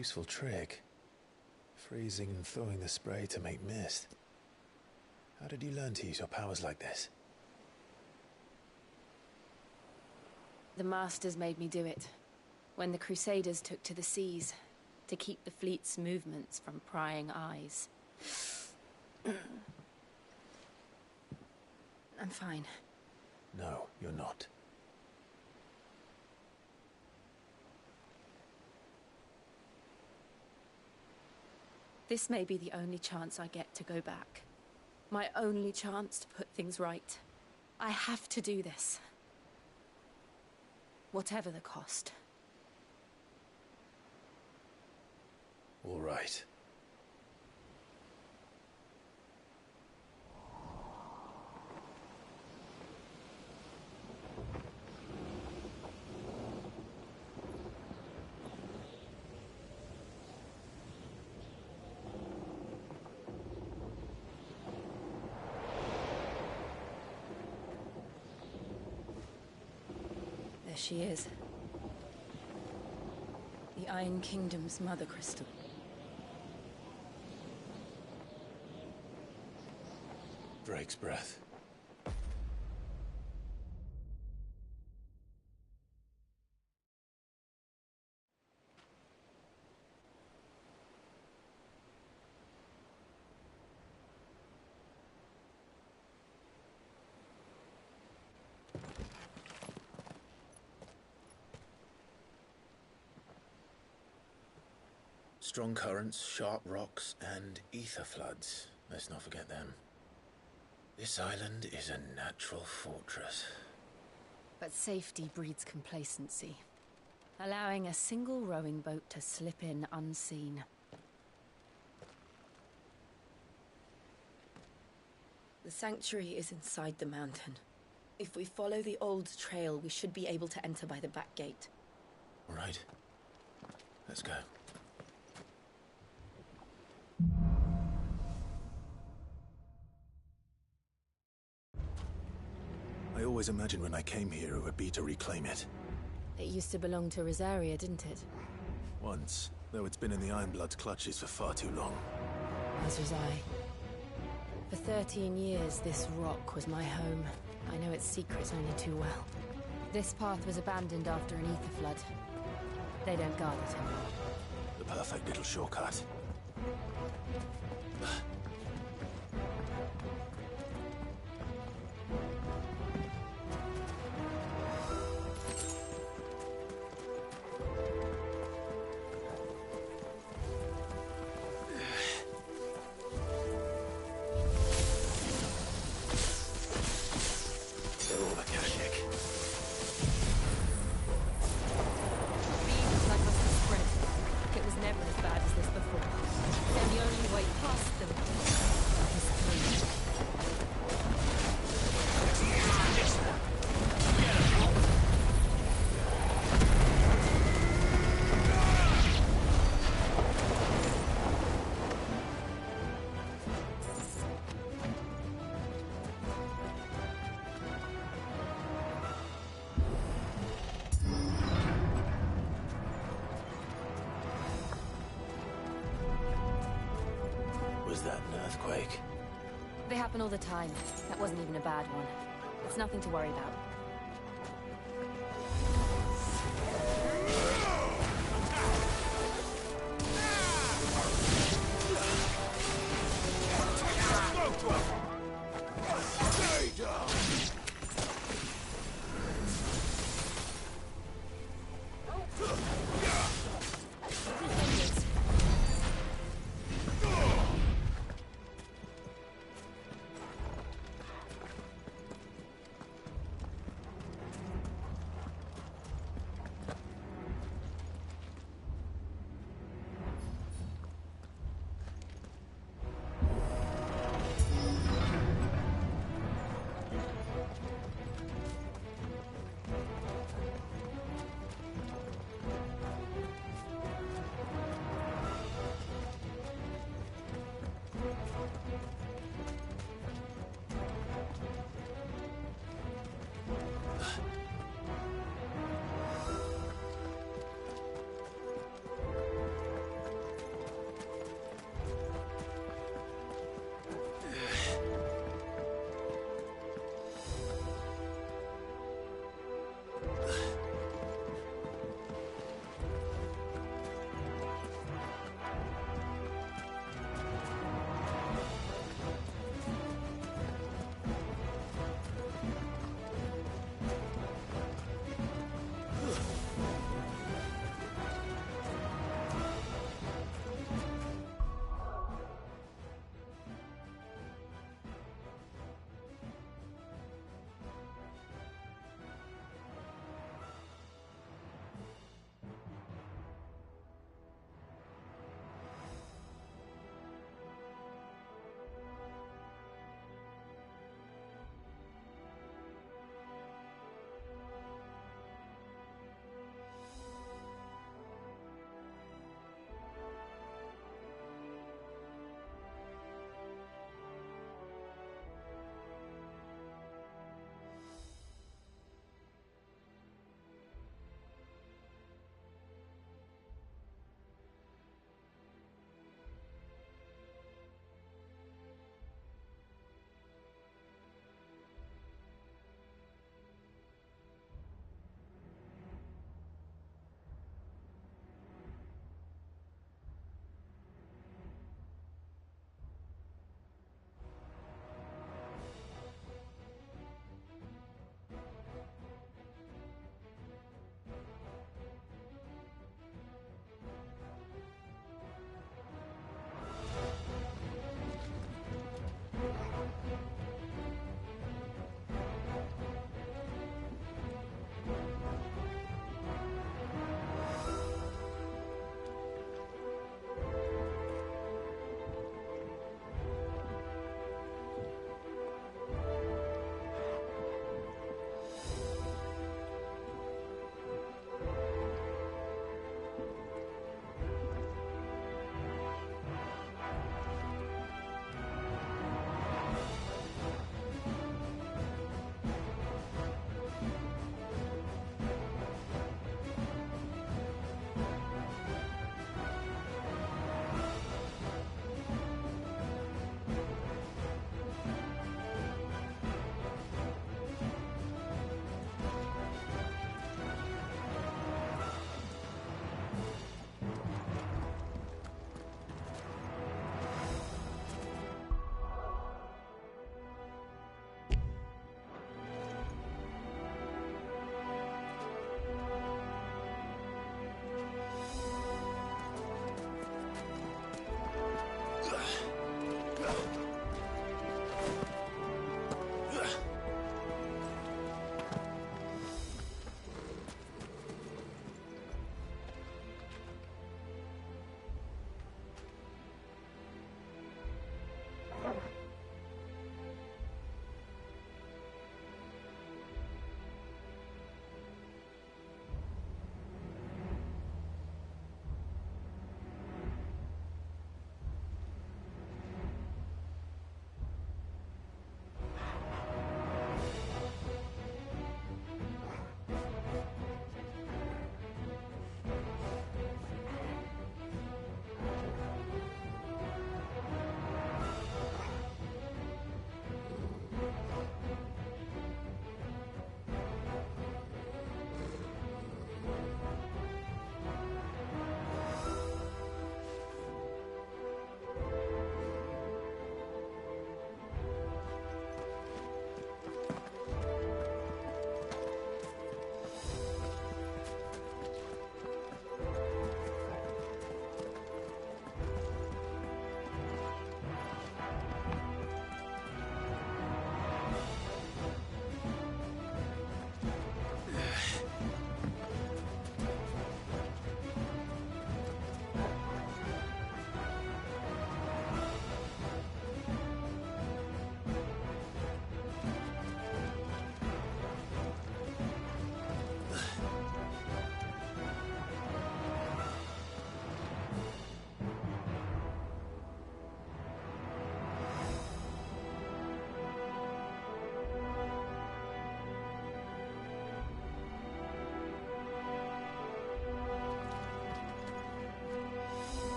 Useful trick. Freezing and thawing the spray to make mist. How did you learn to use your powers like this? The Masters made me do it. When the Crusaders took to the seas, to keep the fleet's movements from prying eyes. I'm fine. No, you're not. This may be the only chance I get to go back. My only chance to put things right. I have to do this. Whatever the cost. All right. There she is. The Iron Kingdom's Mother Crystal. Drake's breath. Strong currents, sharp rocks, and ether floods. Let's not forget them. This island is a natural fortress. But safety breeds complacency, allowing a single rowing boat to slip in unseen. The sanctuary is inside the mountain. If we follow the old trail, we should be able to enter by the back gate. All right. Let's go. I always imagined when I came here it would be to reclaim it. It used to belong to Rosaria, didn't it? Once, though it's been in the Ironblood's clutches for far too long. As was I. For 13 years, this rock was my home. I know its secrets only too well. This path was abandoned after an ether flood. They don't guard it anymore. The perfect little shortcut. Was that an earthquake? They happen all the time. That wasn't even a bad one. It's nothing to worry about.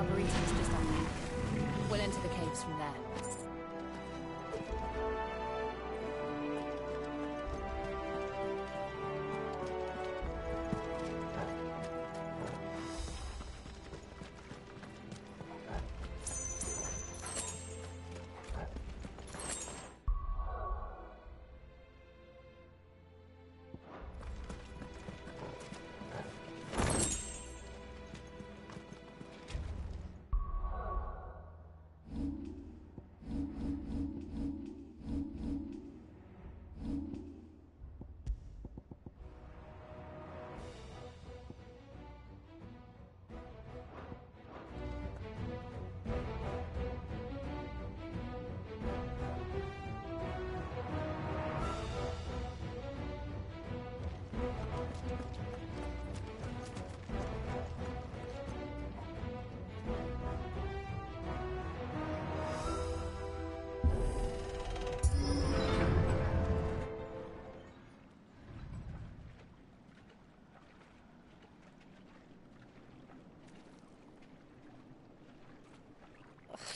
Arboretum's just up there. We'll enter the caves from there.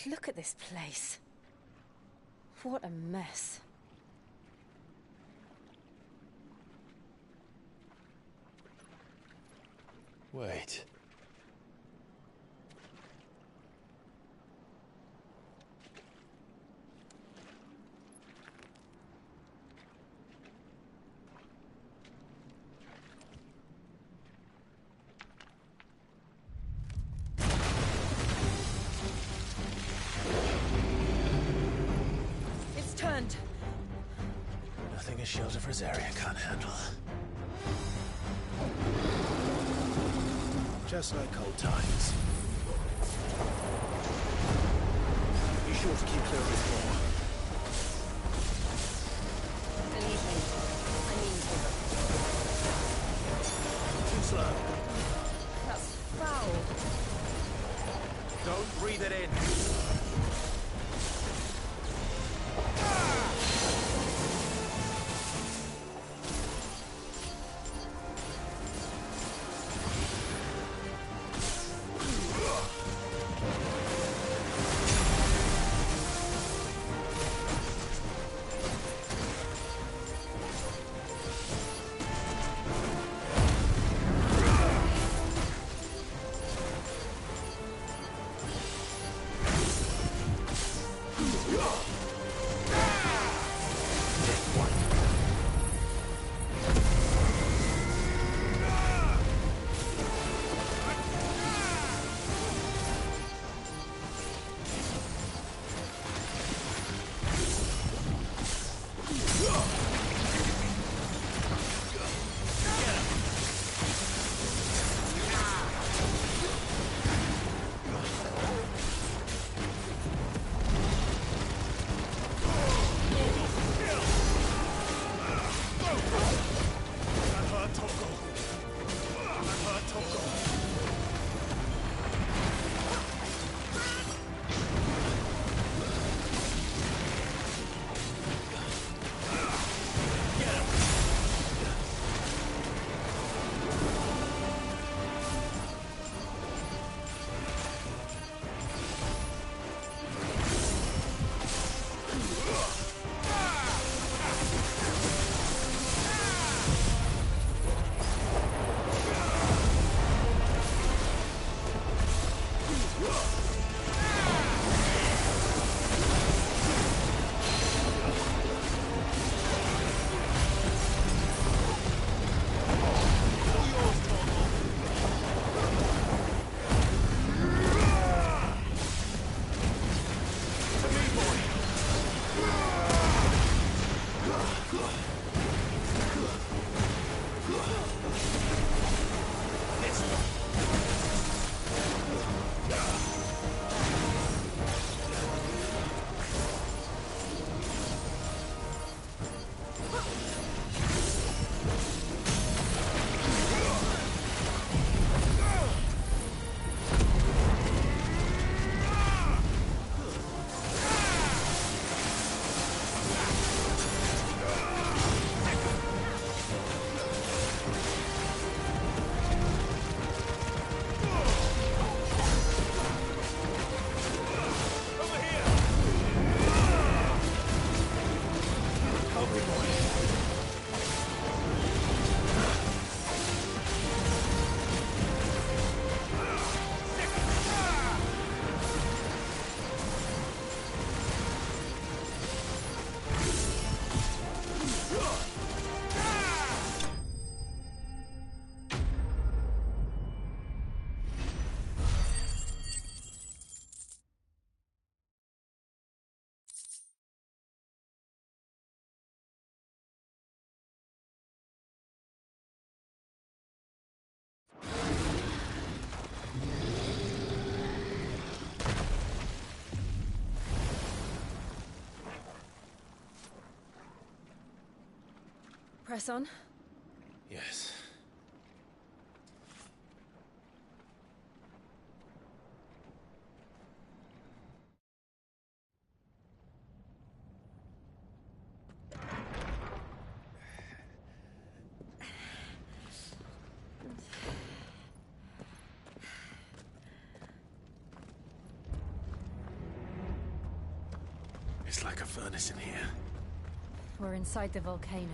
Look at this place. What a mess. Wait. It's turned. Nothing a shield of Rosaria can't handle. Just like old times. Be sure to keep clear of his floor. Believe me, I mean to. Too slow. That's foul. Don't breathe it in. Press on. Yes. It's like a furnace in here. We're inside the volcano.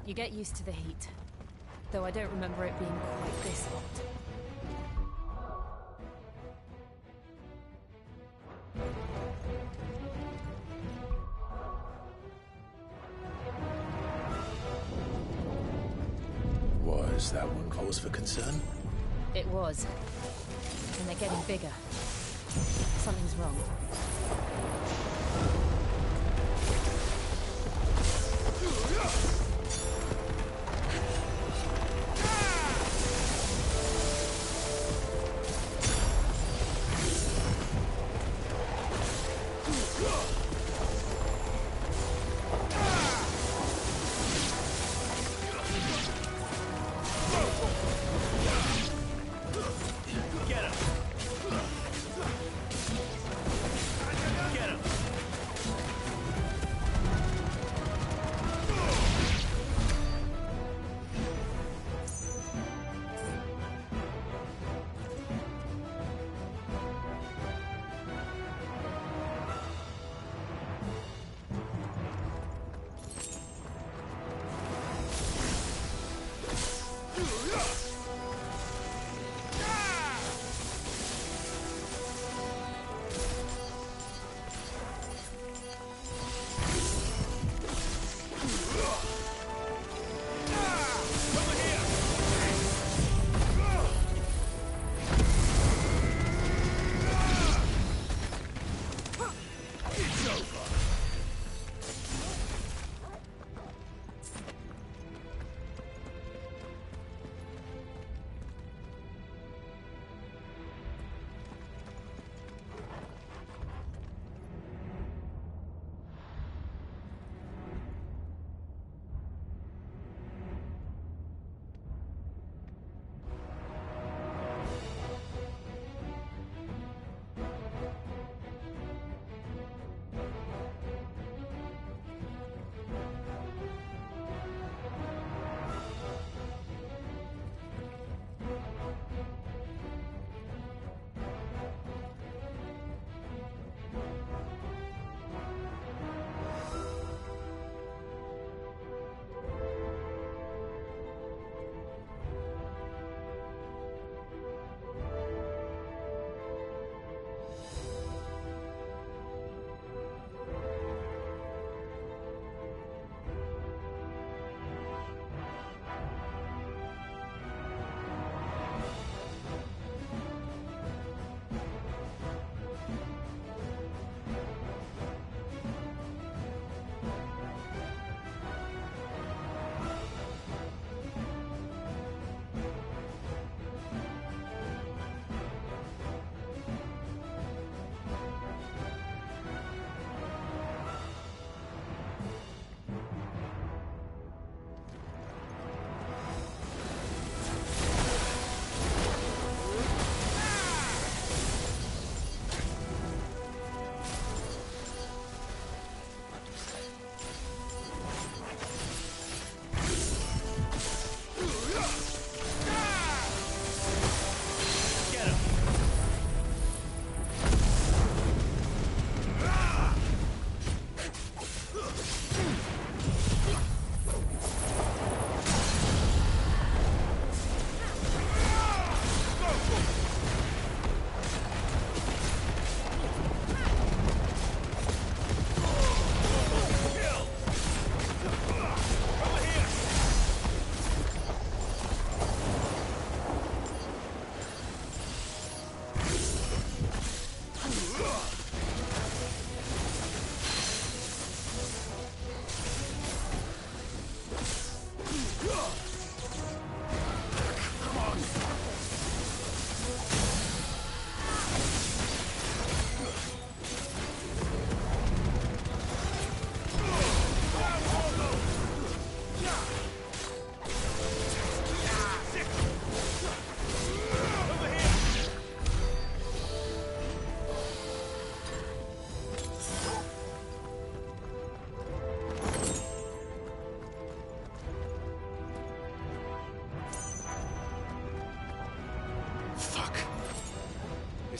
You get used to the heat. Though I don't remember it being quite this hot. Was that one cause for concern? It was. And they're getting bigger. Something's wrong.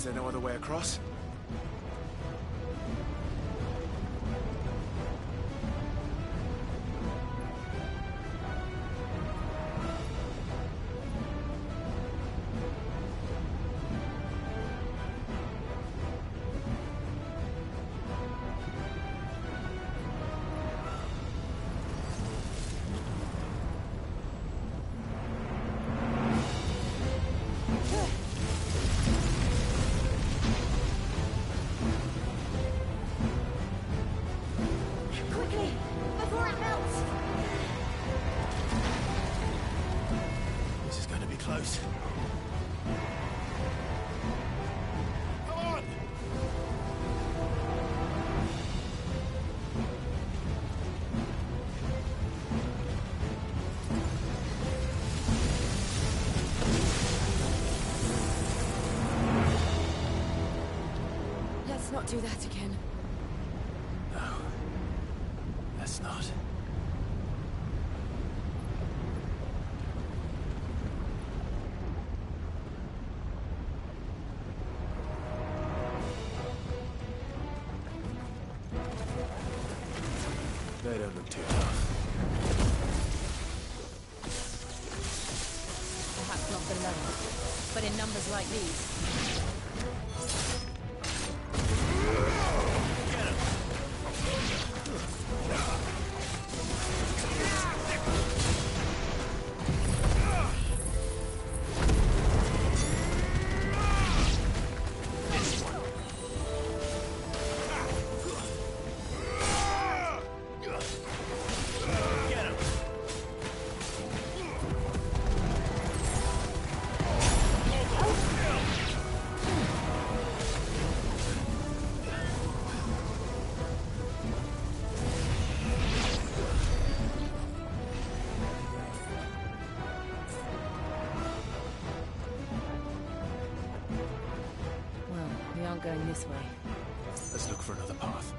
Is there no other way across? Quickly, before it melts! This is going to be close. Come on! Let's not do that again. No. Let's not. They don't look too tough. Perhaps not the number, but in numbers like these. Well, we aren't going this way. Let's look for another path.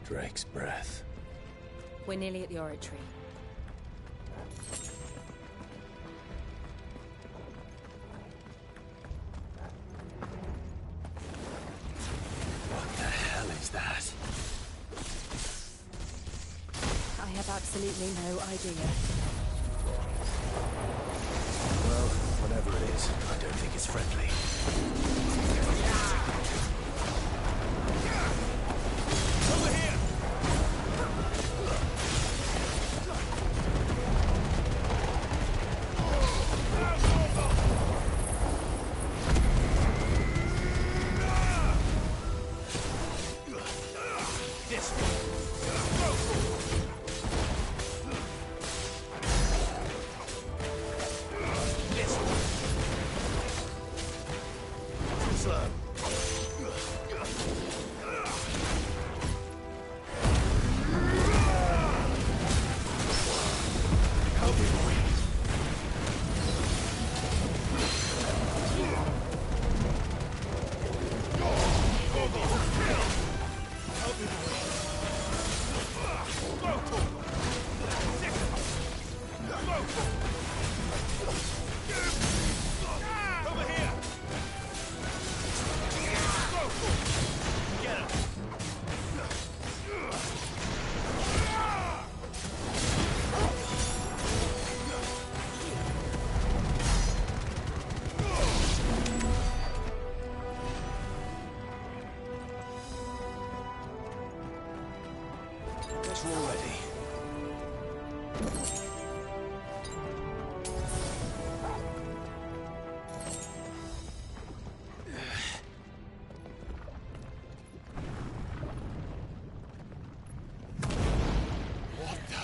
Drake's breath. We're nearly at the oratory. What the hell is that? I have absolutely no idea. Well, whatever it is, I don't think it's friendly. Over here! Already. What the?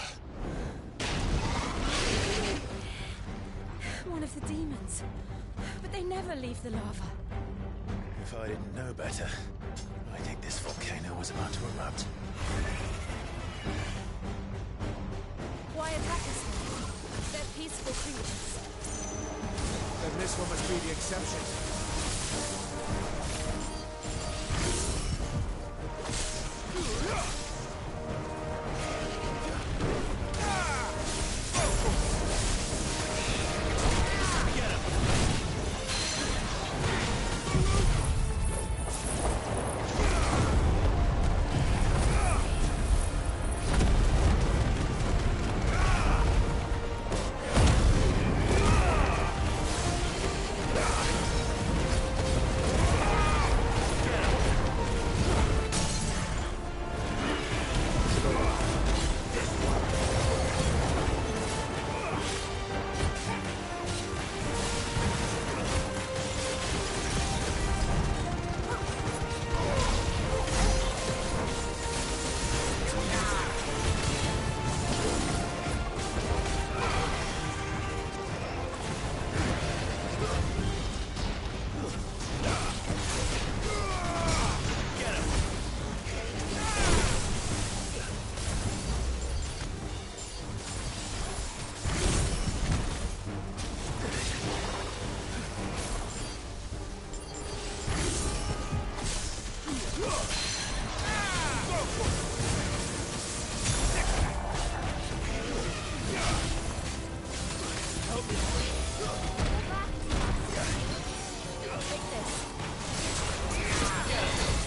Guardians. But they never leave the lava. If I didn't know better, I think this volcano was about to erupt. Why attack us? They're peaceful creatures. Then this one must be the exception.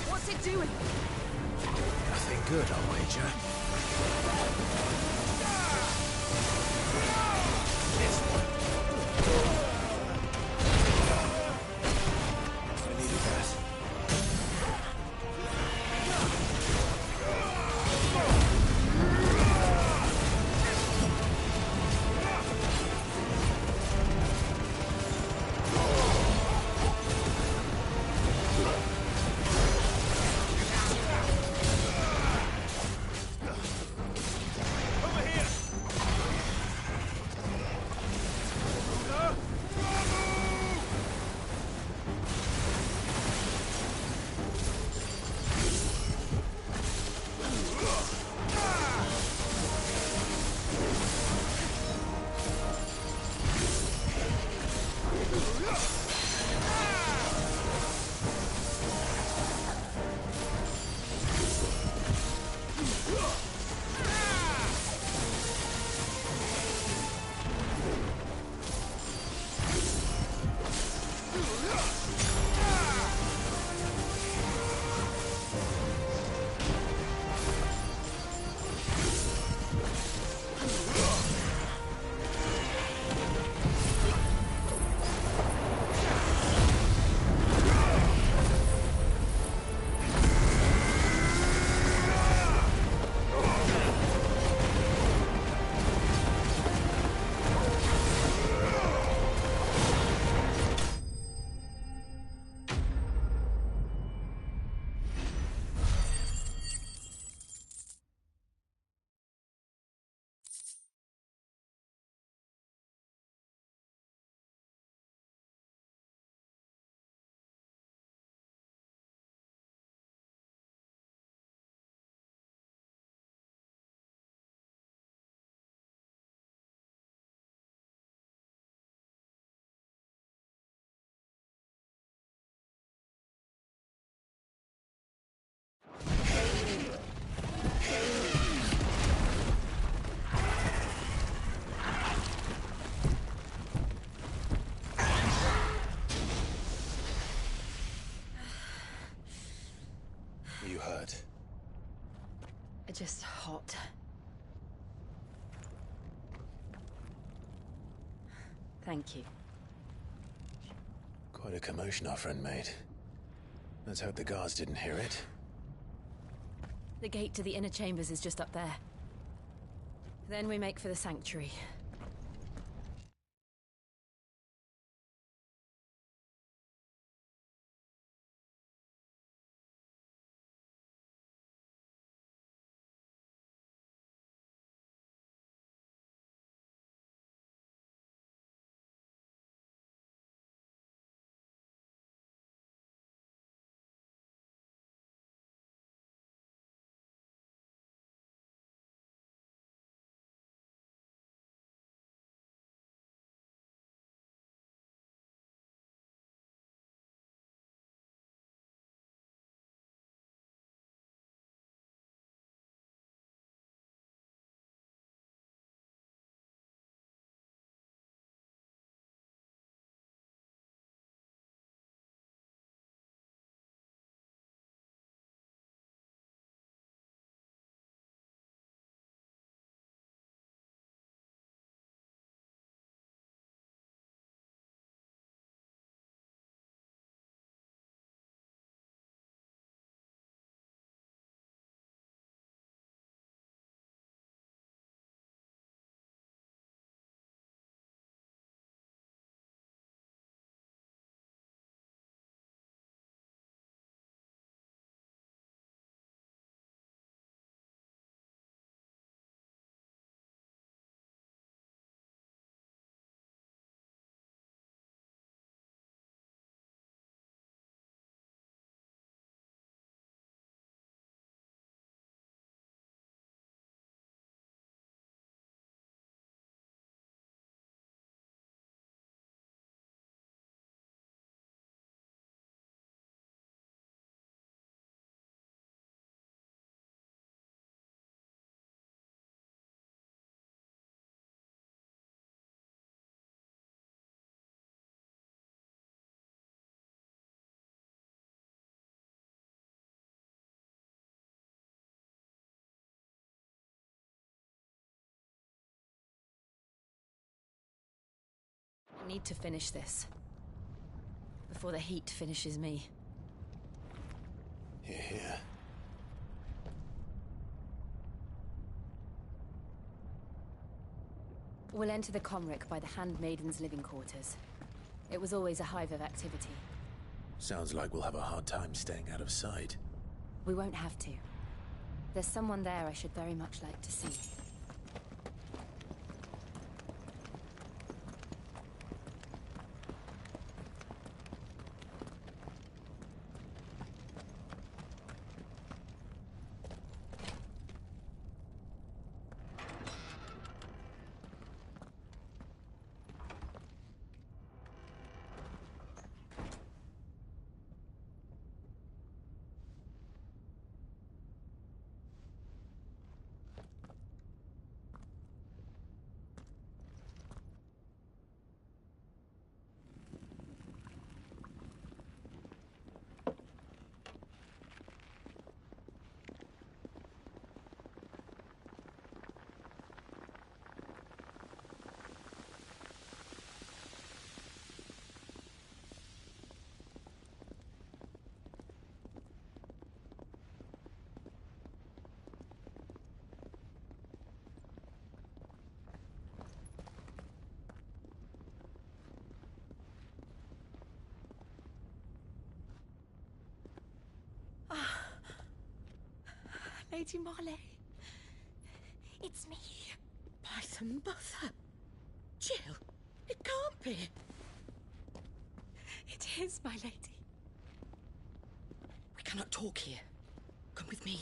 What's it doing? Nothing good, I'll wager. This one. I needed that. You hurt? Just hot. Thank you. Quite a commotion our friend made. Let's hope the guards didn't hear it. The gate to the inner chambers is just up there. Then we make for the sanctuary. Need to finish this. Before the heat finishes me. Hear, hear. We'll enter the Comric by the Handmaiden's living quarters. It was always a hive of activity. Sounds like we'll have a hard time staying out of sight. We won't have to. There's someone there I should very much like to see. Lady Marley. It's me. By some mother. Jill, it can't be. It is, my lady. We cannot talk here. Come with me.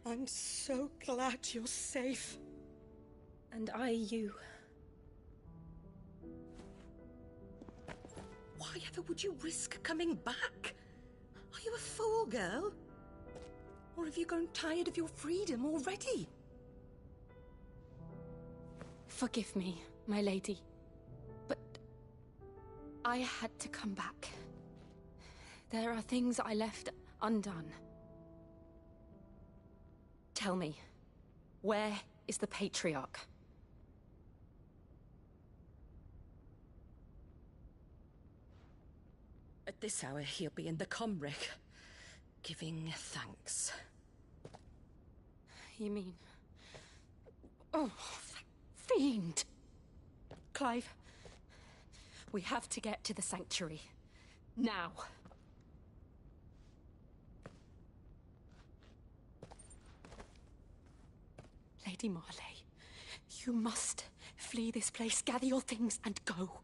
I'm so glad you're safe. And I you. Why ever would you risk coming back? Are you a fool, girl? Or have you grown tired of your freedom already? Forgive me, my lady. But I had to come back. There are things I left undone. Tell me, where is the Patriarch? At this hour, he'll be in the Comric, giving thanks. You mean... Oh, that fiend! Clive, we have to get to the Sanctuary. Now. Lady Marley, you must flee this place, gather your things, and go.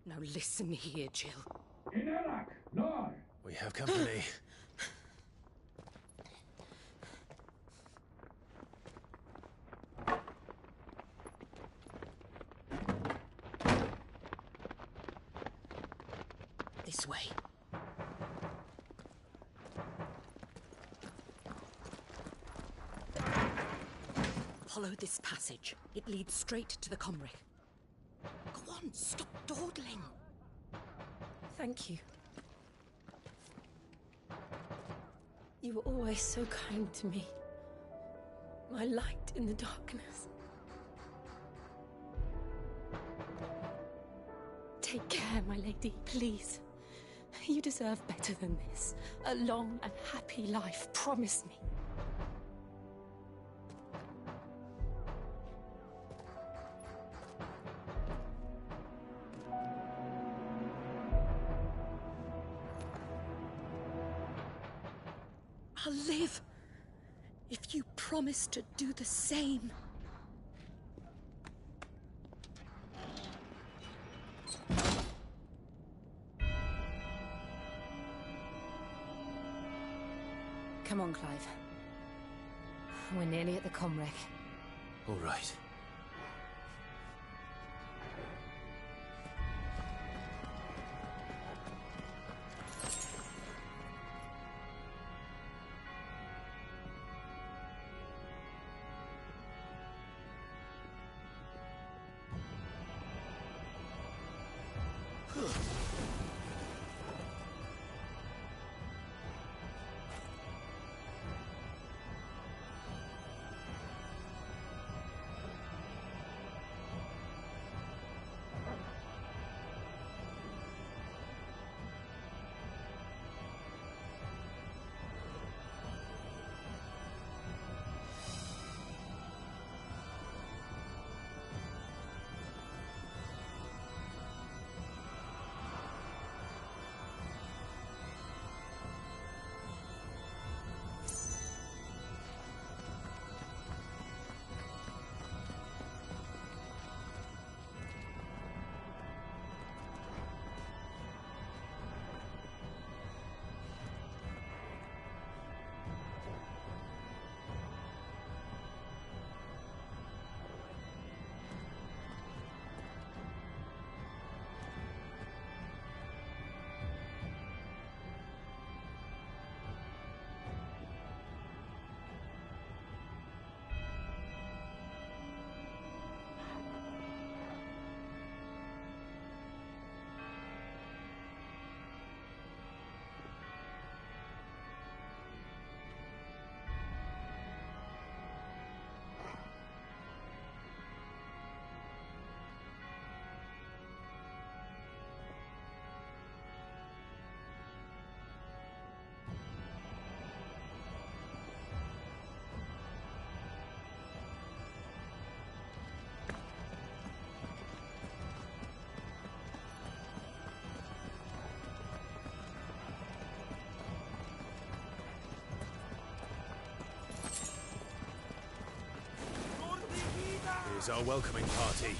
Now listen here, Jill. We have company. This way. Follow this passage. It leads straight to the Comric. Go on, stop dawdling. Thank you. You were always so kind to me. My light in the darkness. Take care, my lady, please. You deserve better than this. A long and happy life, promise me. I'll live if you promise to do the same. Come on, Clive. We're nearly at the Comric. All right. Here's our welcoming party.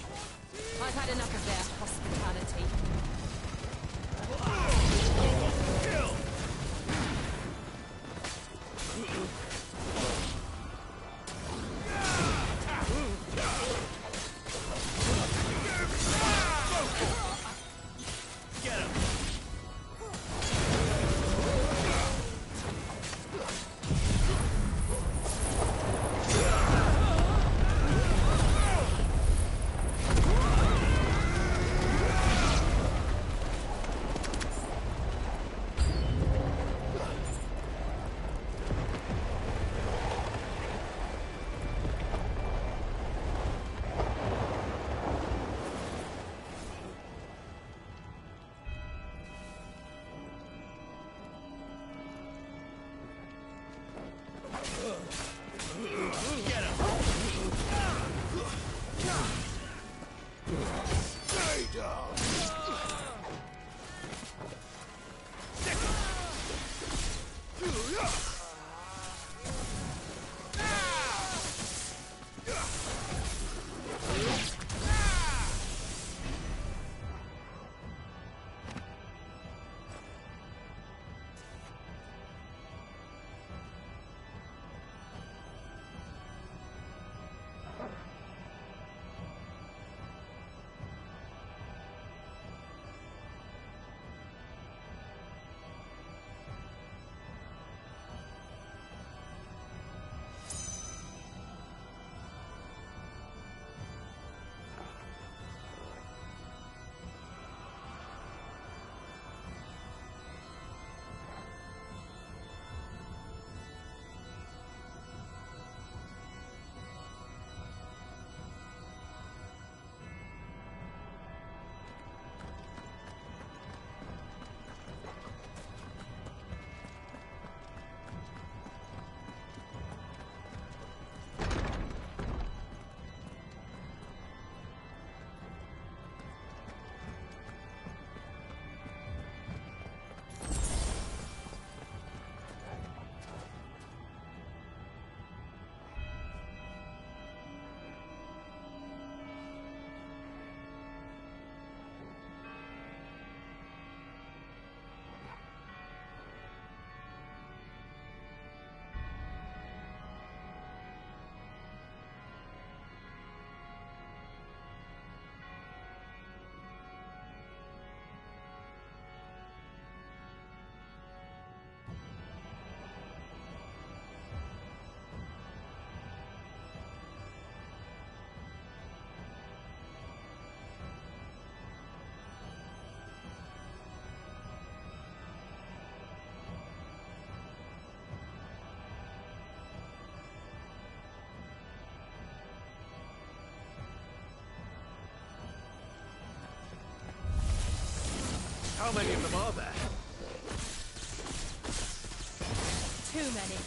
I've had enough of their hospitality. How many of them are there? Too many.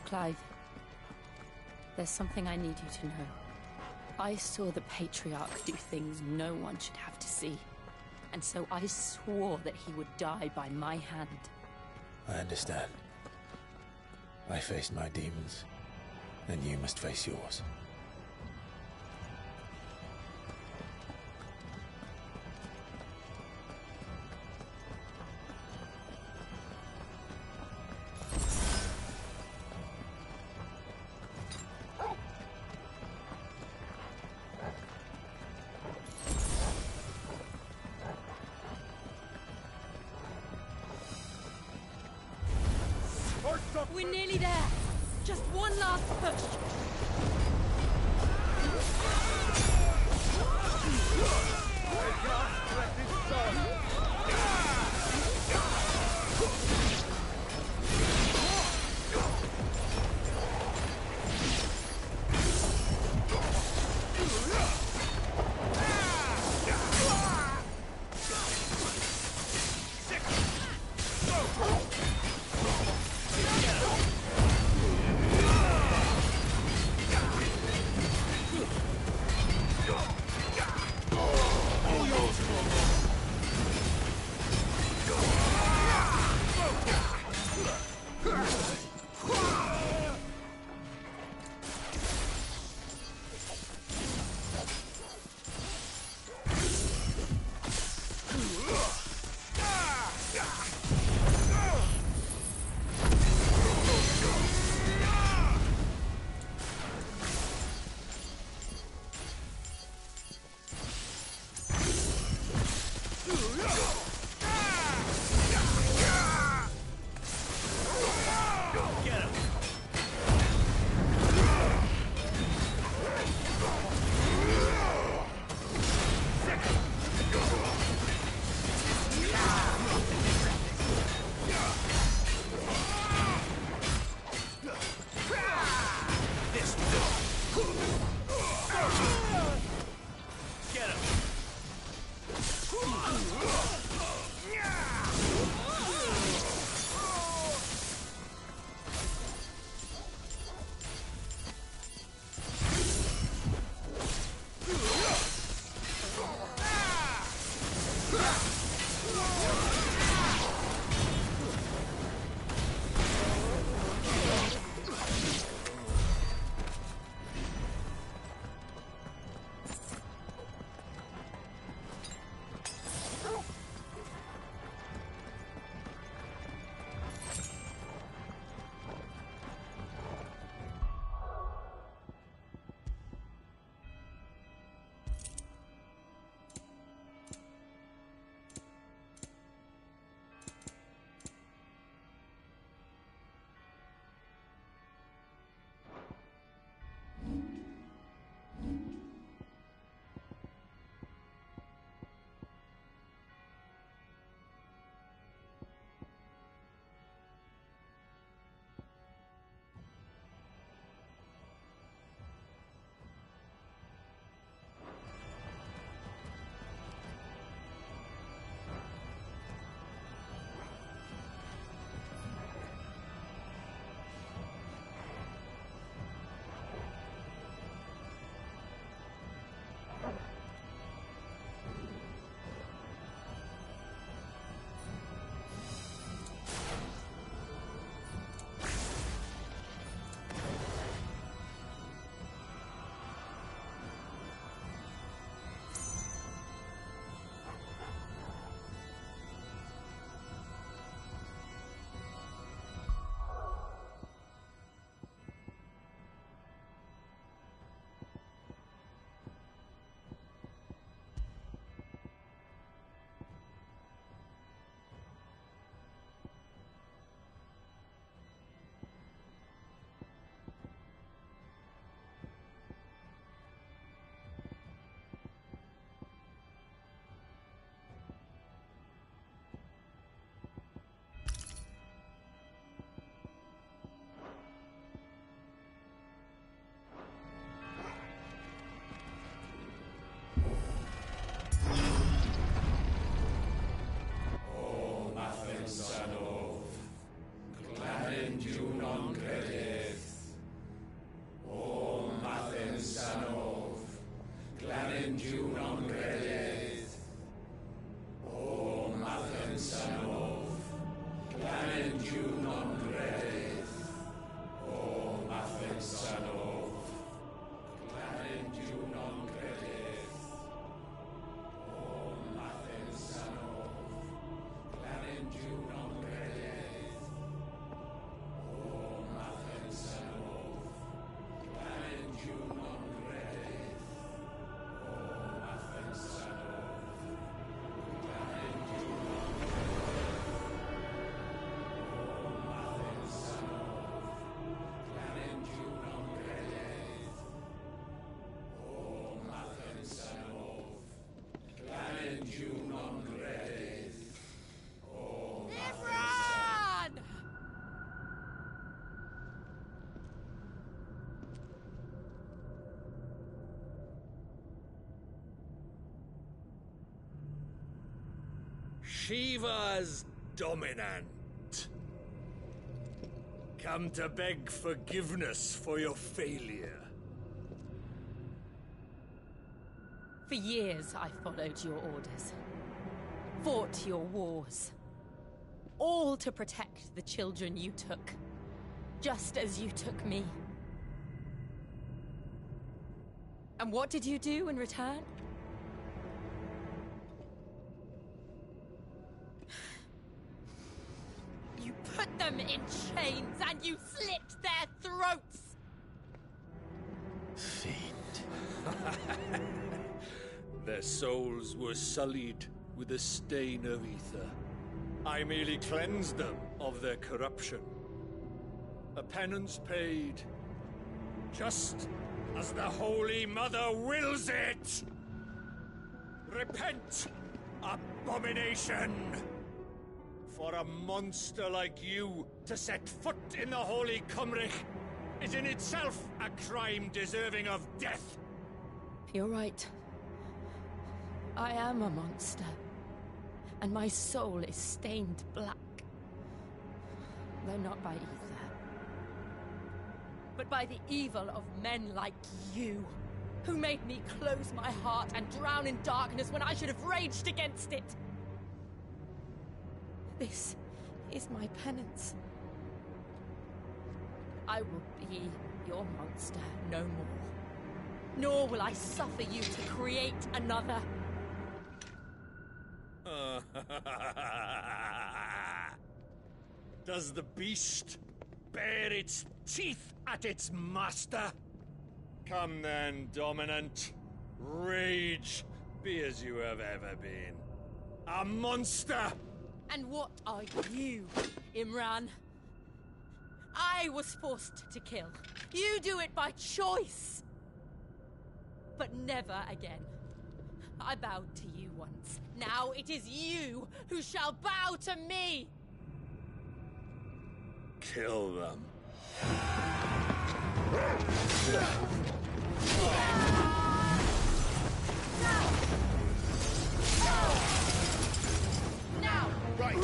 Clive, there's something I need you to know. I saw the Patriarch do things no one should have to see. And so I swore that he would die by my hand. I understand. I faced my demons, and you must face yours. We're nearly there. Just one last push. Shiva's dominant. Come to beg forgiveness for your failure. For years, I followed your orders. Fought your wars. All to protect the children you took. Just as you took me. And what did you do in return? You put them in chains and you slit their throats! Their souls were sullied with a stain of ether. I merely cleansed them of their corruption. A penance paid, just as the Holy Mother wills it! Repent, abomination! For a monster like you to set foot in the Holy Cymric is in itself a crime deserving of death. You're right. I am a monster. And my soul is stained black. Though not by ether. But by the evil of men like you, who made me close my heart and drown in darkness when I should have raged against it. This is my penance. I will be your monster no more. Nor will I suffer you to create another. Does the beast bare its teeth at its master? Come then, dominant. Rage, be as you have ever been. A monster! And what are you, Imran? I was forced to kill. You do it by choice. But never again. I bowed to you once. Now it is you who shall bow to me! Kill them. Now! Right!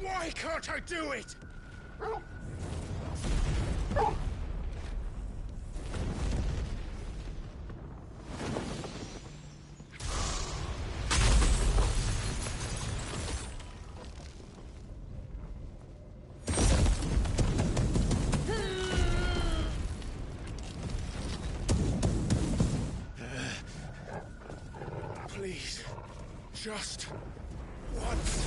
Why can't I do it? Please, just once.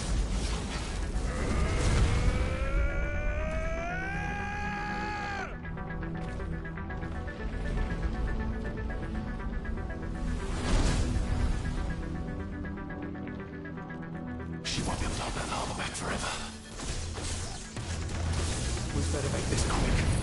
We'd better make this quick.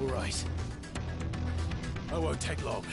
All right. I won't take long.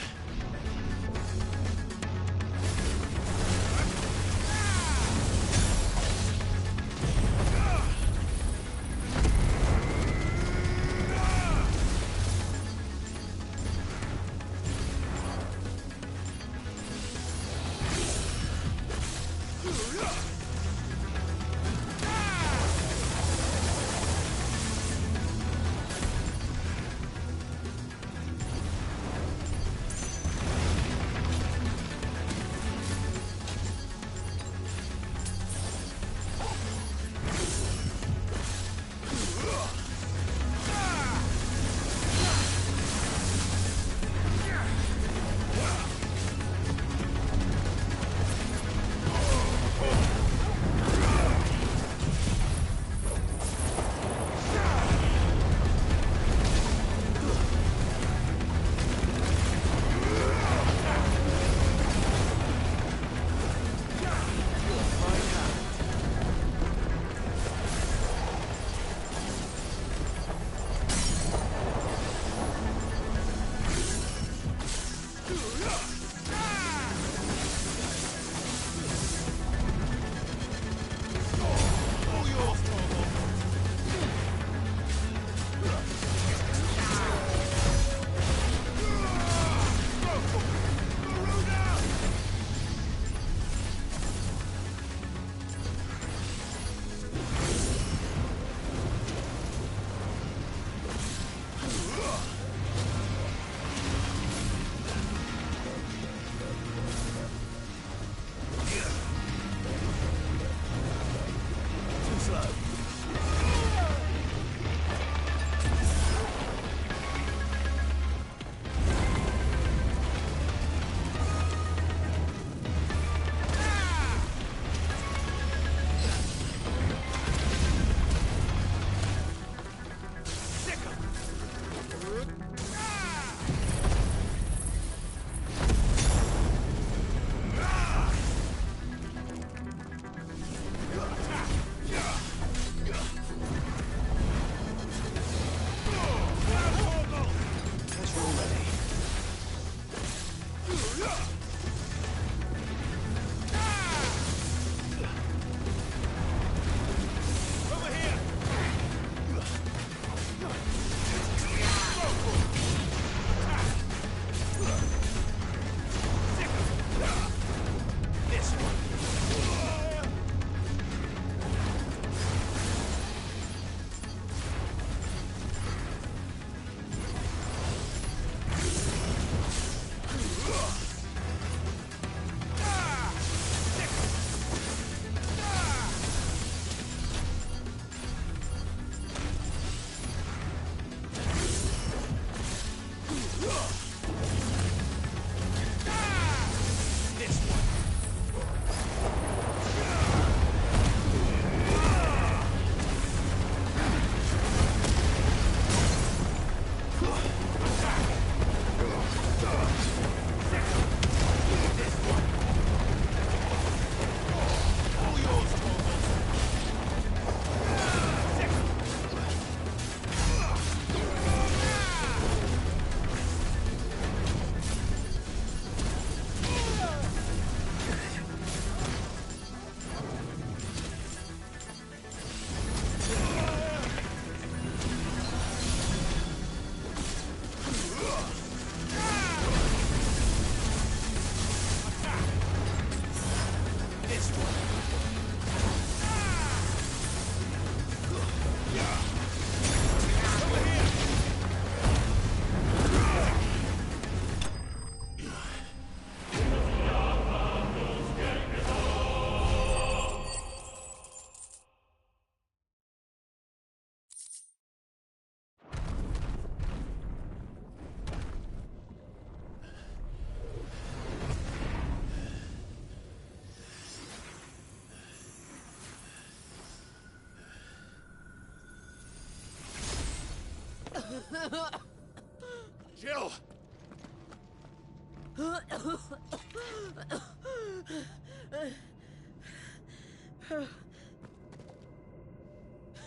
Jill!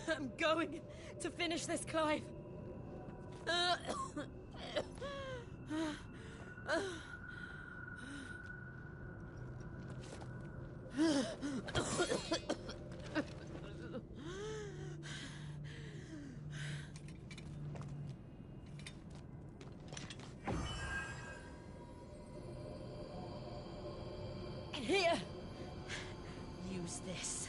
I'm going to finish this, Clive. Here. Use this.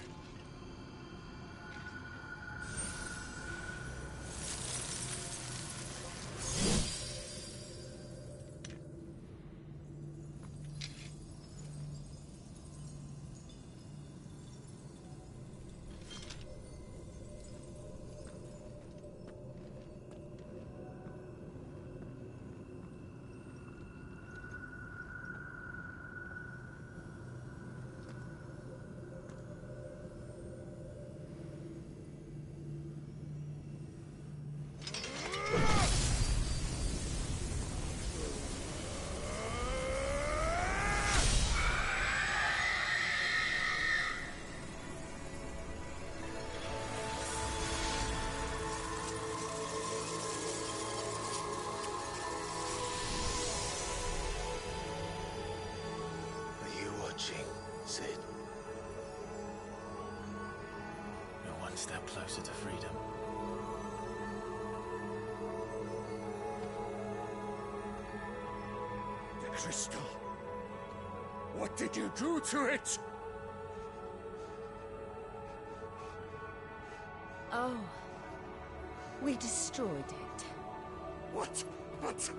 Sid. You're one step closer to freedom. The crystal. What did you do to it? Oh. We destroyed it. What? But...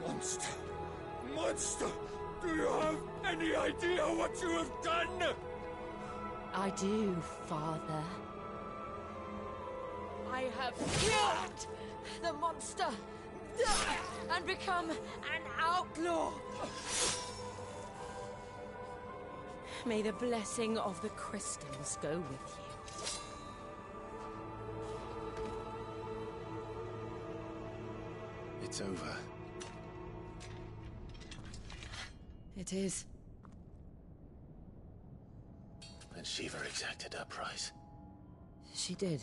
Monster! Monster! Do you have any idea what you have done? I do, Father. I have killed the monster and become an outlaw. May the blessing of the crystals go with you. It's over. It is. And Shiva exacted her price. She did.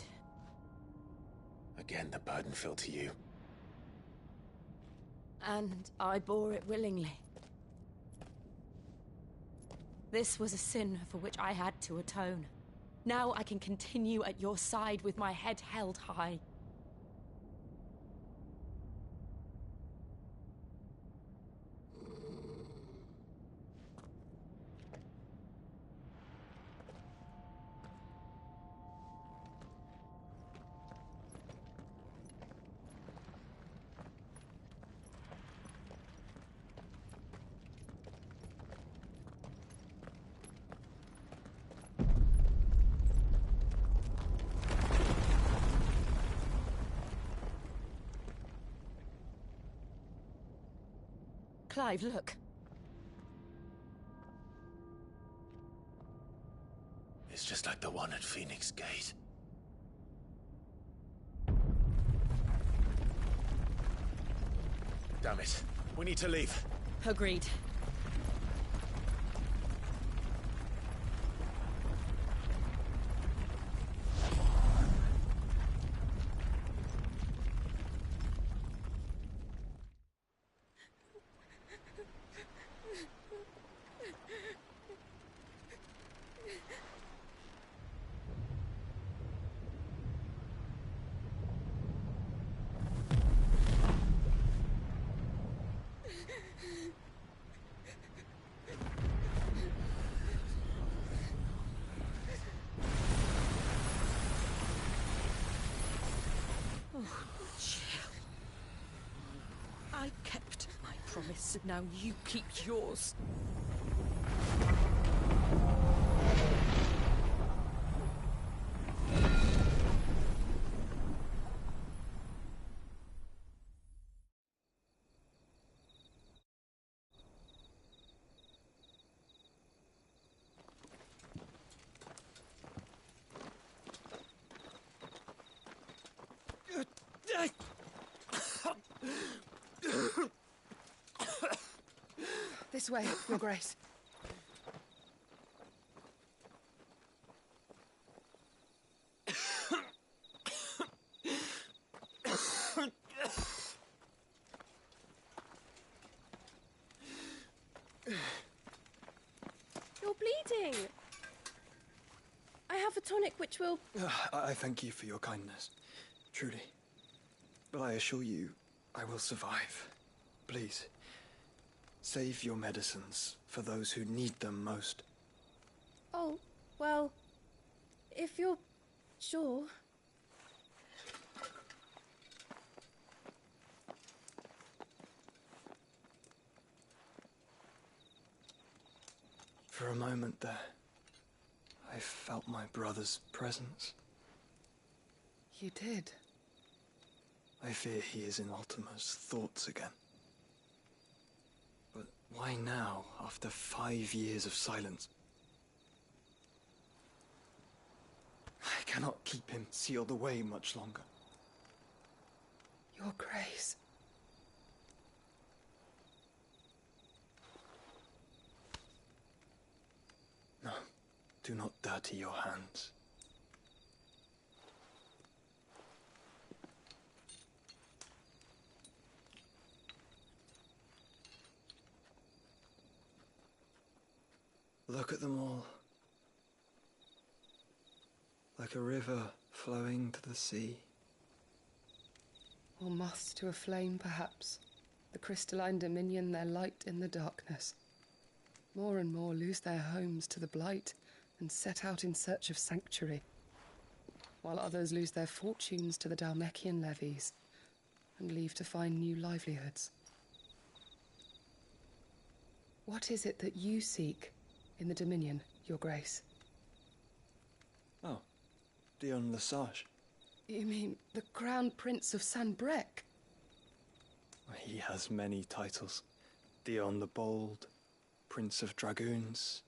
Again, the burden fell to you. And I bore it willingly. This was a sin for which I had to atone. Now I can continue at your side with my head held high. Clive, look. It's just like the one at Phoenix Gate. Damn it. We need to leave. Agreed. I kept my promise, now you keep yours. This way, Your Grace. You're bleeding. I have a tonic which will... I thank you for your kindness, truly. But I assure you, I will survive. Please, save your medicines for those who need them most. Oh, well, if you're sure... For a moment there, I felt my brother's presence. You did? I fear he is in Ultima's thoughts again. But why now, after 5 years of silence? I cannot keep him sealed away much longer. Your Grace. No, do not dirty your hands. Look at them all. Like a river flowing to the sea. Or moths to a flame, perhaps. The crystalline dominion, their light in the darkness. More and more lose their homes to the blight and set out in search of sanctuary, while others lose their fortunes to the Dhalmekian levies and leave to find new livelihoods. What is it that you seek in the Dominion, Your Grace? Oh, Dion Lesage. You mean the Crown Prince of Sanbrec? He has many titles. Dion the Bold, Prince of Dragoons,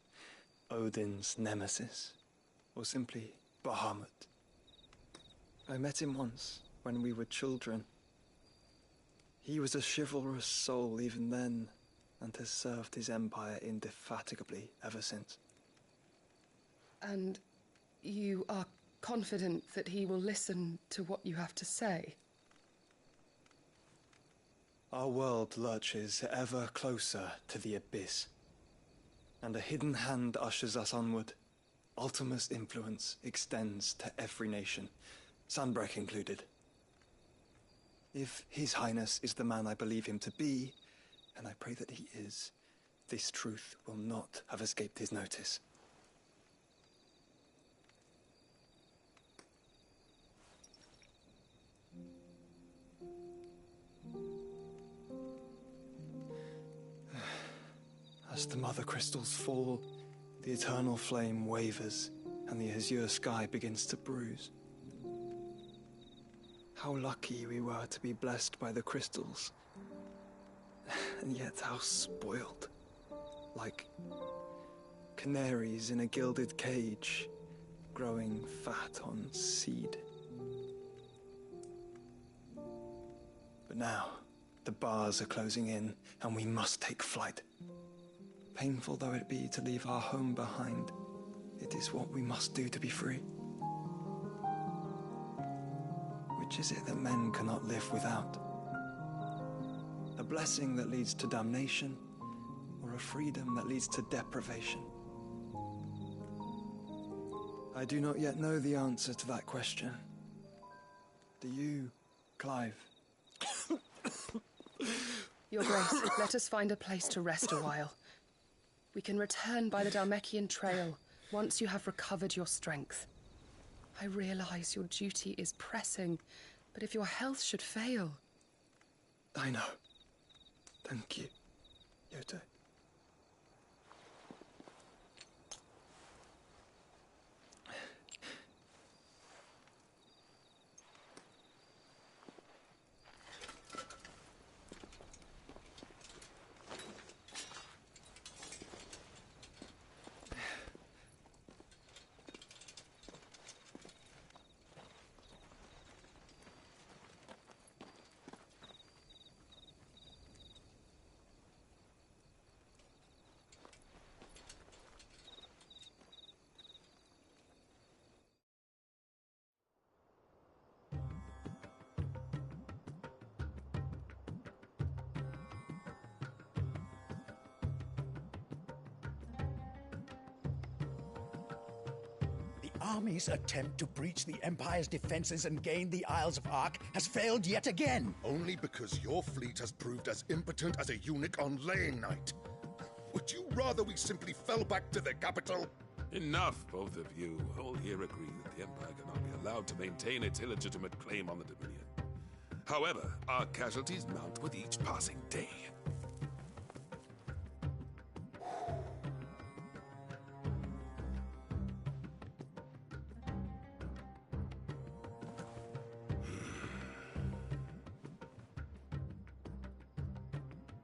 Odin's Nemesis, or simply Bahamut. I met him once, when we were children. He was a chivalrous soul even then, and has served his empire indefatigably ever since. And you are confident that he will listen to what you have to say? Our world lurches ever closer to the abyss, and a hidden hand ushers us onward. Ultima's influence extends to every nation, Sanbrec included. If His Highness is the man I believe him to be, and I pray that he is, this truth will not have escaped his notice. As the mother crystals fall, the eternal flame wavers, and the azure sky begins to bruise. How lucky we were to be blessed by the crystals. And yet how spoiled. Like canaries in a gilded cage, growing fat on seed. But now, the bars are closing in, and we must take flight. Painful though it be to leave our home behind, it is what we must do to be free. Which is it that men cannot live without? A blessing that leads to damnation, or a freedom that leads to deprivation? I do not yet know the answer to that question. Do you, Clive? Your Grace, let us find a place to rest a while. We can return by the Dhalmekian trail once you have recovered your strength. I realize your duty is pressing, but if your health should fail... I know. Thank you, Yote. army's attempt to breach the Empire's defenses and gain the Isles of Ark has failed yet again. Only because your fleet has proved as impotent as a eunuch on laying night. Would you rather we simply fell back to the capital? Enough, both of you. All here agree that the Empire cannot be allowed to maintain its illegitimate claim on the Dominion. However, our casualties mount with each passing day.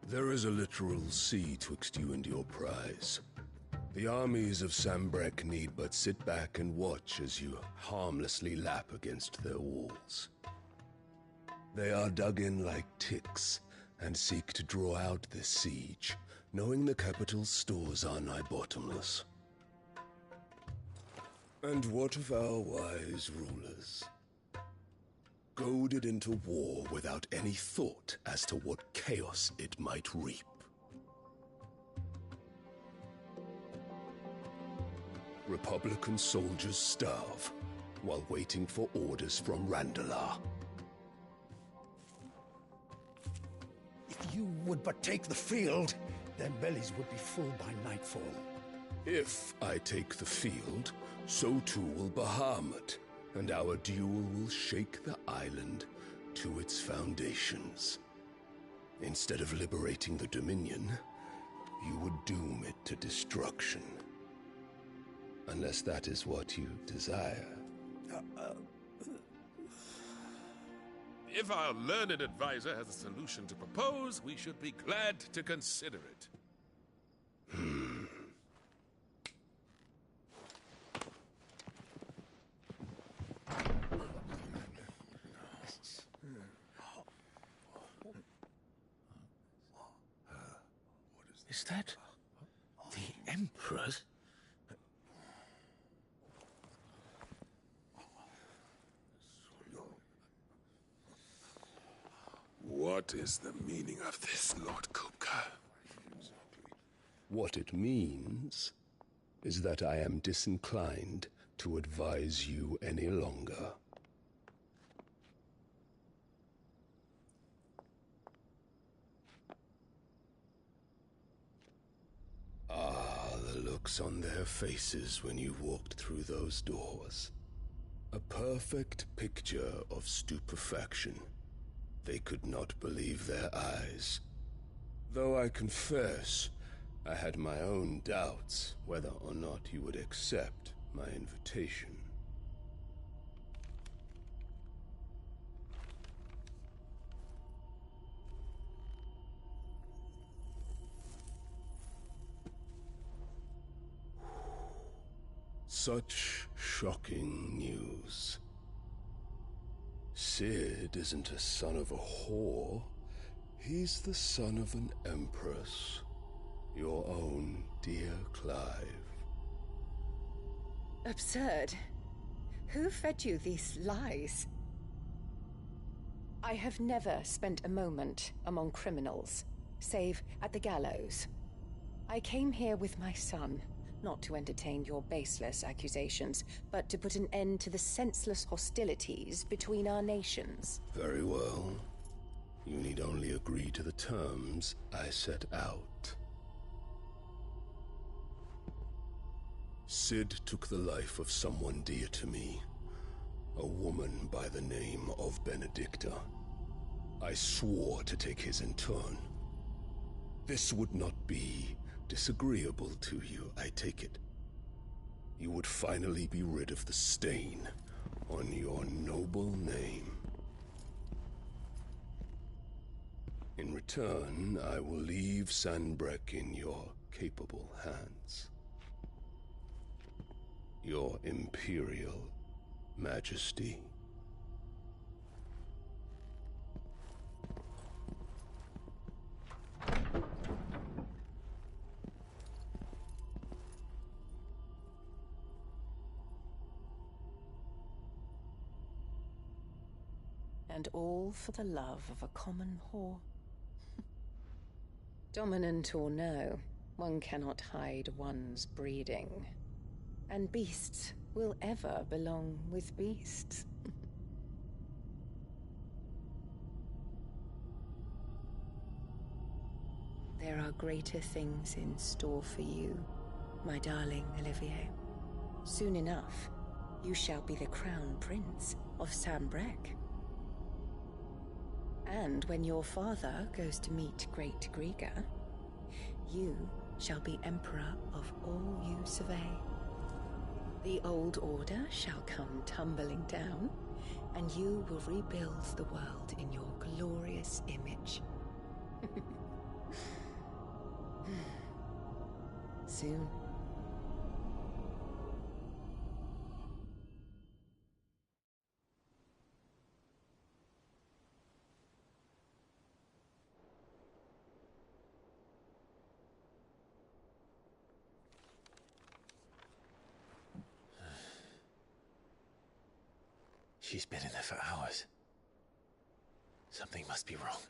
There is a literal sea twixt you and your prize. The armies of Sambrek need but sit back and watch as you harmlessly lap against their walls. They are dug in like ticks and seek to draw out this siege, knowing the capital's stores are nigh bottomless. And what of our wise rulers? Goaded into war without any thought as to what chaos it might reap. Republican soldiers starve while waiting for orders from Randalar. If you would but take the field, their bellies would be full by nightfall. If I take the field, so too will Bahamut, and our duel will shake the island to its foundations. Instead of liberating the Dominion, you would doom it to destruction. Unless that is what you desire. If our learned advisor has a solution to propose, we should be glad to consider it. Is that the Emperor's? What is the meaning of this, Lord Kupka? What it means is that I am disinclined to advise you any longer. Ah, the looks on their faces when you walked through those doors. A perfect picture of stupefaction. They could not believe their eyes. Though I confess, I had my own doubts whether or not you would accept my invitation. Such shocking news. Sid isn't a son of a whore. He's the son of an empress. Your own dear Clive. Absurd. Who fed you these lies? I have never spent a moment among criminals, save at the gallows. I came here with my son, not to entertain your baseless accusations, but to put an end to the senseless hostilities between our nations. Very well. You need only agree to the terms I set out. Sid took the life of someone dear to me, a woman by the name of Benedicta. I swore to take his in turn. This would not be disagreeable to you, I take it. You would finally be rid of the stain on your noble name. In return, I will leave Sanbrek in your capable hands. Your Imperial Majesty. And all for the love of a common whore. Dominant or no, one cannot hide one's breeding. And beasts will ever belong with beasts. There are greater things in store for you, my darling Olivier. Soon enough, you shall be the crown prince of Sambrec. And when your father goes to meet Great Griga, you shall be emperor of all you survey. The old order shall come tumbling down, and you will rebuild the world in your glorious image. Soon. She's been in there for hours. Something must be wrong.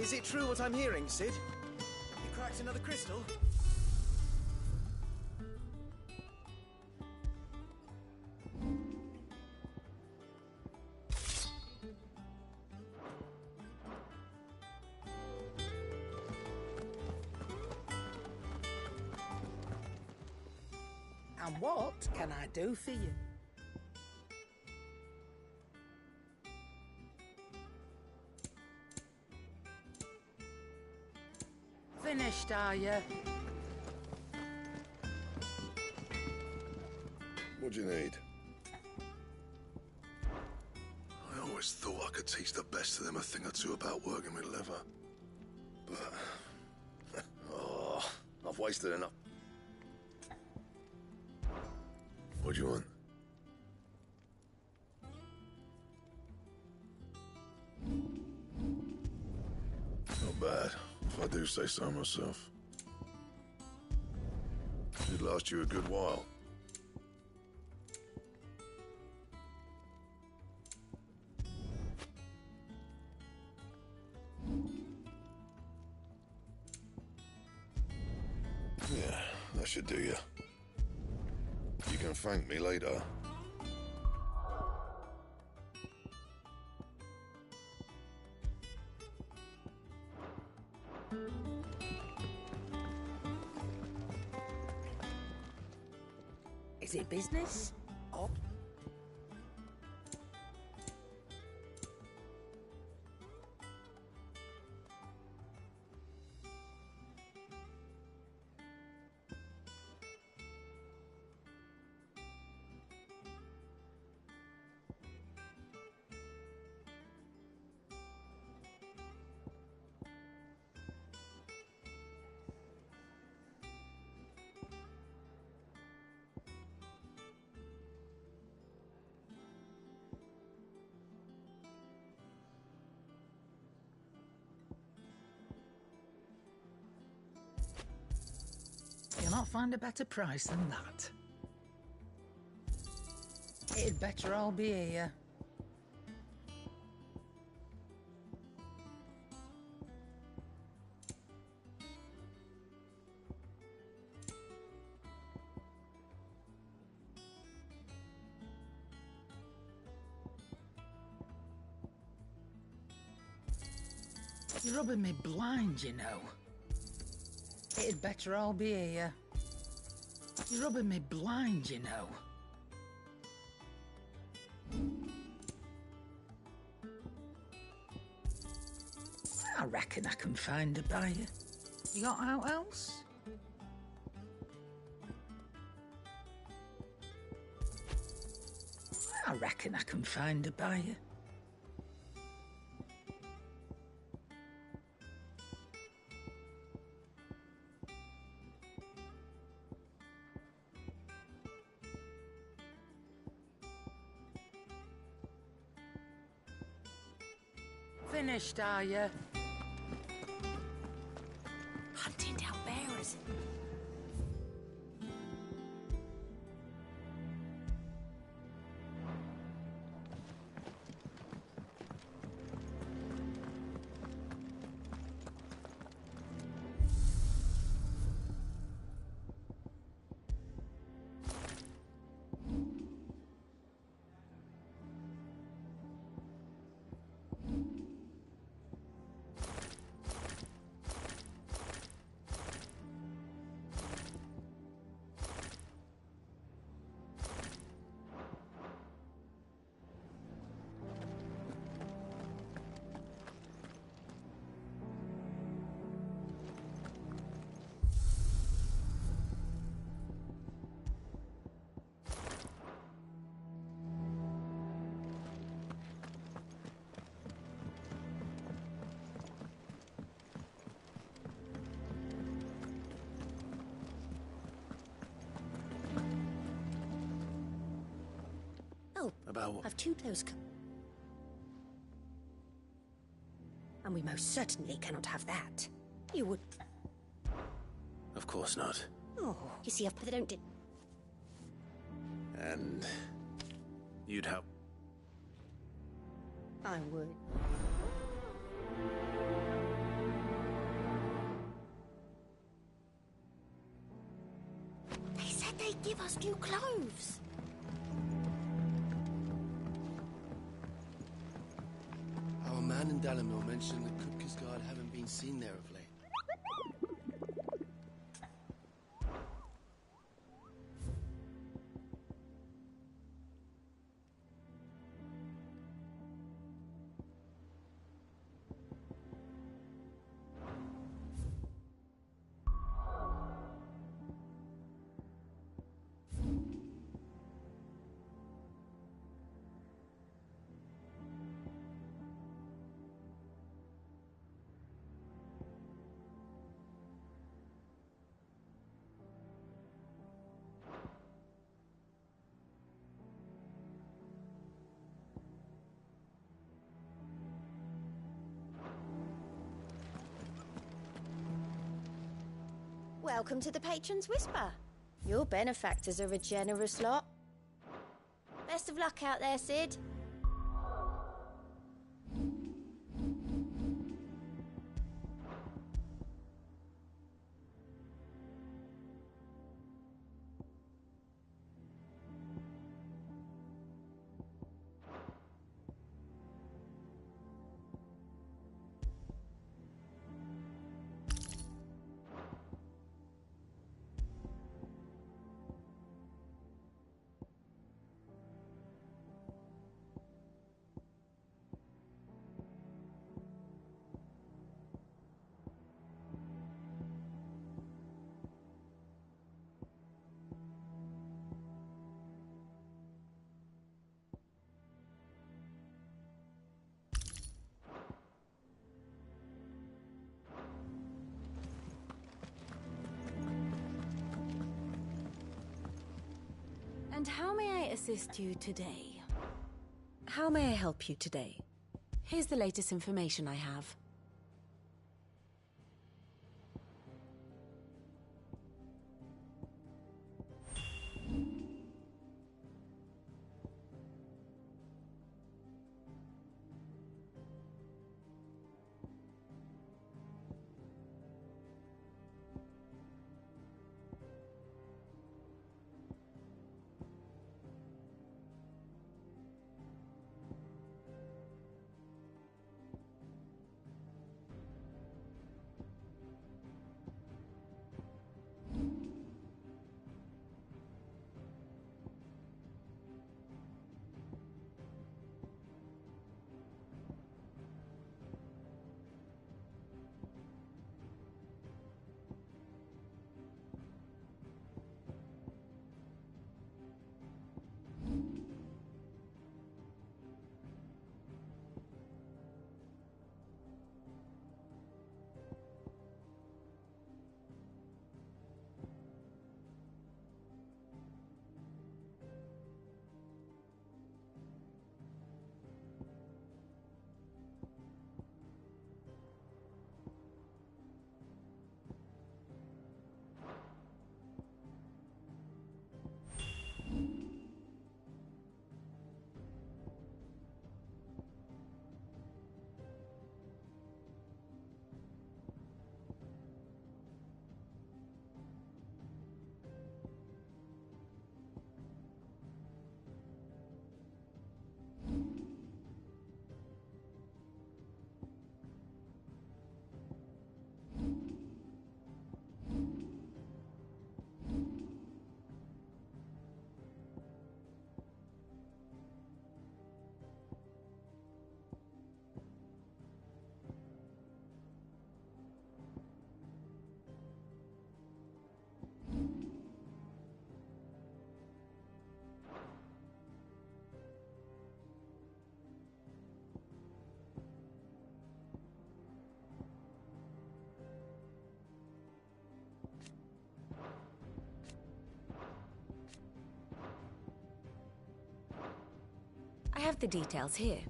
Is it true what I'm hearing, Sid? You cracked another crystal? And what can I do for you? Finished, are you? What do you need? I always thought I could teach the best of them a thing or two about working with leather. But... oh, I've wasted enough. What do you want? Not bad, if I do say so myself. Should last you a good while. Yeah, that should do you. You can thank me later. Is it business? Or... You'll not find a better price than that. It'd better all be here. You're rubbing me blind, you know. It'd better all be here. You're rubbing me blind, you know. I reckon I can find a buyer. You got out else? I reckon I can find a buyer. Finished, are you? Hunting down bearers. Oh, About what? I've two clothes. And we most certainly cannot have that. You would... Of course not. Oh, you see, they don't... And you'd help. I would. They said they'd give us new clothes. Our man in Dalamil mentioned that Kupka's guard haven't been seen there of late. Welcome to the Patron's Whisper. Your benefactors are a generous lot. Best of luck out there, Sid. And how may I assist you today? How may I help you today? Here's the latest information I have. I have the details here.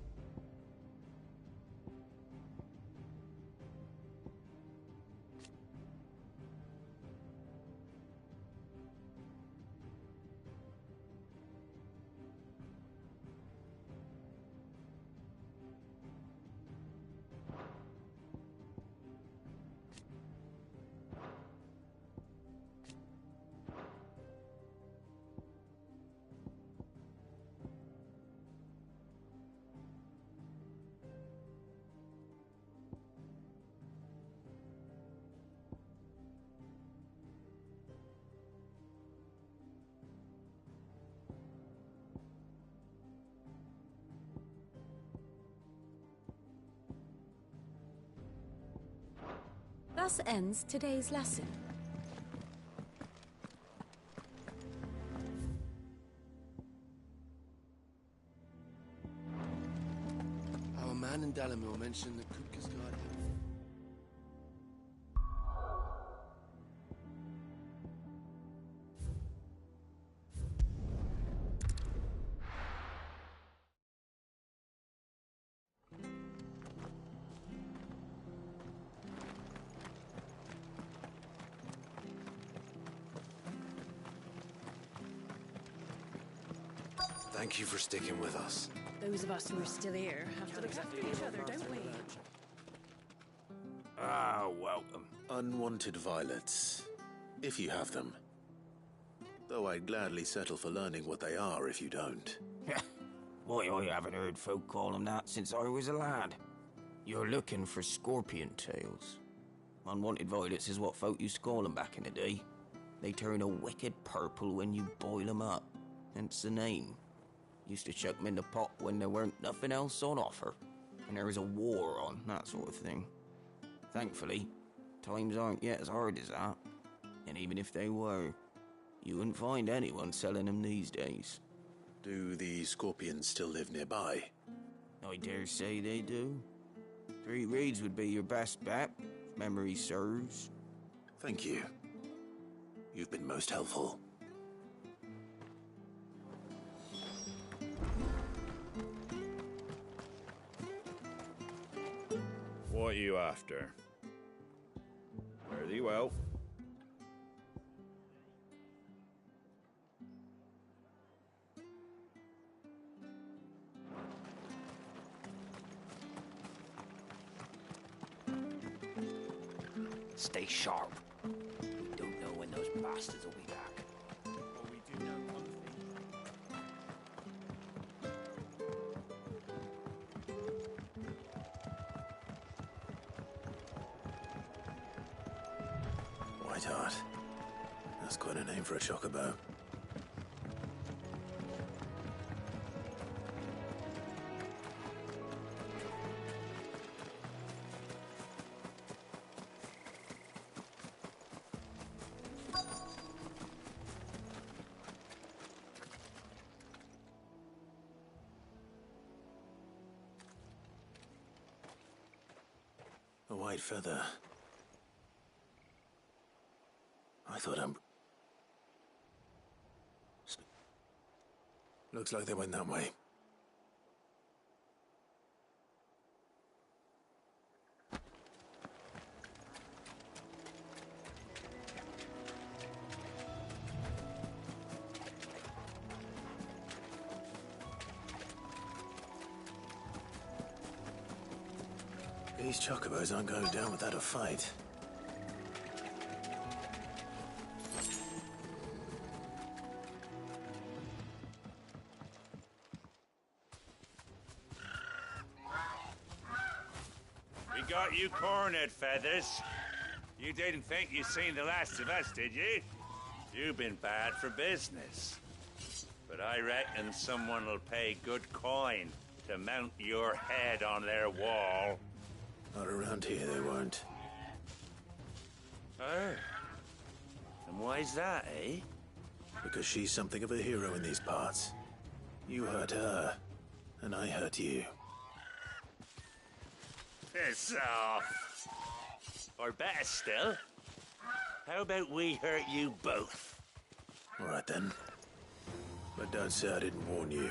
Thus ends today's lesson. Our man in Dalamil mentioned that Kupka's guard had... Thank you for sticking with us. Those of us who are still here have to look after each other, don't we? Ah, welcome. Unwanted violets, if you have them. Though I'd gladly settle for learning what they are if you don't. Why, I haven't heard folk call them that since I was a lad. You're looking for scorpion tails. Unwanted violets is what folk used to call them back in the day. They turn a wicked purple when you boil them up, hence the name. Used to chuck them in the pot when there weren't nothing else on offer, and there was a war on, that sort of thing. Thankfully, times aren't yet as hard as that, and even if they were, you wouldn't find anyone selling them these days. Do the scorpions still live nearby? I dare say they do. 3 Reeds would be your best bet, if memory serves. Thank you. You've been most helpful. What are you after? Fare thee well. Stay sharp. We don't know when those bastards will be back. Well, we do know one thing. Whiteheart. That's quite a name for a chocobo. A white feather. I thought Looks like they went that way. These chocobos aren't going down without a fight. We got you cornered, Feathers. You didn't think you'd seen the last of us, did you? You've been bad for business. But I reckon someone will pay good coin to mount your head on their wall. Not around here, they won't. Oh. And why's that, eh? Because she's something of a hero in these parts. You hurt her, and I hurt you. Piss off. Or better still, how about we hurt you both? All right then. But don't say I didn't warn you.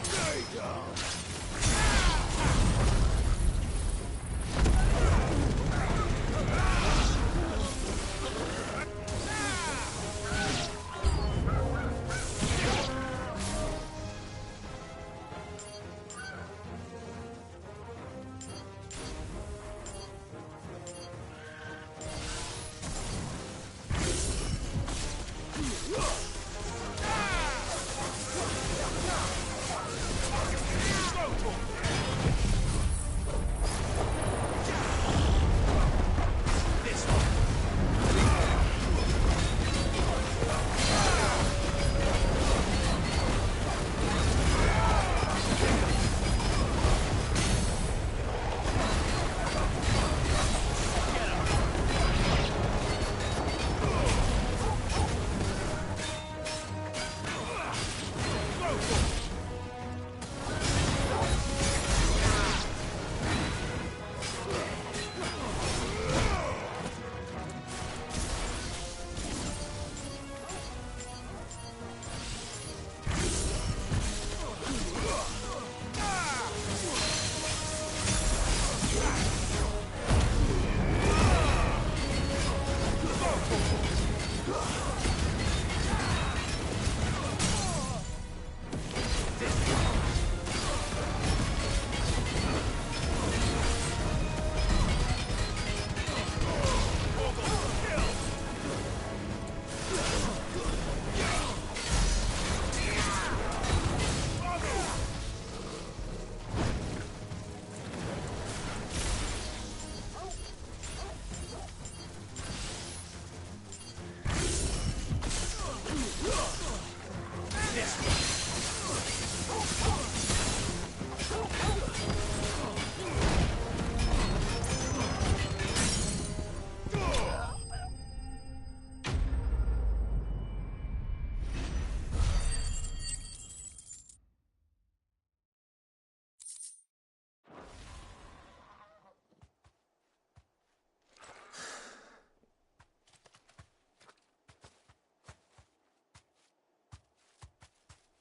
Stay down.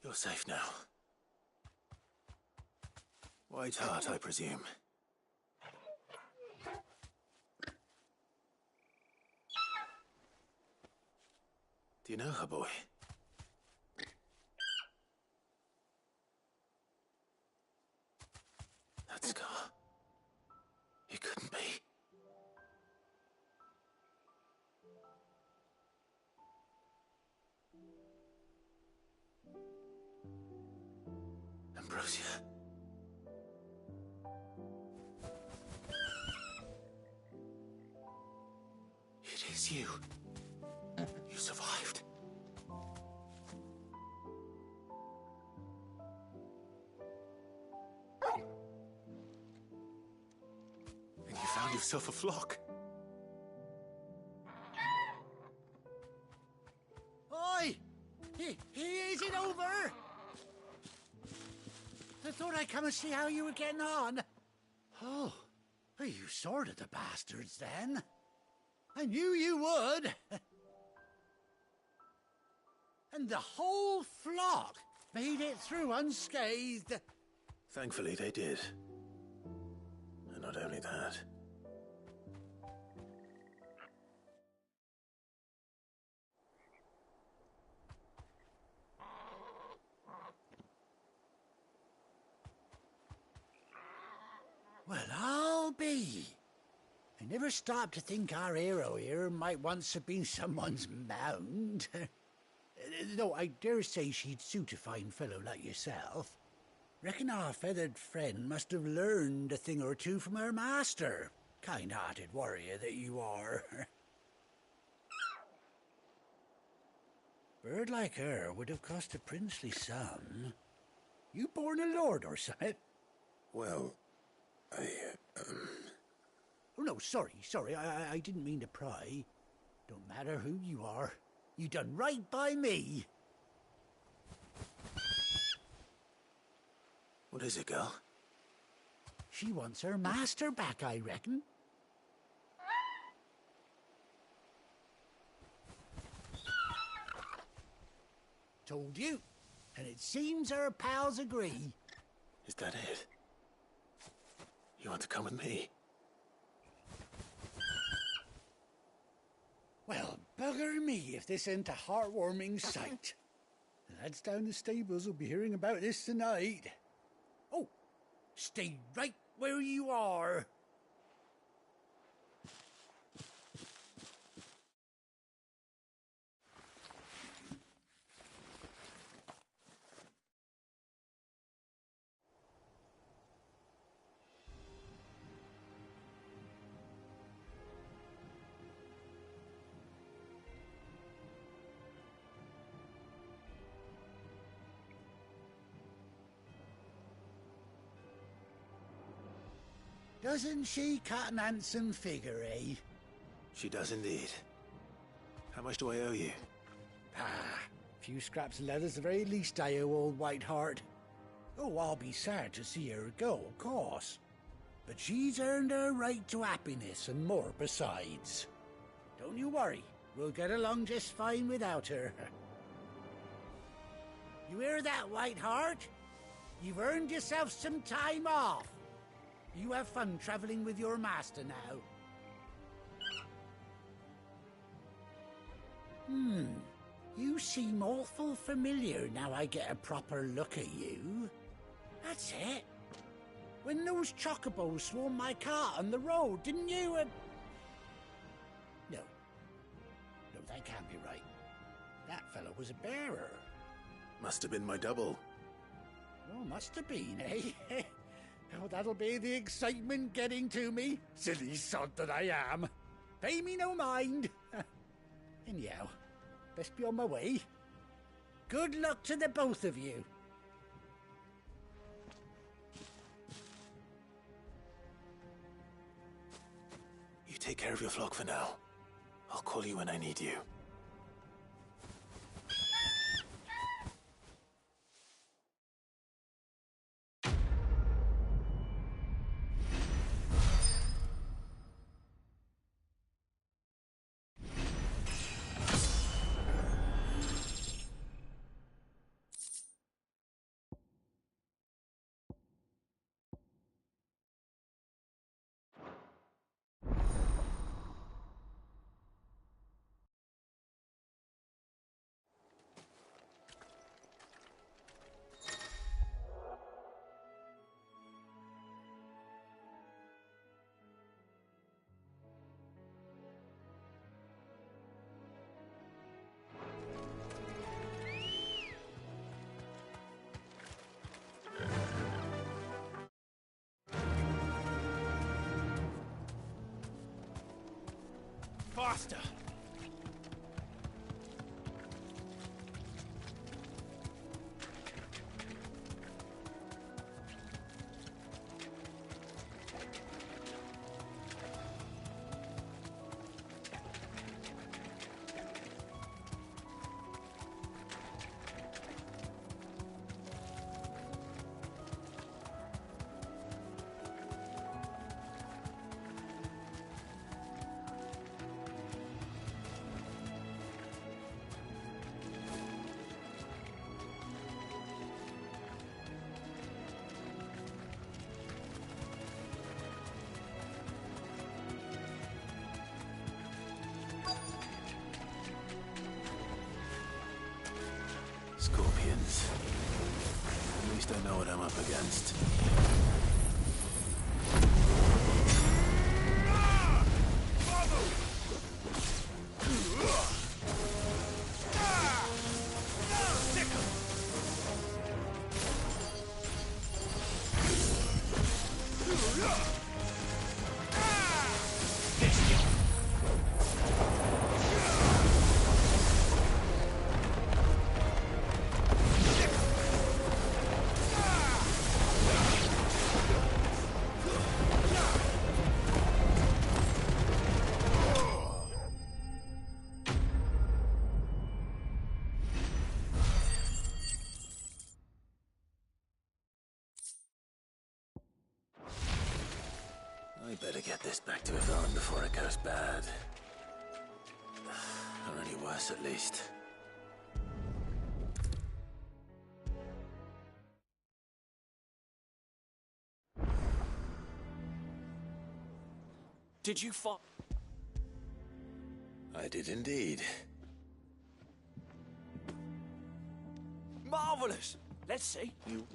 You're safe now. White Hart, I presume. Do you know her, boy? That scar. It couldn't be. Ambrosia. It is you. You survived. And you found yourself a flock. Oi! Is it over? I thought I'd come and see how you were getting on. Oh, you sorted the bastards then. I knew you would. And the whole flock made it through unscathed. Thankfully, they did. And not only that. Well, I'll be. I never stopped to think our hero here might once have been someone's mount. Though I dare say she'd suit a fine fellow like yourself. Reckon our feathered friend must have learned a thing or two from her master. Kind-hearted warrior that you are. Bird like her would have cost a princely sum. You born a lord or something? Well, Oh, no, sorry. I didn't mean to pry. Don't matter who you are. You done right by me. What is it, girl? She wants her master back, I reckon. Told you. And it seems her pals agree. Is that it? You want to come with me? Well, bugger me if this ain't a heartwarming sight. The lads down the stables will be hearing about this tonight. Oh, stay right where you are. Doesn't she cut an handsome figure, eh? She does indeed. How much do I owe you? A few scraps of leather's the very least I owe old White Hart. Oh, I'll be sad to see her go, of course. But she's earned her right to happiness and more besides. Don't you worry, we'll get along just fine without her. You hear that, White Hart? You've earned yourself some time off. You have fun traveling with your master now. You seem awful familiar now I get a proper look at you. That's it. When those chocobos swarmed my cart on the road, didn't you? No, that can't be right. That fellow was a bearer. Must have been my double. Oh, must have been, eh? Oh, that'll be the excitement getting to me. Silly sod that I am. Pay me no mind. Anyhow, best be on my way. Good luck to the both of you. You take care of your flock for now. I'll call you when I need you. faster! Scorpions. At least I know what I'm up against. I better get this back to Yvonne before it goes bad. Or any worse, at least. Did you find... I did indeed. Marvelous! Let's see. You...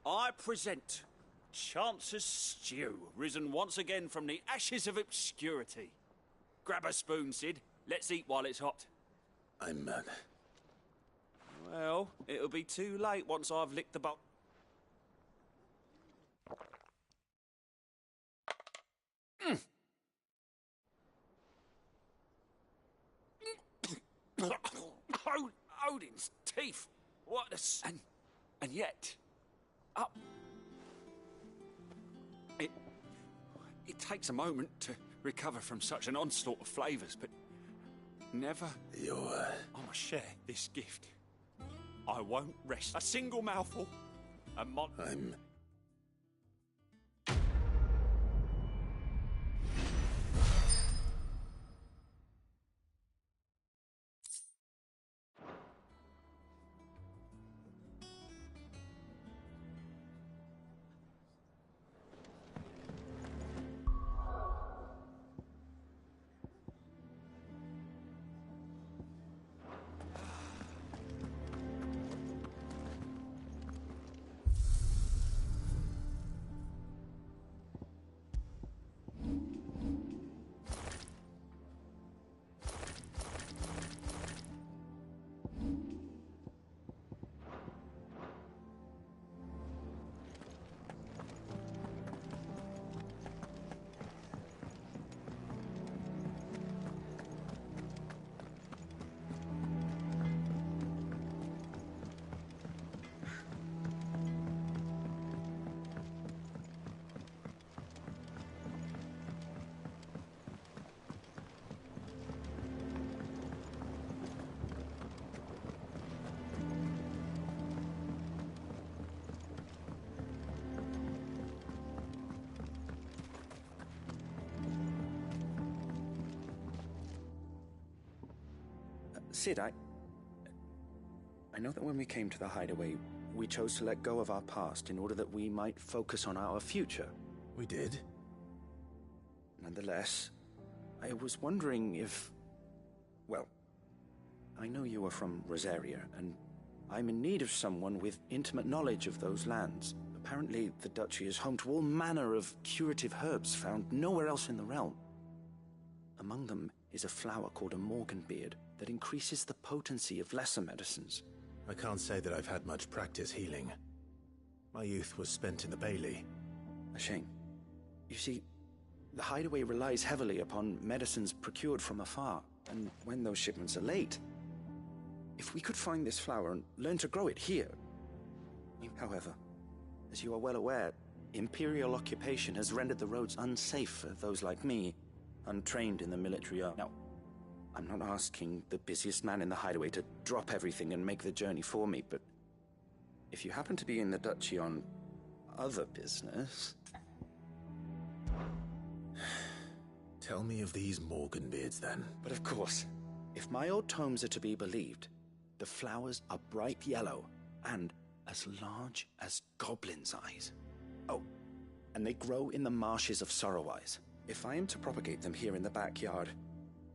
I present Chance's Stew, risen once again from the ashes of obscurity. Grab a spoon, Sid. Let's eat while it's hot. I'm mad. Well, it'll be too late once I've licked the bowl. Odin's teeth. What a... And yet... Up. It takes a moment to recover from such an onslaught of flavours, but never... I must share this gift. I won't rest a single mouthful. I'm... Sid, I know that when we came to the hideaway, we chose to let go of our past in order that we might focus on our future. We did? Nonetheless, I was wondering if... Well, I know you are from Rosaria, and I'm in need of someone with intimate knowledge of those lands. Apparently, the duchy is home to all manner of curative herbs found nowhere else in the realm. Among them, is a flower called a morganbeard that increases the potency of lesser medicines. I can't say that I've had much practice healing. My youth was spent in the Bailey. A shame. You see, the hideaway relies heavily upon medicines procured from afar, and when those shipments are late, if we could find this flower and learn to grow it here. However, as you are well aware, Imperial occupation has rendered the roads unsafe for those like me, untrained in the military art. Now, I'm not asking the busiest man in the hideaway to drop everything and make the journey for me, but if you happen to be in the duchy on other business... Tell me of these morganbeards, then. But of course, if my old tomes are to be believed, the flowers are bright yellow and as large as goblins' eyes. Oh, and they grow in the marshes of Sorrowwise. If I am to propagate them here in the backyard,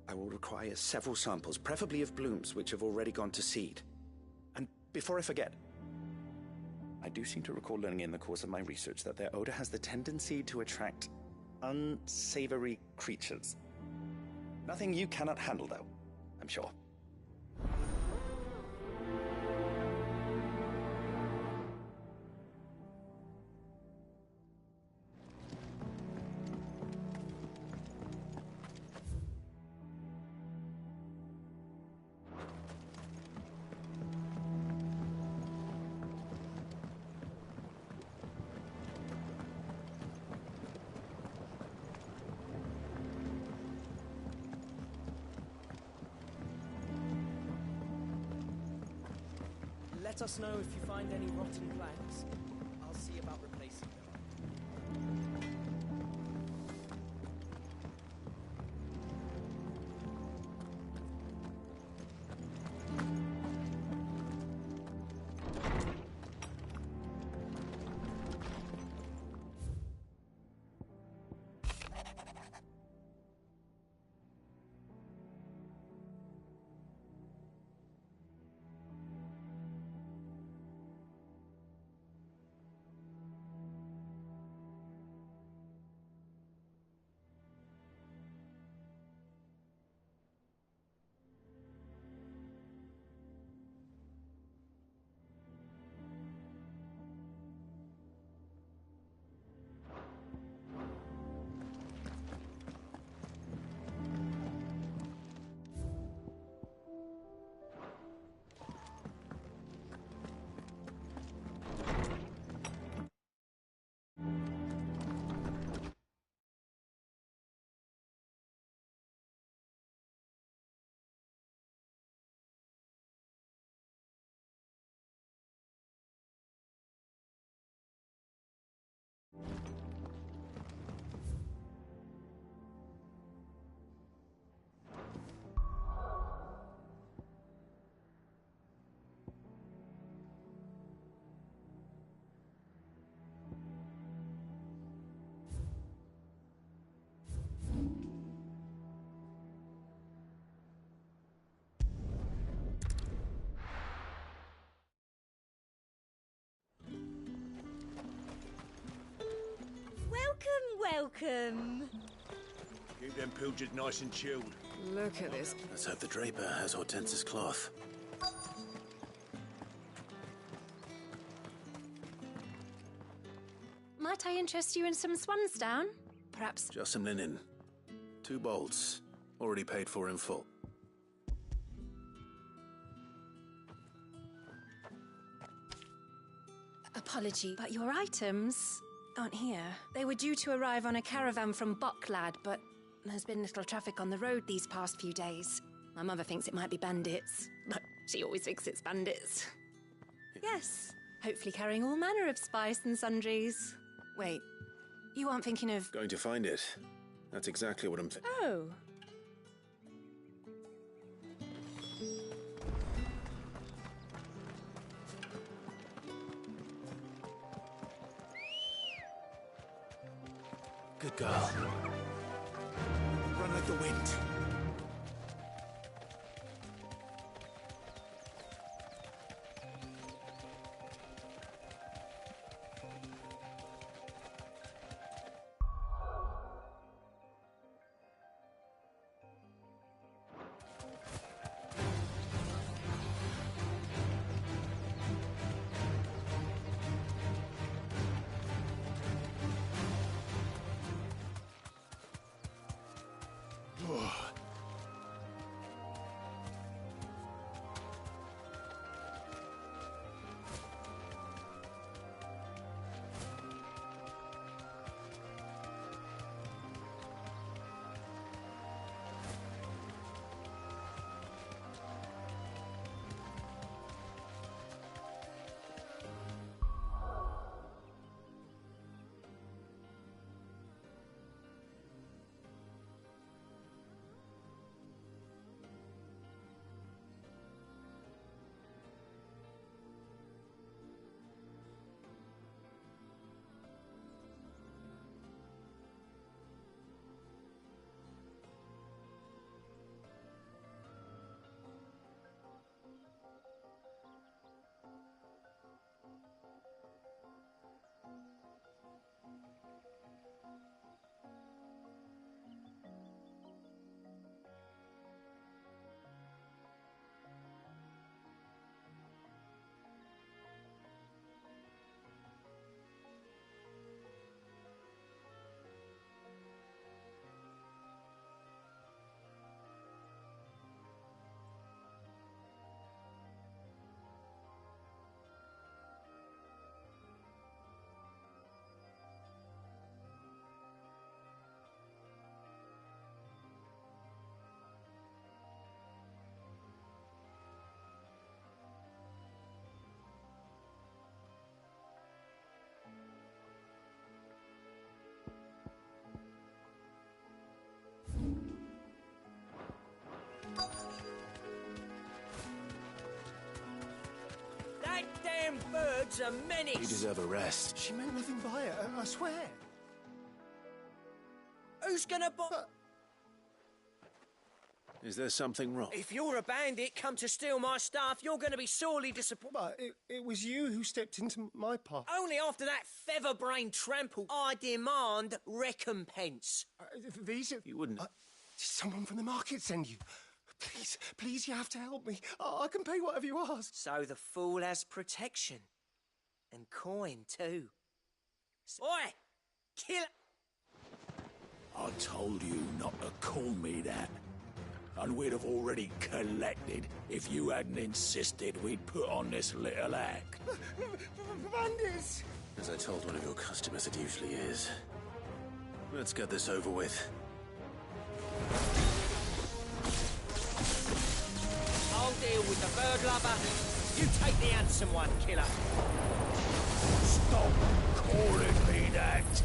I will require several samples, preferably of blooms which have already gone to seed. And before I forget, I do seem to recall learning in the course of my research that their odor has the tendency to attract unsavory creatures. Nothing you cannot handle, though, I'm sure. Let us know if you find any rotten planks. I'll see about replacing them. Welcome. Keep them pilchards nice and chilled. Look at this. Let's hope the draper has Hortense's cloth. Might I interest you in some swansdown? Perhaps. Just some linen. 2 bolts. Already paid for in full. Apology, but your items aren't here. They were due to arrive on a caravan from Bucklad, but there's been little traffic on the road these past few days. My mother thinks it might be bandits, but she always thinks it's bandits. Yes, hopefully carrying all manner of spice and sundries. Wait, you aren't thinking of... Going to find it. That's exactly what I'm thinking. Oh. Good girl. Run like the wind. Them birds are menace. You deserve a rest. She meant nothing by it, I swear. Who's gonna Is there something wrong? If you're a bandit come to steal my stuff, you're gonna be sorely disappointed. But it was you who stepped into my path. Only after that feather-brained trample, I demand recompense. These are... You wouldn't... Did someone from the market send you? Please, please, you have to help me. I can pay whatever you ask. So the fool has protection. And coin, too. Oi! Kill... I told you not to call me that. And we'd have already collected if you hadn't insisted we'd put on this little act. Bandits! As I told one of your customers, it usually is. Let's get this over with. I'll deal with the bird lover. You take the handsome one, killer. Stop calling me that.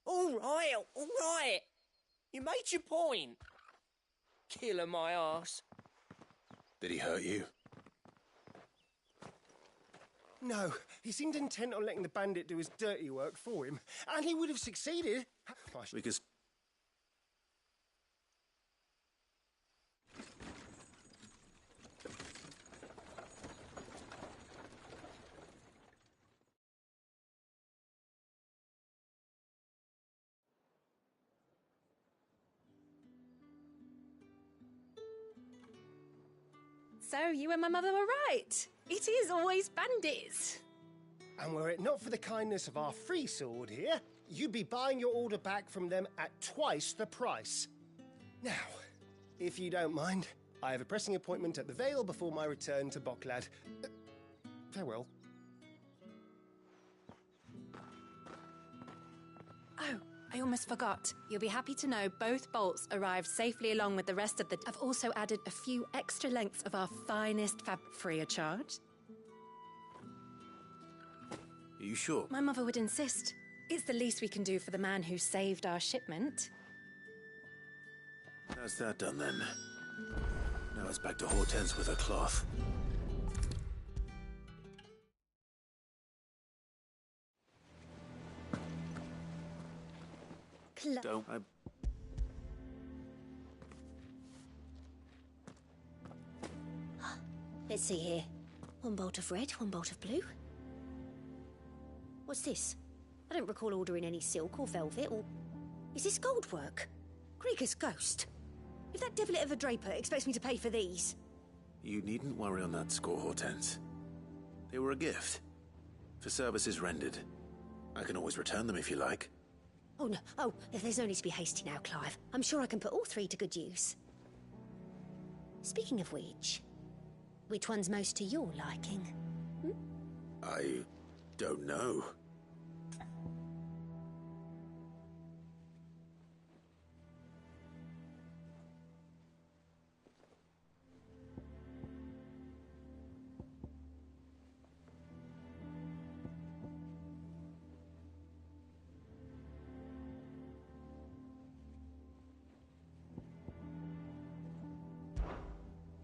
All right. You made your point. Killer my ass. Did he hurt you? No, he seemed intent on letting the bandit do his dirty work for him, and he would have succeeded. Because... So you and my mother were right. It is always bandits. And were it not for the kindness of our free sword here, you'd be buying your order back from them at twice the price. Now, if you don't mind, I have a pressing appointment at the Vale before my return to Bocklad. Farewell. Oh, I almost forgot. You'll be happy to know both bolts arrived safely along with the rest of the... I've also added a few extra lengths of our finest fabric free of charge. Are you sure? My mother would insist. It's the least we can do for the man who saved our shipment. That's that done then. Now it's back to Hortense with her cloth. Don't. Let's see here. One bolt of red, one bolt of blue. What's this? I don't recall ordering any silk or velvet or... Is this gold work? Krieger's ghost. If that devilet of a draper expects me to pay for these... You needn't worry on that score, Hortense. They were a gift. For services rendered. I can always return them if you like. Oh, no. Oh, there's no need to be hasty now, Clive. I'm sure I can put all three to good use. Speaking of which one's most to your liking? I don't know.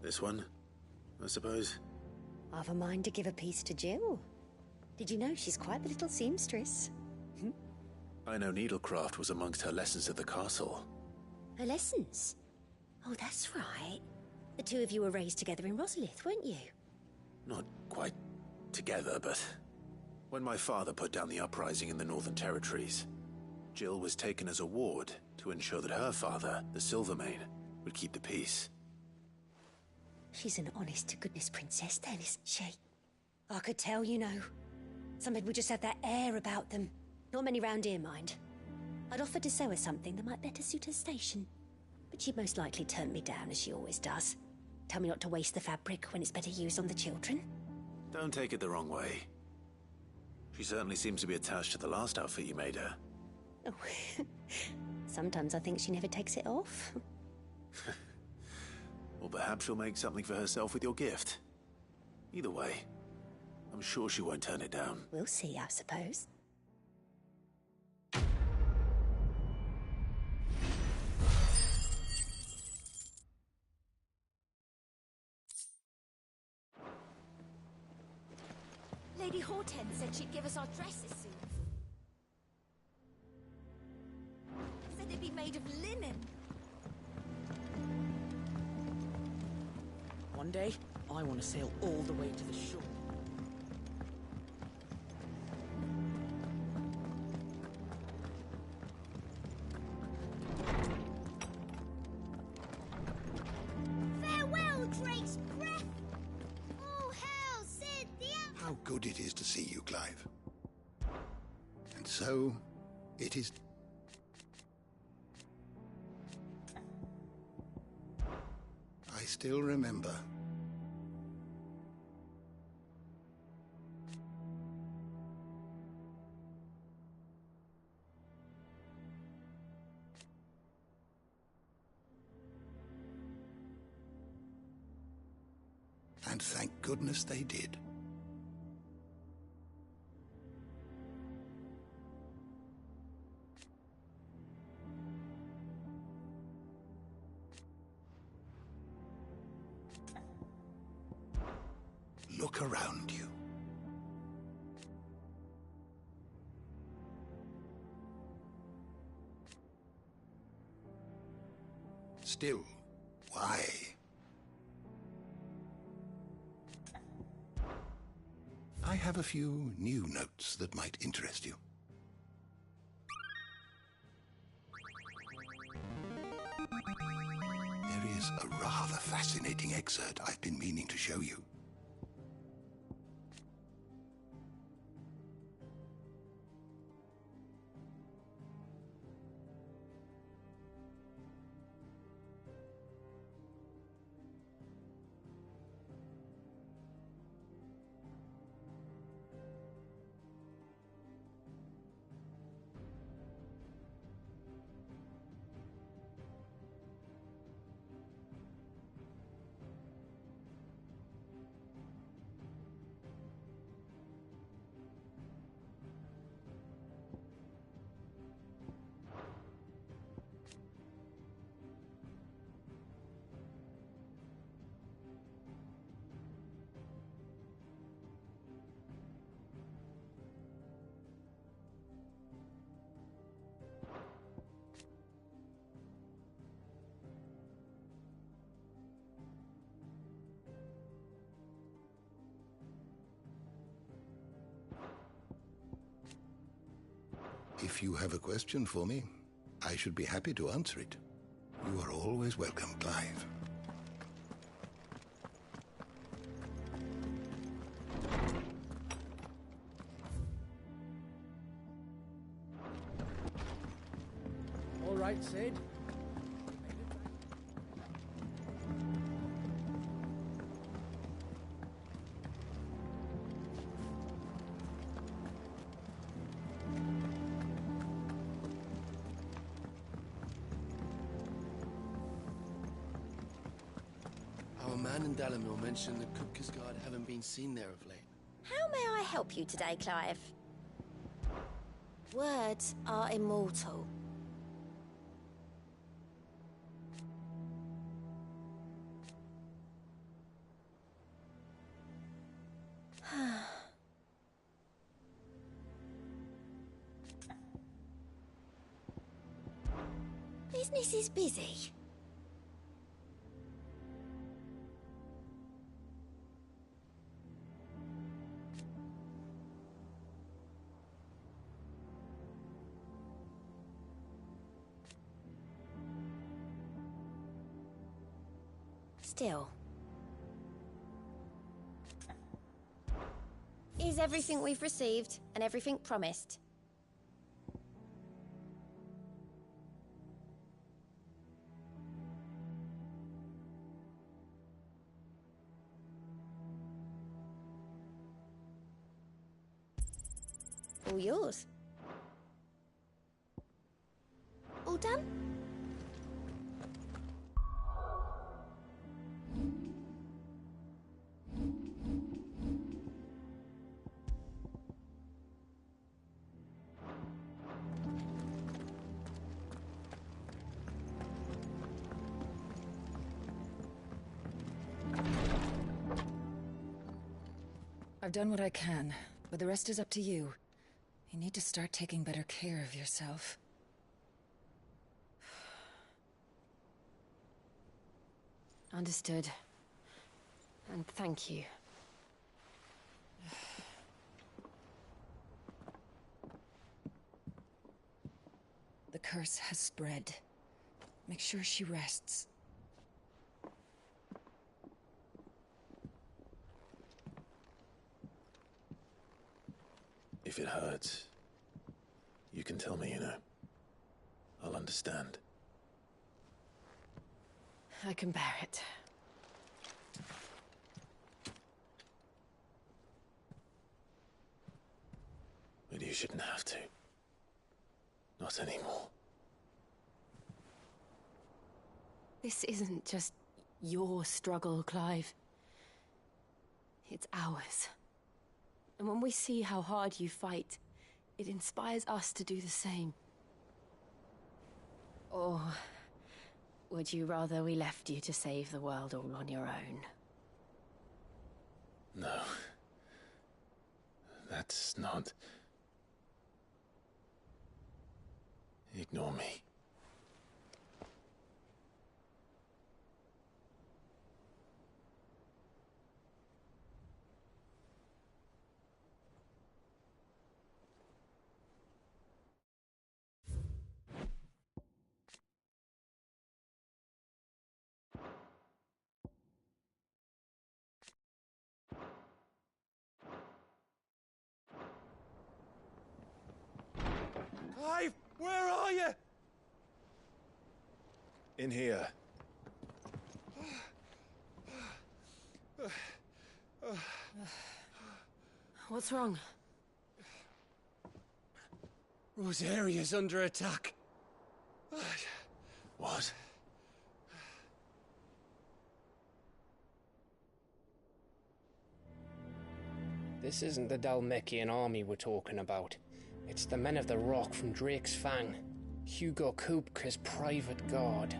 This one, I suppose? I've a mind to give a piece to Jill. Did you know she's quite the little seamstress? I know needlecraft was amongst her lessons at the castle. Her lessons? Oh, that's right. The two of you were raised together in Rosalith, weren't you? Not quite together, but when my father put down the uprising in the Northern Territories, Jill was taken as a ward to ensure that her father, the Silvermane, would keep the peace. She's an honest-to-goodness princess then, isn't she? I could tell, you know. Some people just have that air about them. Not many round here, mind. I'd offered to sew her something that might better suit her station. But she'd most likely turn me down, as she always does. Tell me not to waste the fabric when it's better used on the children. Don't take it the wrong way. She certainly seems to be attached to the last outfit you made her. Oh, sometimes I think she never takes it off. Or perhaps she'll make something for herself with your gift. Either way, I'm sure she won't turn it down. We'll see, I suppose. Lady Hortense said she'd give us our dresses soon. Said they'd be made of linen. One day, I want to sail all the way to the shore. Farewell, Drake's breath! All hail Sid the How good it is to see you, Clive. And so, it is... I still remember. And thank goodness they did. Look around you. Still, why? I have a few new notes that might interest you. There is a rather fascinating excerpt I've been meaning to show you. If you have a question for me, I should be happy to answer it. You are always welcome, Clive. All right, Sid. Our man in Dalamil mentioned that Kupka's guard haven't been seen there of late. How may I help you today, Clive? Words are immortal. Business is busy. Still. Is everything we've received and everything promised? All yours. All done? I've done what I can, but the rest is up to you. You need to start taking better care of yourself. Understood. And thank you. The curse has spread. Make sure she rests. If it hurts, you can tell me, you know. I'll understand. I can bear it. But you shouldn't have to. Not anymore. This isn't just your struggle, Clive. It's ours. And when we see how hard you fight, it inspires us to do the same. Or would you rather we left you to save the world all on your own? No. That's not... Ignore me. Clive, where are you? In here. What's wrong? Rosaria's under attack. What? This isn't the Dalmekian army we're talking about. It's the men of the Rock from Drake's Fang. Hugo Kupka's private guard.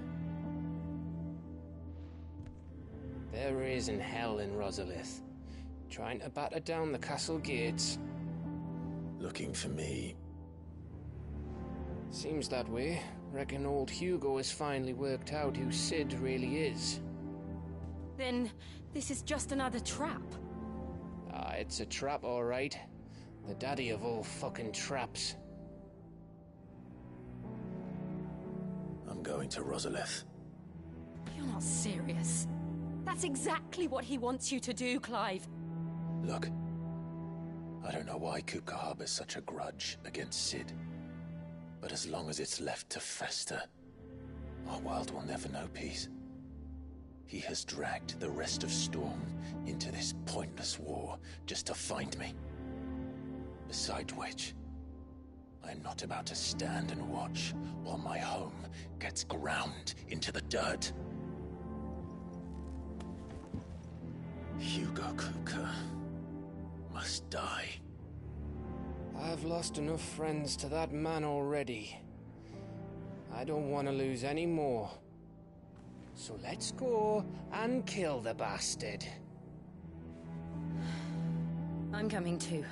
There is in hell in Rosalith, trying to batter down the castle gates. Looking for me? Seems that way. Reckon old Hugo has finally worked out who Sid really is. Then this is just another trap. Ah, it's a trap, all right. The daddy of all fucking traps. I'm going to Rosalith. You're not serious. That's exactly what he wants you to do, Clive. Look, I don't know why Kupka harbors such a grudge against Sid. But as long as it's left to fester, our world will never know peace. He has dragged the rest of Storm into this pointless war just to find me. Besides which, I'm not about to stand and watch while my home gets ground into the dirt. Hugo Kupka must die. I've lost enough friends to that man already. I don't want to lose any more. So let's go and kill the bastard. I'm coming too.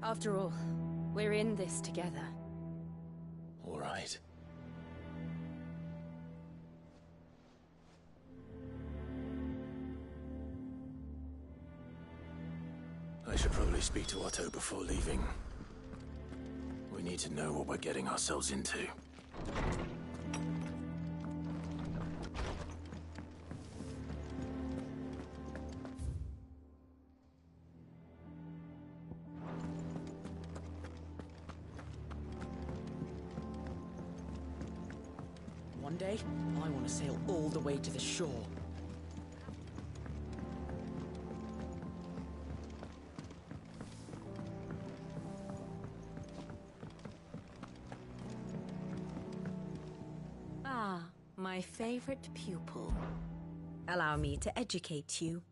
After all, we're in this together. All right. I should probably speak to Otto before leaving. We need to know what we're getting ourselves into. One day, I want to sail all the way to the shore. Ah, my favorite pupil. Allow me to educate you.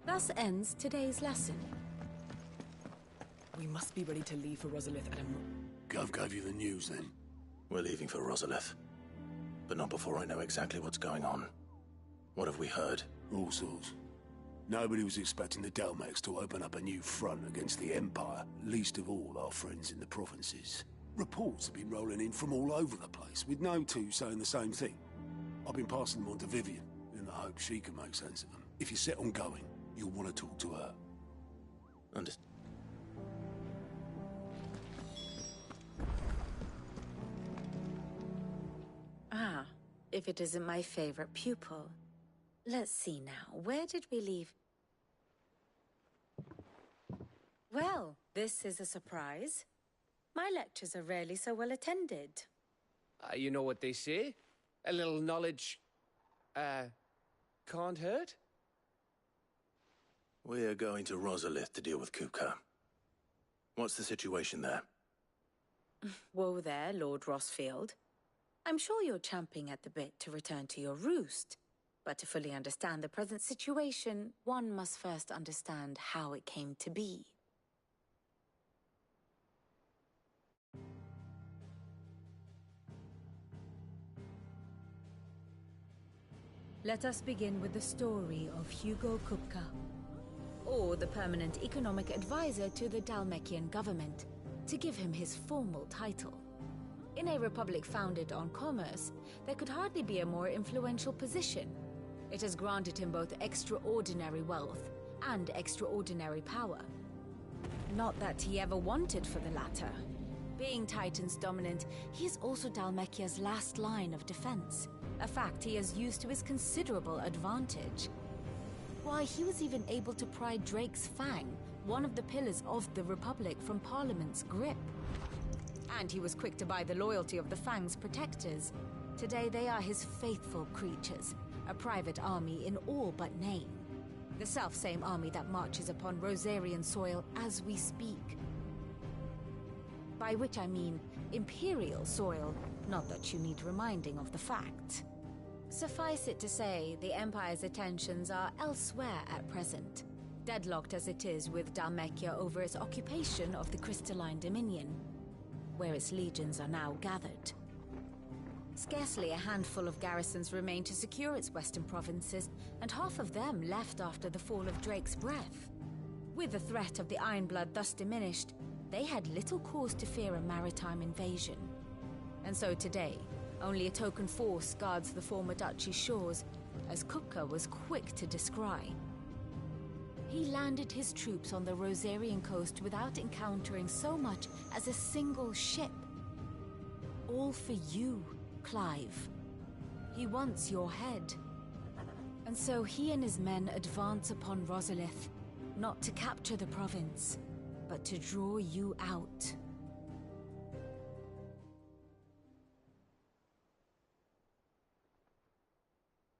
Thus ends today's lesson. We must be ready to leave for Rosalith at a Gov gave you the news, then? We're leaving for Rosalith. But not before I know exactly what's going on. What have we heard? All sorts. Nobody was expecting the Dalmex to open up a new front against the Empire, least of all our friends in the provinces. Reports have been rolling in from all over the place, with no two saying the same thing. I've been passing them on to Vivian, in the hope she can make sense of them. If you're set on going, you'll want to talk to her. Ah, if it isn't my favorite pupil. Let's see now, where did we leave? Well, this is a surprise. My lectures are rarely so well attended. You know what they say? A little knowledge, can't hurt? We're going to Rosalith to deal with Kupka. What's the situation there? Whoa there, Lord Rossfield. I'm sure you're champing at the bit to return to your roost. But to fully understand the present situation, one must first understand how it came to be. Let us begin with the story of Hugo Kupka, or the permanent economic advisor to the Dalmekian government, to give him his formal title. In a republic founded on commerce, there could hardly be a more influential position. It has granted him both extraordinary wealth and extraordinary power. Not that he ever wanted for the latter. Being Titan's dominant, he is also Dalmekia's last line of defense, a fact he has used to his considerable advantage. Why, he was even able to pry Drake's Fang, one of the pillars of the Republic, from Parliament's grip. And he was quick to buy the loyalty of the Fang's protectors. Today they are his faithful creatures, a private army in all but name. The self-same army that marches upon Rosarian soil as we speak. By which I mean Imperial soil, not that you need reminding of the fact. Suffice it to say, the Empire's attentions are elsewhere at present, deadlocked as it is with Dalmekia over its occupation of the Crystalline Dominion, where its legions are now gathered. Scarcely a handful of garrisons remain to secure its western provinces, and half of them left after the fall of Drake's Breath. With the threat of the Ironblood thus diminished, they had little cause to fear a maritime invasion. And so today, only a token force guards the former duchy's shores, as Kupka was quick to descry. He landed his troops on the Rosarian coast without encountering so much as a single ship. All for you, Clive. He wants your head. And so he and his men advance upon Rosalith, not to capture the province, but to draw you out.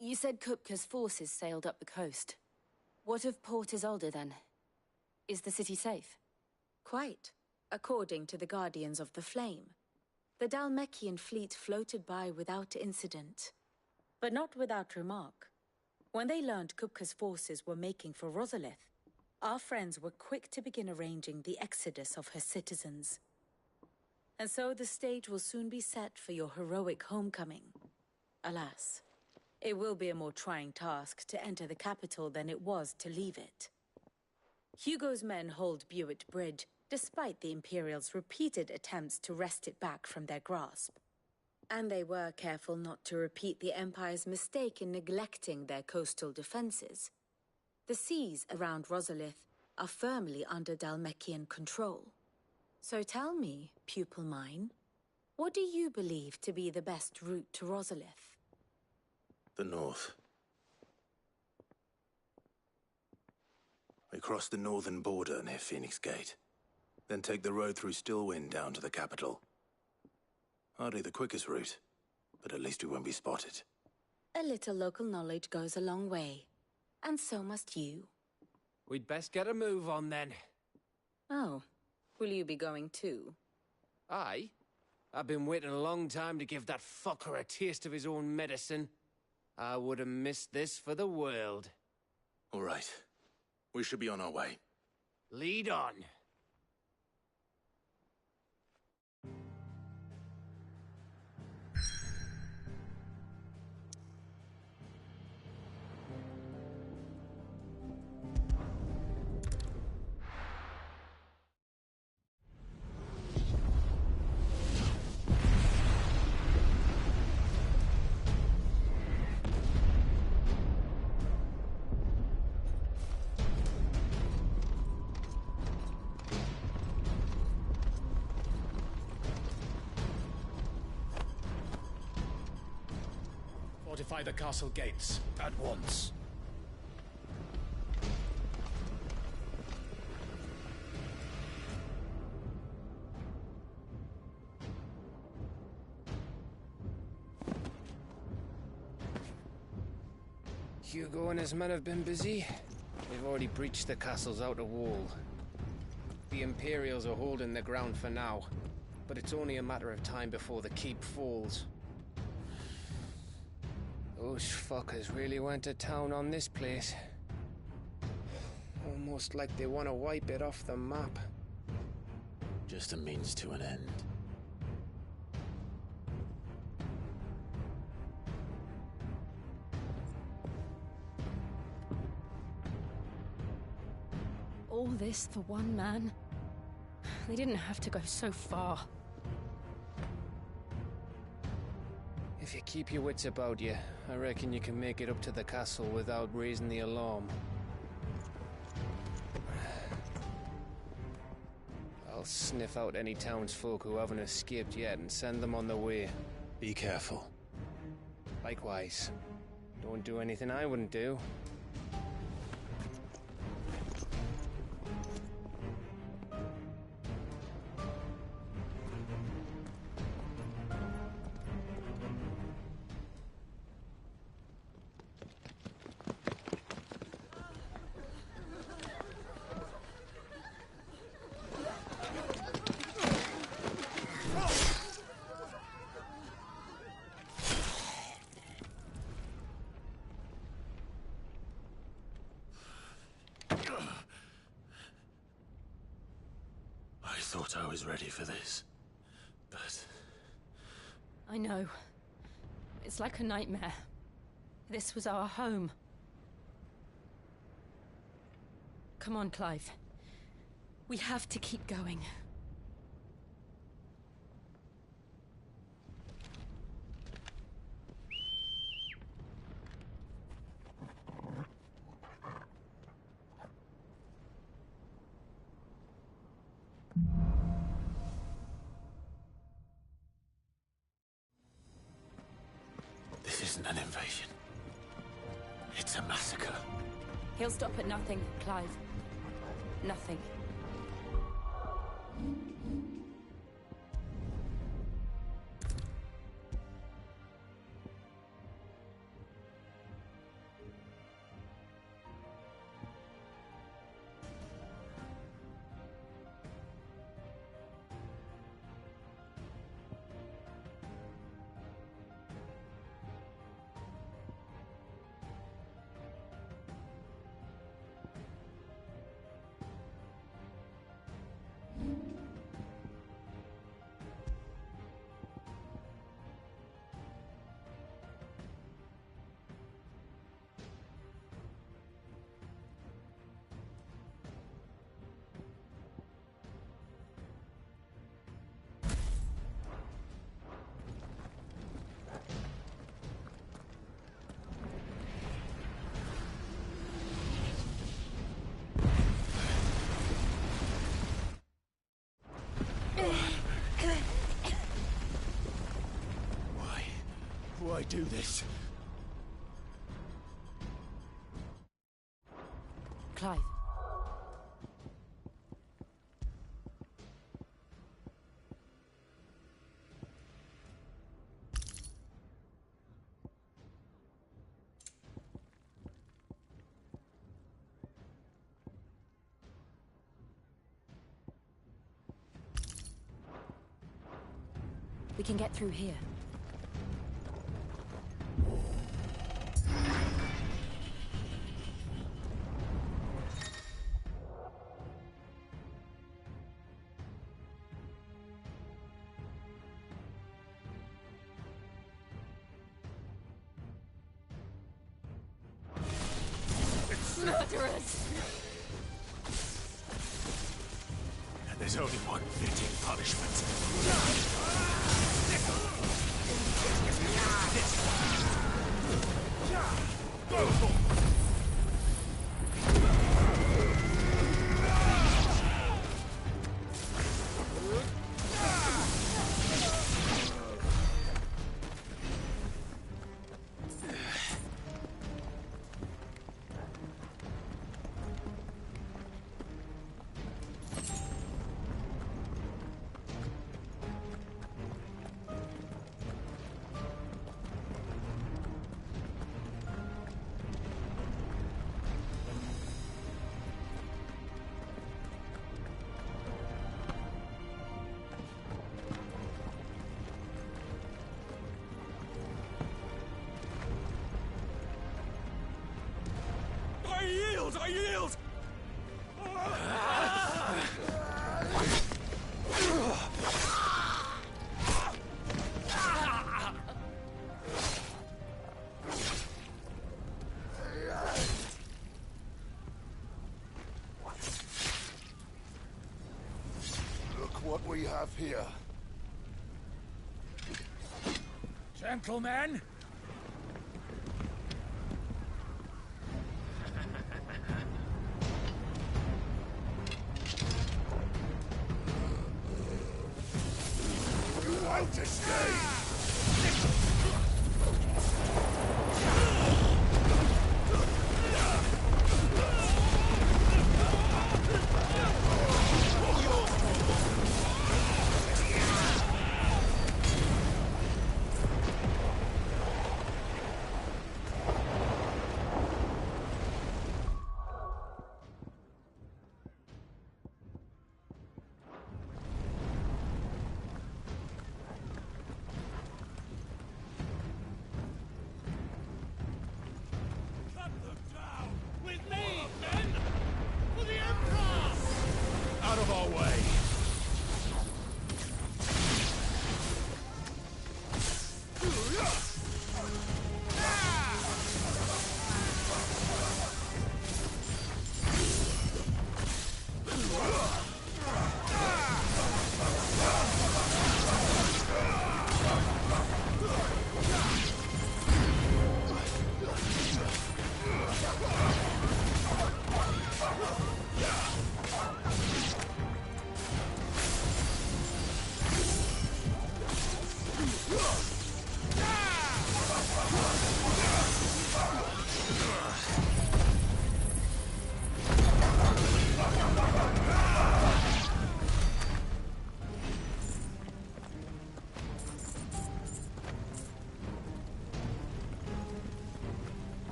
You said Kupka's forces sailed up the coast. What of Port Isolde, then? Is the city safe? Quite, according to the Guardians of the Flame. The Dalmekian fleet floated by without incident. But not without remark. When they learned Kupka's forces were making for Rosalith, our friends were quick to begin arranging the exodus of her citizens. And so the stage will soon be set for your heroic homecoming. Alas, it will be a more trying task to enter the capital than it was to leave it. Hugo's men hold Buett Bridge, despite the Imperials' repeated attempts to wrest it back from their grasp. And they were careful not to repeat the Empire's mistake in neglecting their coastal defenses. The seas around Rosalith are firmly under Dalmekian control. So tell me, pupil mine, what do you believe to be the best route to Rosalith? The north. We cross the northern border near Phoenix Gate, then take the road through Stillwind down to the capital. Hardly the quickest route, but at least we won't be spotted. A little local knowledge goes a long way, and so must you. We'd best get a move on then. Oh, will you be going too? Aye. I've been waiting a long time to give that fucker a taste of his own medicine. I would have missed this for the world. All right. We should be on our way. Lead on. Fortify the castle gates at once. Hugo and his men have been busy. They've already breached the castle's outer wall. The Imperials are holding the ground for now, but it's only a matter of time before the keep falls. Those fuckers really went to town on this place. Almost like they want to wipe it off the map. Just a means to an end. All this for one man? They didn't have to go so far. If you keep your wits about you, I reckon you can make it up to the castle without raising the alarm. I'll sniff out any townsfolk who haven't escaped yet and send them on their way. Be careful. Likewise. Don't do anything I wouldn't do. I thought I was ready for this, but... I know. It's like a nightmare. This was our home. Come on, Clive. We have to keep going. isn't an invasion. It's a massacre. He'll stop at nothing, Clive. Nothing. Why do this? Clive. We can get through here. Murderers! And there's only one fitting punishment. I yield! Look what we have here. Gentlemen! To stay. Out of our way!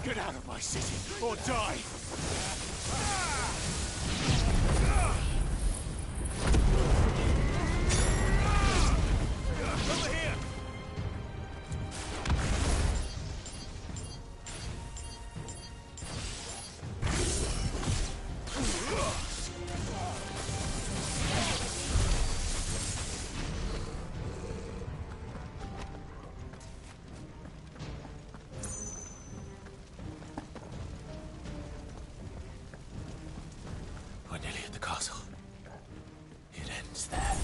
Get out of my city, or die! Over here! We're nearly at the castle. It ends there.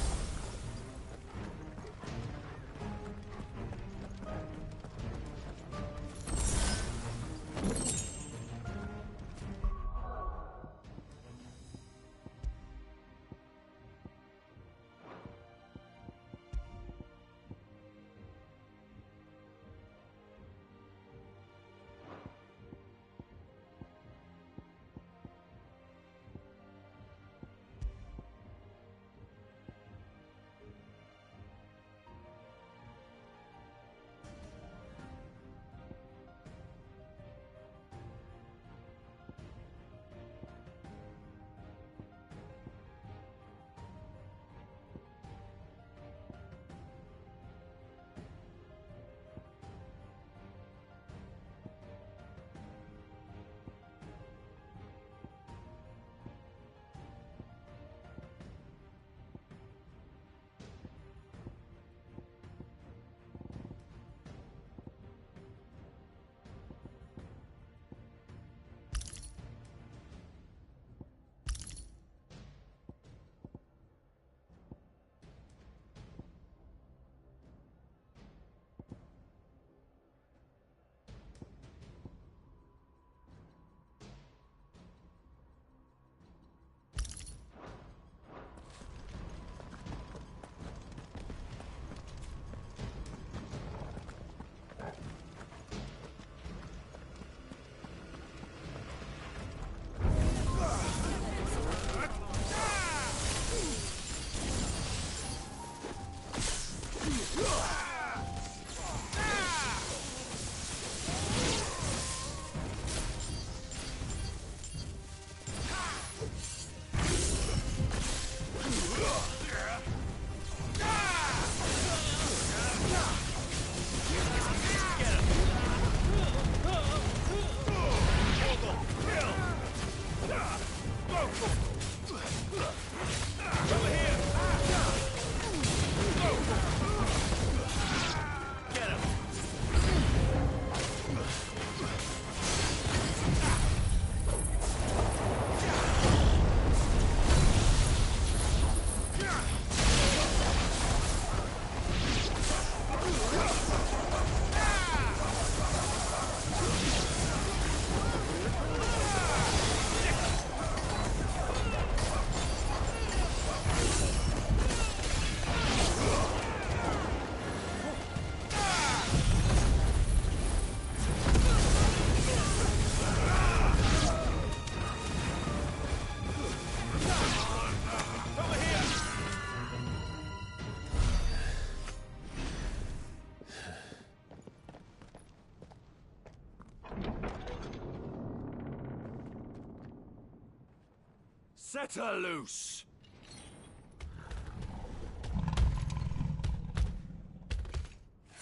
Set her loose!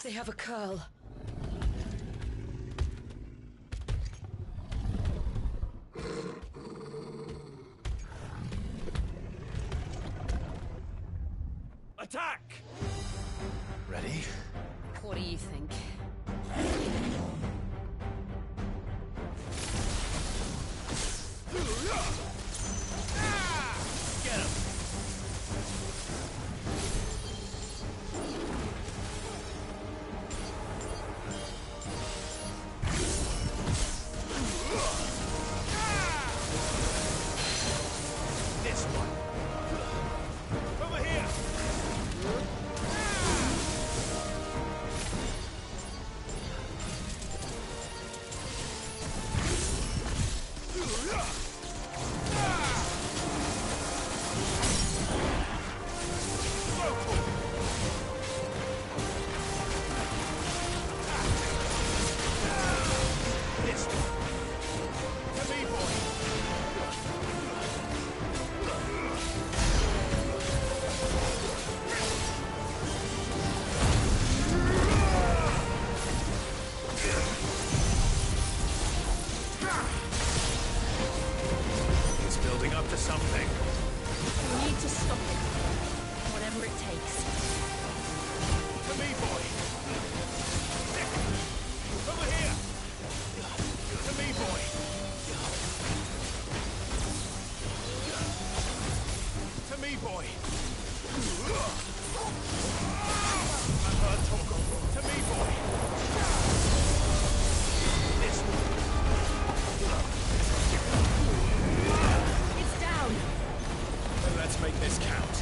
They have a curl. Attack! Ready? What do you think? Get him! This one. Over here! something. We need to stop it. Whatever it takes. To me, boy. Over here. To me, boy. To me, boy. I've heard talk of. To me, boy. This way. It's down. Then let's make this count.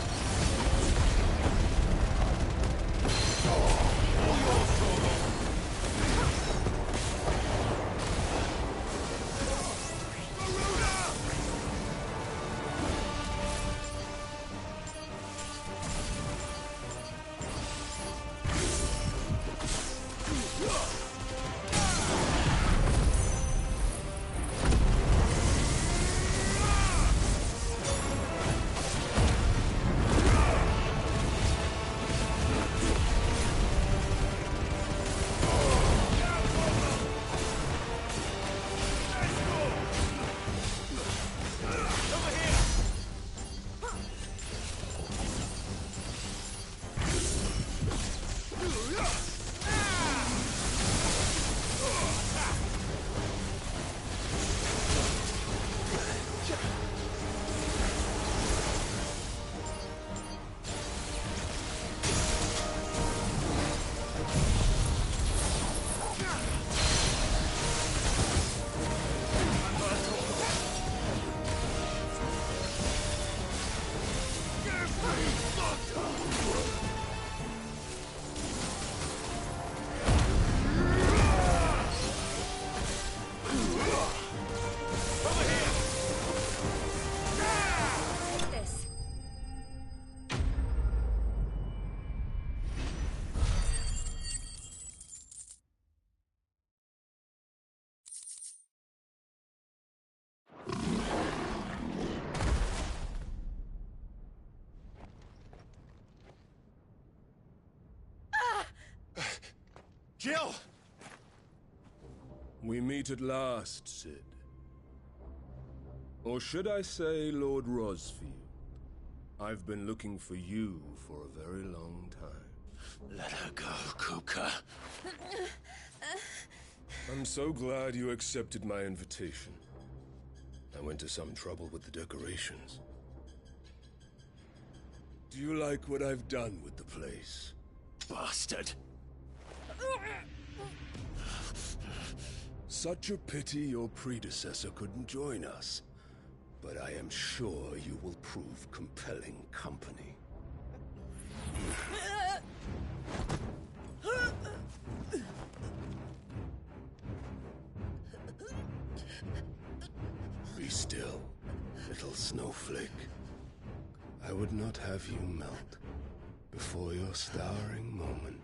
Jill! We meet at last, Sid. Or should I say, Lord Rosfield? I've been looking for you for a very long time. Let her go, Kuka. I'm so glad you accepted my invitation. I went to some trouble with the decorations. Do you like what I've done with the place? Bastard! Such a pity your predecessor couldn't join us. But I am sure you will prove compelling company. Be still, little snowflake. I would not have you melt before your starring moment.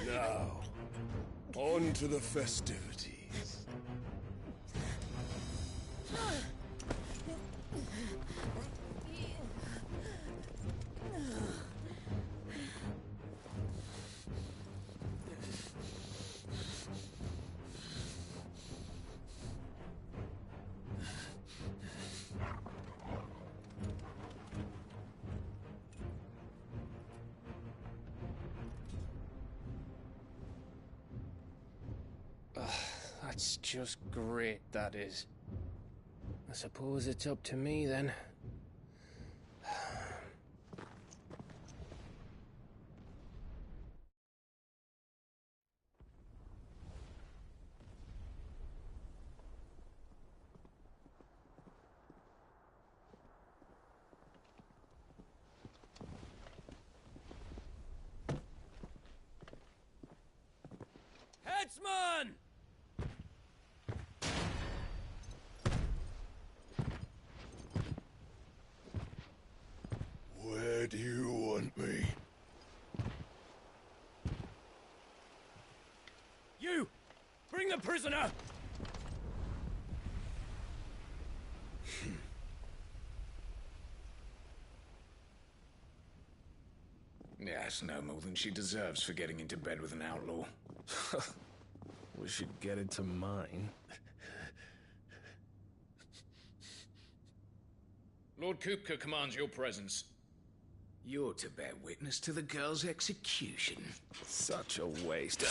Now, on to the festivities. That's just great, that is. I suppose it's up to me, then. Batsman! Where do you want me? You! Bring the prisoner! Yeah, that's no more than she deserves for getting into bed with an outlaw. We should get into mine. Lord Kupka commands your presence. You're to bear witness to the girl's execution. Such a waste.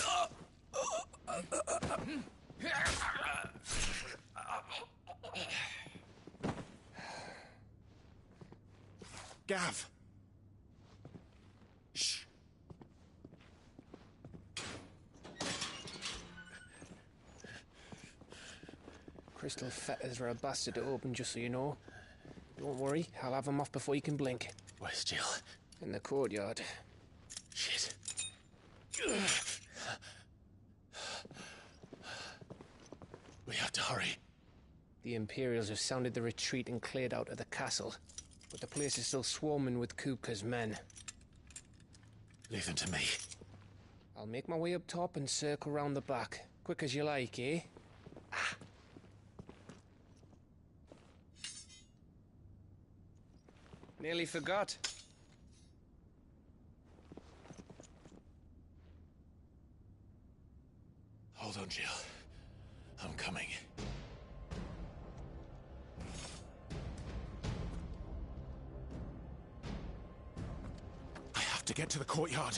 Gav! Shh! Crystal fetters are a bastard to open, just so you know. Don't worry, I'll have them off before you can blink. Where's Jill? In the courtyard. Shit. We have to hurry. The Imperials have sounded the retreat and cleared out of the castle, but the place is still swarming with Kupka's men. Leave them to me. I'll make my way up top and circle round the back. Quick as you like, eh? Nearly forgot. Hold on, Jill. I'm coming. I have to get to the courtyard.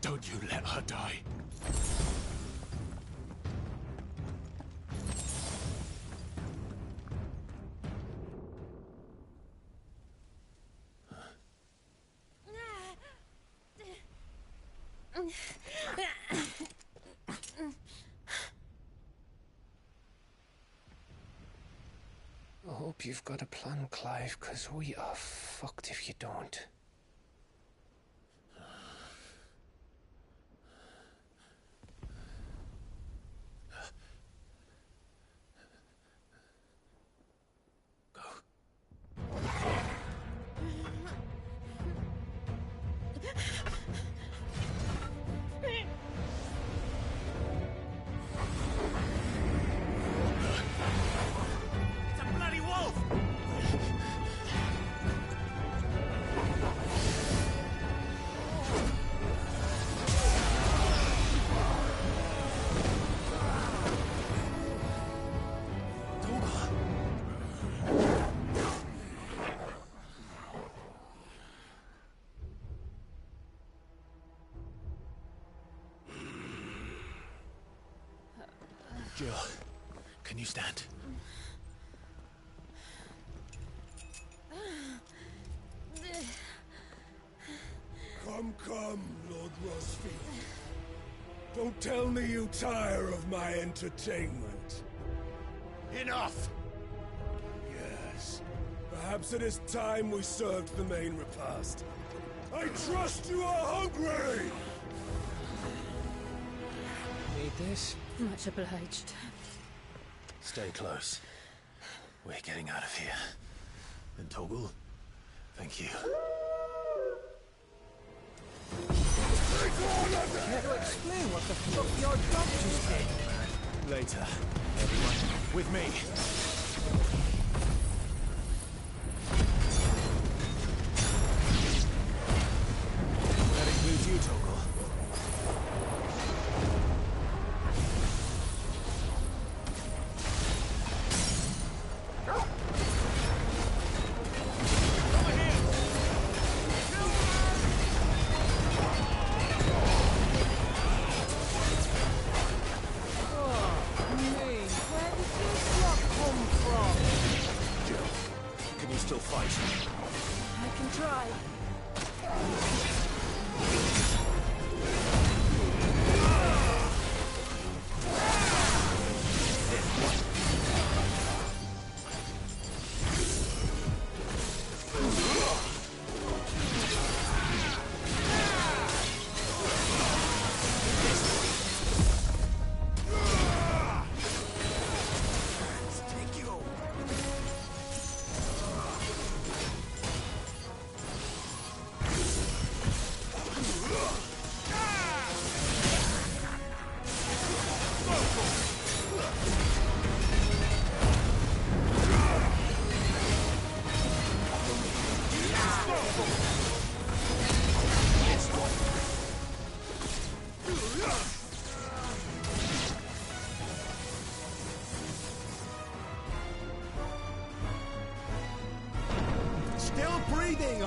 Don't you let her die. I hope you've got a plan, Clive, because we are fucked if you don't. Jill, can you stand? Come, Lord Rosfield. Don't tell me you tire of my entertainment. Enough! Yes. Perhaps it is time we served the main repast. I trust you are hungry! Need this? Much obliged. Stay close. We're getting out of here. And Toggle, thank you. Care to explain what the fuck your doctors did? Later, everyone, with me. That includes you, Toggle.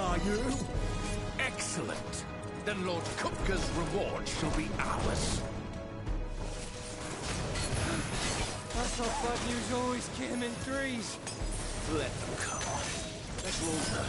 are you? Excellent. Then Lord Kupka's reward shall be ours. I thought bad news always came in threes. Let them come. Let's roll her.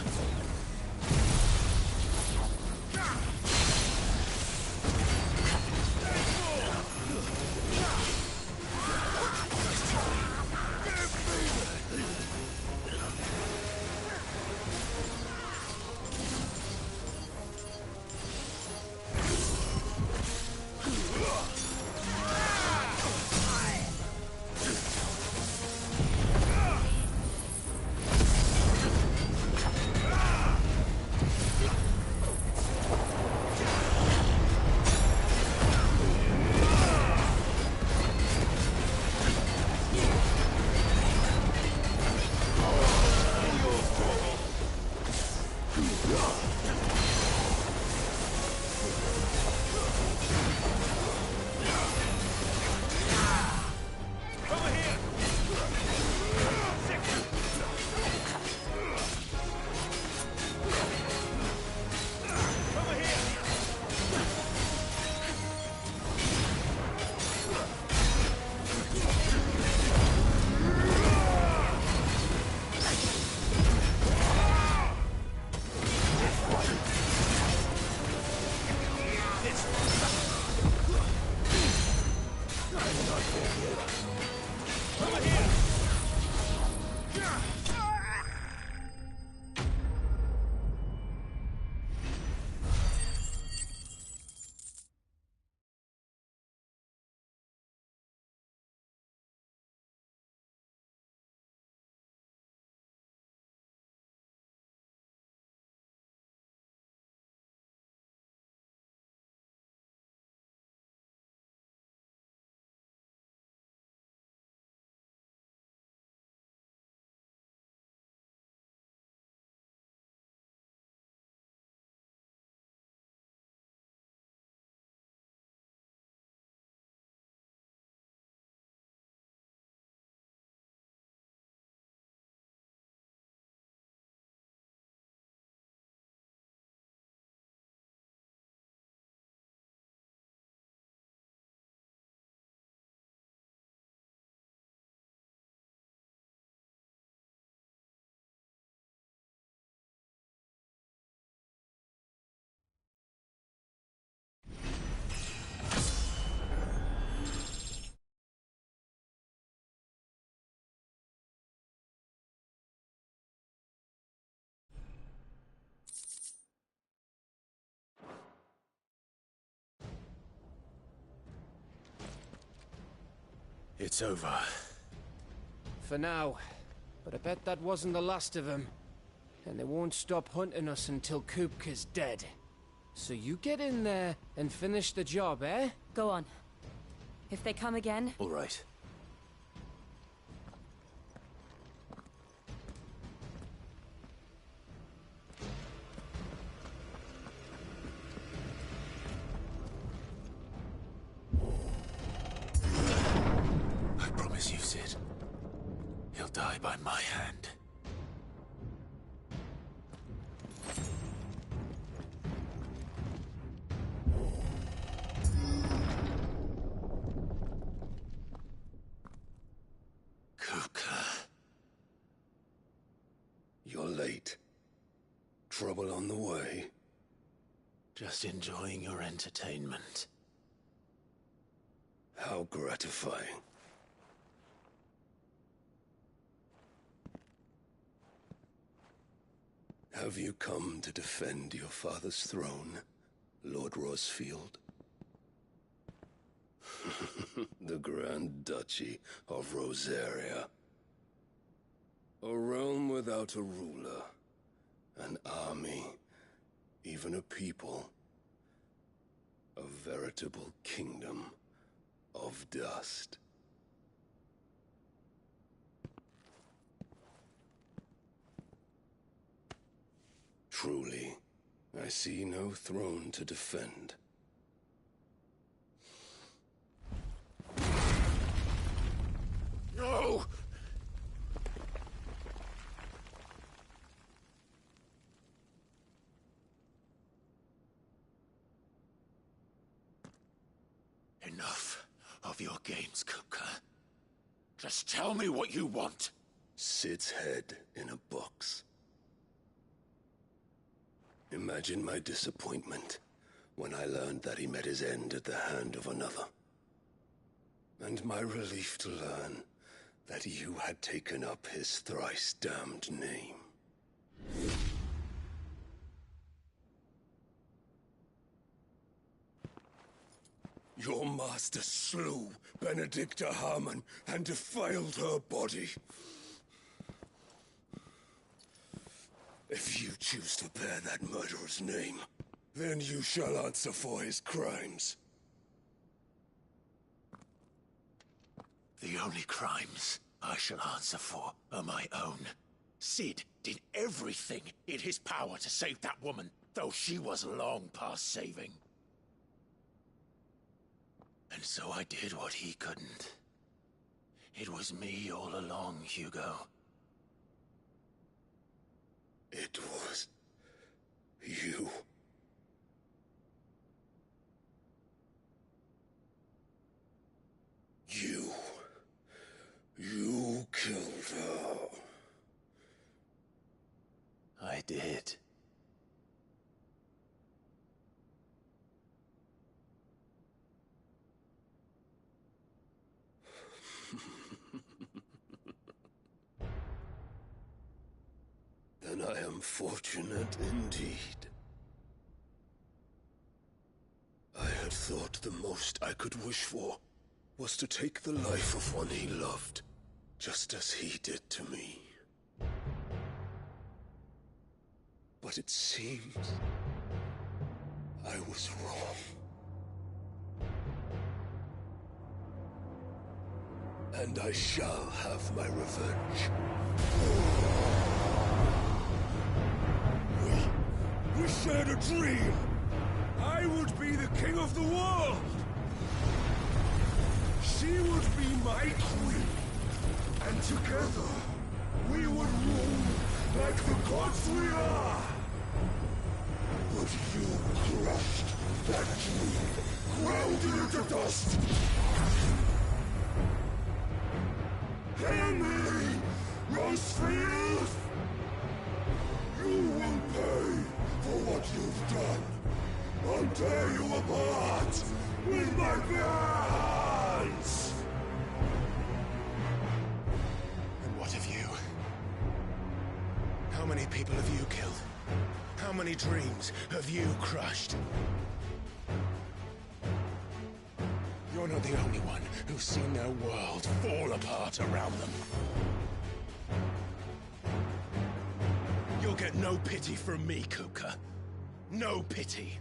It's over. For now. But I bet that wasn't the last of them. And they won't stop hunting us until Kupka's dead. So you get in there and finish the job, eh? Go on. If they come again... All right. I promise you, Sid. He'll die by my hand. You're late. Trouble on the way? Just enjoying your entertainment. How gratifying. Have you come to defend your father's throne, Lord Rosfield? The Grand Duchy of Rosaria. A realm without a ruler, an army, even a people. A veritable kingdom of dust. Truly, I see no throne to defend. No! Enough of your games, Cooker. Just tell me what you want. Sid's head in a box. Imagine my disappointment when I learned that he met his end at the hand of another. And my relief to learn that you had taken up his thrice damned name. Your master slew Benedicta Harmon and defiled her body. If you choose to bear that murderer's name, then you shall answer for his crimes. The only crimes I shall answer for are my own. Sid did everything in his power to save that woman, though she was long past saving. And so I did what he couldn't. It was me all along, Hugo. It was you. You killed her. I did. Then I am fortunate indeed. I had thought the most I could wish for was to take the life of one he loved, just as he did to me. But it seems I was wrong. And I shall have my revenge. We shared a dream! I would be the king of the world! She would be my queen! And together, we would rule like the gods we are! But you crushed that dream, ground it into dust! Hear me, Rosefield! You will pay for what you've done. I'll tear you apart with my bare hands! And what of you? How many people have you killed? How many dreams have you crushed? You're not the only one who's seen their world fall apart around them. You'll get no pity from me, Kuka. No pity.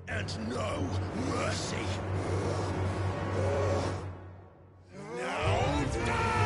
And no mercy. Now die!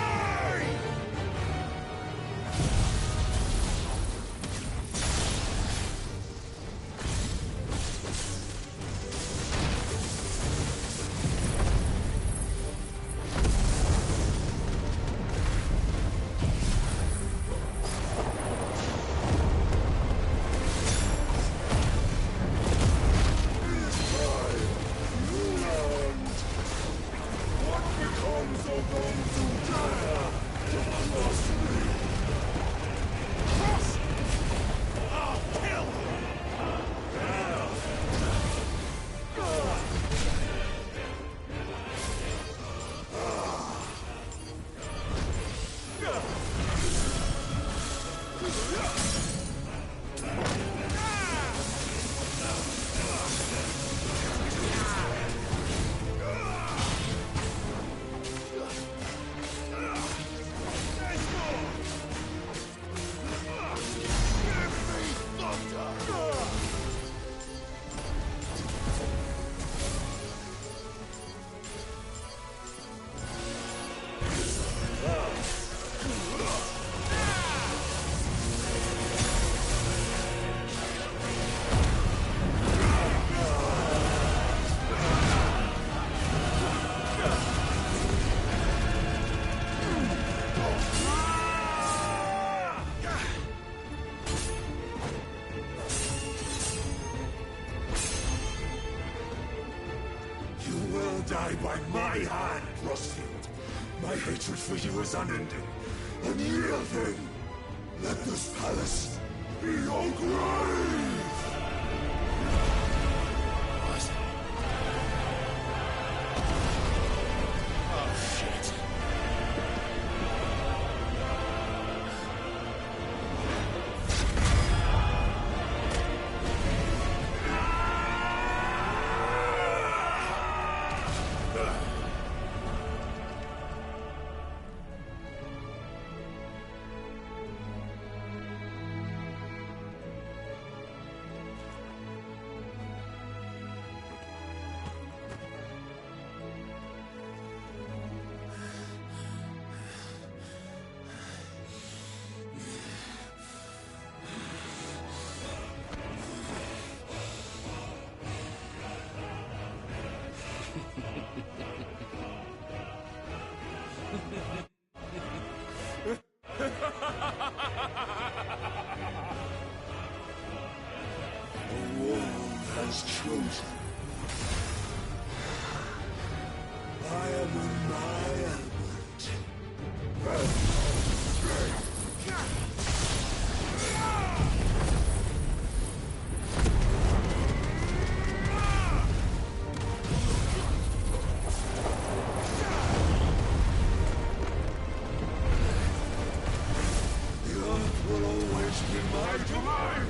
made by my hand, Rosfield. My hatred for you is unending, unyielding. Let this palace be your grave! Oh, shit. The world has chosen. I am in my element. The earth will always be my domain!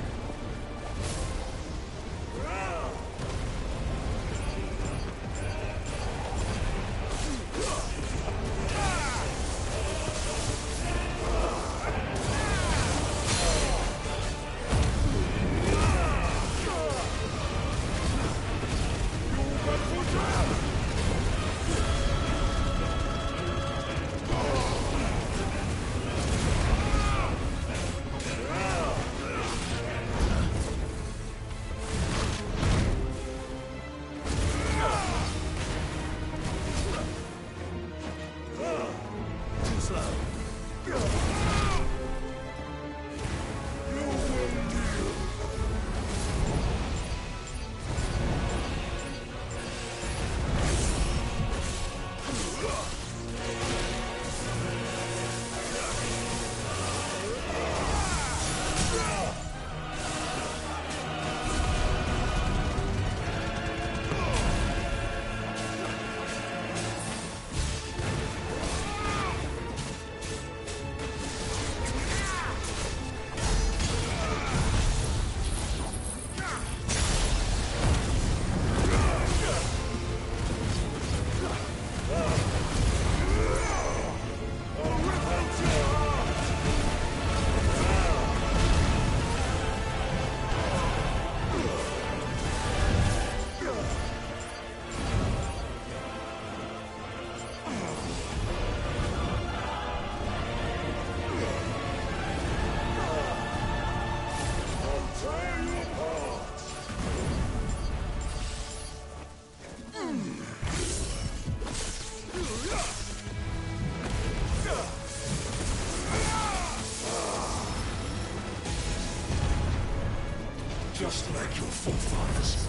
Just like your forefathers.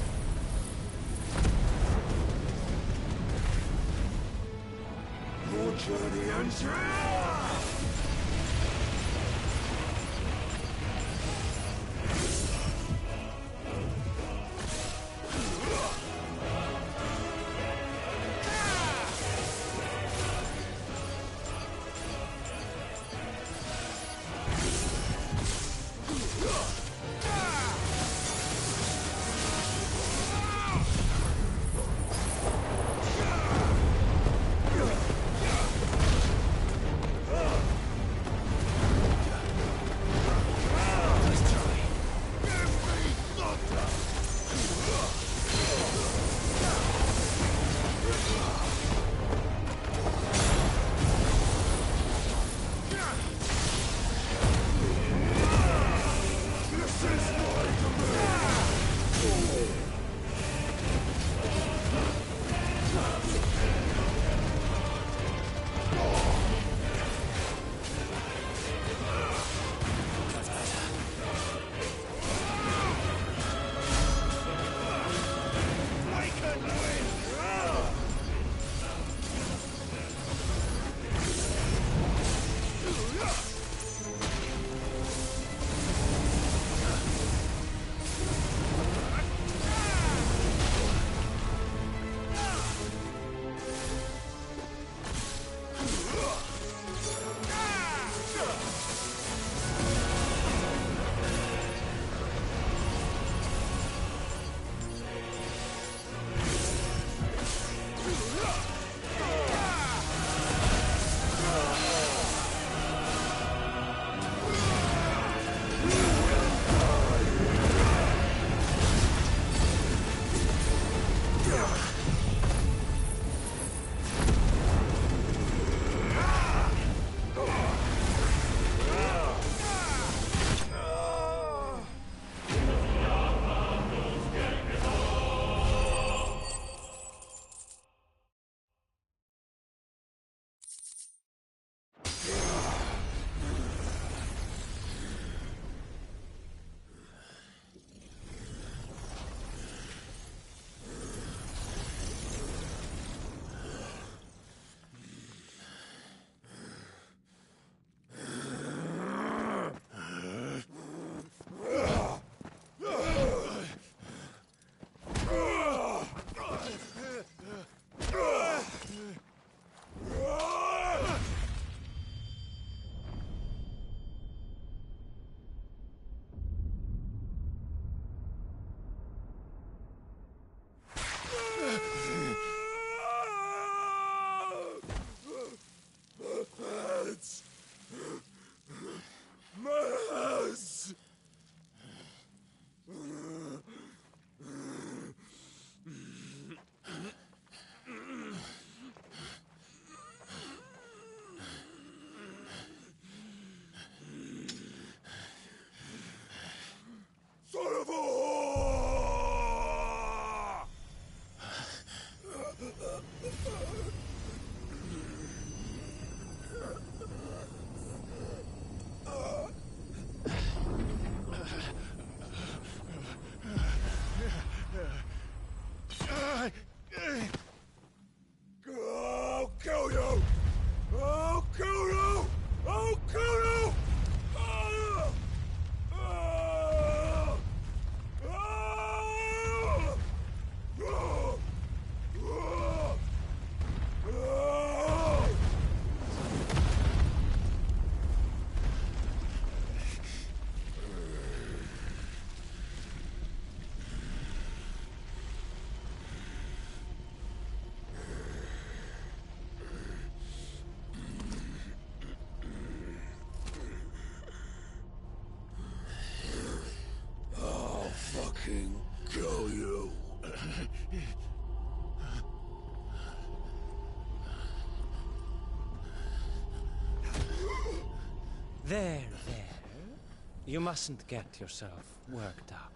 Your journey ends here! king kill you. There. You mustn't get yourself worked up.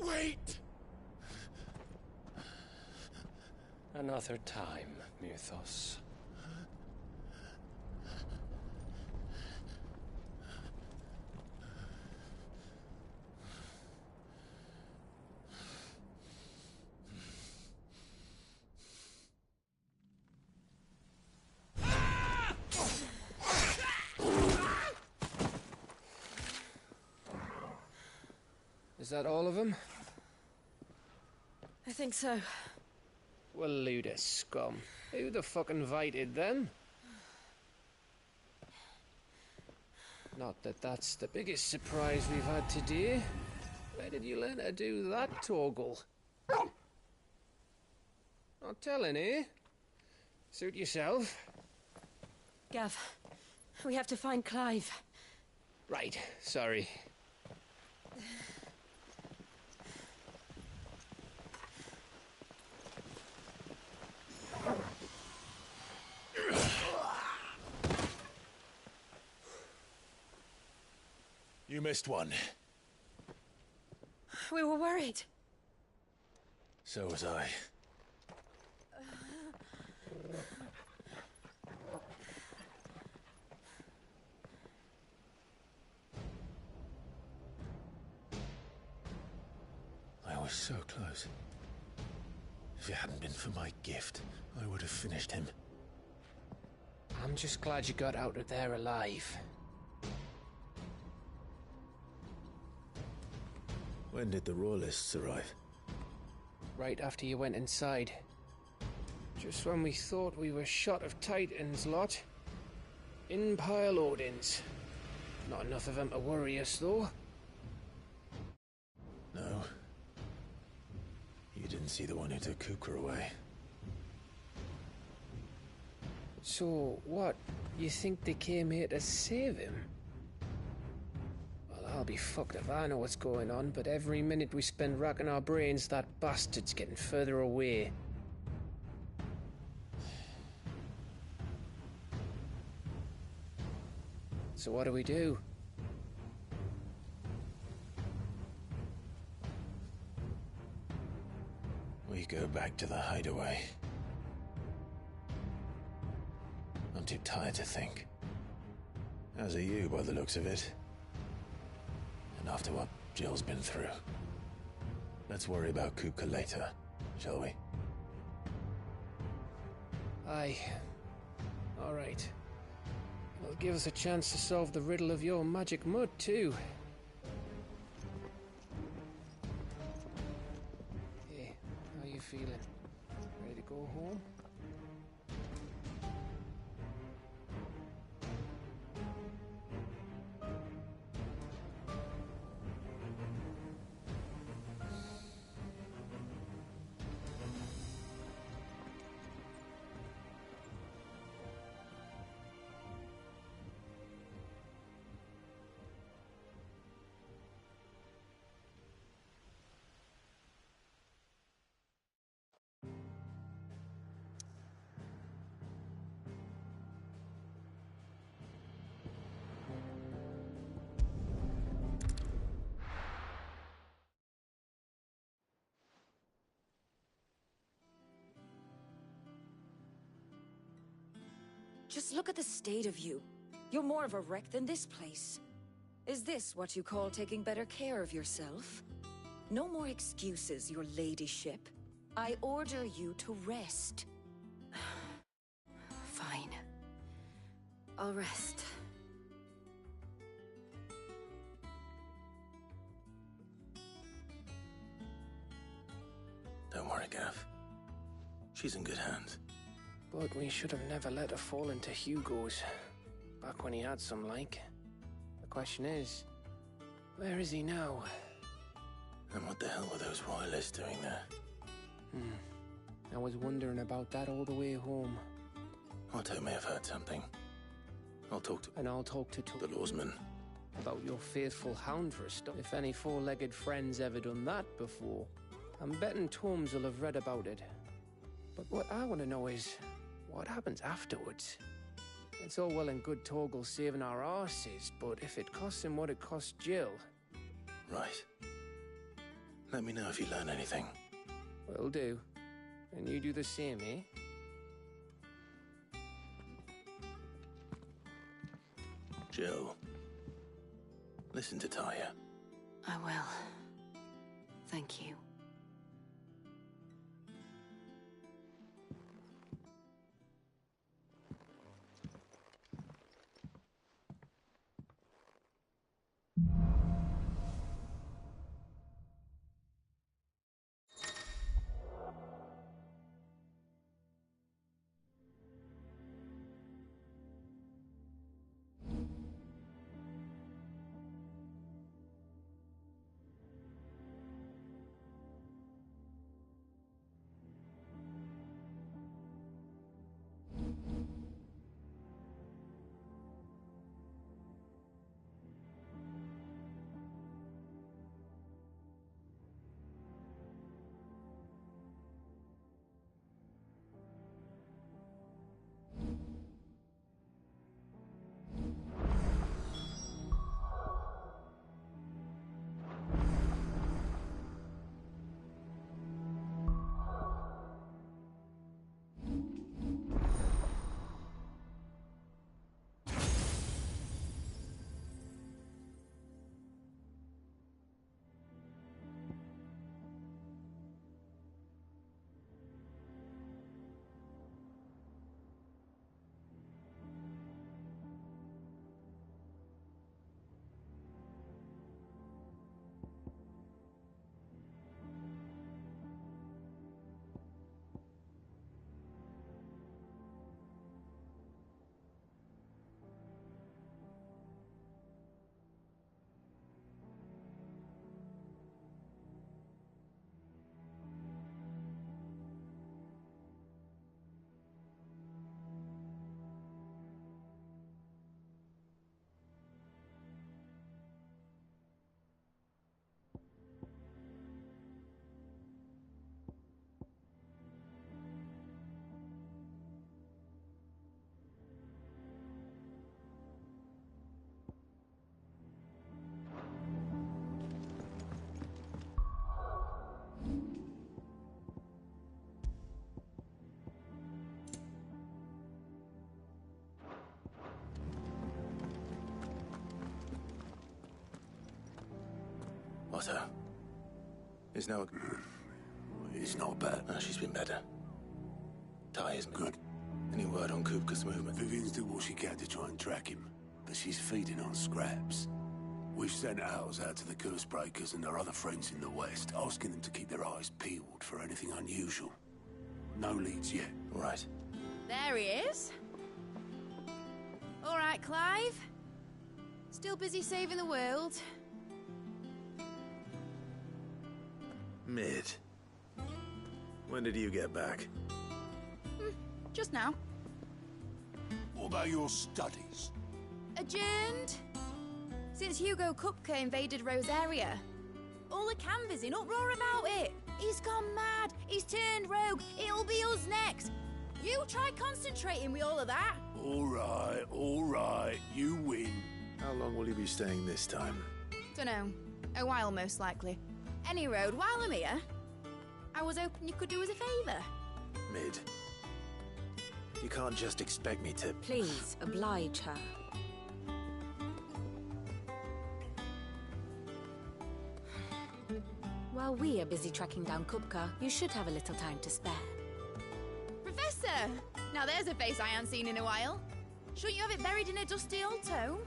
Wait! Another time, Mythos. Is that all of them? I think so. Well, load of scum. Who the fuck invited them? Not that that's the biggest surprise we've had today. Where did you learn to do that, Torgal? Not telling, eh? Suit yourself. Gav, we have to find Clive. Right, sorry. You missed one. We were worried. So was I. I was so close. If it hadn't been for my gift, I would have finished him. I'm just glad you got out of there alive. When did the Royalists arrive? Right after you went inside. Just when we thought we were shot of Titans, lot. In pile Odins. Not enough of them to worry us, though. No. You didn't see the one who took Kukra away. So, what? You think they came here to save him? Well, I'll be fucked if I know what's going on, but every minute we spend racking our brains, that bastard's getting further away. So what do? We go back to the hideaway. I'm too tired to think. As are you, by the looks of it. And after what Jill's been through. Let's worry about Kuka later, shall we? Aye. All right. It'll give us a chance to solve the riddle of your magic mud, too. Hey, how you feeling? Ready to go home? Just look at the state of you. You're more of a wreck than this place. Is this what you call taking better care of yourself? No more excuses, your ladyship. I order you to rest. Fine. I'll rest. Don't worry, Gav. She's in good hands. But we should have never let her fall into Hugo's. Back when he had some like. The question is, where is he now? And what the hell were those royalists doing there? I was wondering about that all the way home. Otto may have heard something. I'll talk to... And I'll talk to... the lawsman. About your faithful hound for a start. If any four-legged friend's ever done that before. I'm betting Tomes will have read about it. But what I want to know is, what happens afterwards? It's all well and good Torgal saving our arses, but if it costs him what it cost Jill... Right. Let me know if you learn anything. Will do. And you do the same, eh? Jill, listen to Taya. I will. Thank you. What her? Is now... It's not bad. Oh, she's been better. Taya's good. Any word on Kupka's movement? Vivian's did what she can to try and track him, but she's feeding on scraps. We've sent ours out to the Cursebreakers and their other friends in the West, asking them to keep their eyes peeled for anything unusual. No leads yet. Right. There he is. All right, Clive. Still busy saving the world. Mid. When did you get back? Just now. What about your studies? Adjourned. Since Hugo Kupka invaded Rosaria. All the canvassing in uproar about it. He's gone mad. He's turned rogue. It'll be us next. You try concentrating with all of that. All right. You win. How long will you be staying this time? Dunno. A while, most likely. Any road, while I'm here, I was hoping you could do us a favour. Mid. You can't just expect me to... Please, oblige her. While we are busy tracking down Kupka, you should have a little time to spare. Professor! Now there's a face I haven't seen in a while. Shouldn't you have it buried in a dusty old tome?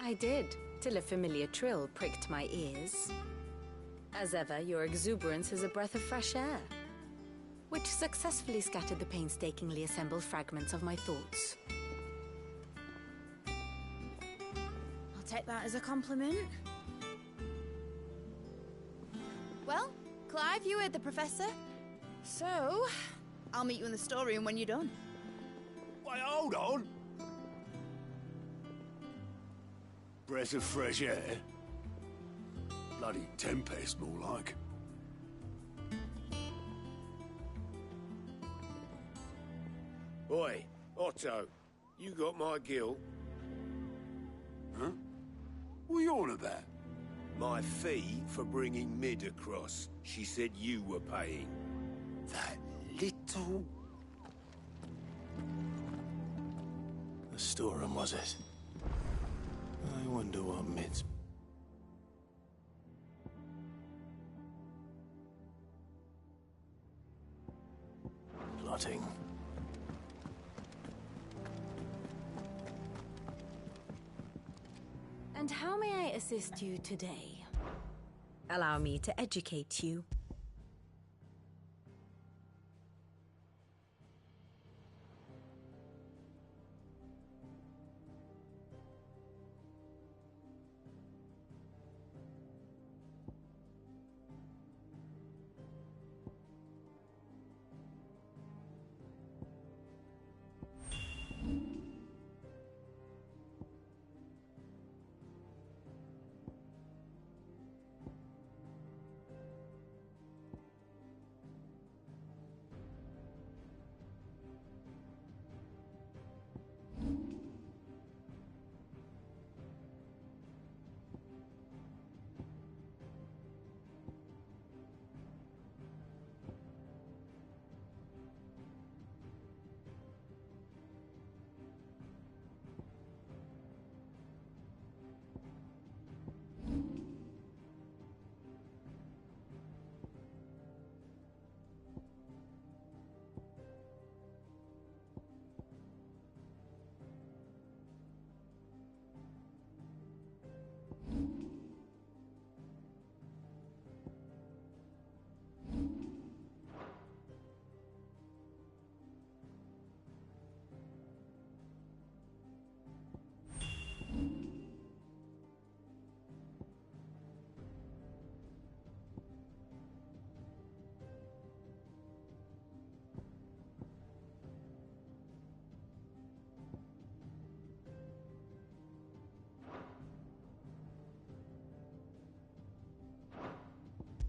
I did, till a familiar trill pricked my ears. As ever, your exuberance is a breath of fresh air, which successfully scattered the painstakingly assembled fragments of my thoughts. I'll take that as a compliment. Well, Clive, you heard the Professor. So, I'll meet you in the storeroom when you're done. Wait, hold on. breath of fresh air? Bloody tempest, more like. Oi, Otto, you got my gill? Huh? What are you on about? My fee for bringing Mid across. She said you were paying. That little... The storeroom, was it? I wonder what Mid's... plotting. And how may I assist you today? Allow me to educate you.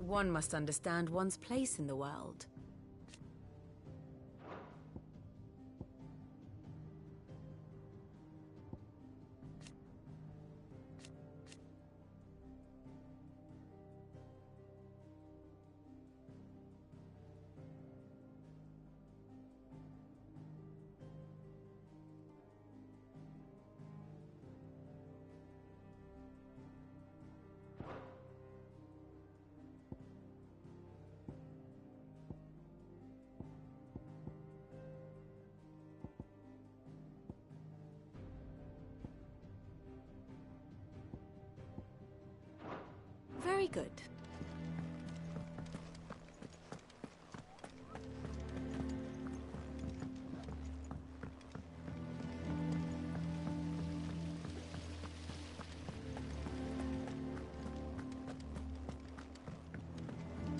One must understand one's place in the world. Very good.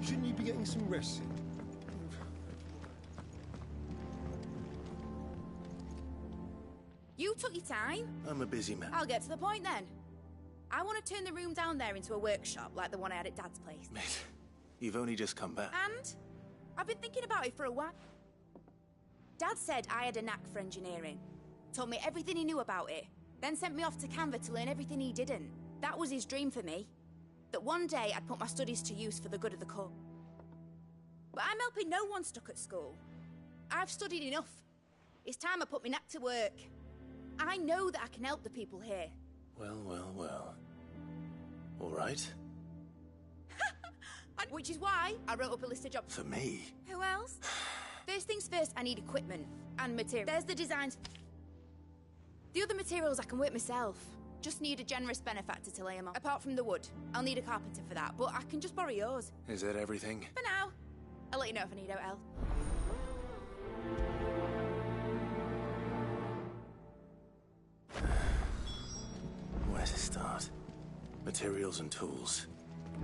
Shouldn't you be getting some rest soon? You took your time. I'm a busy man. I'll get to the point then. I want to turn the room down there into a workshop like the one I had at Dad's place. Mate, you've only just come back. And I've been thinking about it for a while. Dad said I had a knack for engineering. Told me everything he knew about it. Then sent me off to Canva to learn everything he didn't. That was his dream for me. That one day I'd put my studies to use for the good of the cause. But I'm helping no one stuck at school. I've studied enough. It's time I put my knack to work. I know that I can help the people here. Well, well, well. All right. Which is why I wrote up a list of jobs. For me? Who else? First things first, I need equipment and materials. There's the designs. The other materials I can work myself. Just need a generous benefactor to lay them on. Apart from the wood. I'll need a carpenter for that, but I can just borrow yours. Is that everything? For now. I'll let you know if I need help. Where to start? Materials and tools.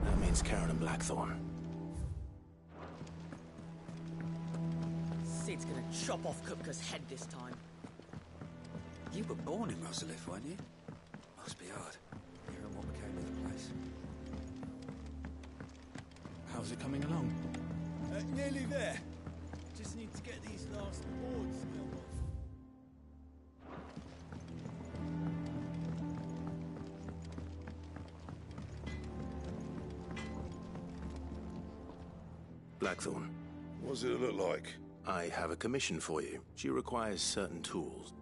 That means Karen and Blackthorn. Sid's gonna chop off Kupka's head this time. You were born in Rosalith, weren't you? Must be hard. Jesus. How's it coming along? Nearly there. Just need to get these last boards milled off. Blackthorn. What does it look like? I have a commission for you. She requires certain tools.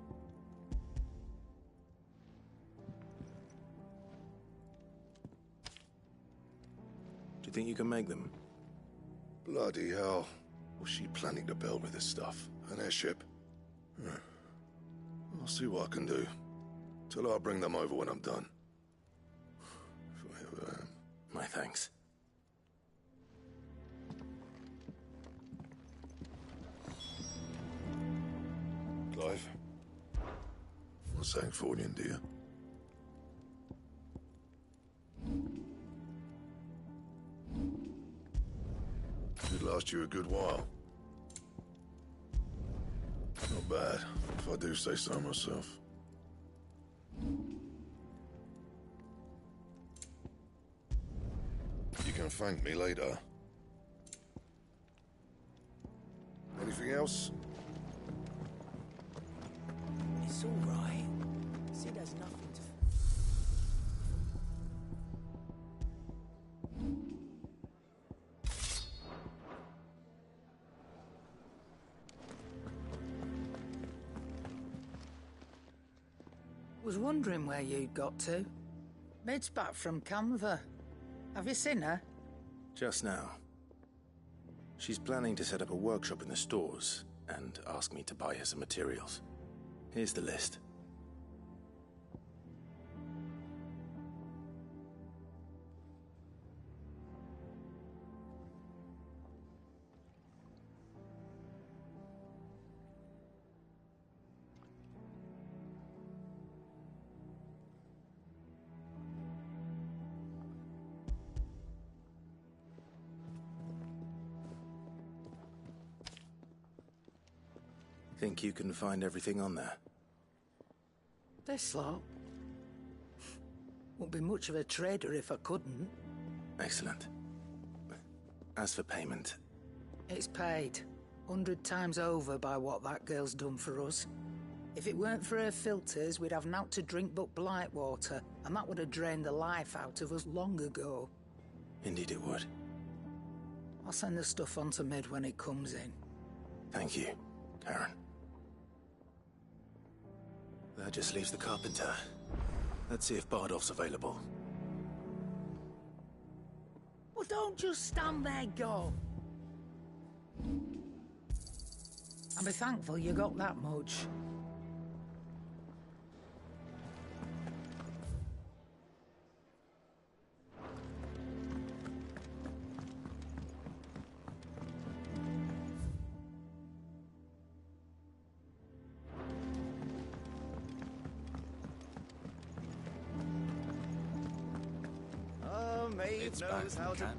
Do you think you can make them? Bloody hell. Was she planning to build with this stuff? An airship? I'll see what I can do. Tell her I'll bring them over when I'm done. If I ever am. My thanks. Clive. Not Sancfordian, do you? Should last you a good while. Not bad, if I do say so myself. You can thank me later. Anything else? It's all right. Sid has nothing to... Was wondering where you'd got to. Mid's back from Canva. Have you seen her? Just now. She's planning to set up a workshop in the stores and ask me to buy her some materials. Here's the list. Think you can find everything on there? This lot? Won't be much of a trader if I couldn't. Excellent. As for payment... It's paid. 100 times over by what that girl's done for us. If it weren't for her filters, we'd have naught to drink but blight water, and that would have drained the life out of us long ago. Indeed it would. I'll send the stuff on to Mid when it comes in. Thank you, Karen. That just leaves the carpenter. Let's see if Bardolph's available. Well, don't just stand there, go. I'll be thankful you got that much. Maeve knows how to...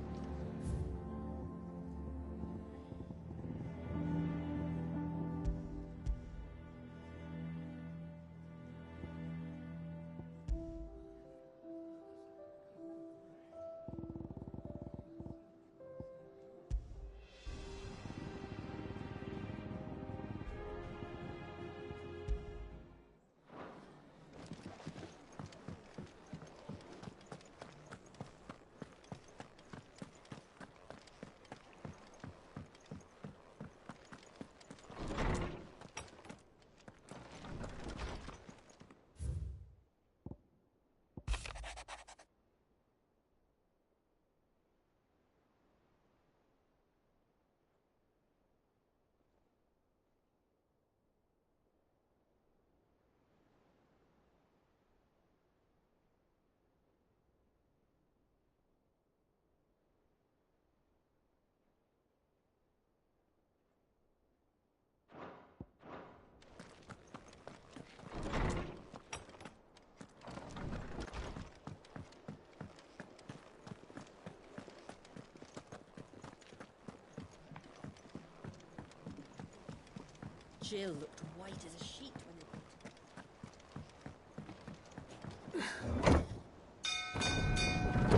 Jill looked white as a sheet when they...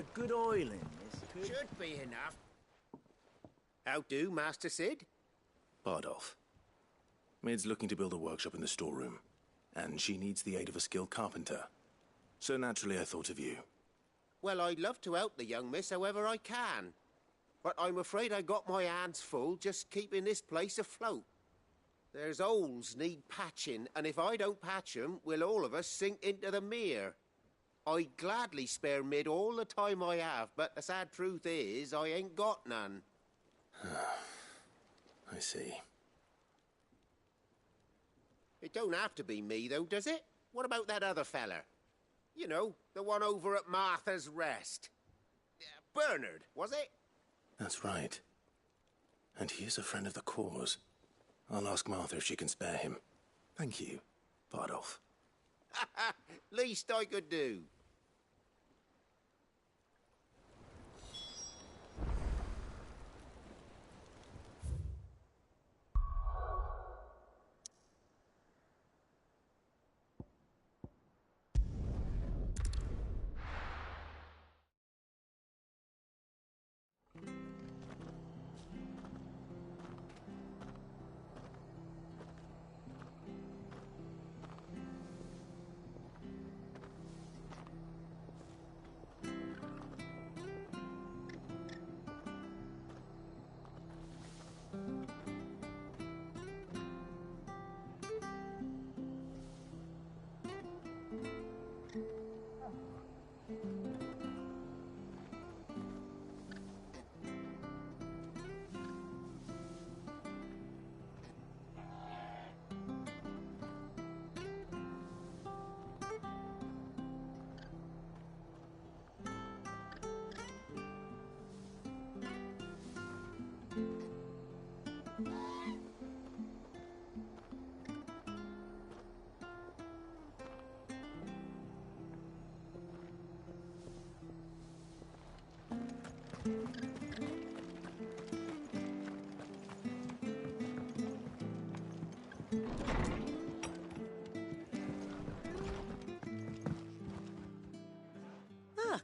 a good oiling, miss. Should be enough. How do, Master Sid? Bardolph. Maid's looking to build a workshop in the storeroom, and she needs the aid of a skilled carpenter. So naturally I thought of you. Well, I'd love to help the young miss however I can. But I'm afraid I got my hands full just keeping this place afloat. There's holes need patching, and if I don't patch 'em, we'll all of us sink into the mere. I'd gladly spare Mid all the time I have, but the sad truth is, I ain't got none. I see. It don't have to be me, though, does it? What about that other fella? You know, the one over at Martha's Rest. Bernard, was it? That's right. And he is a friend of the cause. I'll ask Martha if she can spare him. Thank you, Bardolph. Least I could do.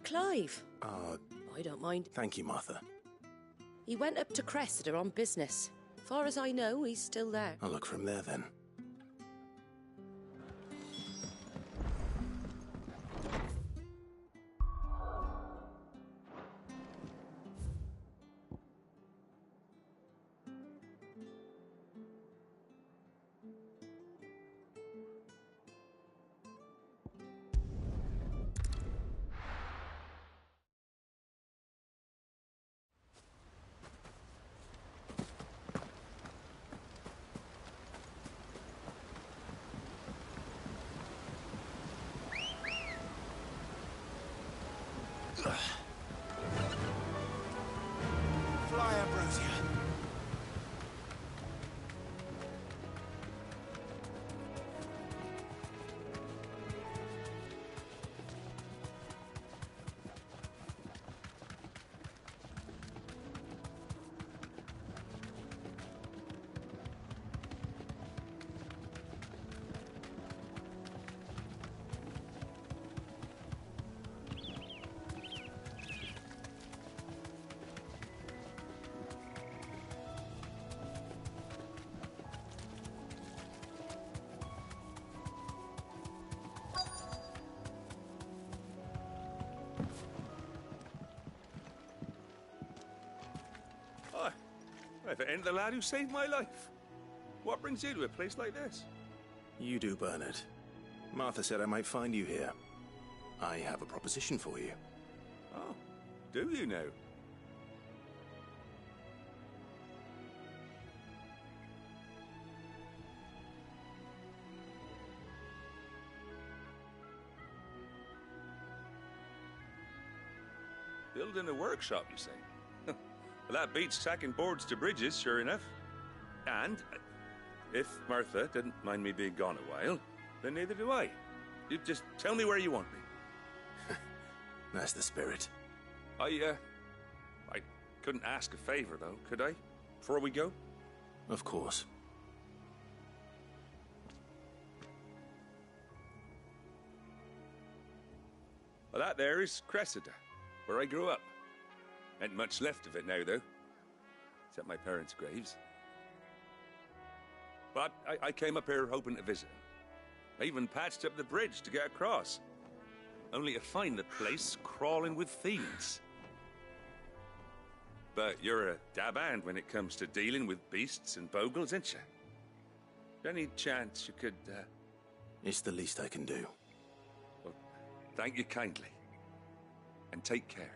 Clive. I don't mind. Thank you, Martha. He went up to Cressida on business. Far as I know, he's still there. I'll look from there, then. Fly, Ambrosia. If it ain't the lad who saved my life. What brings you to a place like this? You do, Bernard. Martha said I might find you here. I have a proposition for you. Oh, do you now? Building a workshop, you say? Well, that beats tacking boards to bridges, sure enough. And if Martha didn't mind me being gone a while, then neither do I. You just tell me where you want me. That's the spirit. I couldn't ask a favor, though, could I? Before we go? Of course. Well, that there is Cressida. where I grew up. Ain't much left of it now, though. Except my parents' graves. But I came up here hoping to visit them. I even patched up the bridge to get across. Only to find the place crawling with fiends. But you're a dab hand when it comes to dealing with beasts and bogles, ain't you? Any chance you could, It's the least I can do. Well, thank you kindly. And take care.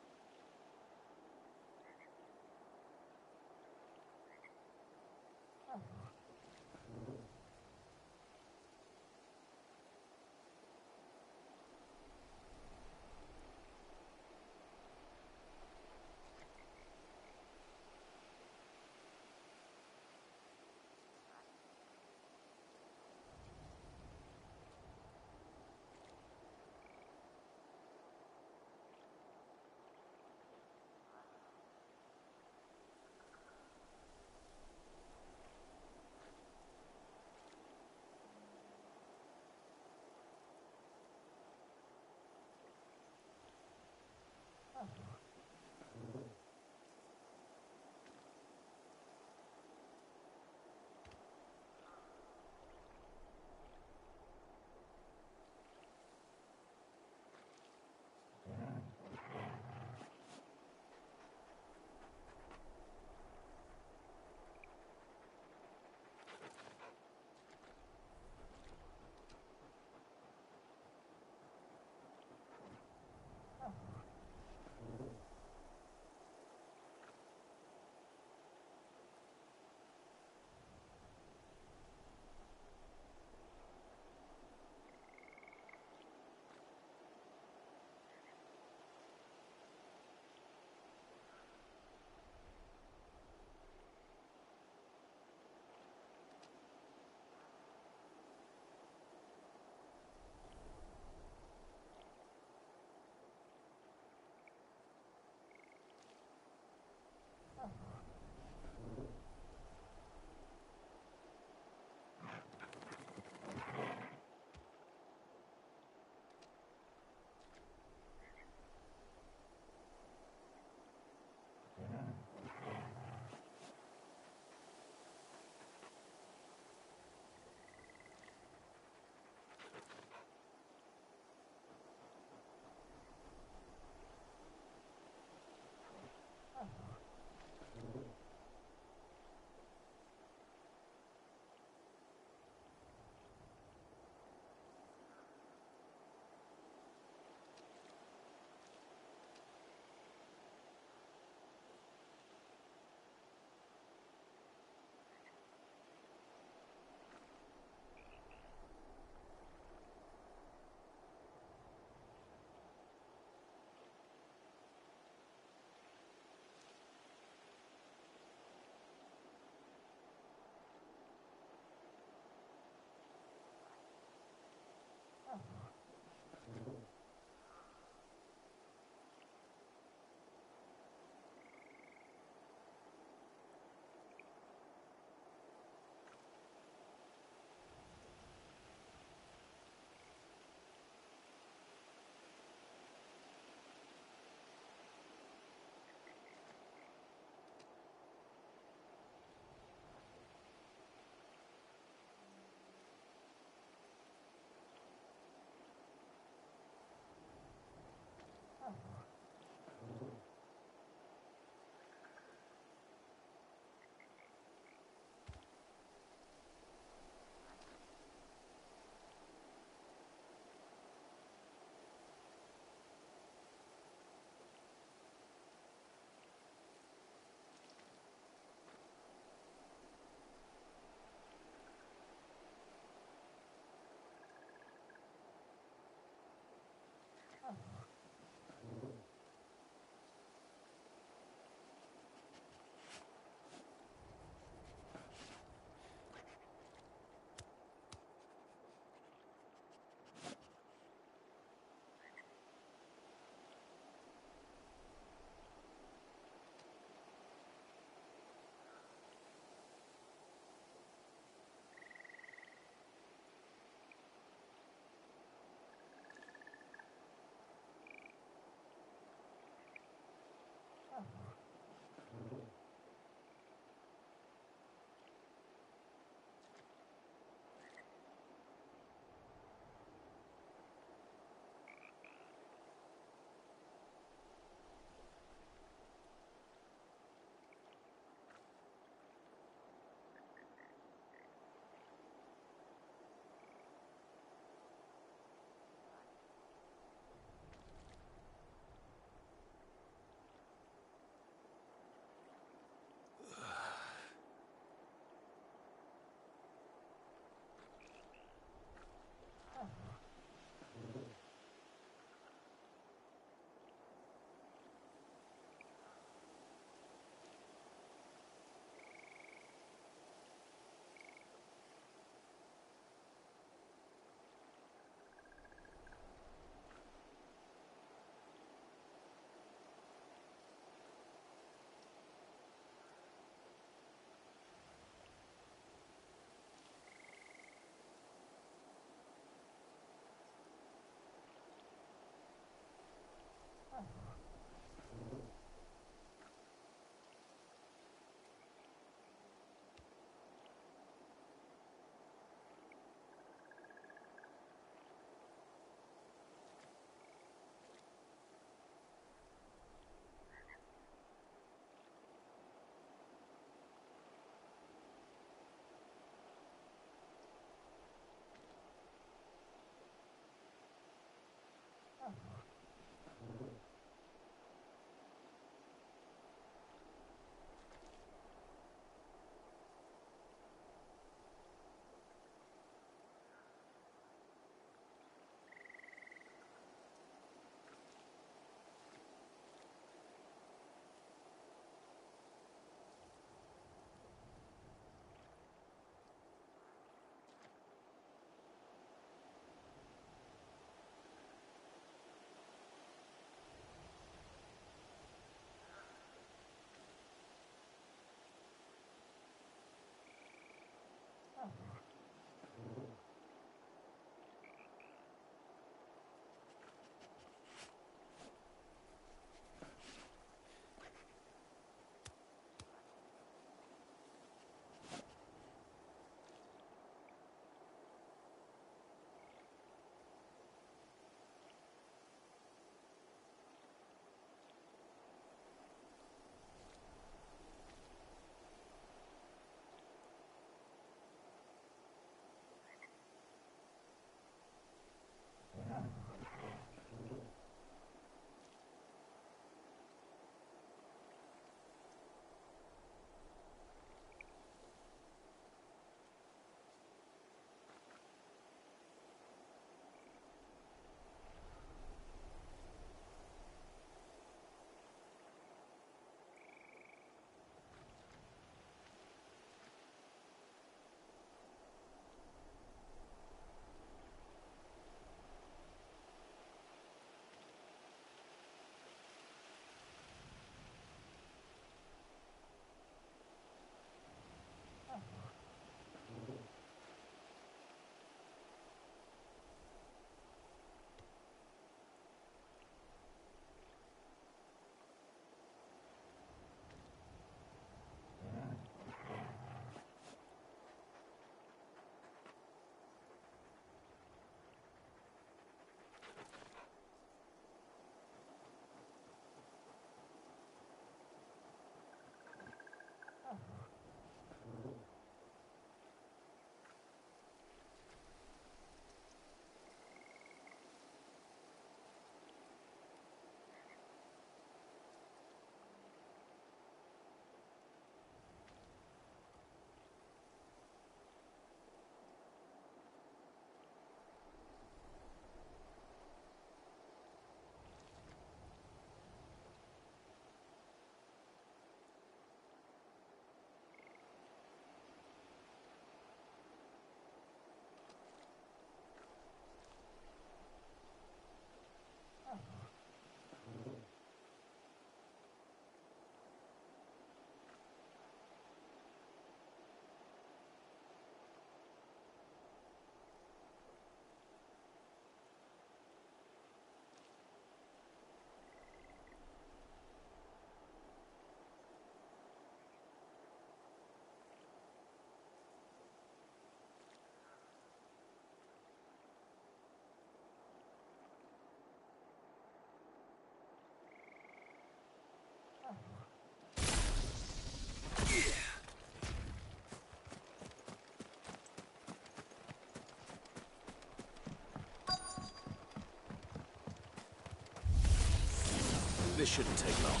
This shouldn't take long.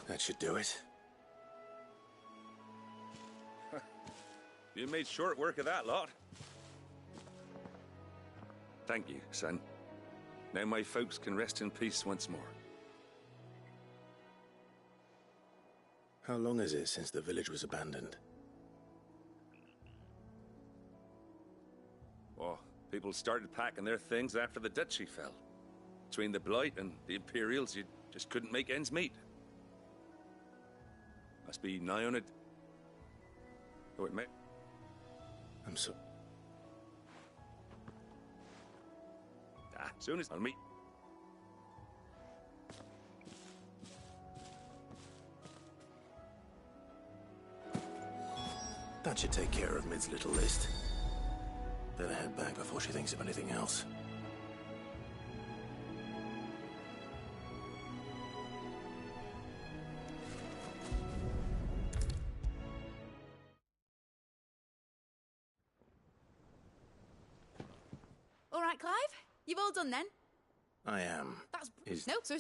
That should do it. You made short work of that lot. Thank you, son. Now my folks can rest in peace once more. How long is it since the village was abandoned? Oh, people started packing their things after the duchy fell. Between the Blight and the Imperials, you just couldn't make ends meet. Must be nigh on it. Oh, it may. I'm so. Soon as I'll meet. That should take care of Mid's little list. Better head back before she thinks of anything else. All right, Clive? You've all done then? I am. That's... Is... No, so...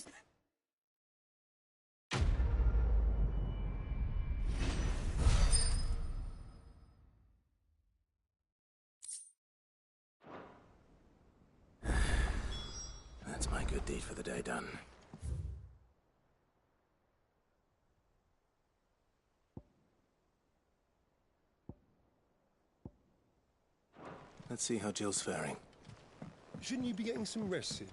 That's my good deed for the day done. Let's see how Jill's faring. Shouldn't you be getting some rest soon?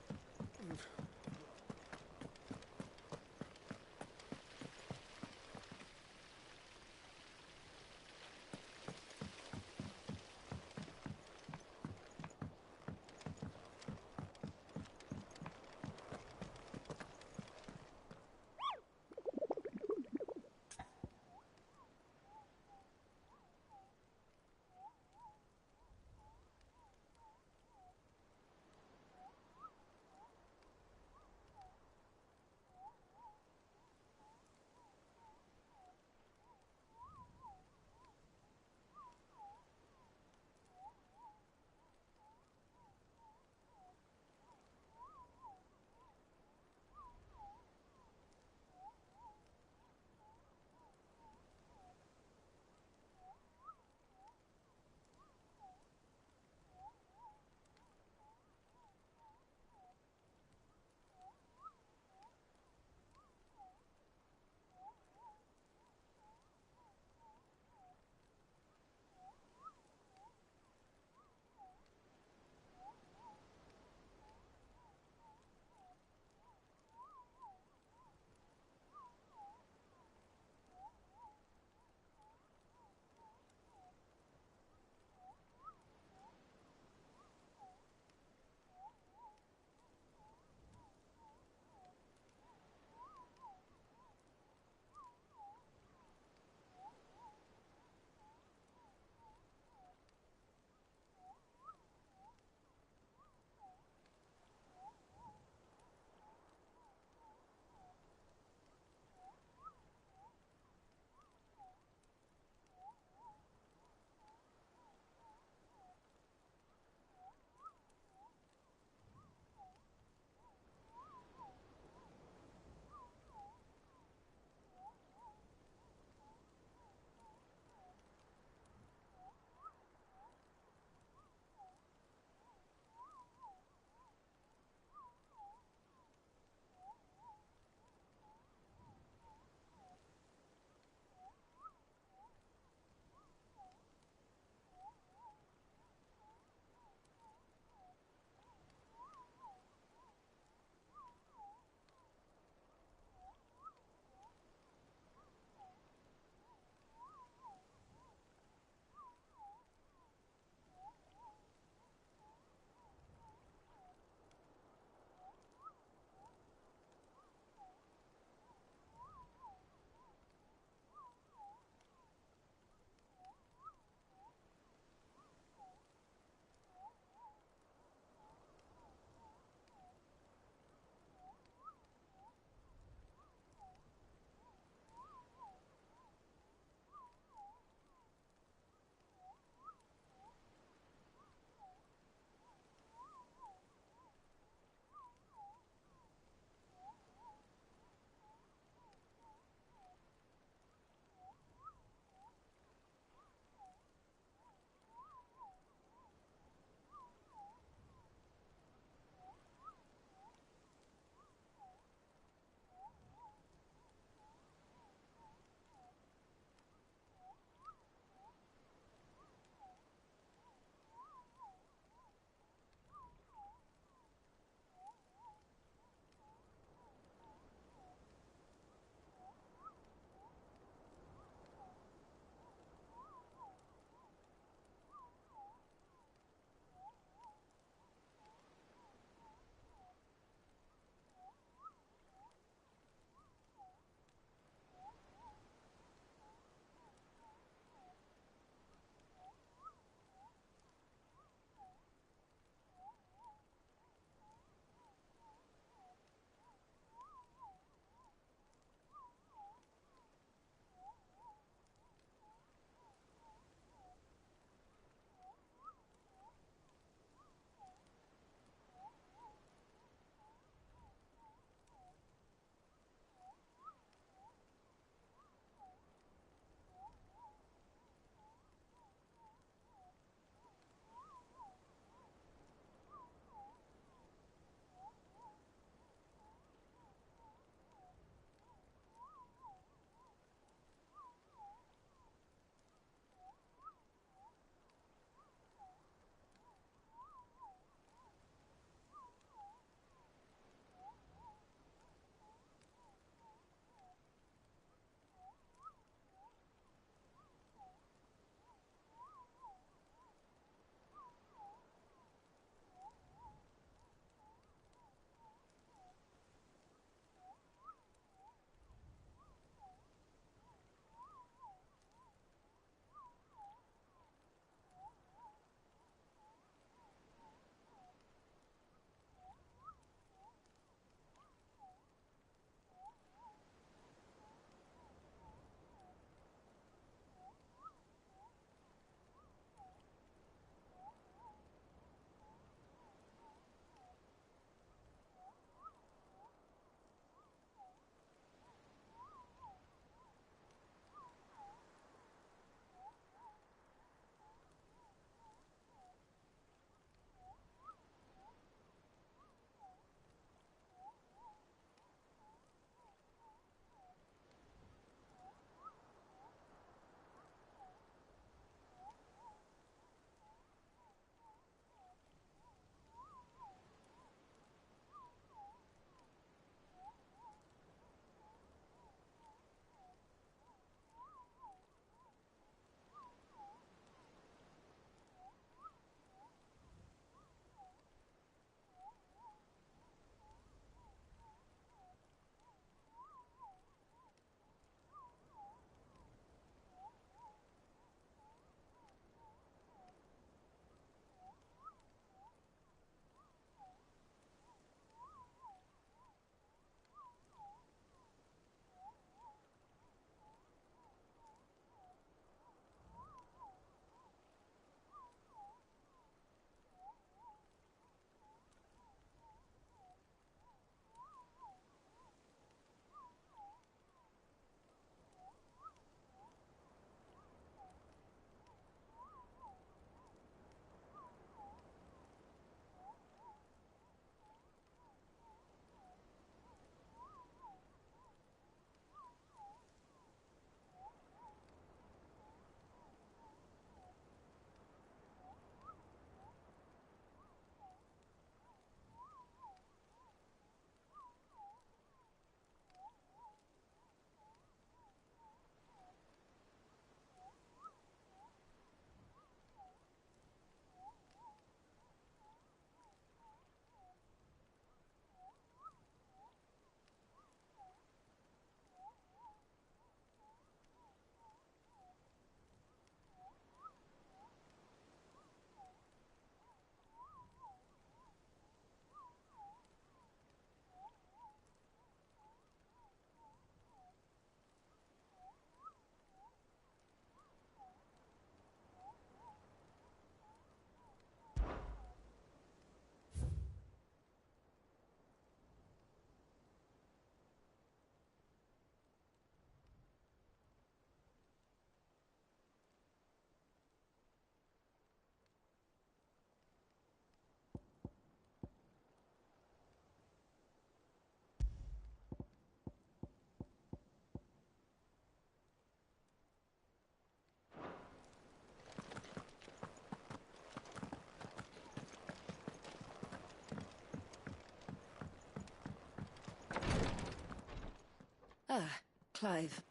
Ah, Clive.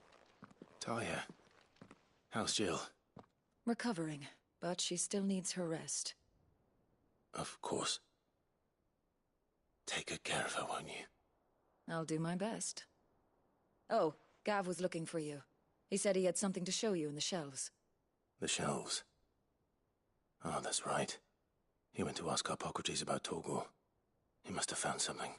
Talia. How's Jill? Recovering, but she still needs her rest. Of course. Take good care of her, won't you? I'll do my best. Oh, Gav was looking for you. He said he had something to show you in the shelves. The shelves? Oh, that's right. He went to ask Harpocrates about Torgor. He must have found something.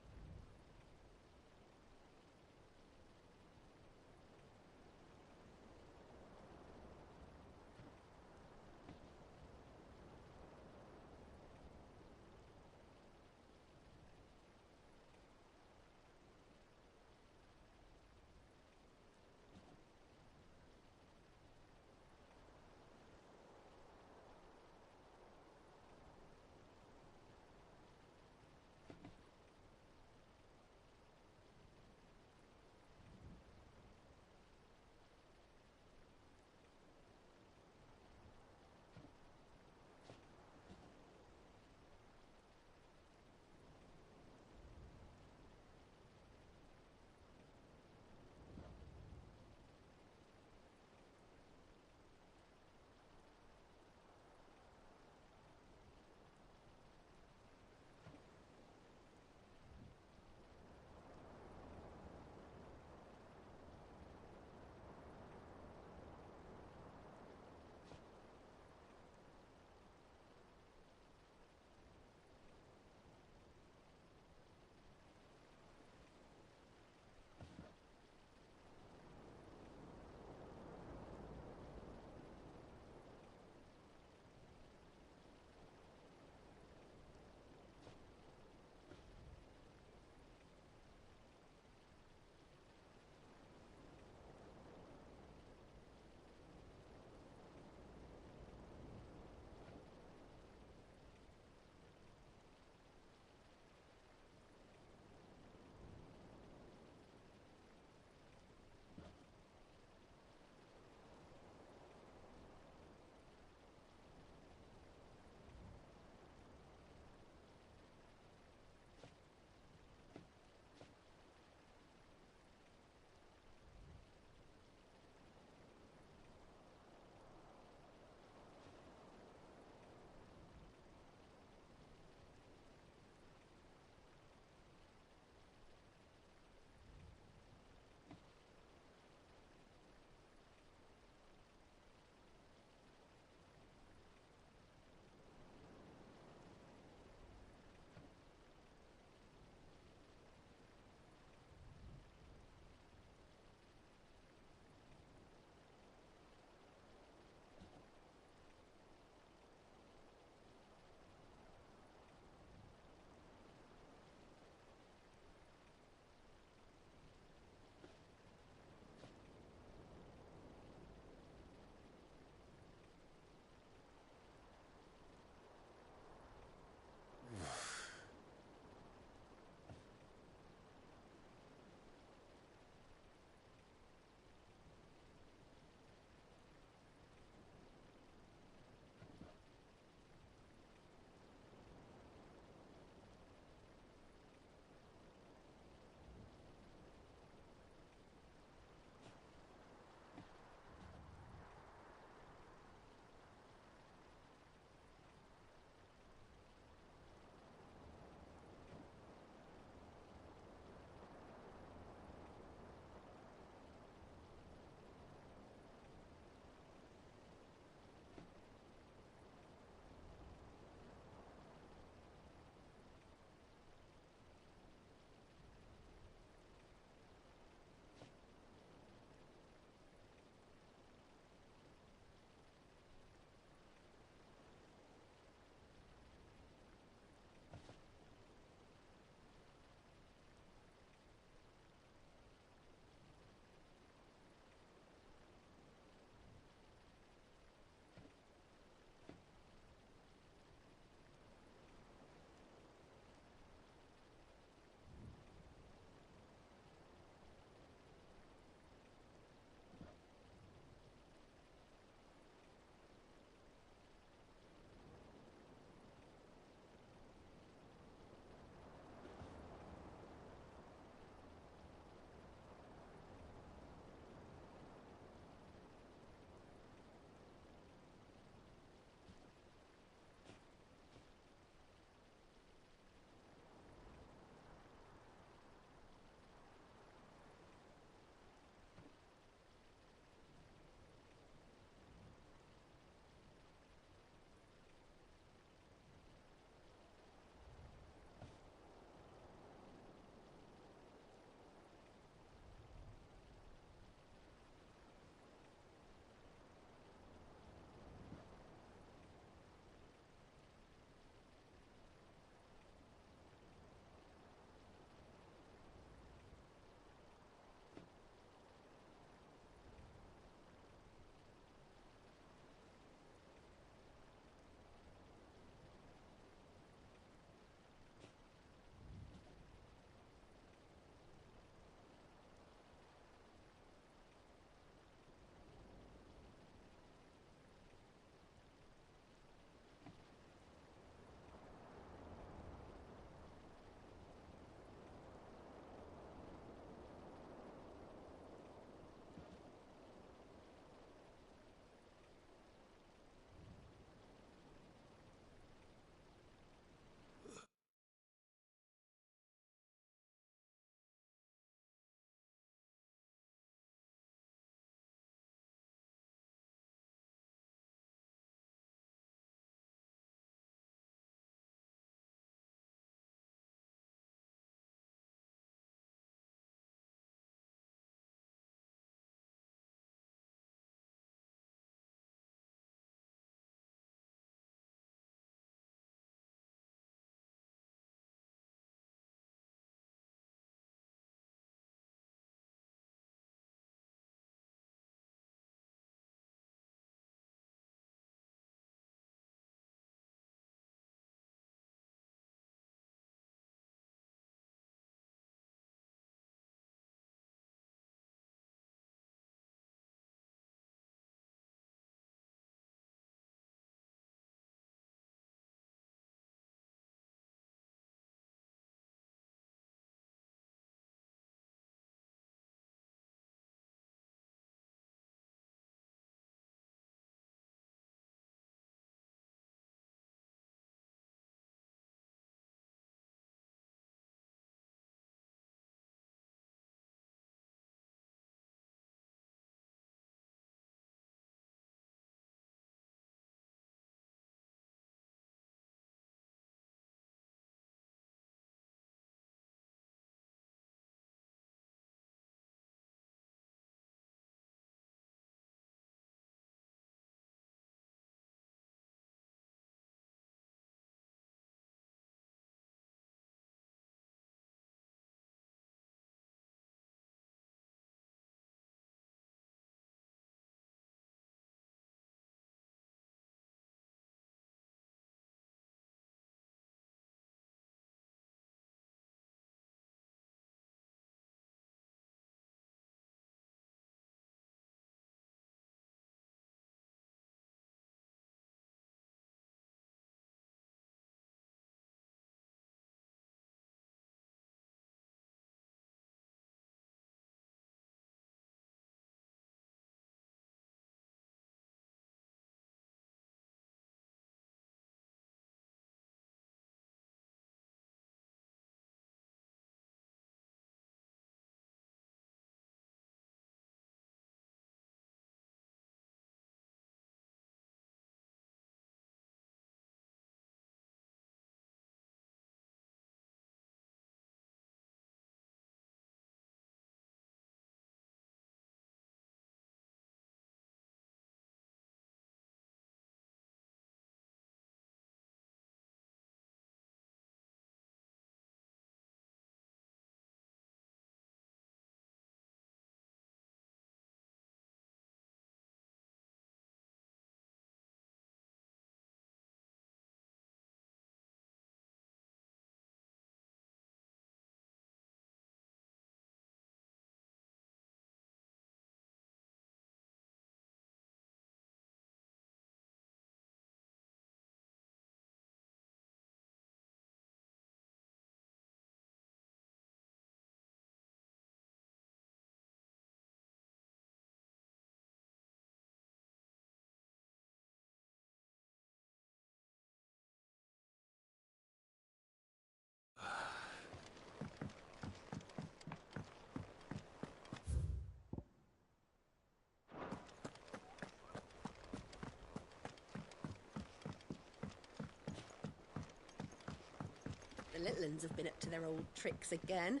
little uns have been up to their old tricks again.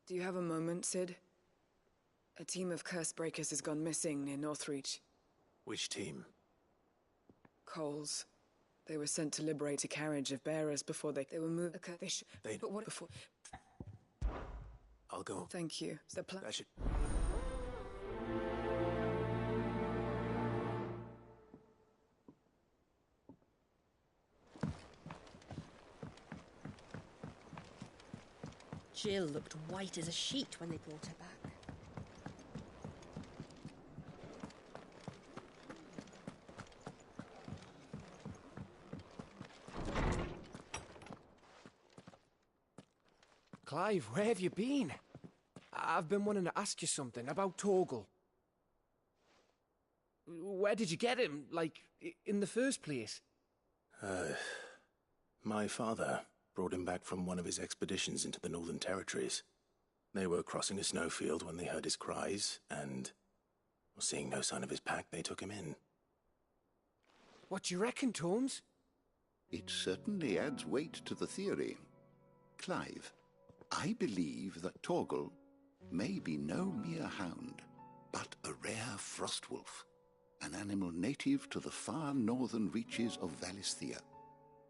Do you have a moment, Sid? A team of curse breakers has gone missing near Northreach. Which team? Coles. They were sent to liberate a carriage of bearers before they were moved. But what before? I'll go. Thank you. The plan. I should. Jill looked white as a sheet when they brought her back. Clive, where have you been? I've been wanting to ask you something about Torgal. Where did you get him, like, in the first place? My father brought him back from one of his expeditions into the Northern Territories. They were crossing a snowfield when they heard his cries, and, seeing no sign of his pack, they took him in. What do you reckon, Tomes? It certainly adds weight to the theory. Clive, I believe that Torgal may be no mere hound, but a rare frostwolf, an animal native to the far northern reaches of Valisthea.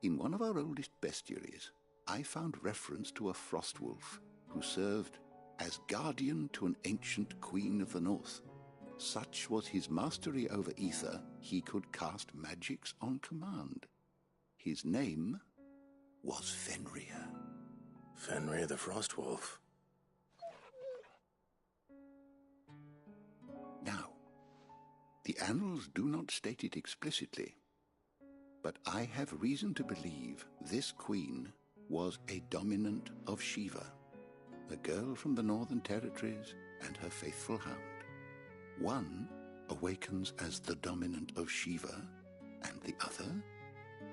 In one of our oldest bestiaries, I found reference to a frostwolf who served as guardian to an ancient queen of the north. Such was his mastery over ether, he could cast magics on command. His name was Fenrir. Fenrir the Frostwolf. Now, the annals do not state it explicitly, but I have reason to believe this queen was a dominant of Shiva, a girl from the Northern Territories and her faithful hound. One awakens as the dominant of Shiva, and the other?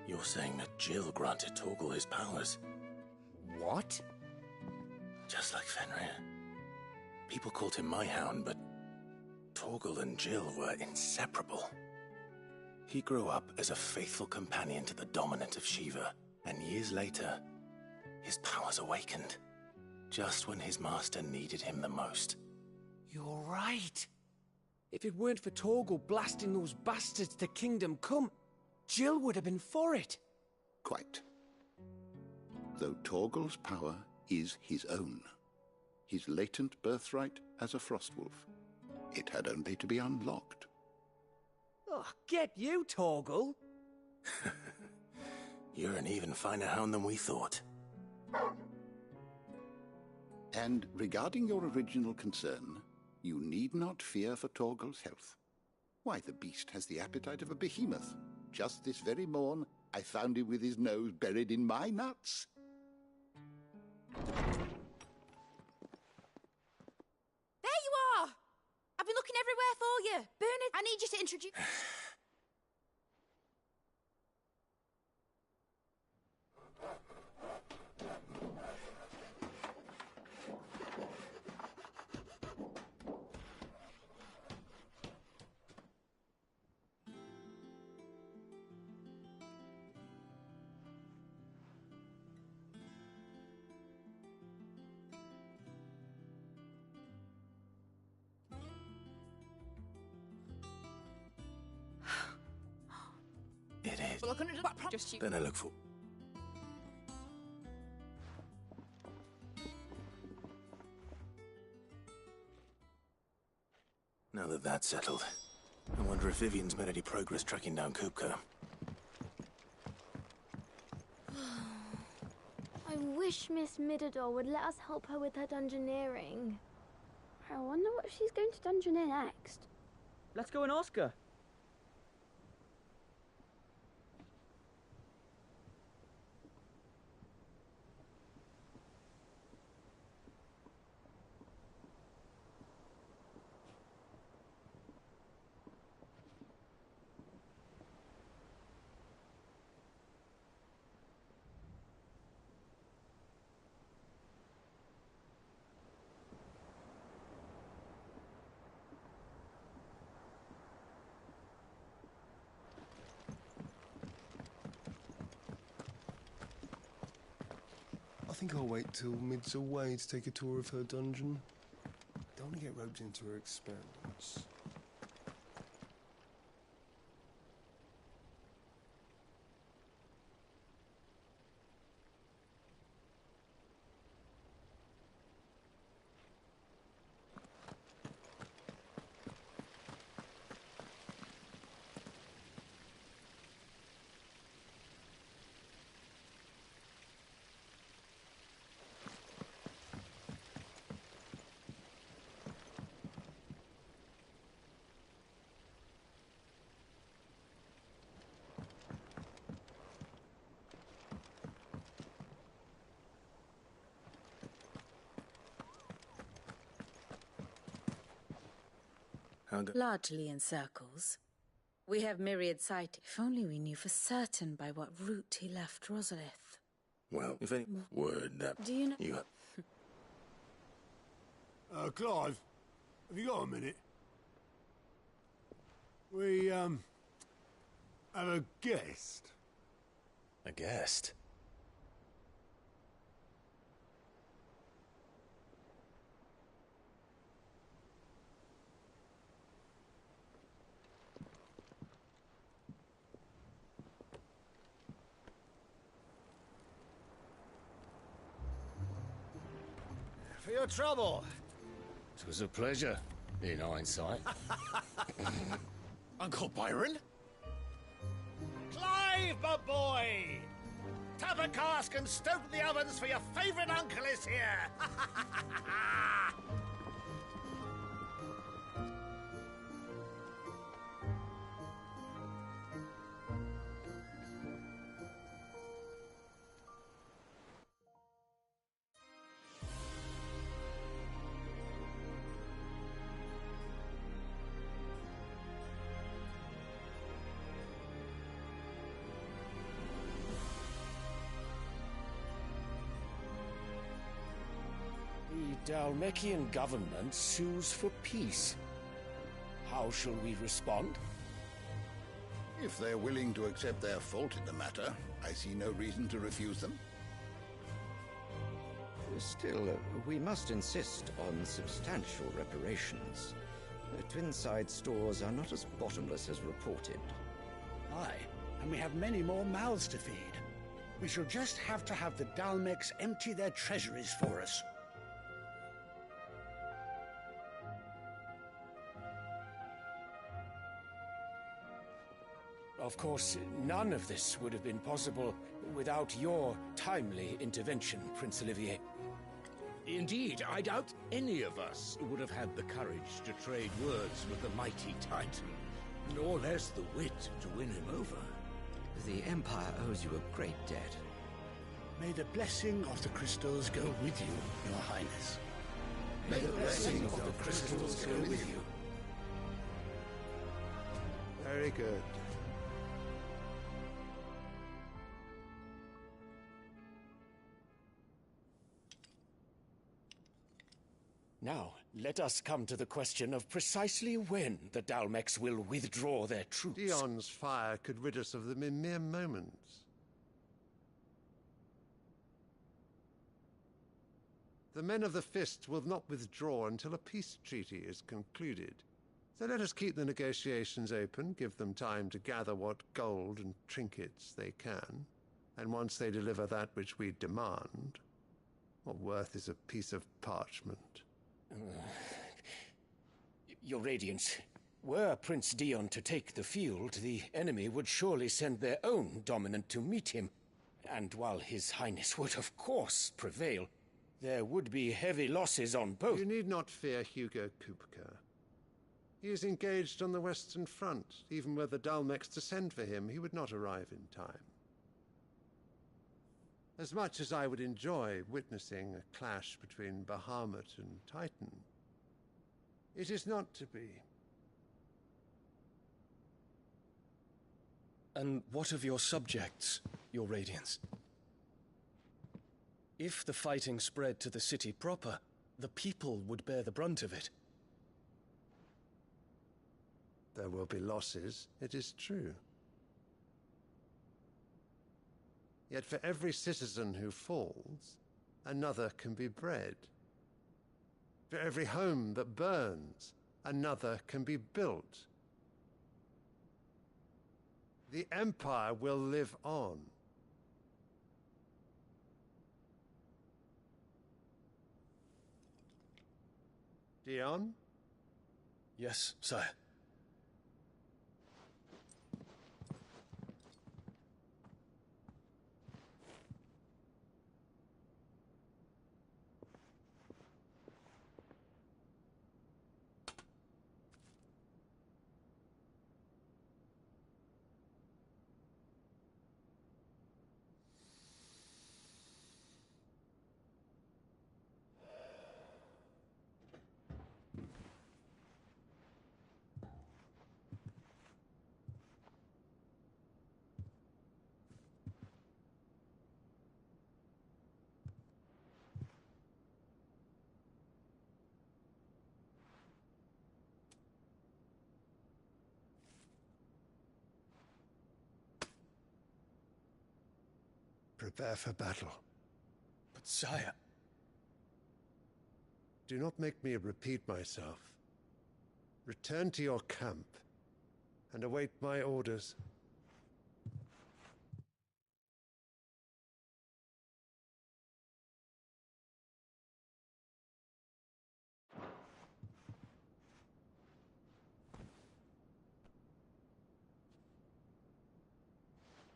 You're saying that Jill granted Torgal his powers? What? Just like Fenrir. People called him my hound, but Torgal and Jill were inseparable. He grew up as a faithful companion to the dominant of Shiva, and years later, his powers awakened, just when his master needed him the most. You're right. If it weren't for Torgal blasting those bastards to Kingdom Come, Jill would have been for it. Quite. Though Torgal's power is his own, his latent birthright as a Frostwolf, it had only to be unlocked. Oh, get you, Torgal! You're an even finer hound than we thought. And regarding your original concern, you need not fear for Torgal's health. Why, the beast has the appetite of a behemoth. Just this very morn, I found him with his nose buried in my nuts. There you are! I've been looking everywhere for you. Bernard, I need you to introduce... It is. Well, I couldn't do that. Just you. Then I look for... Now that that's settled, I wonder if Vivian's made any progress tracking down Kupka. I wish Miss Midador would let us help her with her dungeoneering. I wonder what she's going to dungeoneer next. Let's go and ask her. think I'll wait till Mid's away to take a tour of her dungeon. Don't want to get roped into her experiments. Largely in circles. We have myriad sight. If only we knew for certain by what route he left Rosalith. Well, if any word that Do you know? you have... Clive, have you got a minute? We, have a guest. A guest? For your trouble. It was a pleasure, in hindsight. Uncle Byron? Clive, my boy! Tap a cask and stoke the ovens for your favourite uncle is here! The Dalmekian government sues for peace. How shall we respond? If they're willing to accept their fault in the matter, I see no reason to refuse them. Still, we must insist on substantial reparations. Twinside stores are not as bottomless as reported. Aye, and we have many more mouths to feed. We shall just have to have the Dalmecs empty their treasuries for us. Of course, none of this would have been possible without your timely intervention, Prince Olivier. Indeed, I doubt any of us would have had the courage to trade words with the mighty Titan, nor less the wit to win him over. The Empire owes you a great debt. May the blessing of the crystals go with you, Your Highness. May the blessing of the crystals go with you. Very good. Now, let us come to the question of precisely when the Dalmecs will withdraw their troops. Dion's fire could rid us of them in mere moments. The men of the Fist will not withdraw until a peace treaty is concluded. So let us keep the negotiations open, give them time to gather what gold and trinkets they can, and once they deliver that which we demand, what worth is a piece of parchment? Your Radiance, were Prince Dion to take the field, the enemy would surely send their own dominant to meet him. And while His Highness would of course prevail, there would be heavy losses on both. You need not fear Hugo Kupka. He is engaged on the Western Front. Even were the Dalmecs to send for him, he would not arrive in time. As much as I would enjoy witnessing a clash between Bahamut and Titan, it is not to be. And what of your subjects, Your Radiance? If the fighting spread to the city proper, the people would bear the brunt of it. There will be losses, it is true. Yet for every citizen who falls, another can be bred. For every home that burns, another can be built. The Empire will live on. Dion? Yes, sire. Prepare for battle. But sire... Do not make me repeat myself. Return to your camp and await my orders.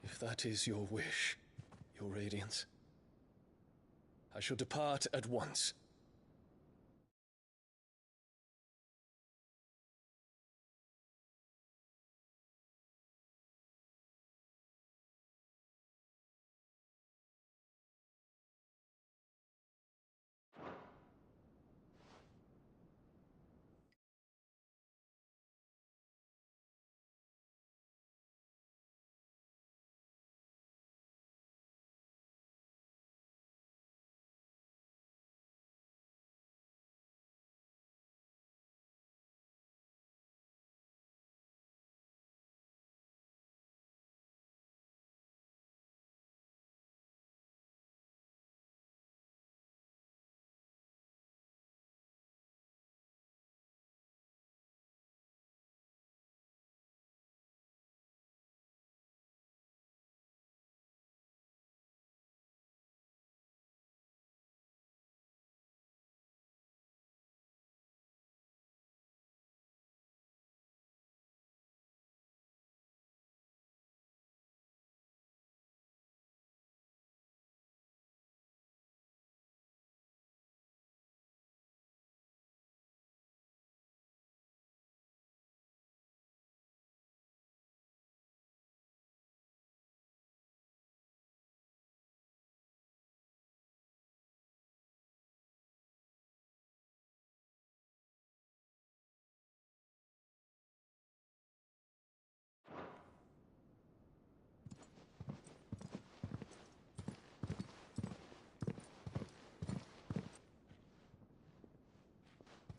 If that is your wish, Your Radiance, I shall depart at once.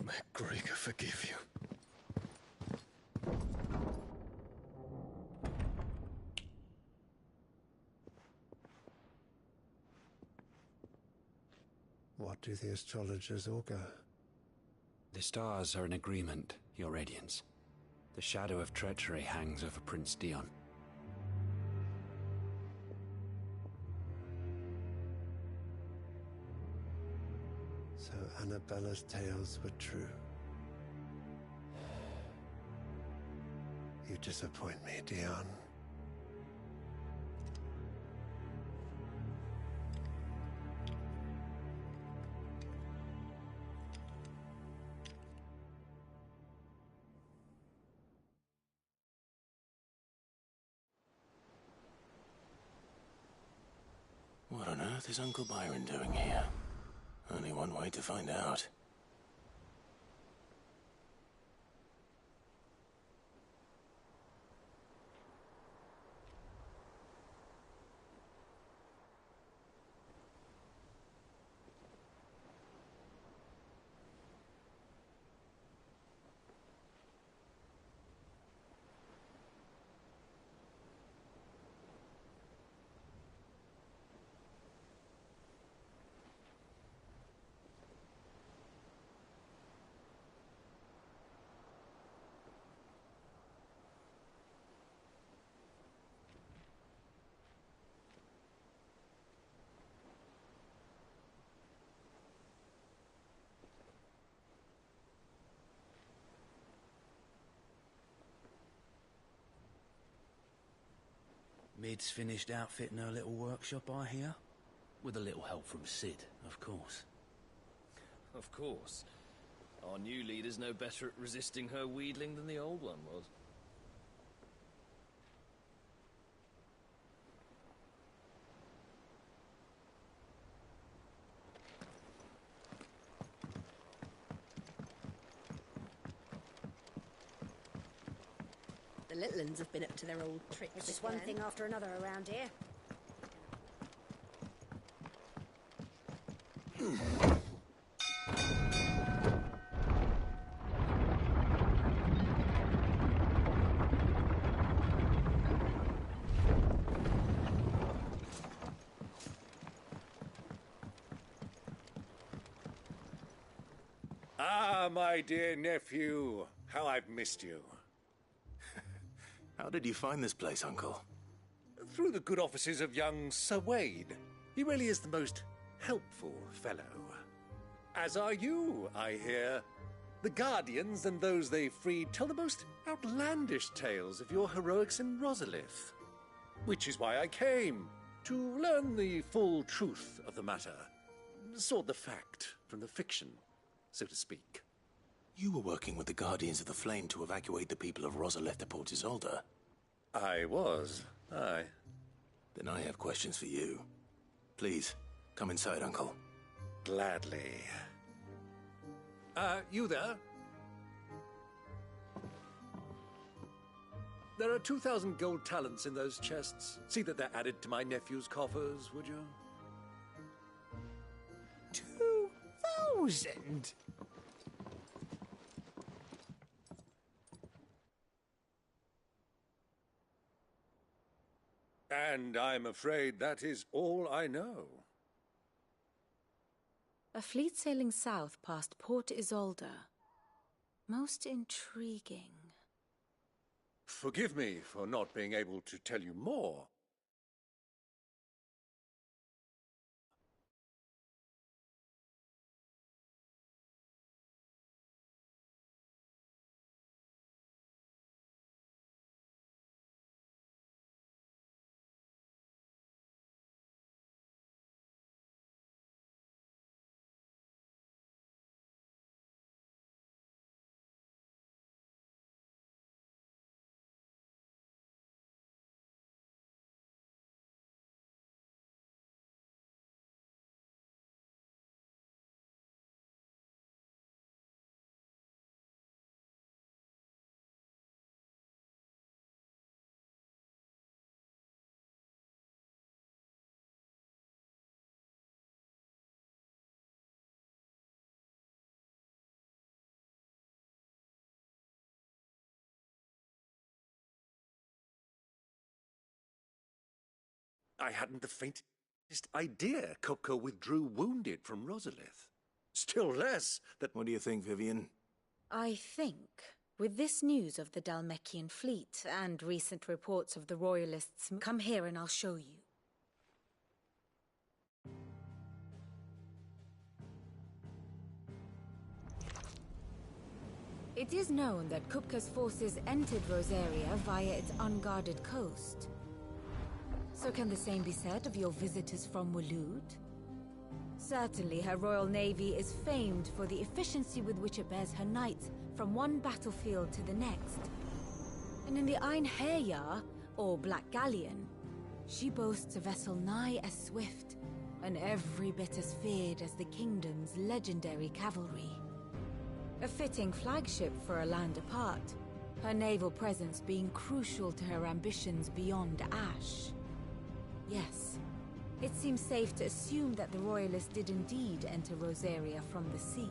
May Gregor forgive you. What do the astrologers augur? The stars are in agreement, Your Radiance. The shadow of treachery hangs over Prince Dion. So Annabella's tales were true. You disappoint me, Dion. What on earth is Uncle Byron doing here? Only one way to find out. Mid's finished outfitting her little workshop, I hear. With a little help from Sid, of course. Of course. Our new leader's no better at resisting her wheedling than the old one was. The little uns have been up to their old tricks. It's just one thing after another around here. Ah, my dear nephew, how I've missed you. How did you find this place, Uncle? Through the good offices of young Sir Wade. He really is the most helpful fellow. As are you, I hear. The Guardians and those they freed tell the most outlandish tales of your heroics in Rosalith. Which is why I came, to learn the full truth of the matter. Sort the fact from the fiction, so to speak. You were working with the Guardians of the Flame to evacuate the people of Rosalith to Port Isolde. I was, aye. Then I have questions for you. Please, come inside, Uncle. Gladly. You there? There are 2,000 gold talents in those chests. See that they're added to my nephew's coffers, would you? 2,000? And I'm afraid that is all I know. A fleet sailing south past Port Isolde. Most intriguing. Forgive me for not being able to tell you more. I hadn't the faintest idea Kopko withdrew wounded from Rosalith. Still less that... What do you think, Vivian? I think, with this news of the Dhalmekian fleet and recent reports of the Royalists, come here and I'll show you. It is known that Kupka's forces entered Rosaria via its unguarded coast. So can the same be said of your visitors from Waloed? Certainly her Royal Navy is famed for the efficiency with which it bears her knights from one battlefield to the next. And in the Einherjar, or Black Galleon, she boasts a vessel nigh as swift, and every bit as feared as the kingdom's legendary cavalry. A fitting flagship for a land apart, her naval presence being crucial to her ambitions beyond Ash. Yes, it seems safe to assume that the Royalists did indeed enter Rosaria from the sea.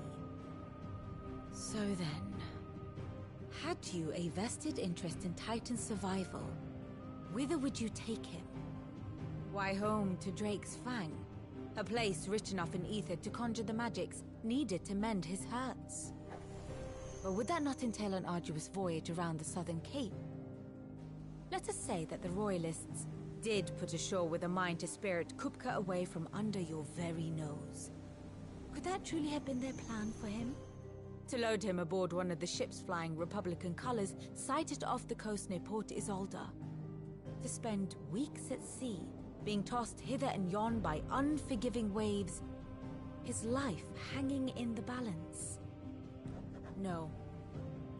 So then, had you a vested interest in Titan's survival, whither would you take him? Why, home to Drake's Fang, a place rich enough in ether to conjure the magics needed to mend his hurts. Or would that not entail an arduous voyage around the southern cape? Let us say that the Royalists did put ashore with a mind to spirit Kupka away from under your very nose. Could that truly have been their plan for him? To load him aboard one of the ships flying Republican colors sighted off the coast near Port Isolde? to spend weeks at sea, being tossed hither and yon by unforgiving waves, his life hanging in the balance. No.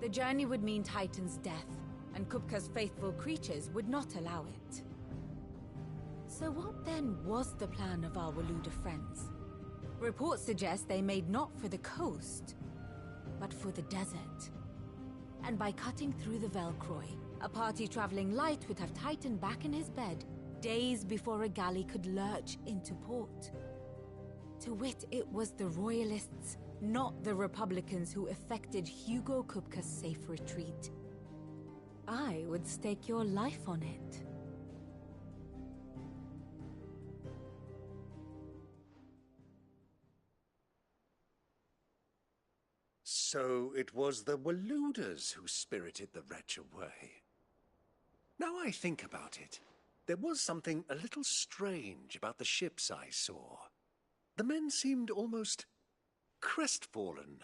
The journey would mean Titan's death, and Kupka's faithful creatures would not allow it. So what then was the plan of our Waluda friends? Reports suggest they made not for the coast, but for the desert. And by cutting through the Velcroy, a party traveling light would have Titan back in his bed days before a galley could lurch into port. To wit, it was the Royalists, not the Republicans, who effected Hugo Kupka's safe retreat. I would stake your life on it. So it was the Waludas who spirited the wretch away. Now I think about it, there was something a little strange about the ships I saw. The men seemed almost crestfallen,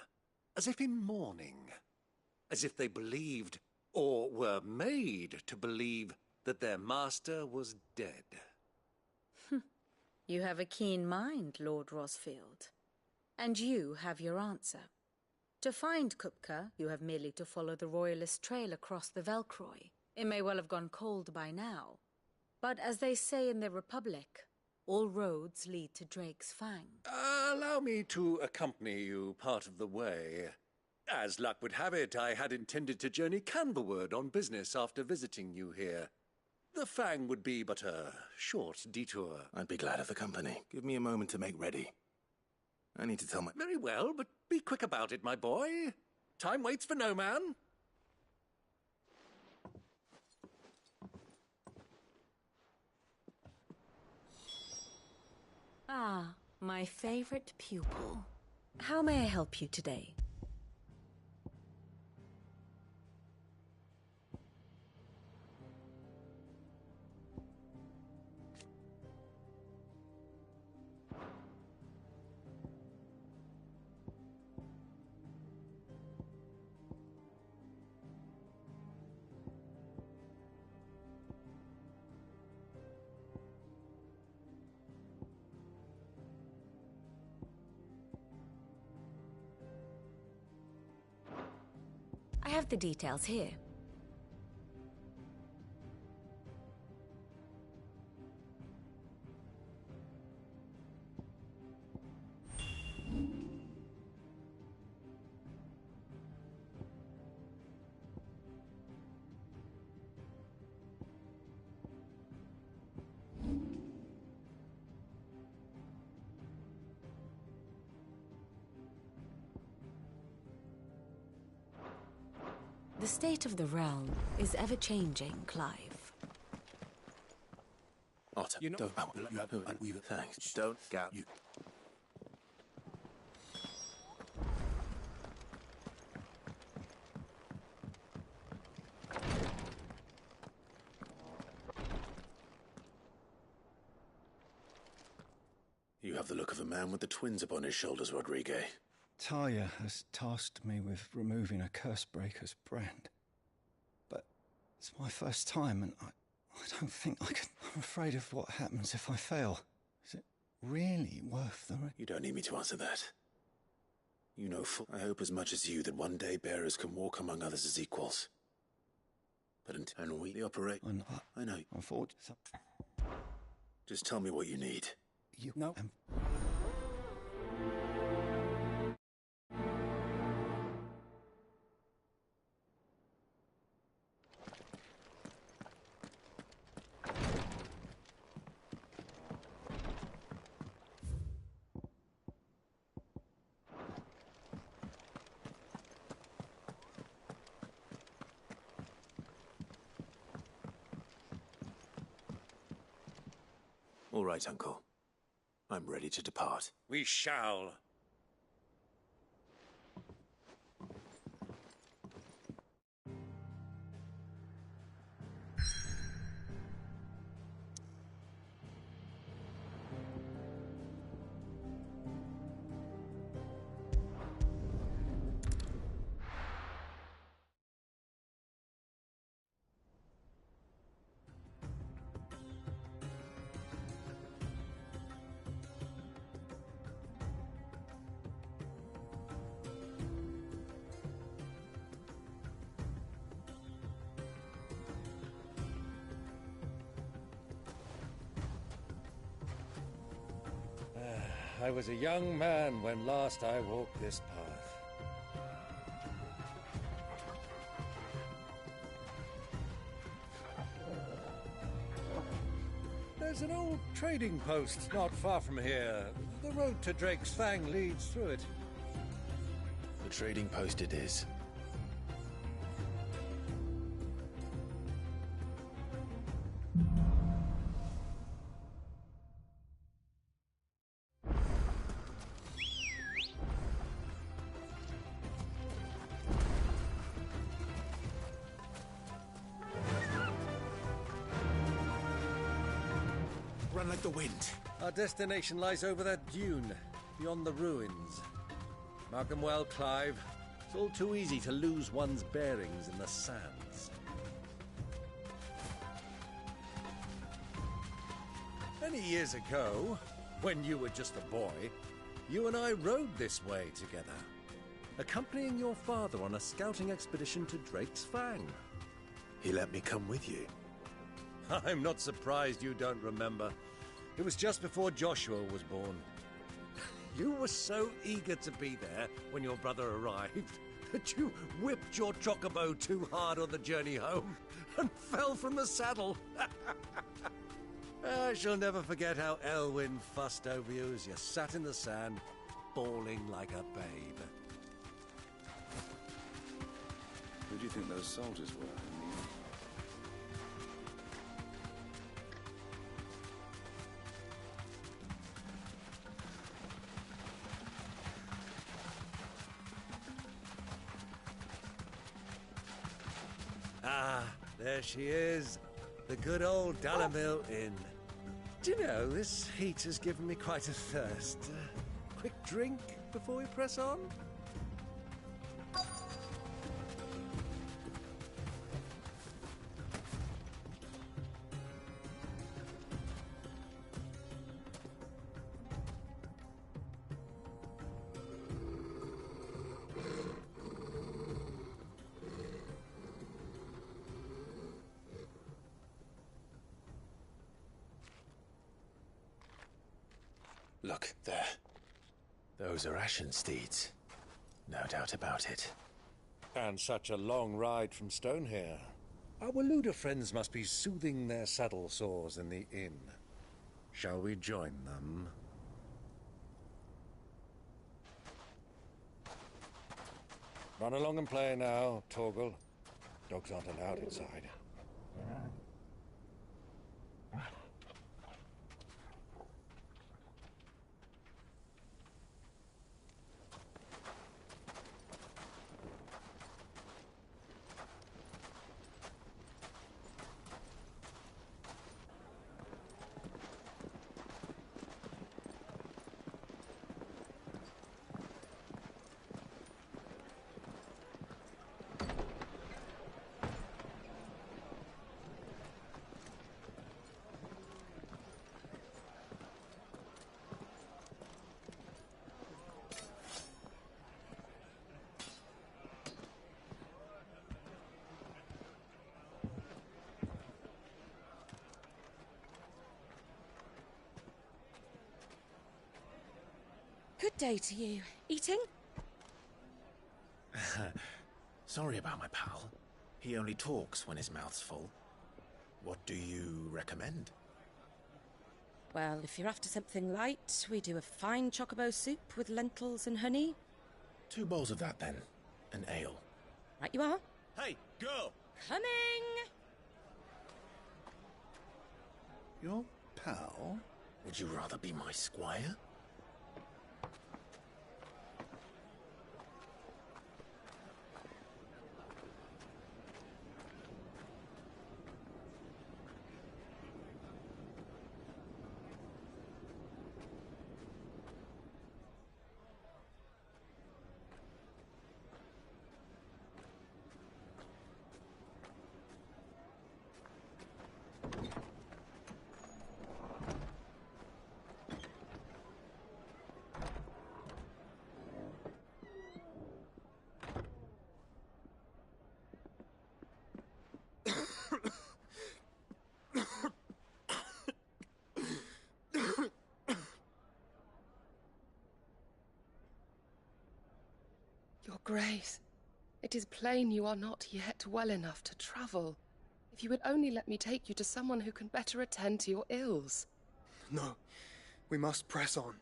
as if in mourning, as if they believed, or were made to believe, that their master was dead. You have a keen mind, Lord Rosfield. And you have your answer. To find Kupka, you have merely to follow the Royalist trail across the Velcroy. It may well have gone cold by now, but as they say in the Republic, all roads lead to Drake's Fang. Allow me to accompany you part of the way. As luck would have it, I had intended to journey Canberward on business after visiting you here. The Fang would be but a short detour. I'd be glad of the company. Give me a moment to make ready. I need to tell my... Very well, but be quick about it, my boy. Time waits for no man. Ah, my favorite pupil. How may I help you today? I have the details here. The state of the realm is ever-changing, Clive. Otter, You know, thanks. Don't go. You have the look of a man with the twins upon his shoulders, Rodrigue. Talia has tasked me with removing a Cursebreaker's brand. But it's my first time, and I don't think I can... I'm afraid of what happens if I fail. Is it really worth the... You don't need me to answer that. You know full... I hope as much as you that one day bearers can walk among others as equals. But and we operate... I know. Unfortunately... Just tell me what you need. You know... All right, Uncle. I'm ready to depart. We shall. I was a young man when last I walked this path. There's an old trading post not far from here. The road to Drake's Fang leads through it. The trading post it is. Run like the wind. Our destination lies over that dune, beyond the ruins. Mark 'em well, Clive. It's all too easy to lose one's bearings in the sands. Many years ago, when you were just a boy, you and I rode this way together, accompanying your father on a scouting expedition to Drake's Fang. He let me come with you. I'm not surprised you don't remember. It was just before Joshua was born. You were so eager to be there when your brother arrived that you whipped your chocobo too hard on the journey home and fell from the saddle. I shall never forget how Elwyn fussed over you as you sat in the sand, bawling like a babe. Who do you think those soldiers were? Ah, there she is. The good old Dalamil Inn. Do you know, this heat has given me quite a thirst. Quick drink before we press on? Look, there. Those are Ashen steeds. No doubt about it. And such a long ride from Stonehair. Our Waluda friends must be soothing their saddle sores in the inn. Shall we join them? Run along and play now, Torgal. Dogs aren't allowed inside. Good day to you. Eating? Sorry about my pal. He only talks when his mouth's full. What do you recommend? Well, if you're after something light, we do a fine chocobo soup with lentils and honey. 2 bowls of that, then. An ale. Right you are. Hey, girl! Coming! Your pal? Would you rather be my squire? Your Grace, it is plain you are not yet well enough to travel. If you would only let me take you to someone who can better attend to your ills. No, we must press on.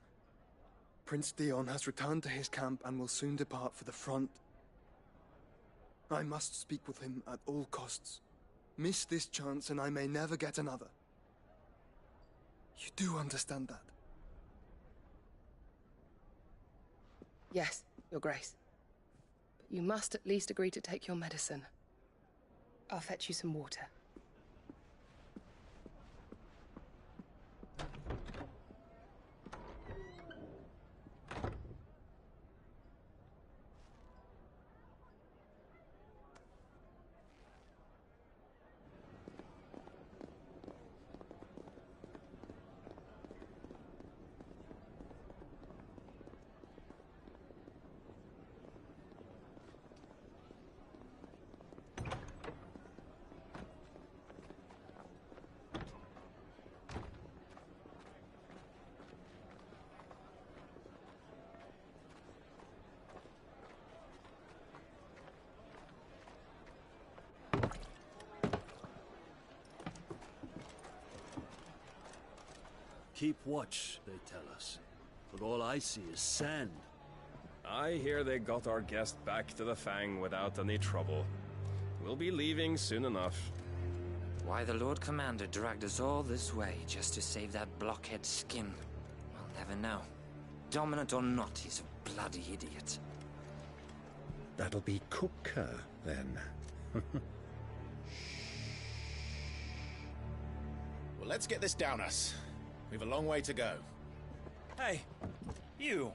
Prince Theon has returned to his camp and will soon depart for the front. I must speak with him at all costs. Miss this chance and I may never get another. You do understand that? Yes, Your Grace. But you must at least agree to take your medicine. I'll fetch you some water. Keep watch, they tell us. But all I see is sand. I hear they got our guest back to the Fang without any trouble. We'll be leaving soon enough. Why the Lord Commander dragged us all this way just to save that blockhead skin, we'll never know. Dominant or not, he's a bloody idiot. That'll be Cooker, then. Well, let's get this down us. We've a long way to go. Hey, you!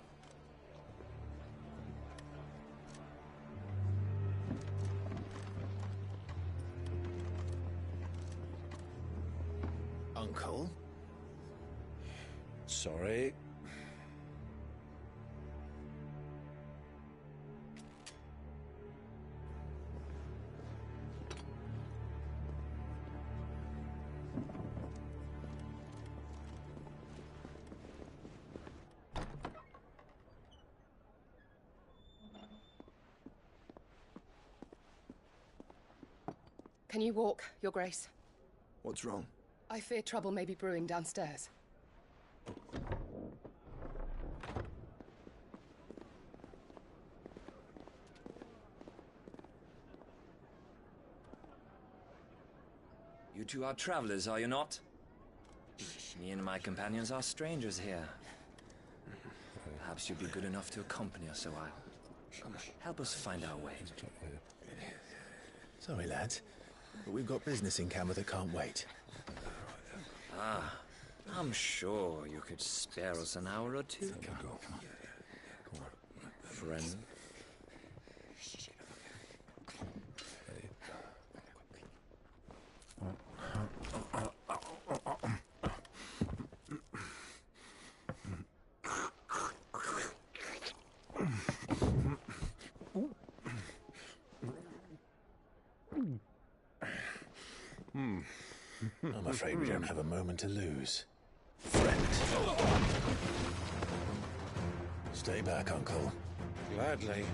Uncle? Sorry. Can you walk, Your Grace? What's wrong? I fear trouble may be brewing downstairs. You two are travelers, are you not? Me and my companions are strangers here. Perhaps you'd be good enough to accompany us a while. Help us find our way. Sorry, lads, but we've got business in camera that can't wait. Ah, I'm sure you could spare us an hour or two. Friend. I'm afraid we don't have a moment to lose. Friend. Stay back, Uncle. Gladly.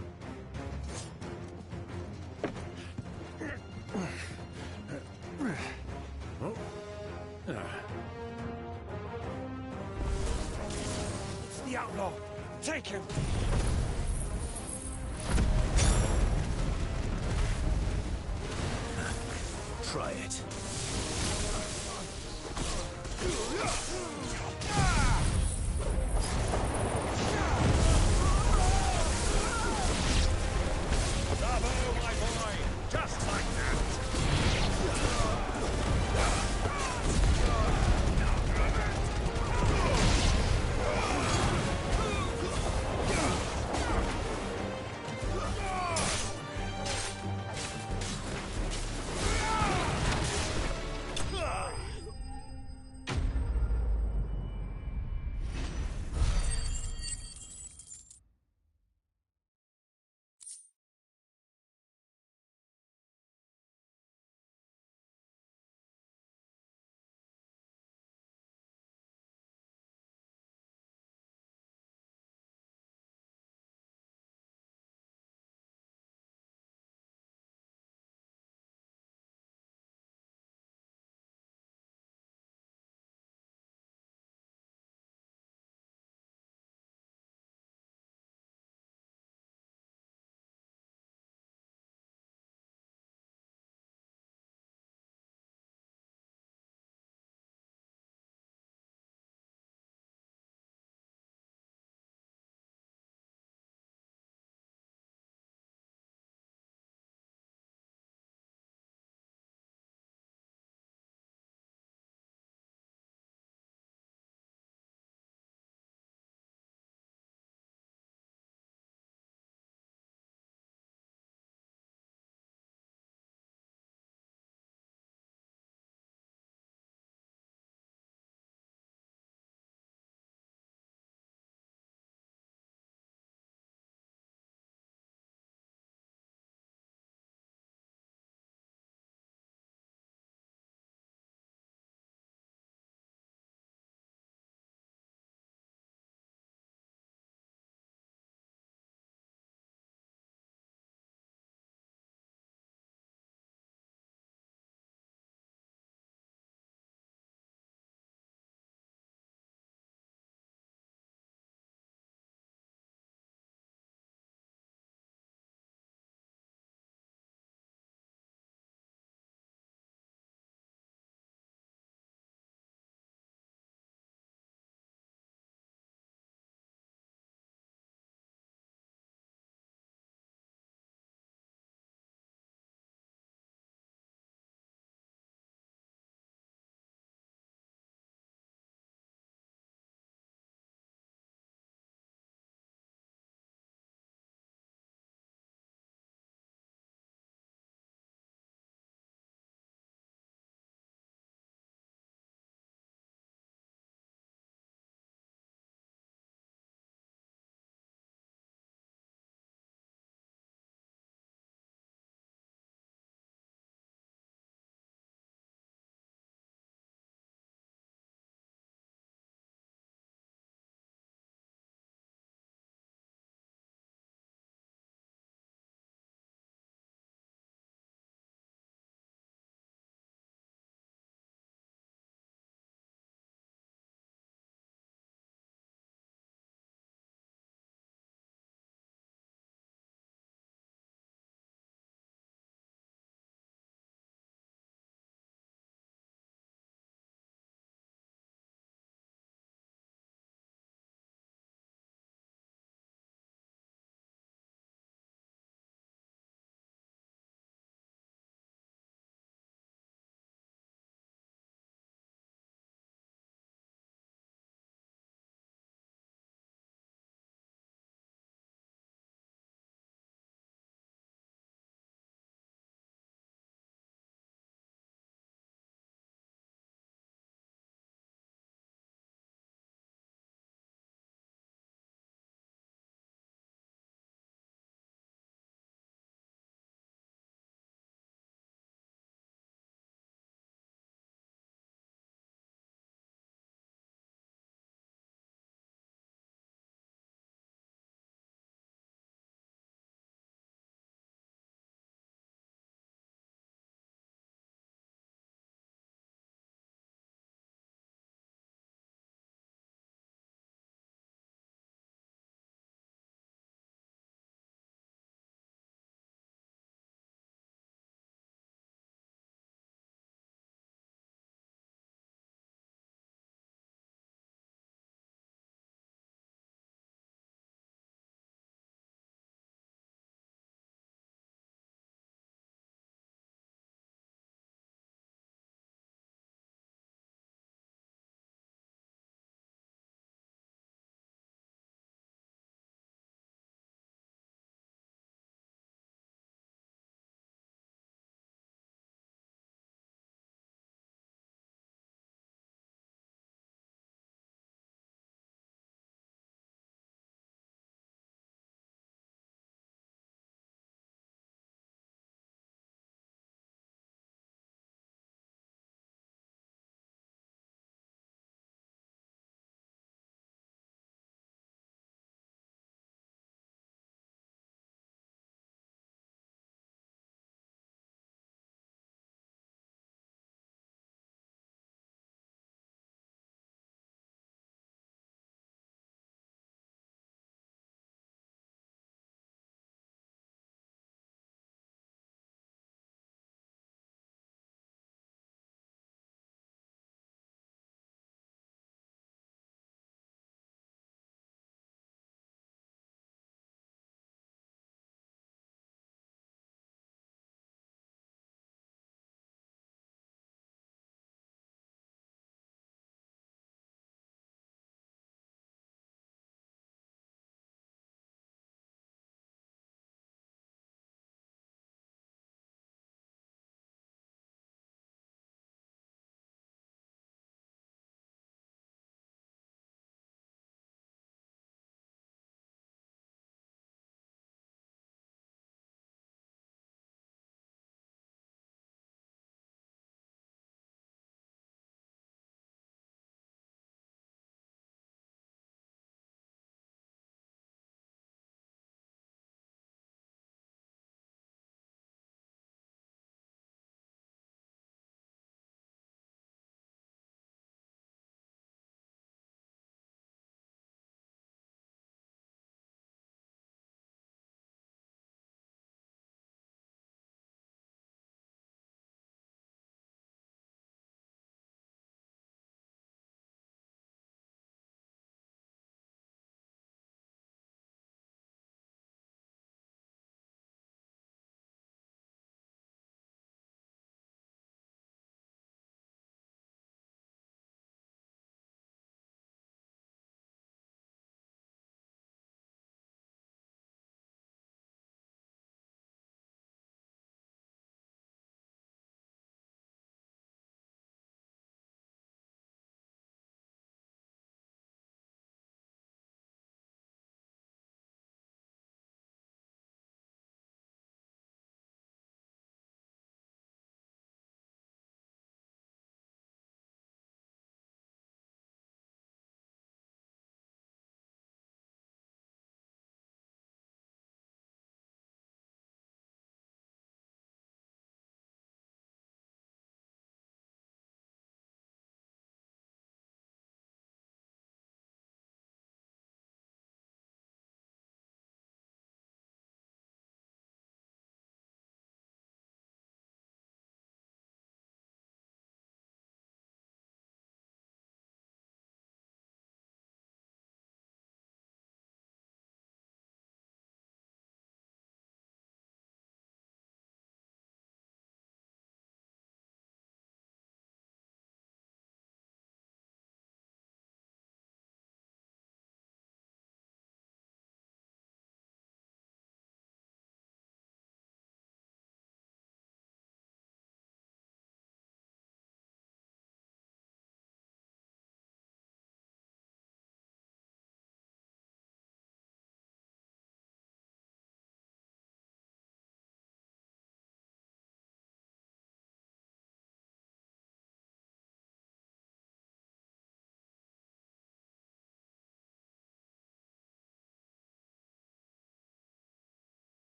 It's the outlaw! Take him! Try it.